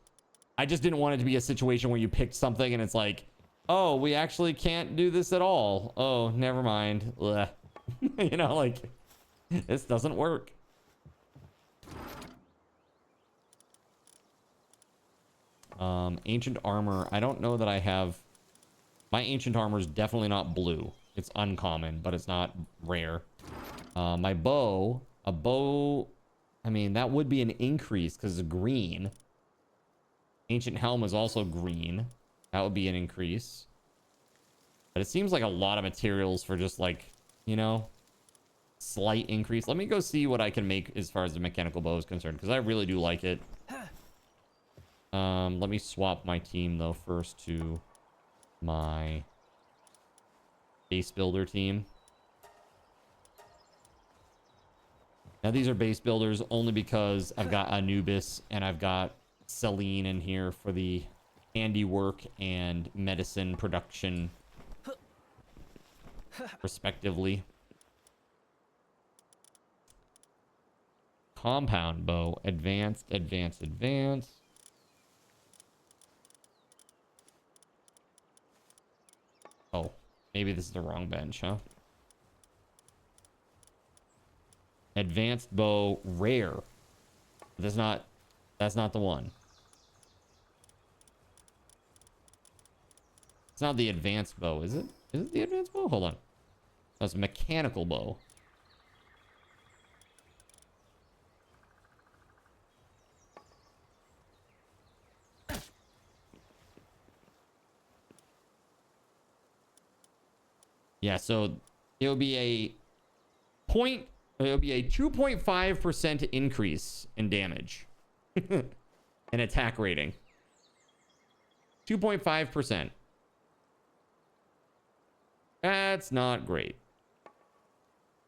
I just didn't want it to be a situation where you picked something and it's like, oh, we actually can't do this at all. Oh, never mind. You know, like, this doesn't work. Ancient armor. I don't know that I have... My ancient armor is definitely not blue. It's uncommon, but it's not rare. My bow... A bow... I mean, that would be an increase because it's green. Ancient helm is also green. That would be an increase. But it seems like a lot of materials for just like, you know, slight increase. Let me go see what I can make as far as the mechanical bow is concerned, because I really do like it. Let me swap my team though first to my base builder team. Now these are base builders only because I've got Anubis and I've got Celine in here for the handiwork and medicine production, respectively. Compound bow, advanced. Oh, maybe this is the wrong bench, huh? Advanced bow, rare. That's not the one. It's not the advanced bow, is it? Is it the advanced bow? Hold on. That's mechanical bow. Yeah, so it would be a 2.5% increase in damage. An attack rating. 2.5%. That's not great.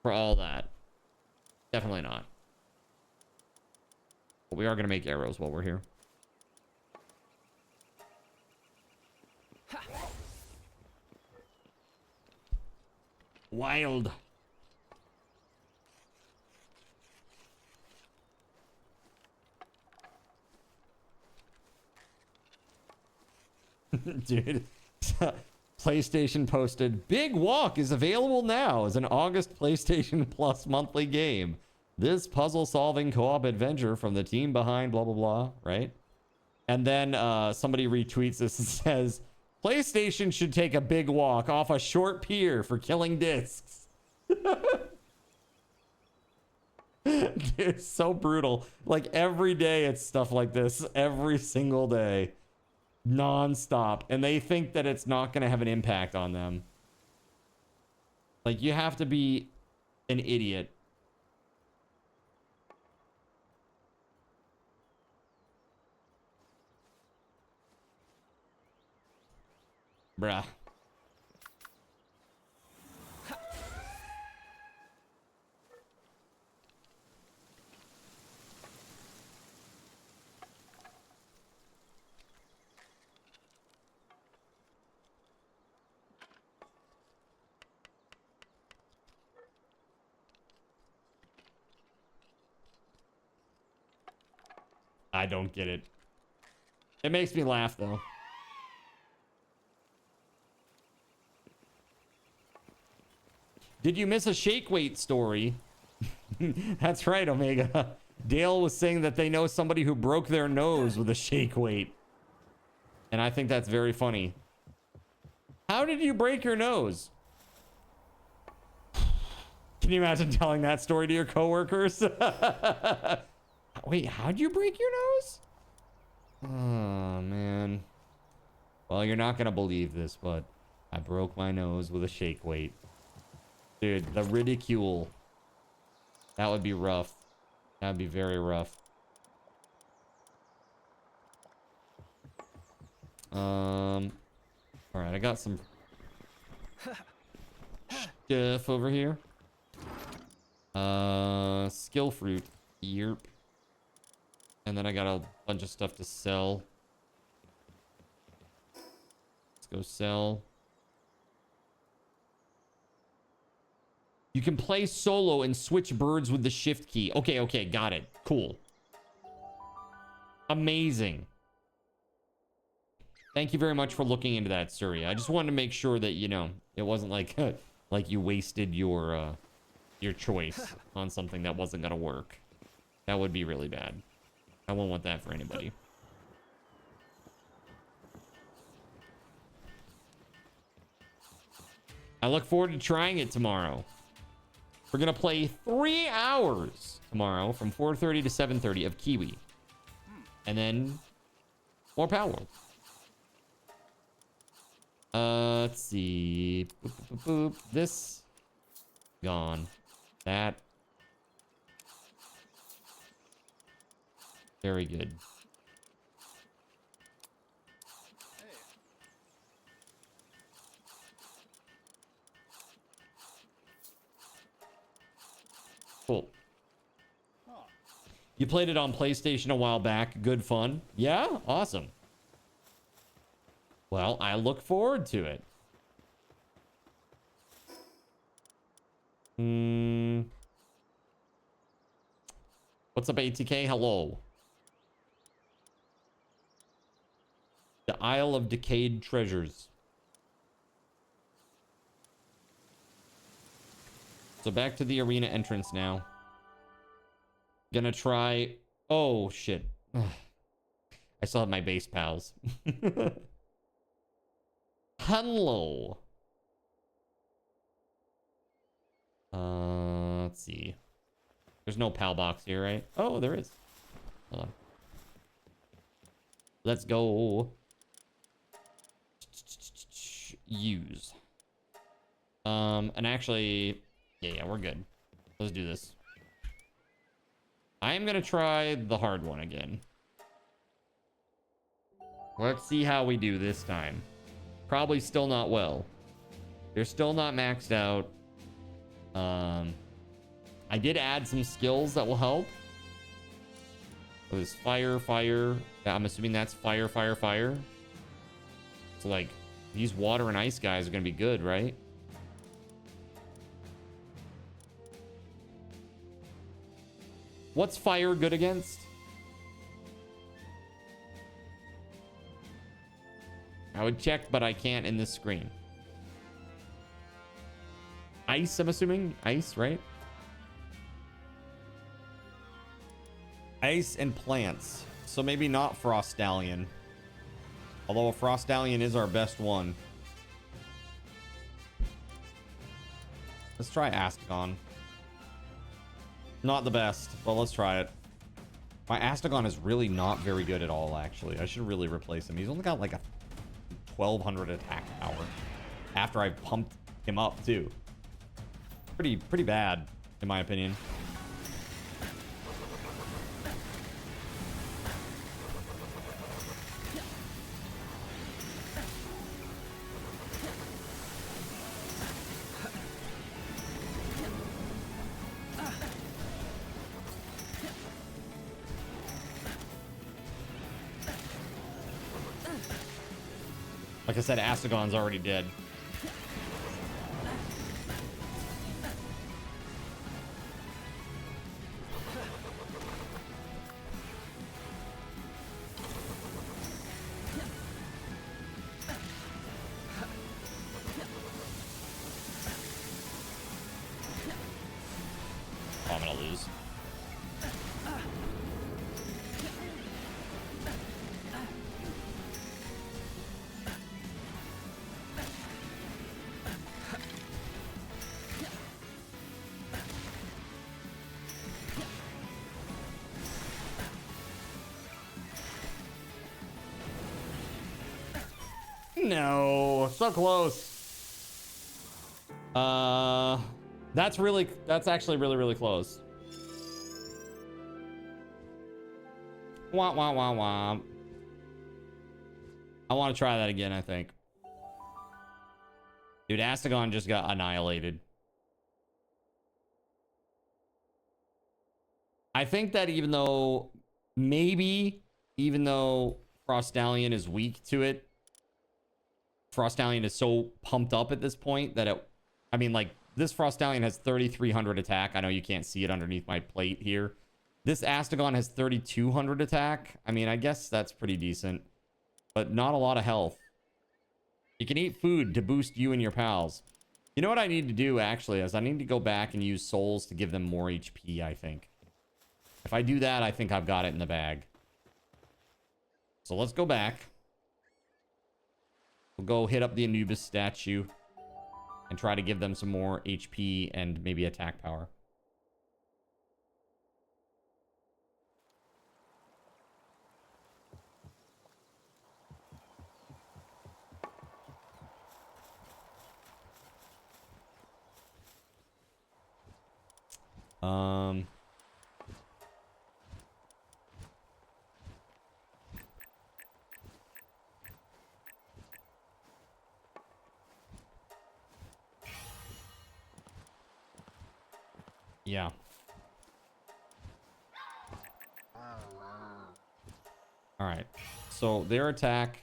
For all that. Definitely not. But we are going to make arrows while we're here. Wild. Dude. PlayStation posted, Big Walk is available now as an August PlayStation Plus monthly game. This puzzle-solving co-op adventure from the team behind blah, blah, blah, right? And then somebody retweets this and says, PlayStation should take a big walk off a short pier for killing discs. Dude, it's so brutal. Like, every day it's stuff like this. Every single day. Non-stop. And they think that it's not going to have an impact on them. Like, you have to be an idiot. Bruh. I don't get it. It makes me laugh, though. Did you miss a shake weight story? That's right, Omega. Dale was saying that they know somebody who broke their nose with a shake weight. And I think that's very funny. How did you break your nose? Can you imagine telling that story to your coworkers? Wait, how'd you break your nose? Oh, man. Well, you're not gonna believe this, but I broke my nose with a shake weight. Dude, the ridicule. That would be rough. That would be very rough. Alright, I got some stuff over here. Skill fruit. Yerp. And then I got a bunch of stuff to sell. Let's go sell. You can play solo and switch birds with the shift key. Okay, okay, got it. Cool. Amazing. Thank you very much for looking into that, Surya. I just wanted to make sure that, you know, it wasn't like like you wasted your choice on something that wasn't gonna work. That would be really bad. I won't want that for anybody. I look forward to trying it tomorrow. We're gonna play 3 hours tomorrow from 4:30 to 7:30 of Kiwi. And then more Palworld. Let's see. Boop, boop, boop, boop. This gone. That. Very good. Cool. You played it on PlayStation a while back. Good fun. Yeah? Awesome. Well, I look forward to it. What's up, ATK? Hello. The Isle of Decayed Treasures. So back to the arena entrance now. Gonna try... Oh, shit. I still have my base pals. Hello. Let's see. There's no pal box here, right? Oh, there is. Hold on. Let's go. Use. And actually... Yeah, we're good. Let's do this. I am gonna try the hard one again. Let's see how we do this time. Probably still not well. They're still not maxed out. I did add some skills that will help. So there's fire, fire. I'm assuming that's fire, fire, fire. So like these water and ice guys are gonna be good, right? What's fire good against? I would check, but I can't in this screen. Ice, I'm assuming? Ice, right? Ice and plants. So maybe not Frostallion. Although a Frostallion is our best one. Let's try Astagon. Not the best, but let's try it. My Astagon is really not very good at all, actually. I should really replace him. He's only got like a 1200 attack power. After I've pumped him up, too. Pretty bad, in my opinion. Like I said, Astagon's already dead. Oh, I'm gonna lose. No, so close. That's actually really close. Wah, wah, wah, wah. I want to try that again, I think. Dude, Astagon just got annihilated. I think that even though Frostallion is weak to it, Frostallion is so pumped up at this point that I mean, like, this Frostallion has 3,300 attack. I know you can't see it underneath my plate here. This Astagon has 3,200 attack. I mean, I guess that's pretty decent, but not a lot of health. You can eat food to boost you and your pals. You know what I need to do, actually, is I need to go back and use souls to give them more HP, I think. If I do that, I think I've got it in the bag. So let's go back. We'll go hit up the Anubis statue and try to give them some more HP and maybe attack power. Yeah. All right. So their attack.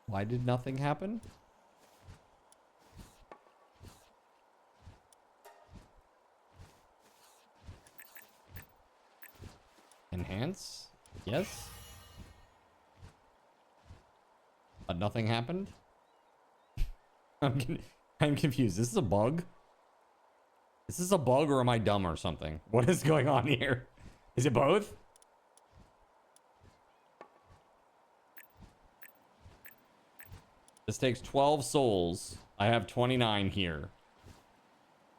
Why did nothing happen? Enhance? Yes. But nothing happened? I'm confused. This is a bug? Is this a bug or am I dumb or something? What is going on here? Is it both? This takes 12 souls. I have 29 here.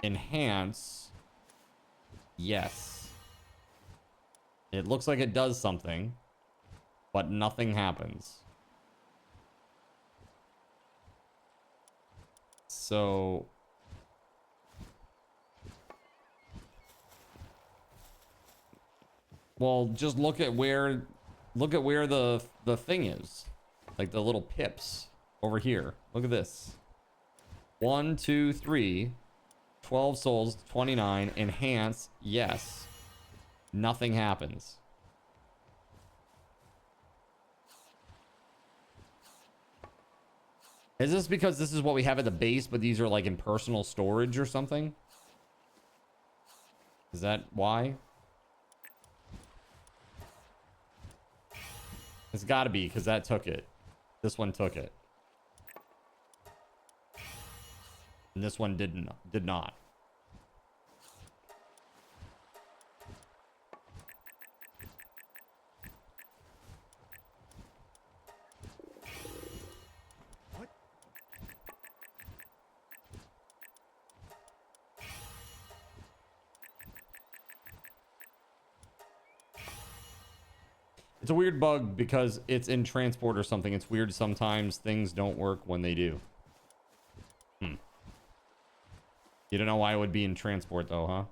Enhance. Yes. It looks like it does something, but nothing happens. So well, just look at where the thing is. Like the little pips over here. Look at this. 1, 2, 3. 12 souls, 29. Enhance, yes. Nothing happens. Is this because this is what we have at the base, but these are like in personal storage or something? Is that why? It's got to be, because that took it. This one took it. And this one did not. It's a weird bug because it's in transport or something. It's weird sometimes things don't work when they do. You don't know why it would be in transport though, huh?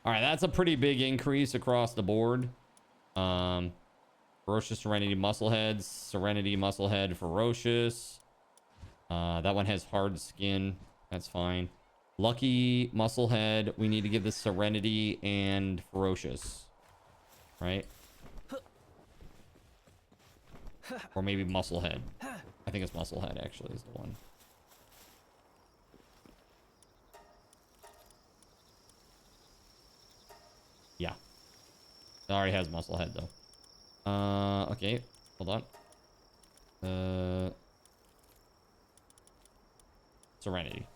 All right, that's a pretty big increase across the board. Ferocious Serenity Muscleheads. Serenity Musclehead Ferocious. That one has hard skin. That's fine. Lucky Musclehead. We need to give this Serenity and Ferocious. Right? Or maybe Musclehead. I think it's Musclehead actually is the one. Yeah. It already has Musclehead though. Okay, hold on. Serenity.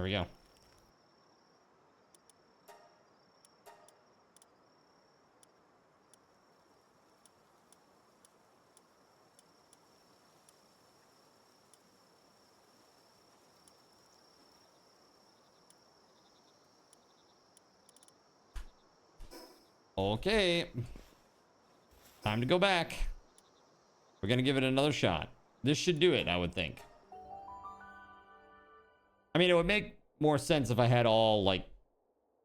There we go. Okay. Time to go back. We're gonna give it another shot. This should do it, I would think. I mean, it would make more sense if I had all, like,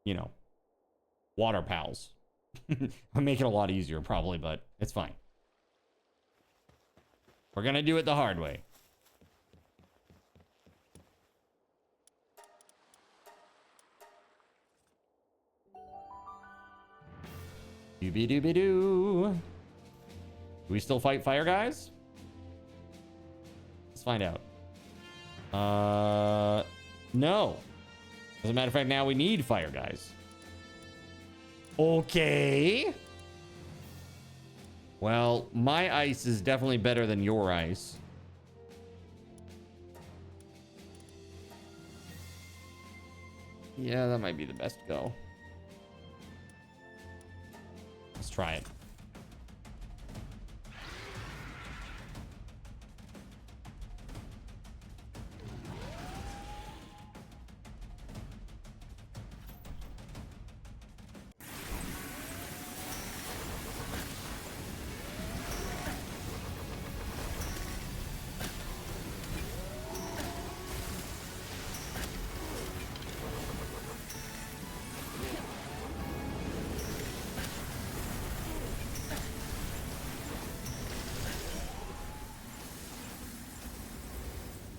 you know, water pals. I'd make it a lot easier, probably, but it's fine. We're gonna do it the hard way. Doobie-doobie-doo. Do we still fight fire guys? Let's find out. No. As a matter of fact, now we need fire guys. Okay. Well, my ice is definitely better than your ice. Yeah, that might be the best go. Let's try it.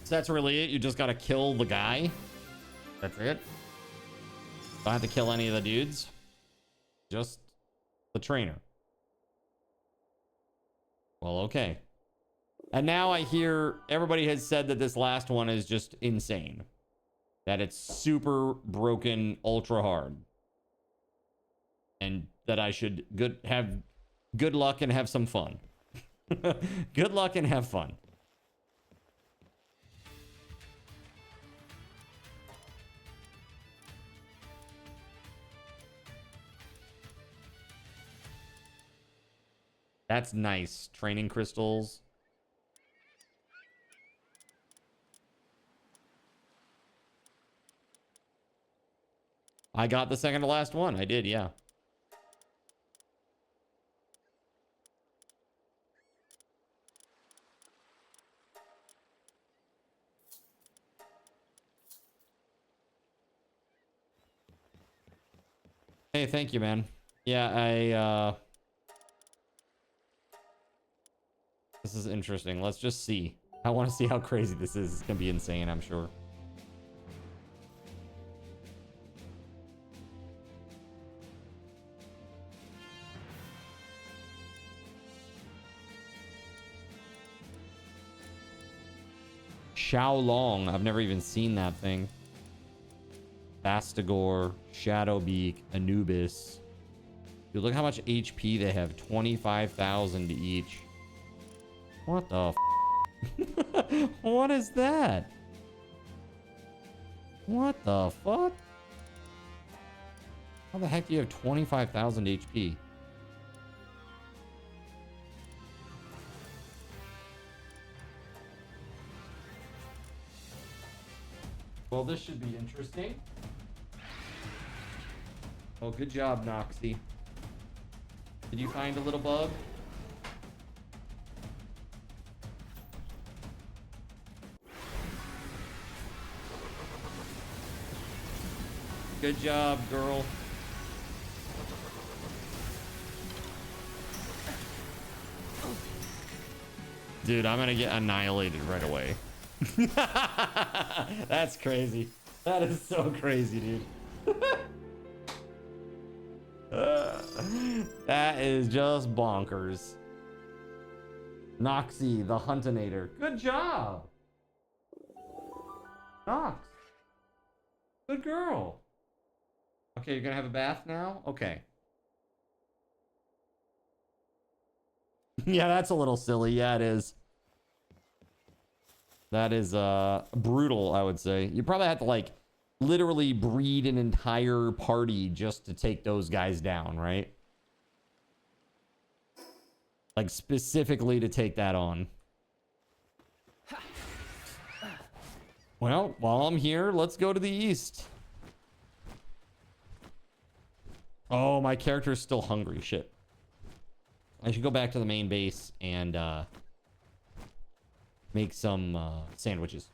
So that's really it? You just gotta kill the guy? That's it? Don't have to kill any of the dudes? Just the trainer. Well, okay. And now I hear everybody has said that this last one is just insane. That it's super broken, ultra hard. And that I should have good luck and have some fun. Good luck and have fun. That's nice. Training crystals. I got the second to last one. I did, yeah. Hey, thank you, man. Yeah, this is interesting. Let's just see. I want to see how crazy this is. It's gonna be insane, I'm sure. Xiaolong. I've never even seen that thing. Bastagor, Shadowbeak, Anubis. Dude, look how much HP they have. 25,000 each. What the f? What is that? What the fuck? How the heck do you have 25,000 HP? Well, this should be interesting. Oh, good job, Noxy. Did you find a little bug? Good job, girl. Dude, I'm gonna get annihilated right away. That's crazy. That is so crazy, dude. That is just bonkers. Noxy, the Huntinator. Good job. Nox. Good girl. Okay, you're gonna have a bath now? Okay. Yeah, that's a little silly. Yeah, it is. That is brutal, I would say. You probably have to, like, literally breed an entire party just to take those guys down, right? Like specifically to take that on. Well, while I'm here, let's go to the east. Oh, my character is still hungry. Shit. I should go back to the main base and make some sandwiches.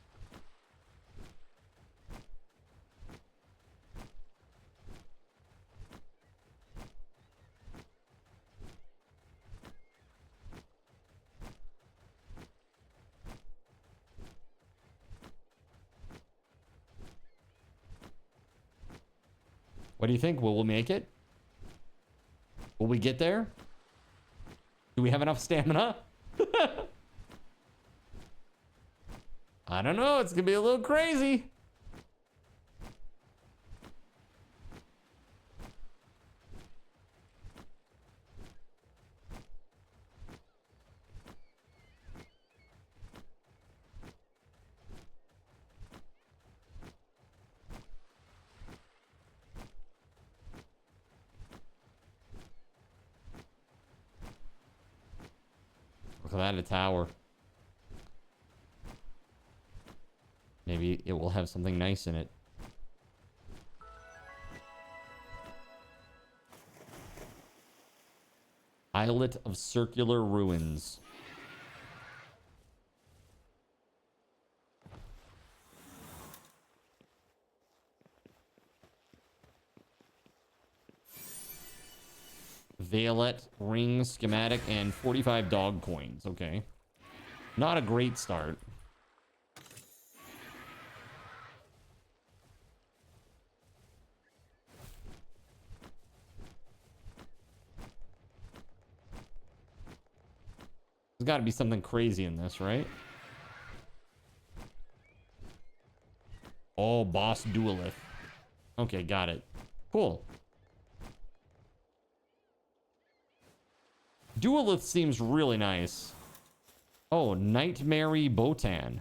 What do you think? Will we make it? Will we get there? Do we have enough stamina? I don't know. It's going to be a little crazy. Look at that, a tower. Maybe it will have something nice in it. Islet of Circular Ruins. Violet, ring, schematic, and 45 dog coins. Okay. Not a great start. There's got to be something crazy in this, right? Oh, boss duelith. Okay, got it. Cool. Duelith seems really nice. Oh, Nightmare Botan.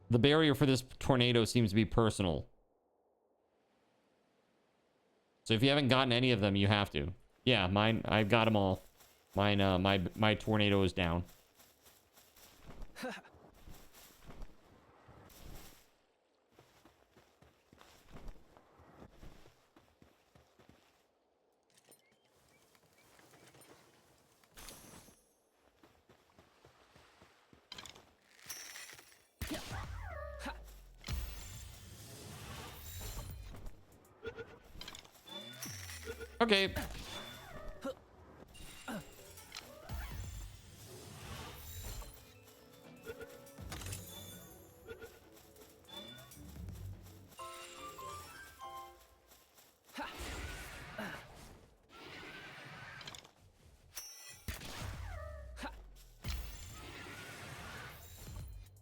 The barrier for this tornado seems to be personal. So if you haven't gotten any of them, you have to. Yeah, mine, I've got them all. Mine, my tornado is down. Okay.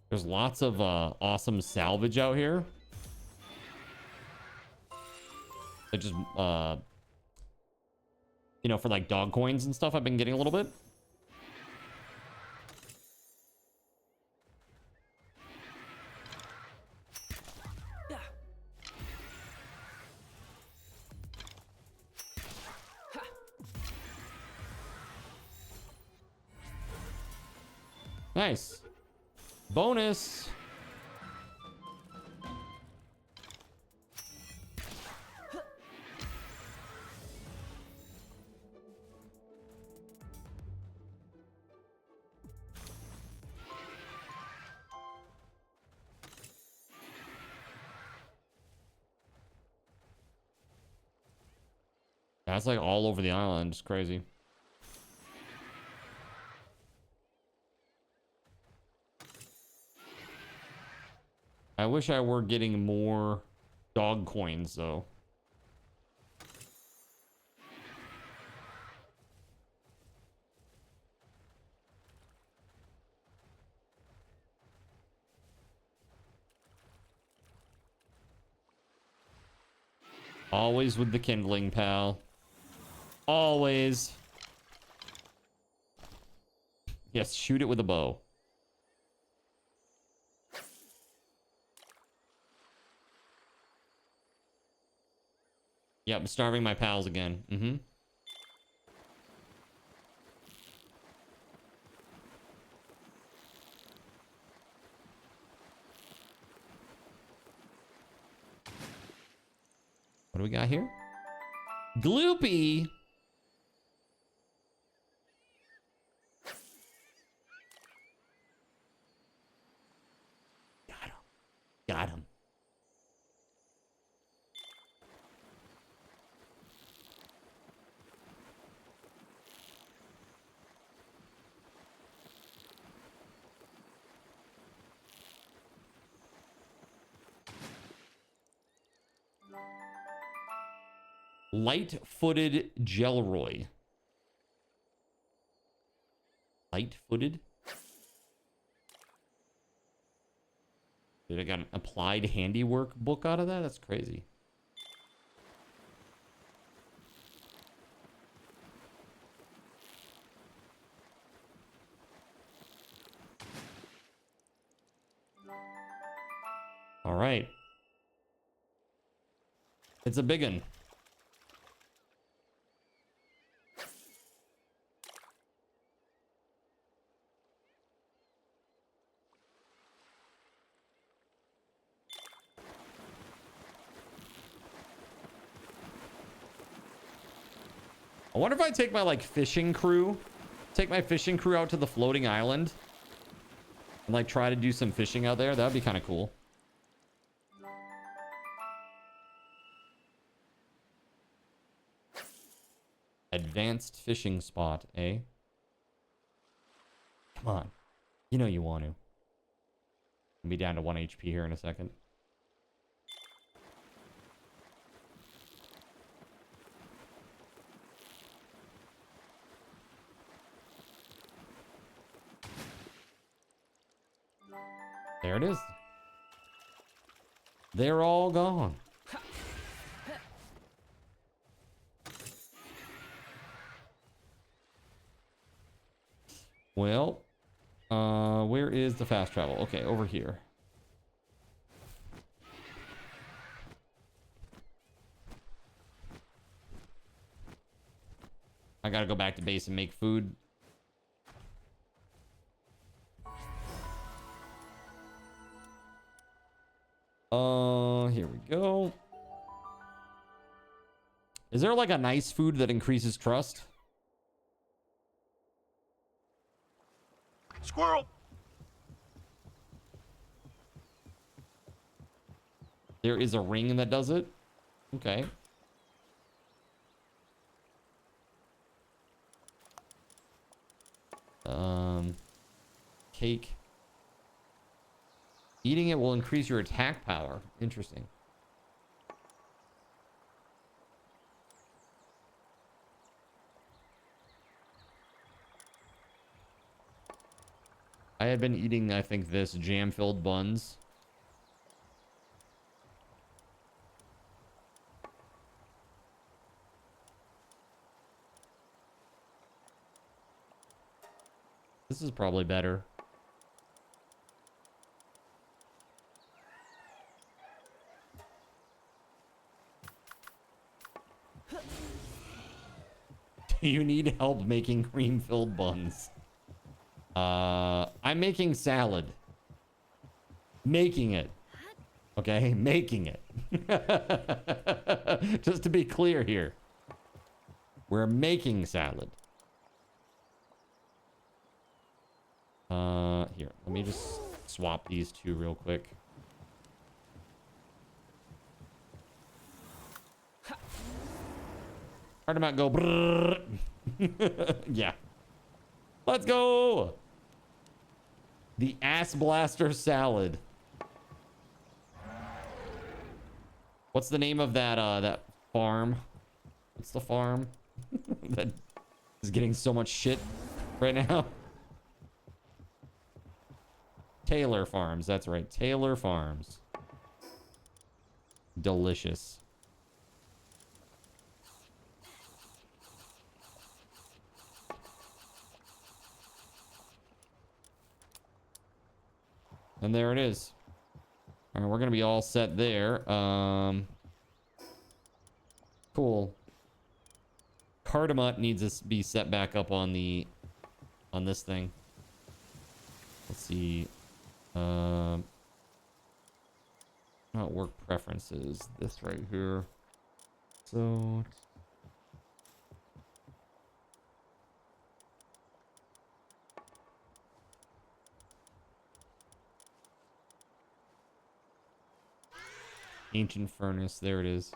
There's lots of awesome salvage out here. It just you know, for like dog coins and stuff, I've been getting a little bit. Nice. Bonus. That's like all over the island. It's crazy. I wish I were getting more dog coins, though. Always with the kindling, pal. Always. Yes, shoot it with a bow. Yep, I'm starving my pals again. Mm-hmm. What do we got here? Gloopy. Got him. Light-footed Gelroy. Light-footed? Dude, I got an applied handiwork book out of that? That's crazy. All right. It's a big one. I wonder if I take my like fishing crew, out to the floating island and like try to do some fishing out there. That'd be kind of cool. Advanced fishing spot, eh? Come on. You know you want to. I'll be down to 1 HP here in a second. There it is. They're all gone. Well, where is the fast travel? Okay, over here. I gotta go back to base and make food. Here we go. Is there like a nice food that increases trust? Squirrel! There is a ring that does it? Okay. Cake. Eating it will increase your attack power. Interesting. I had been eating, I think, this jam-filled buns. This is probably better. Do you need help making cream-filled buns? I'm making salad. Making it. Okay, making it. Just to be clear here. We're making salad. Here, let me just swap these two real quick. Hard about go. Brrr. Yeah. Let's go. The ass blaster salad. What's the name of that that farm? What's the farm that is getting so much shit right now? Taylor Farms. That's right. Taylor Farms. Delicious. And there it is. All right, we're gonna be all set there. Cool. Cardamut needs to be set back up on this thing. Let's see. Not work preferences. This right here. So. Ancient furnace. There it is.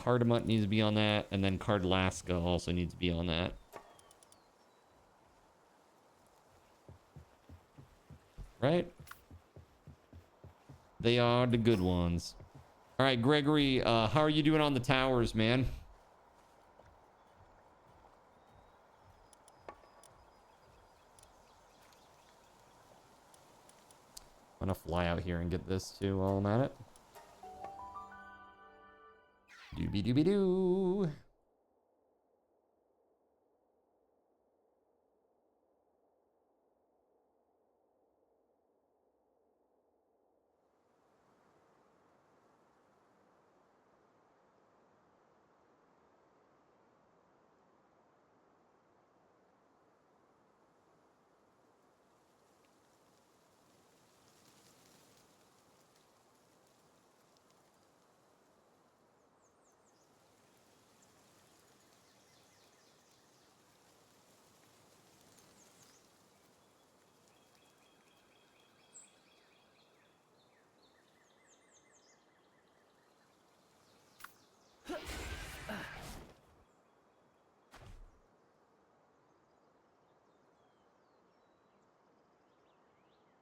Cardamut needs to be on that, and then Cardlaska also needs to be on that. Right? They are the good ones. All right, Gregory, how are you doing on the towers, man? I'm gonna fly out here and get this too while I'm at it. Doobie doobie doo.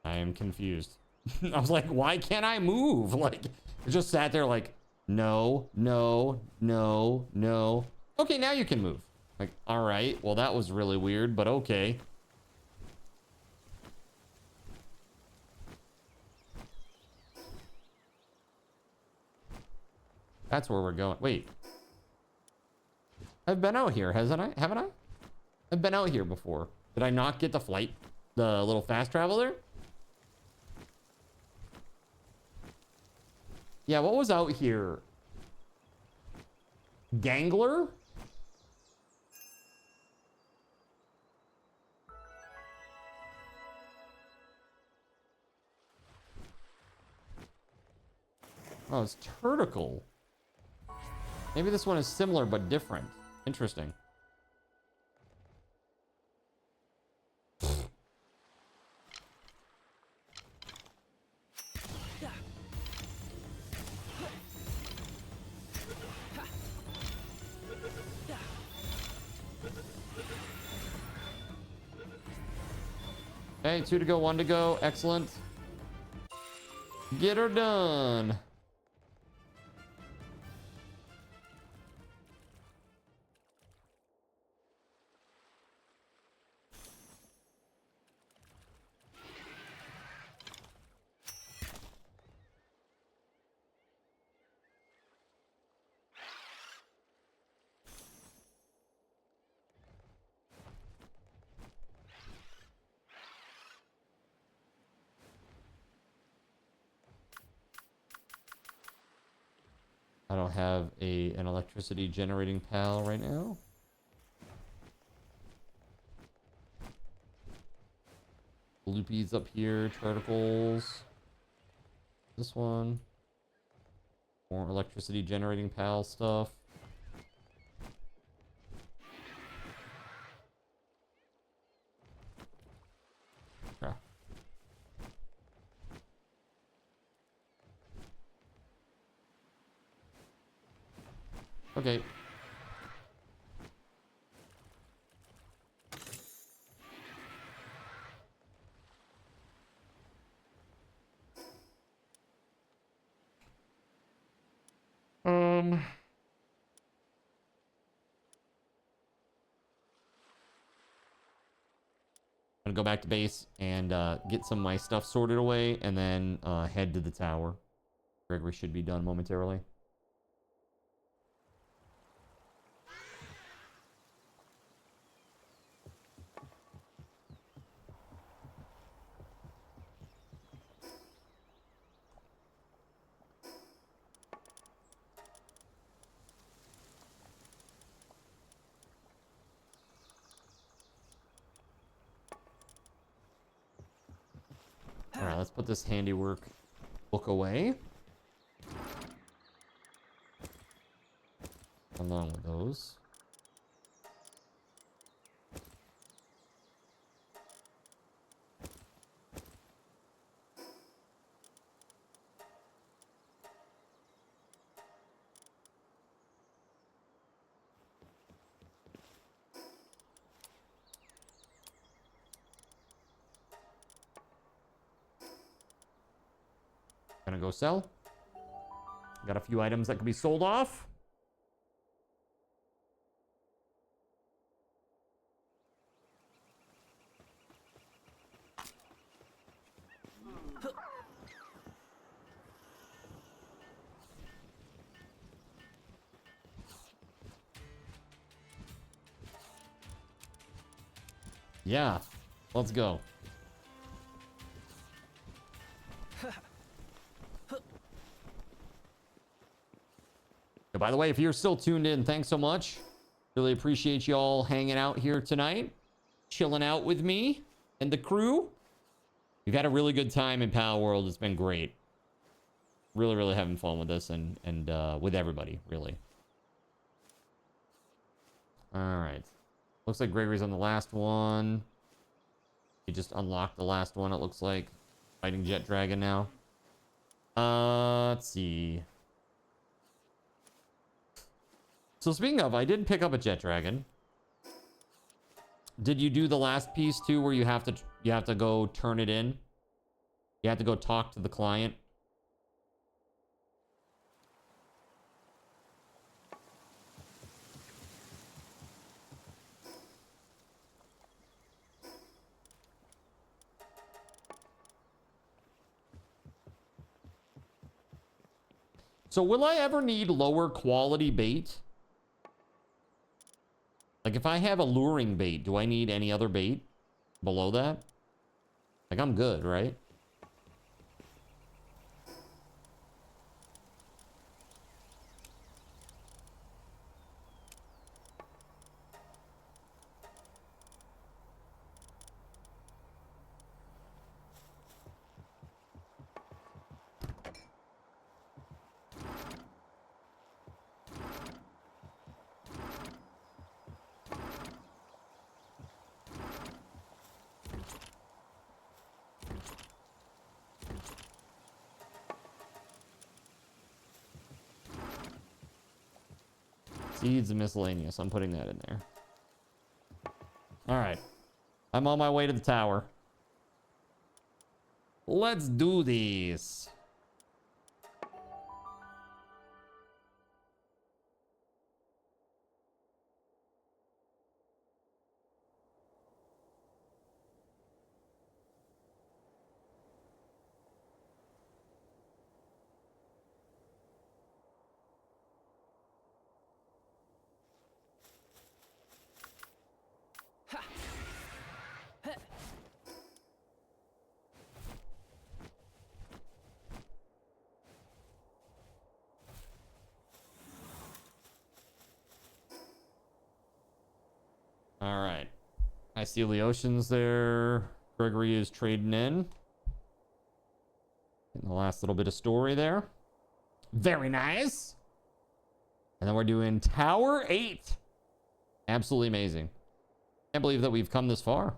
I am confused. I was like, why can't I move? Like, it just sat there like, no, no, no, no. Okay, now you can move. Like, all right. Well, that was really weird, but okay. That's where we're going. Wait. I've been out here, haven't I? I've been out here before. Did I not get the flight? The little fast travel there? Yeah, what was out here? Gangler? Oh, it's Turticle. Maybe this one is similar but different. Interesting. Okay, 2 to go, 1 to go. Excellent. Get her done. I don't have an electricity generating pal right now. Loopies up here, Turtles. This one. More electricity generating pal stuff. Okay. Okay. I'm gonna go back to base and get some of my stuff sorted away and then head to the tower. Gregory should be done momentarily. let's put this handiwork book away. Along with those. Gonna go sell. Got a few items that can be sold off. Yeah, let's go. By the way, if you're still tuned in, thanks so much. Really appreciate you all hanging out here tonight, chilling out with me and the crew. We've had a really good time in Palworld. It's been great. Really, really having fun with this and with everybody, really. All right. Looks like Gregory's on the last one. He just unlocked the last one, it looks like. Fighting Jet Dragon now. Let's see. So speaking of, I did pick up a Jet Dragon. Did you do the last piece too, where you have to go turn it in? You have to go talk to the client. So will I ever need lower quality bait? Like if I have a luring bait, do I need any other bait below that? Like I'm good, right? Seeds and miscellaneous. I'm putting that in there. All right. I'm on my way to the tower. Let's do this. All right. I see Leotian's there. Gregory is trading in. Getting the last little bit of story there. Very nice. And then we're doing Tower 8. Absolutely amazing. Can't believe that we've come this far.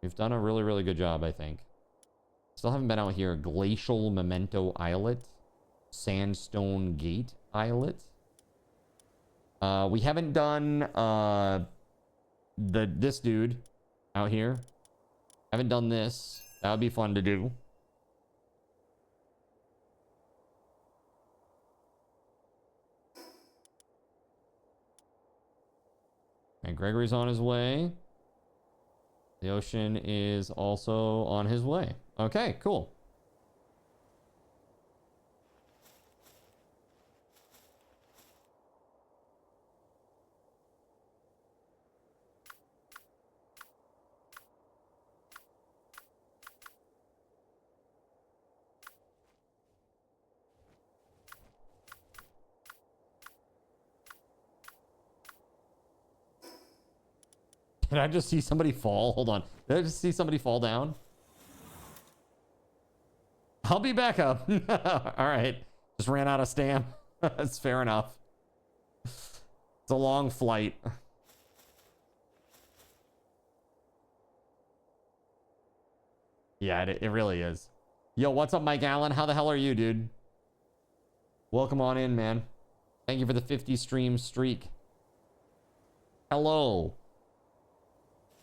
We've done a really, really good job, I think. Still haven't been out here. Glacial Memento Islet. Sandstone Gate Islet. We haven't done this dude out here. Haven't done this. That would be fun to do. And Gregory's on his way. The ocean is also on his way. Okay, cool. Did I just see somebody fall? Hold on. Did I just see somebody fall down? I'll be back up. All right. Just ran out of stamp. That's fair enough. It's a long flight. Yeah, it really is. Yo, what's up, Mike Allen? How the hell are you, dude? Welcome on in, man. Thank you for the 50 stream streak. Hello.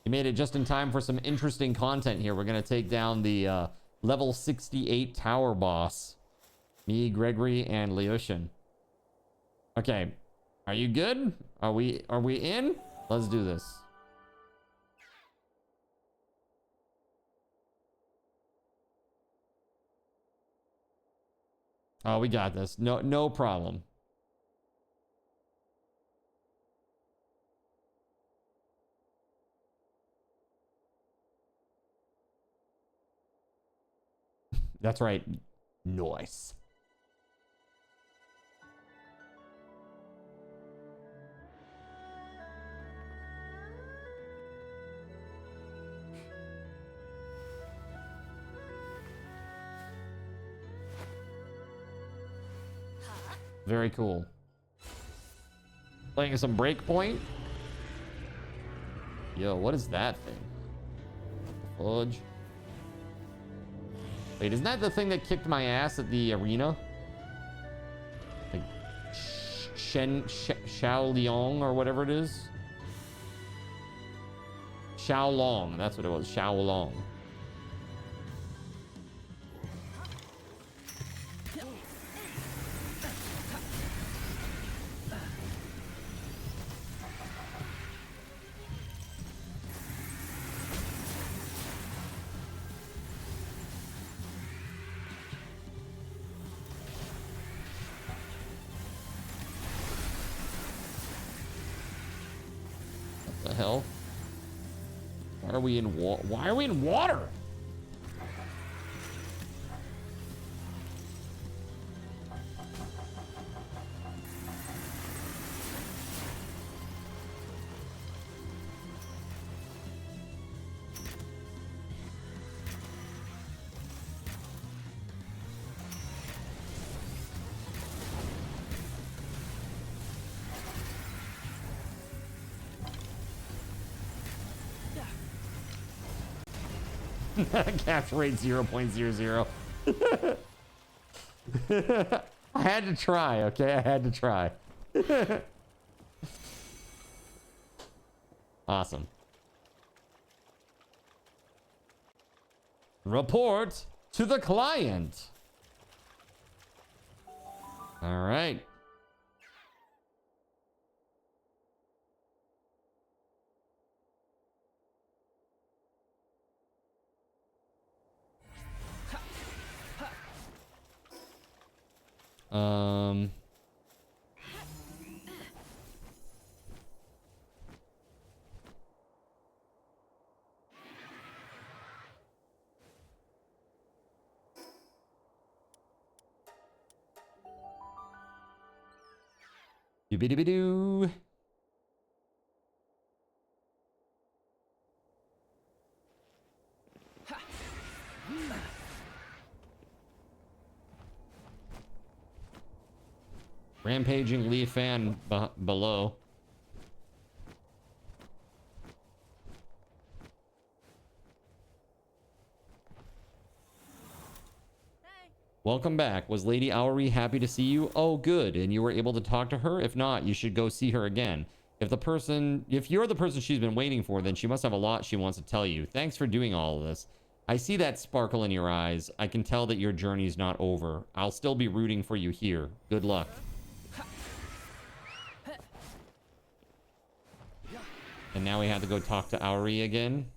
You made it just in time for some interesting content here. We're going to take down the level 68 tower boss. Me, Gregory, and Leoshin. Okay. Are you good? Are we in? Let's do this. Oh, we got this. No problem. That's right. Nice. Very cool. Playing some Breakpoint. Yo, what is that thing? Fudge. Wait, isn't that the thing that kicked my ass at the arena? Like Xiao Liang or whatever it is. Xiao Long, that's what it was. Xiao Long. What the hell? Why are we in Why are we in water? Capture rate 0.00. I had to try, okay? I had to try. Awesome. Report to the client. All right. Doobie-doobie-doo. Rampaging Lee fan below. Welcome back. Was Lady Auri happy to see you? Oh, good. And you were able to talk to her? If not, you should go see her again. If you're the person she's been waiting for, then she must have a lot she wants to tell you. Thanks for doing all of this. I see that sparkle in your eyes. I can tell that your journey's not over. I'll still be rooting for you here. Good luck. And now we have to go talk to Auri again.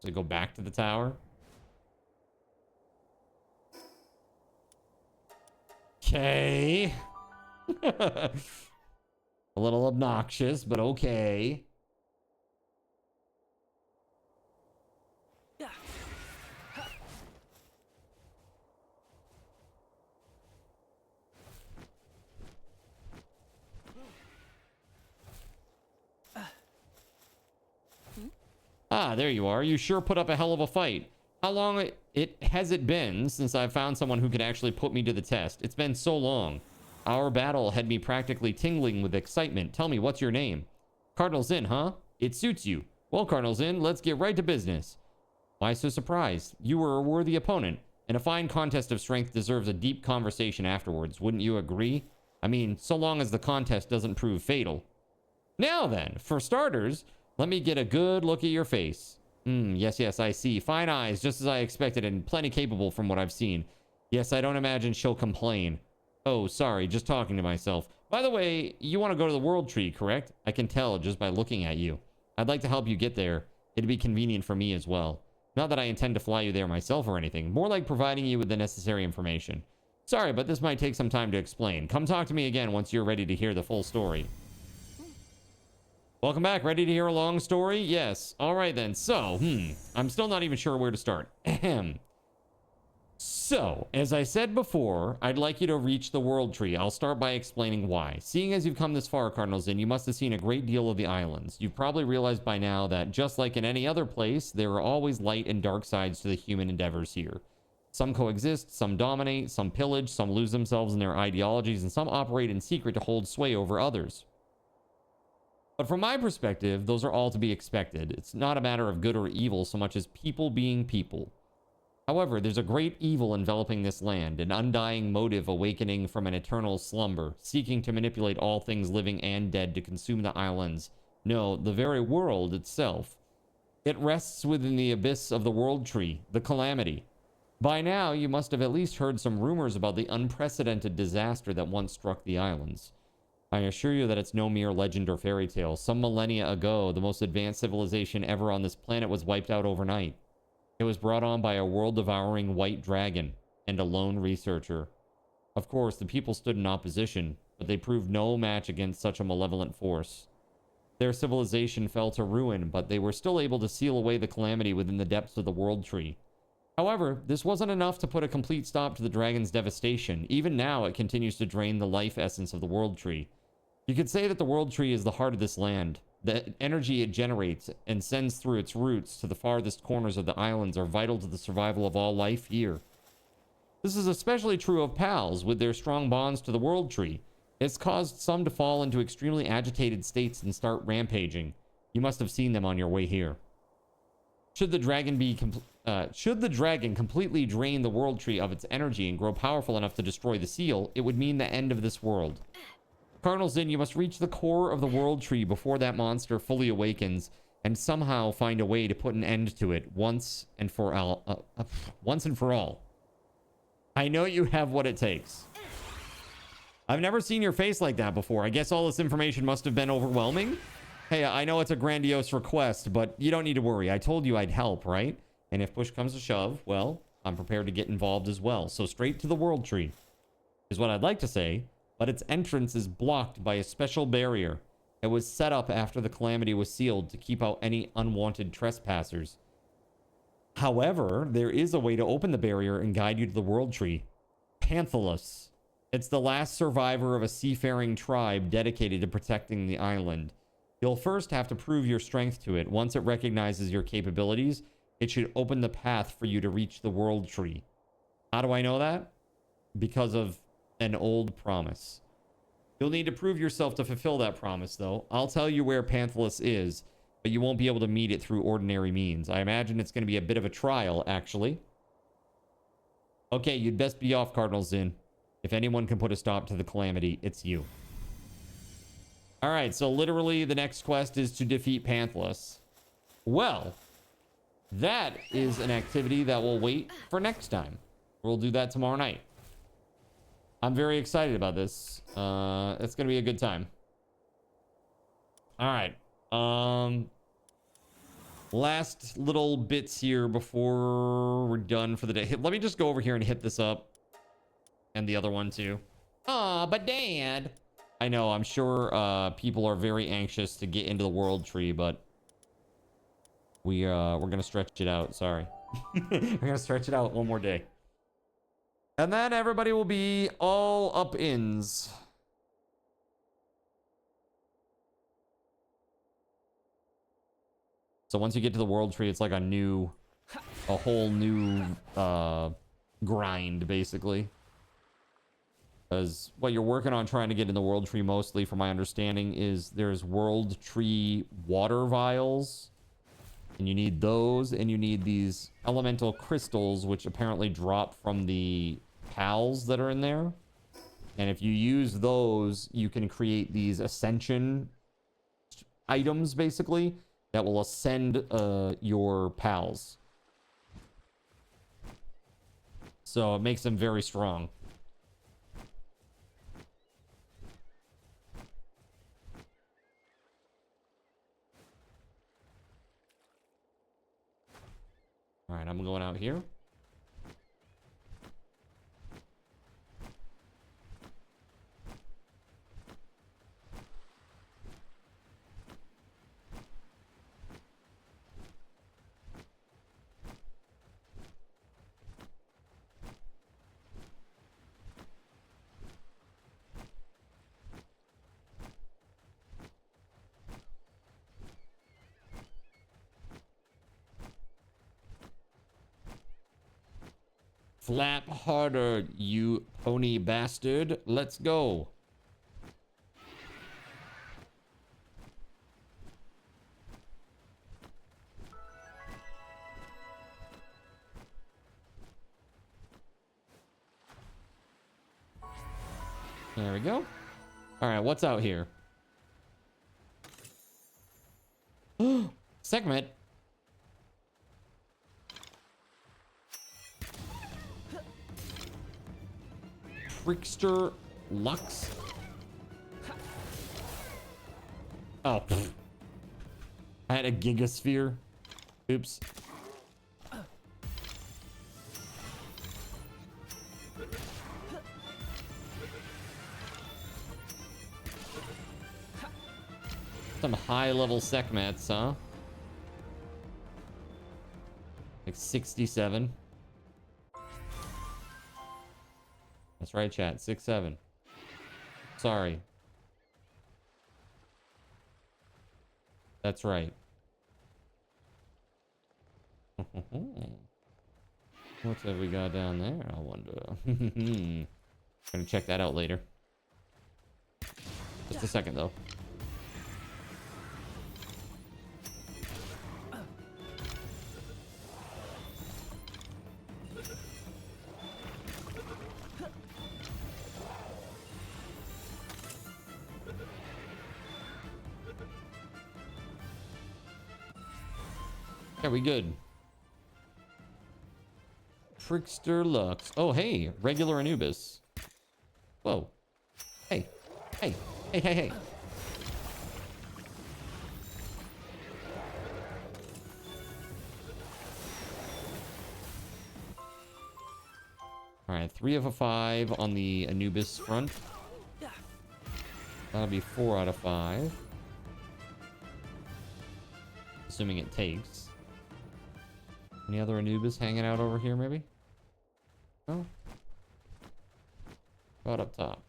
So go back to the tower. Okay. A little obnoxious, but okay. Ah, there you are. You sure put up a hell of a fight. How long has it been since I've found someone who could actually put me to the test? It's been so long. Our battle had me practically tingling with excitement. Tell me, what's your name? Cardinal Zin, huh? It suits you. Well, Cardinal Zin, let's get right to business. Why so surprised? You were a worthy opponent, and a fine contest of strength deserves a deep conversation afterwards. Wouldn't you agree? I mean, so long as the contest doesn't prove fatal. Now then, for starters, let me get a good look at your face. Yes, I see. Fine eyes, just as I expected, and plenty capable from what I've seen. Yes, I don't imagine she'll complain. Oh, sorry, just talking to myself. By the way, you want to go to the World Tree, correct? I can tell just by looking at you. I'd like to help you get there. It'd be convenient for me as well. Not that I intend to fly you there myself or anything. More like providing you with the necessary information. Sorry, but this might take some time to explain. Come talk to me again once you're ready to hear the full story. Welcome back. Ready to hear a long story? Yes. All right then. So, I'm still not even sure where to start. Ahem. So, as I said before, I'd like you to reach the World Tree. I'll start by explaining why. Seeing as you've come this far, Cardinal Zin, you must have seen a great deal of the islands. You've probably realized by now that, just like in any other place, there are always light and dark sides to the human endeavors here. Some coexist, some dominate, some pillage, some lose themselves in their ideologies, and some operate in secret to hold sway over others. But from my perspective, those are all to be expected. It's not a matter of good or evil so much as people being people. However, there's a great evil enveloping this land, an undying motive awakening from an eternal slumber, seeking to manipulate all things living and dead to consume the islands. No, the very world itself. It rests within the abyss of the World Tree, the calamity. By now, you must have at least heard some rumors about the unprecedented disaster that once struck the islands. I assure you that it's no mere legend or fairy tale. Some millennia ago, the most advanced civilization ever on this planet was wiped out overnight. It was brought on by a world-devouring white dragon and a lone researcher. Of course, the people stood in opposition, but they proved no match against such a malevolent force. Their civilization fell to ruin, but they were still able to seal away the calamity within the depths of the World Tree. However, this wasn't enough to put a complete stop to the dragon's devastation. Even now, it continues to drain the life essence of the World Tree. You could say that the World Tree is the heart of this land. The energy it generates and sends through its roots to the farthest corners of the islands are vital to the survival of all life here. This is especially true of pals with their strong bonds to the World Tree. It's caused some to fall into extremely agitated states and start rampaging. You must have seen them on your way here. Should the dragon completely drain the World Tree of its energy and grow powerful enough to destroy the seal, it would mean the end of this world. Cardinal Zin, you must reach the core of the World Tree before that monster fully awakens and somehow find a way to put an end to it once and for all. I know you have what it takes. I've never seen your face like that before. I guess all this information must have been overwhelming. Hey, I know it's a grandiose request, but you don't need to worry. I told you I'd help, right? And if push comes to shove, well, I'm prepared to get involved as well. So straight to the World Tree is what I'd like to say. But its entrance is blocked by a special barrier. It was set up after the calamity was sealed to keep out any unwanted trespassers. However, there is a way to open the barrier and guide you to the World Tree. Panthalus. It's the last survivor of a seafaring tribe dedicated to protecting the island. You'll first have to prove your strength to it. Once it recognizes your capabilities, it should open the path for you to reach the World Tree. How do I know that? Because of an old promise. You'll need to prove yourself to fulfill that promise, though. I'll tell you where Panthalus is, but you won't be able to meet it through ordinary means. I imagine it's going to be a bit of a trial, actually. Okay, you'd best be off, Cardinal Zin. If anyone can put a stop to the calamity, it's you. All right, so literally the next quest is to defeat Panthalus. Well, that is an activity that will wait for next time. We'll do that tomorrow night. I'm very excited about this. It's gonna be a good time. All right. Last little bits here before we're done for the day. Let me just go over here and hit this up. And the other one too. Aw, but Dad. I know, I'm sure people are very anxious to get into the World Tree, but we're gonna stretch it out. Sorry. We're gonna stretch it out one more day. And then everybody will be all up-ins. So once you get to the World Tree, it's like a new a whole new grind, basically. Because what you're working on trying to get in the world tree mostly, from my understanding, is there's world tree water vials. And you need those, and you need these elemental crystals, which apparently drop from the pals that are in there. And if you use those, you can create these ascension items, basically, that will ascend your pals. So it makes them very strong. All right, I'm going out here. Flap harder, you pony bastard. Let's go. There we go. All right, what's out here? Segment. Trickster Lux. Oh, pfft. I had a gigasphere. Oops. Some high-level Sekhmets, huh? Like 67. That's right, chat. 6-7. Sorry. That's right. What have we got down there? I wonder. Gonna check that out later. Just a second, though. Yeah, we good. Trickster Lux. Oh, hey, regular Anubis. Whoa. Hey, hey, hey, hey, hey. All right, 3 of a 5 on the Anubis front. That'll be 4 out of 5. Assuming it takes. Any other Anubis hanging out over here, maybe? No? About up top.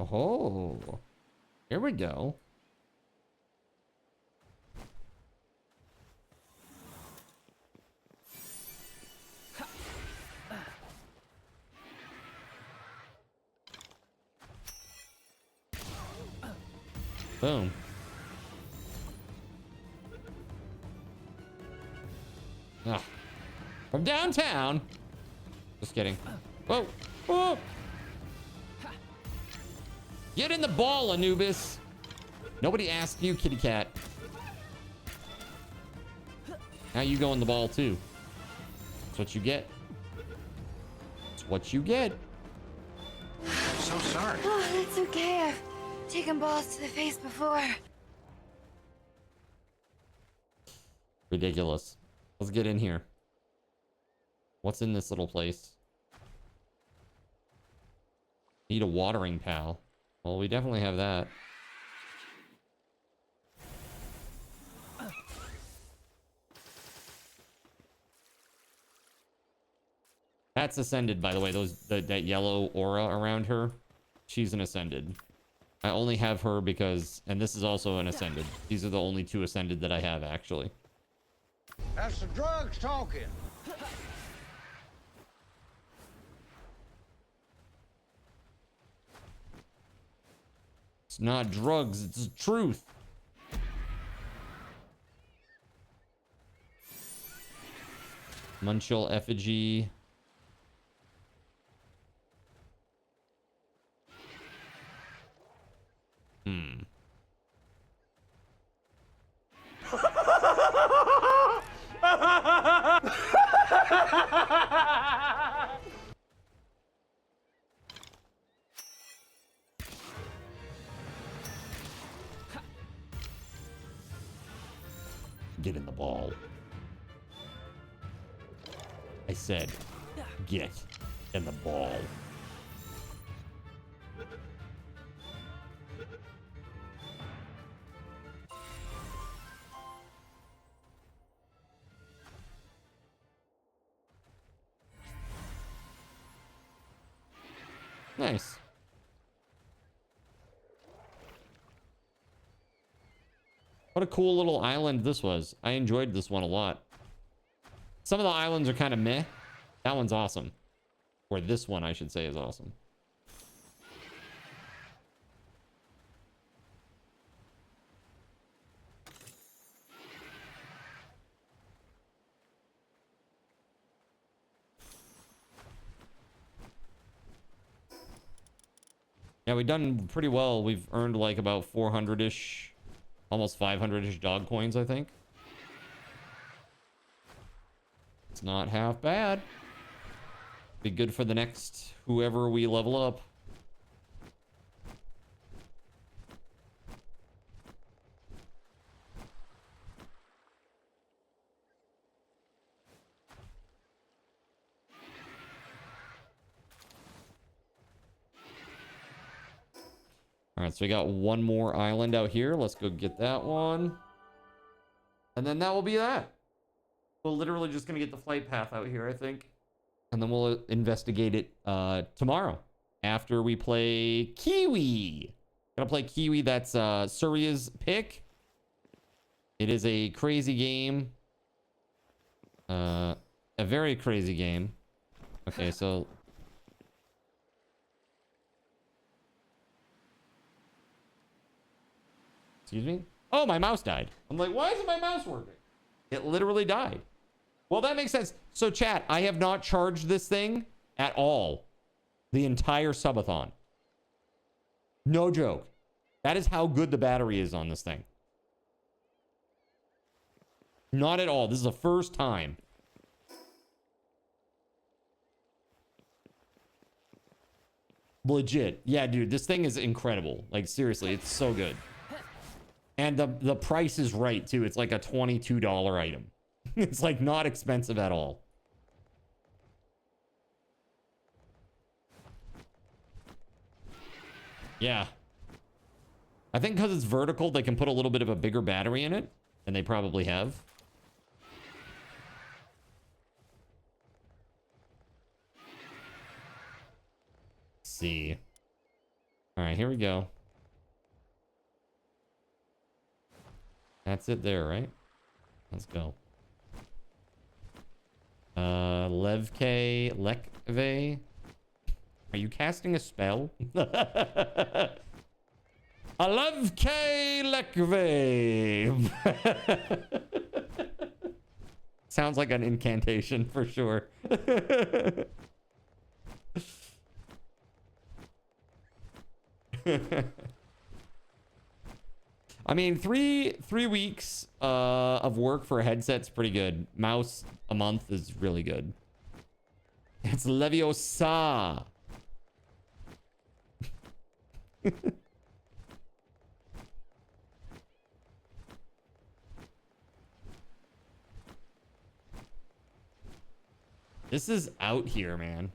Oh, here we go. Boom. Ah. From downtown. Just kidding. Whoa. Whoa. Get in the ball, Anubis. Nobody asked you, kitty cat. Now you go in the ball, too. That's what you get. That's what you get. So sorry. Oh, that's okay. I've taken balls to the face before. Ridiculous. Let's get in here. What's in this little place? Need a watering pal. Well, we definitely have that. That's Ascended, by the way. That yellow aura around her. She's an Ascended. I only have her because... And this is also an Ascended. These are the only 2 Ascended that I have, actually. That's the drugs talking. It's not drugs, it's the truth. Munchel effigy. Get in the ball. I said, get in the ball. Nice. What a cool little island this was. I enjoyed this one a lot. Some of the islands are kind of meh. That one's awesome. Or this one, I should say, is awesome. Yeah, we've done pretty well. We've earned like about 400-ish, almost 500-ish dog coins, I think. It's not half bad. Be good for the next whoever we level up. All right, so we got one more island out here. Let's go get that one. And then that will be that. We're literally just going to get the flight path out here, I think. And then we'll investigate it tomorrow after we play Kiwi. Gonna play Kiwi. That's Surya's pick. It is a crazy game. A very crazy game. Okay, so... Excuse me? Oh, my mouse died. I'm like, why isn't my mouse working? It literally died. Well, that makes sense. So, chat, I have not charged this thing at all. The entire subathon. No joke. That is how good the battery is on this thing. Not at all. This is the first time. Legit. Yeah, dude, this thing is incredible. Like, seriously, it's so good. And the price is right, too. It's like a $22 item. It's, like, not expensive at all. Yeah. I think because it's vertical, they can put a little bit of a bigger battery in it. And they probably have. Let's see. All right, here we go. That's it there, right? Let's go. Lekve. Are you casting a spell? Lekve. Sounds like an incantation for sure. I mean, three weeks of work for a headset's pretty good. Mouse a month is really good. It's Leviosa. This is out here, man.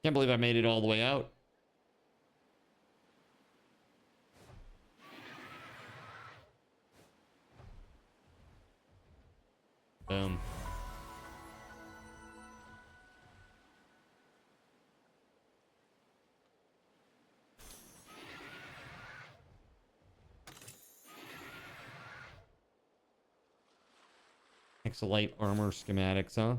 Can't believe I made it all the way out. Boom. Exolite armor schematics, huh?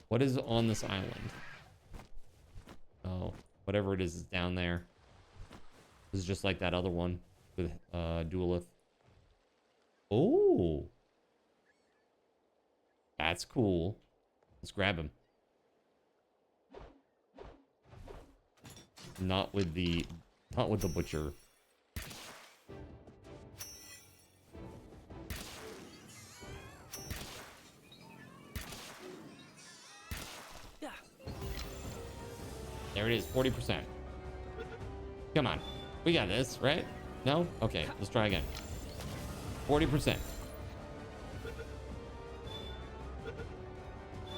What is on this island? Oh, whatever it is down there. This is just like that other one with Duelith. Oh, that's cool. Let's grab him. Not with the butcher. There it is, 40%. Come on. We got this, right? No? Okay, let's try again. 40%.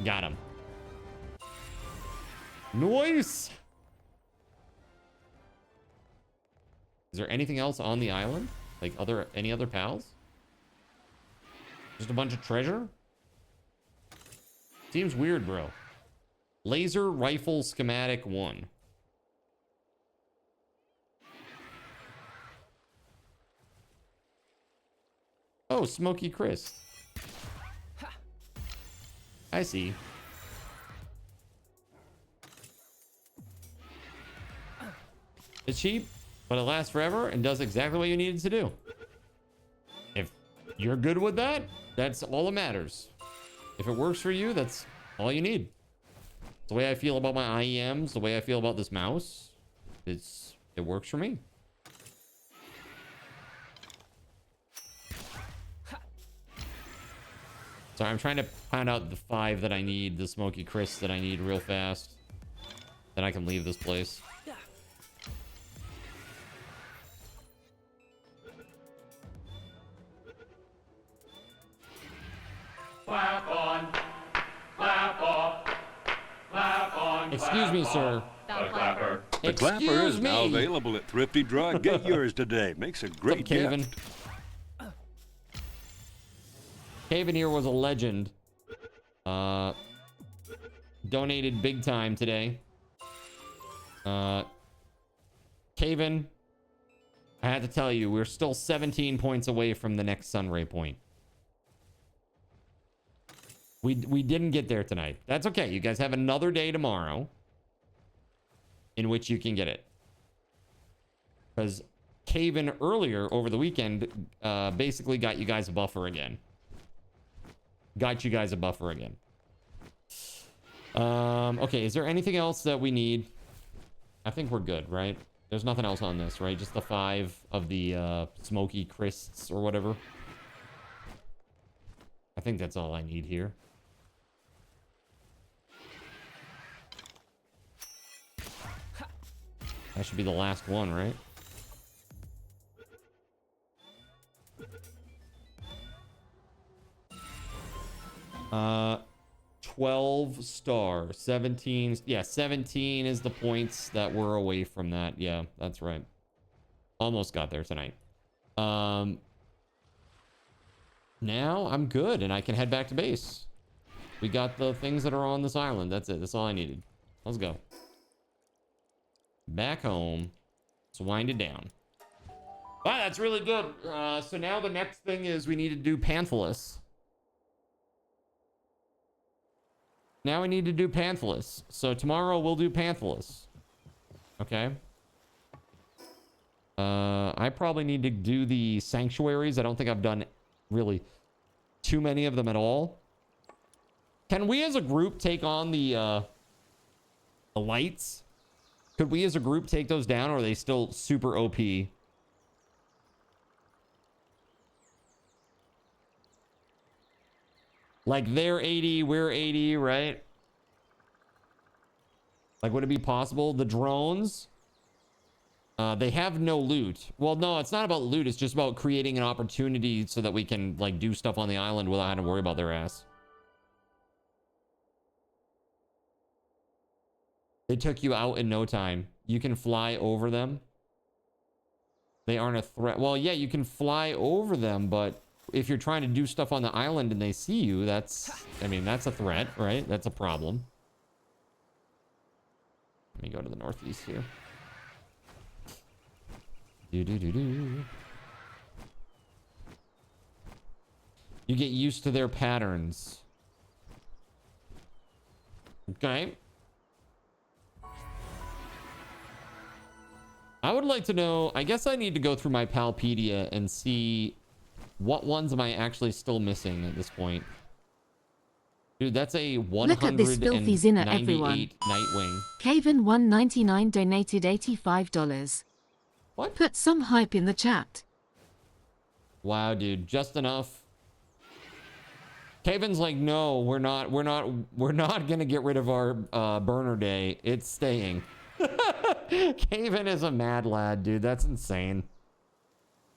Got him. Nice! Is there anything else on the island? Like any other pals? Just a bunch of treasure? Seems weird, bro. Laser rifle schematic 1. Oh, Smoky Chris. I see. It's cheap, but it lasts forever and does exactly what you need it to do. If you're good with that, that's all that matters. If it works for you, that's all you need. The way I feel about my IEMs, the way I feel about this mouse, it works for me. Sorry, I'm trying to find out the 5 that I need, the Smoky Chris that I need real fast. Then I can leave this place. Clap on, clap off. Excuse me, sir. The clapper. The clapper is now available at Thrifty Draw. Get yours today. Makes a great Caven? gift. Caven here was a legend. Donated big time today. Caven, I had to tell you, we're still 17 points away from the next Sunray point. We didn't get there tonight. That's okay. You guys have another day tomorrow in which you can get it. Because Caven earlier over the weekend basically got you guys a buffer again. Okay, is there anything else that we need? I think we're good, right? There's nothing else on this, right? Just the 5 of the Smoky Crisps or whatever. I think that's all I need here. That should be the last one, right? 12 star, 17. Yeah, 17 is the points that we're away from that. Yeah, that's right. Almost got there tonight. Now I'm good and I can head back to base. We got the things that are on this island. That's it. That's all I needed. Let's go. Back home. Let's wind it down. Wow, that's really good. So now the next thing is we need to do Panthalus. Now we need to do Panthalus. So tomorrow we'll do Panthalus. Okay. I probably need to do the sanctuaries. I don't think I've done really too many of them at all. Can we as a group take on the The lights? Could we as a group take those down, or are they still super OP? Like they're 80, we're 80, right? Like, would it be possible? The drones, they have no loot. Well, no, it's not about loot. It's just about creating an opportunity so that we can, like, do stuff on the island without having to worry about their ass. They took you out in no time. You can fly over them. They aren't a threat. Well, yeah, you can fly over them, but if you're trying to do stuff on the island and they see you, that's, I mean, that's a threat, right? That's a problem. Let me go to the northeast here. Do. You get used to their patterns. Okay. I would like to know, I guess I need to go through my Palpedia and see what ones am I actually still missing at this point. Dude, that's a 198 Look at this filthy zinner, everyone. Nightwing. Caven199 donated $85. What? Put some hype in the chat. Wow, dude, just enough. Kaven's like, no, we're not gonna get rid of our burner day. It's staying. Kaven is a mad lad, dude. That's insane.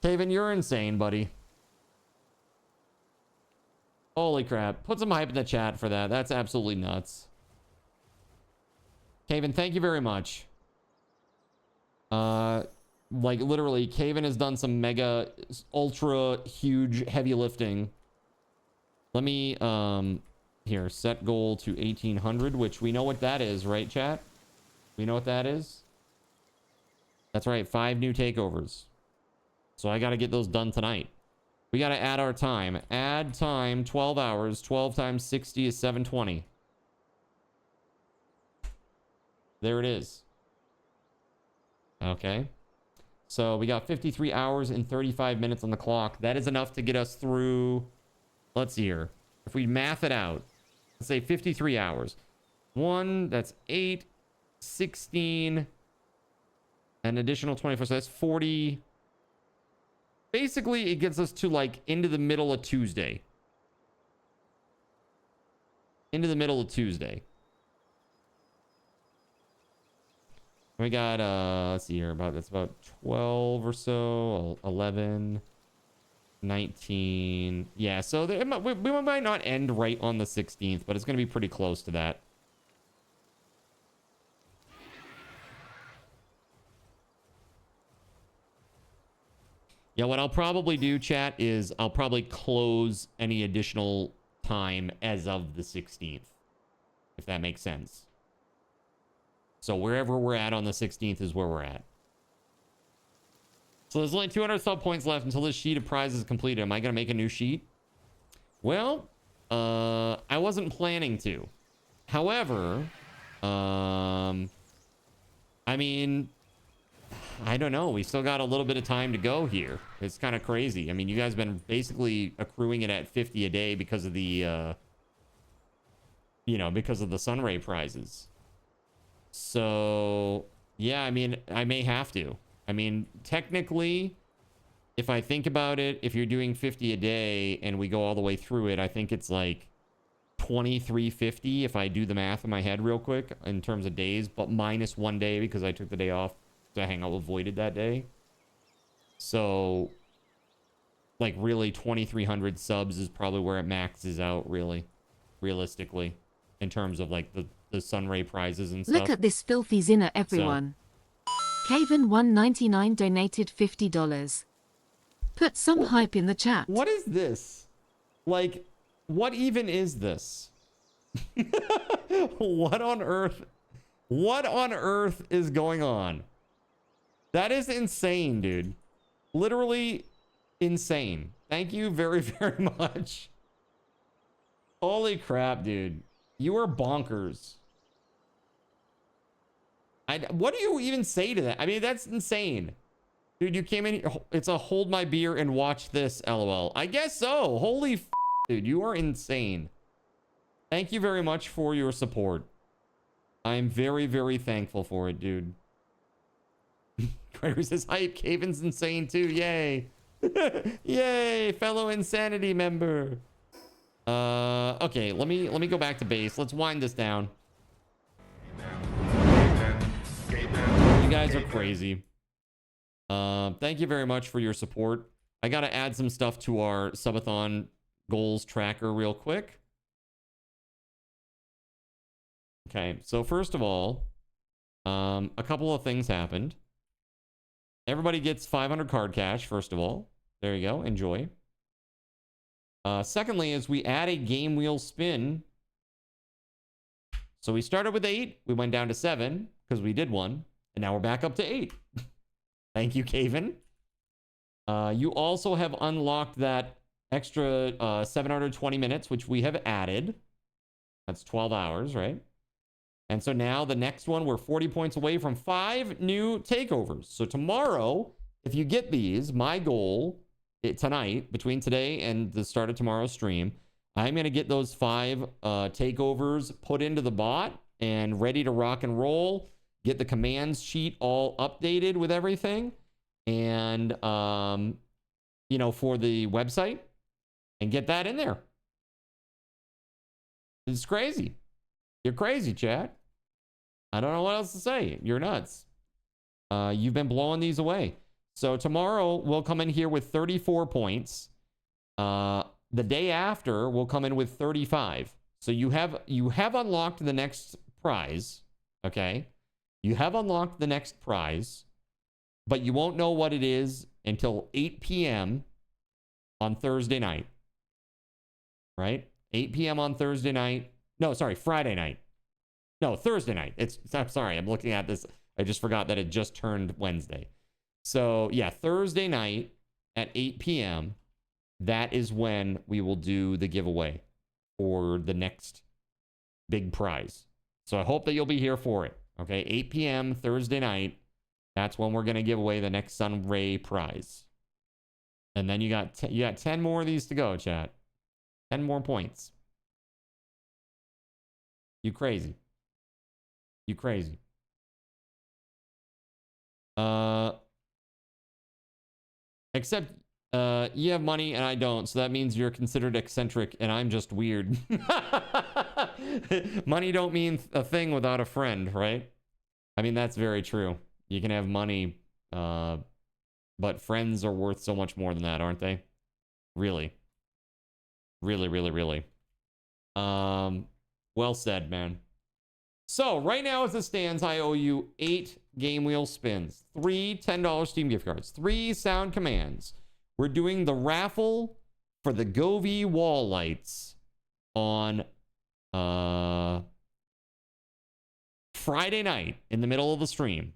Kaven, you're insane, buddy. Holy crap. Put some hype in the chat for that. That's absolutely nuts. Kaven, thank you very much. Like, literally, Kaven has done some mega, ultra, huge, heavy lifting. Let me, here, set goal to 1800, which we know what that is, right, chat? We know what that is? That's right, 5 new takeovers. So I gotta get those done tonight. We gotta add our time. Add time, 12 hours. 12 times 60 is 720. There it is. Okay. So we got 53 hours and 35 minutes on the clock. That is enough to get us through, let's see here. If we math it out, let's say 53 hours. 1, that's 8, 16, an additional 24, so that's 40. Basically, it gets us to, like, into the middle of Tuesday. Into the middle of Tuesday. We got, let's see here, that's about 12 or so, 11, 19. Yeah, so we might not end right on the 16th, but it's going to be pretty close to that. Yeah, what I'll probably do, chat, is I'll probably close any additional time as of the 16th, if that makes sense. So wherever we're at on the 16th is where we're at. So there's only 200 sub points left until this sheet of prizes is completed. Am I going to make a new sheet? Well, I wasn't planning to. However, I mean, I don't know. We still got a little bit of time to go here. It's kind of crazy. I mean, you guys have been basically accruing it at 50 a day because of the, you know, because of the Sunray prizes. So, yeah, I mean, I may have to. I mean, technically, if I think about it, if you're doing 50 a day and we go all the way through it, I think it's like 2350 if I do the math in my head real quick in terms of days, but minus 1 day because I took the day off to hang out with Voided that day. So, like, really 2300 subs is probably where it maxes out, really, realistically, in terms of, like, the Sunray prizes and stuff. Look at this filthy zinner, everyone. Caven199 donated $50. Put some hype in the chat. What is this? Like, what even is this? What on earth? What on earth is going on? That is insane, dude. Literally insane. Thank you very, very much. Holy crap, dude. You are bonkers. What do you even say to that? I mean, that's insane. Dude, you came in, it's a hold my beer and watch this, LOL. I guess so. Holy f, dude, you are insane. Thank you very much for your support. I'm very, very thankful for it, dude. Gregory says, hype, Caven's insane too. Yay. Yay, fellow insanity member. Okay, let me go back to base. Let's wind this down. You guys are crazy. Thank you very much for your support. I gotta add some stuff to our subathon goals tracker real quick. Okay, so first of all, a couple of things happened. Everybody gets 500 card cash, first of all. There you go, enjoy. Secondly, is we add a game wheel spin. So we started with 8, we went down to 7, because we did one, and now we're back up to 8. Thank you, Caven. You also have unlocked that extra 720 minutes, which we have added. That's 12 hours, right? And so now the next one, we're 40 points away from 5 new takeovers. So tomorrow, if you get these, my goal tonight, between today and the start of tomorrow's stream, I'm going to get those 5 takeovers put into the bot and ready to rock and roll. Get the commands sheet all updated with everything. And, you know, for the website. And get that in there. It's crazy. You're crazy, chat. I don't know what else to say. You're nuts. You've been blowing these away. So tomorrow we'll come in here with 34 points. The day after we'll come in with 35. So you have unlocked the next prize. Okay. You have unlocked the next prize, but you won't know what it is until 8 p.m. on Thursday night. Right? 8 p.m. on Thursday night. No, sorry, Friday night. No, Thursday night. I'm sorry, I'm looking at this. I just forgot that it just turned Wednesday. So, yeah, Thursday night at 8 p.m., that is when we will do the giveaway for the next big prize. So I hope that you'll be here for it. Okay, 8 p.m. Thursday night. That's when we're going to give away the next Sunray prize. And then you got 10 more of these to go, chat. 10 more points. You crazy. You crazy. Except you have money and I don't, so that means you're considered eccentric and I'm just weird. Money don't mean a thing without a friend, right? I mean, that's very true. You can have money, but friends are worth so much more than that, aren't they? Really. Really, really, really. Well said, man. So, right now as it stands, I owe you 8 game wheel spins, 3 $10 Steam gift cards, 3 sound commands. We're doing the raffle for the Govee wall lights on Friday night in the middle of the stream.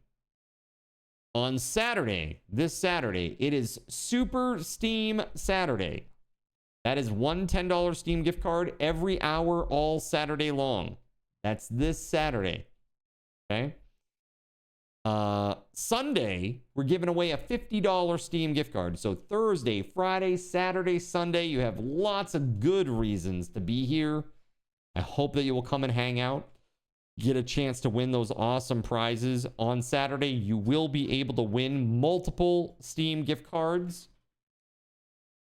On Saturday, this Saturday, it is Super Steam Saturday. That is one $10 Steam gift card every hour all Saturday long. That's this Saturday. Okay. Sunday, we're giving away a $50 Steam gift card. So Thursday, Friday, Saturday, Sunday, you have lots of good reasons to be here. I hope that you will come and hang out. Get a chance to win those awesome prizes. On Saturday, you will be able to win multiple Steam gift cards.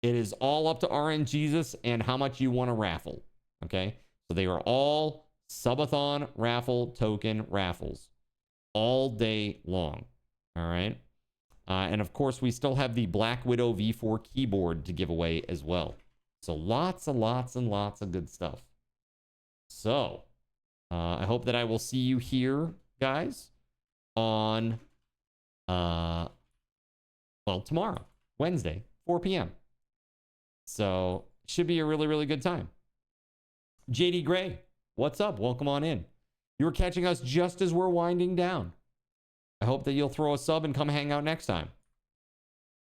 It is all up to RNGesus and how much you want to raffle. Okay? So they are all subathon raffle token raffles all day long. All right? And of course, we still have the Black Widow V4 keyboard to give away as well. So lots and lots and lots of good stuff. So, I hope that I will see you here, guys, on, well, tomorrow, Wednesday, 4 p.m. So, should be a really, really good time. JD Gray, what's up? Welcome on in. You're catching us just as we're winding down. I hope that you'll throw a sub and come hang out next time.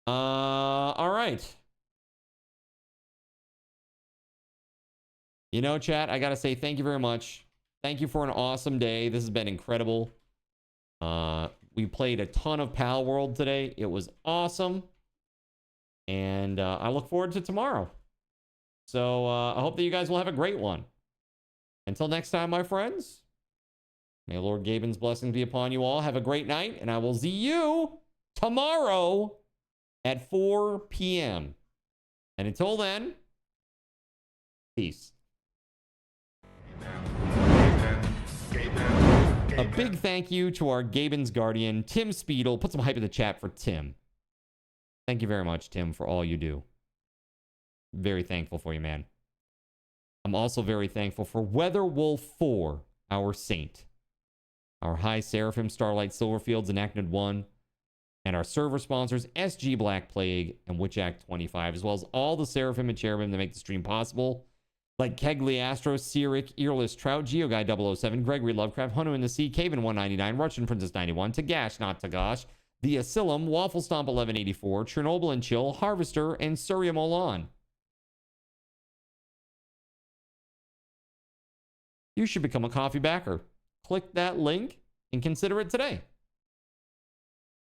All right. You know, chat, I got to say thank you very much. Thank you for an awesome day. This has been incredible. We played a ton of Palworld today. It was awesome. And I look forward to tomorrow. So I hope that you guys will have a great one. Until next time, my friends. May Lord Gaben's blessings be upon you all. Have a great night, and I will see you tomorrow at 4 p.m. And until then, peace. A big thank you to our Gaben's guardian, TimSpeedle. Put some hype in the chat for Tim. Thank you very much, Tim, for all you do. Very thankful for you, man. I'm also very thankful for WeatherWolf4, our saint. Our High Seraphim, Starlight Silverfields, and Acnid 1. And our server sponsors, SG Black Plague and Witch Act 25, as well as all the Seraphim and Cherubim that make the stream possible. Like Kegley Astro, Cyric, Earless Trout, GeoGuy 007, Gregory Lovecraft, Hunu in the Sea, Caven 199, Russian Princess 91, Tagash Not Tagash, The Asylum, Waffle Stomp 1184, Chernobyl and Chill, Harvester, and Surya Molan. You should become a coffee backer. Click that link and consider it today.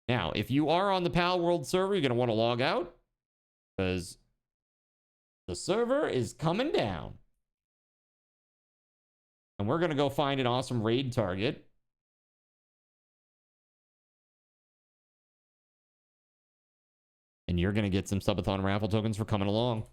Now, if you are on the Palworld server, you're going to want to log out because the server is coming down. And we're going to go find an awesome raid target. And you're going to get some Subathon raffle tokens for coming along.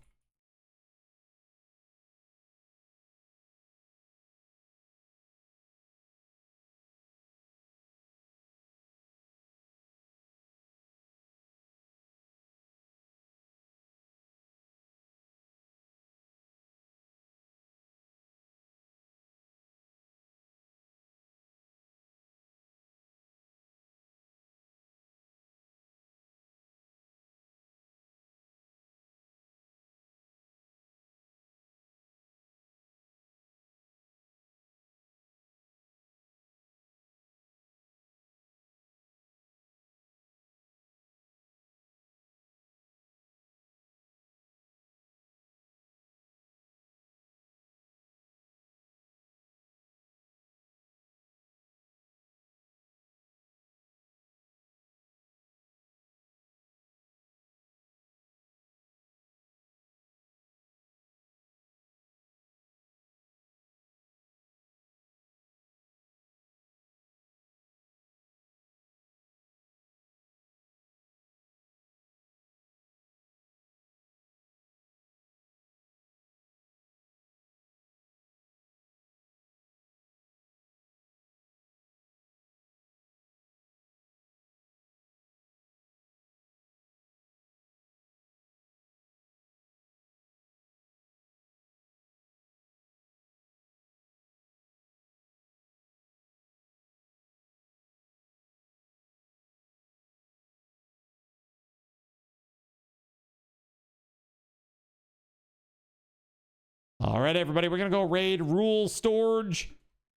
All right, everybody, we're going to go raid Rule Storage,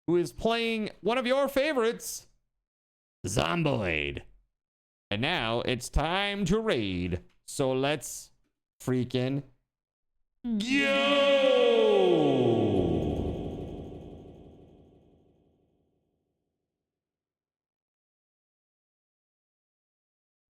who is playing one of your favorites, Zomboid. And now it's time to raid. So let's freaking go!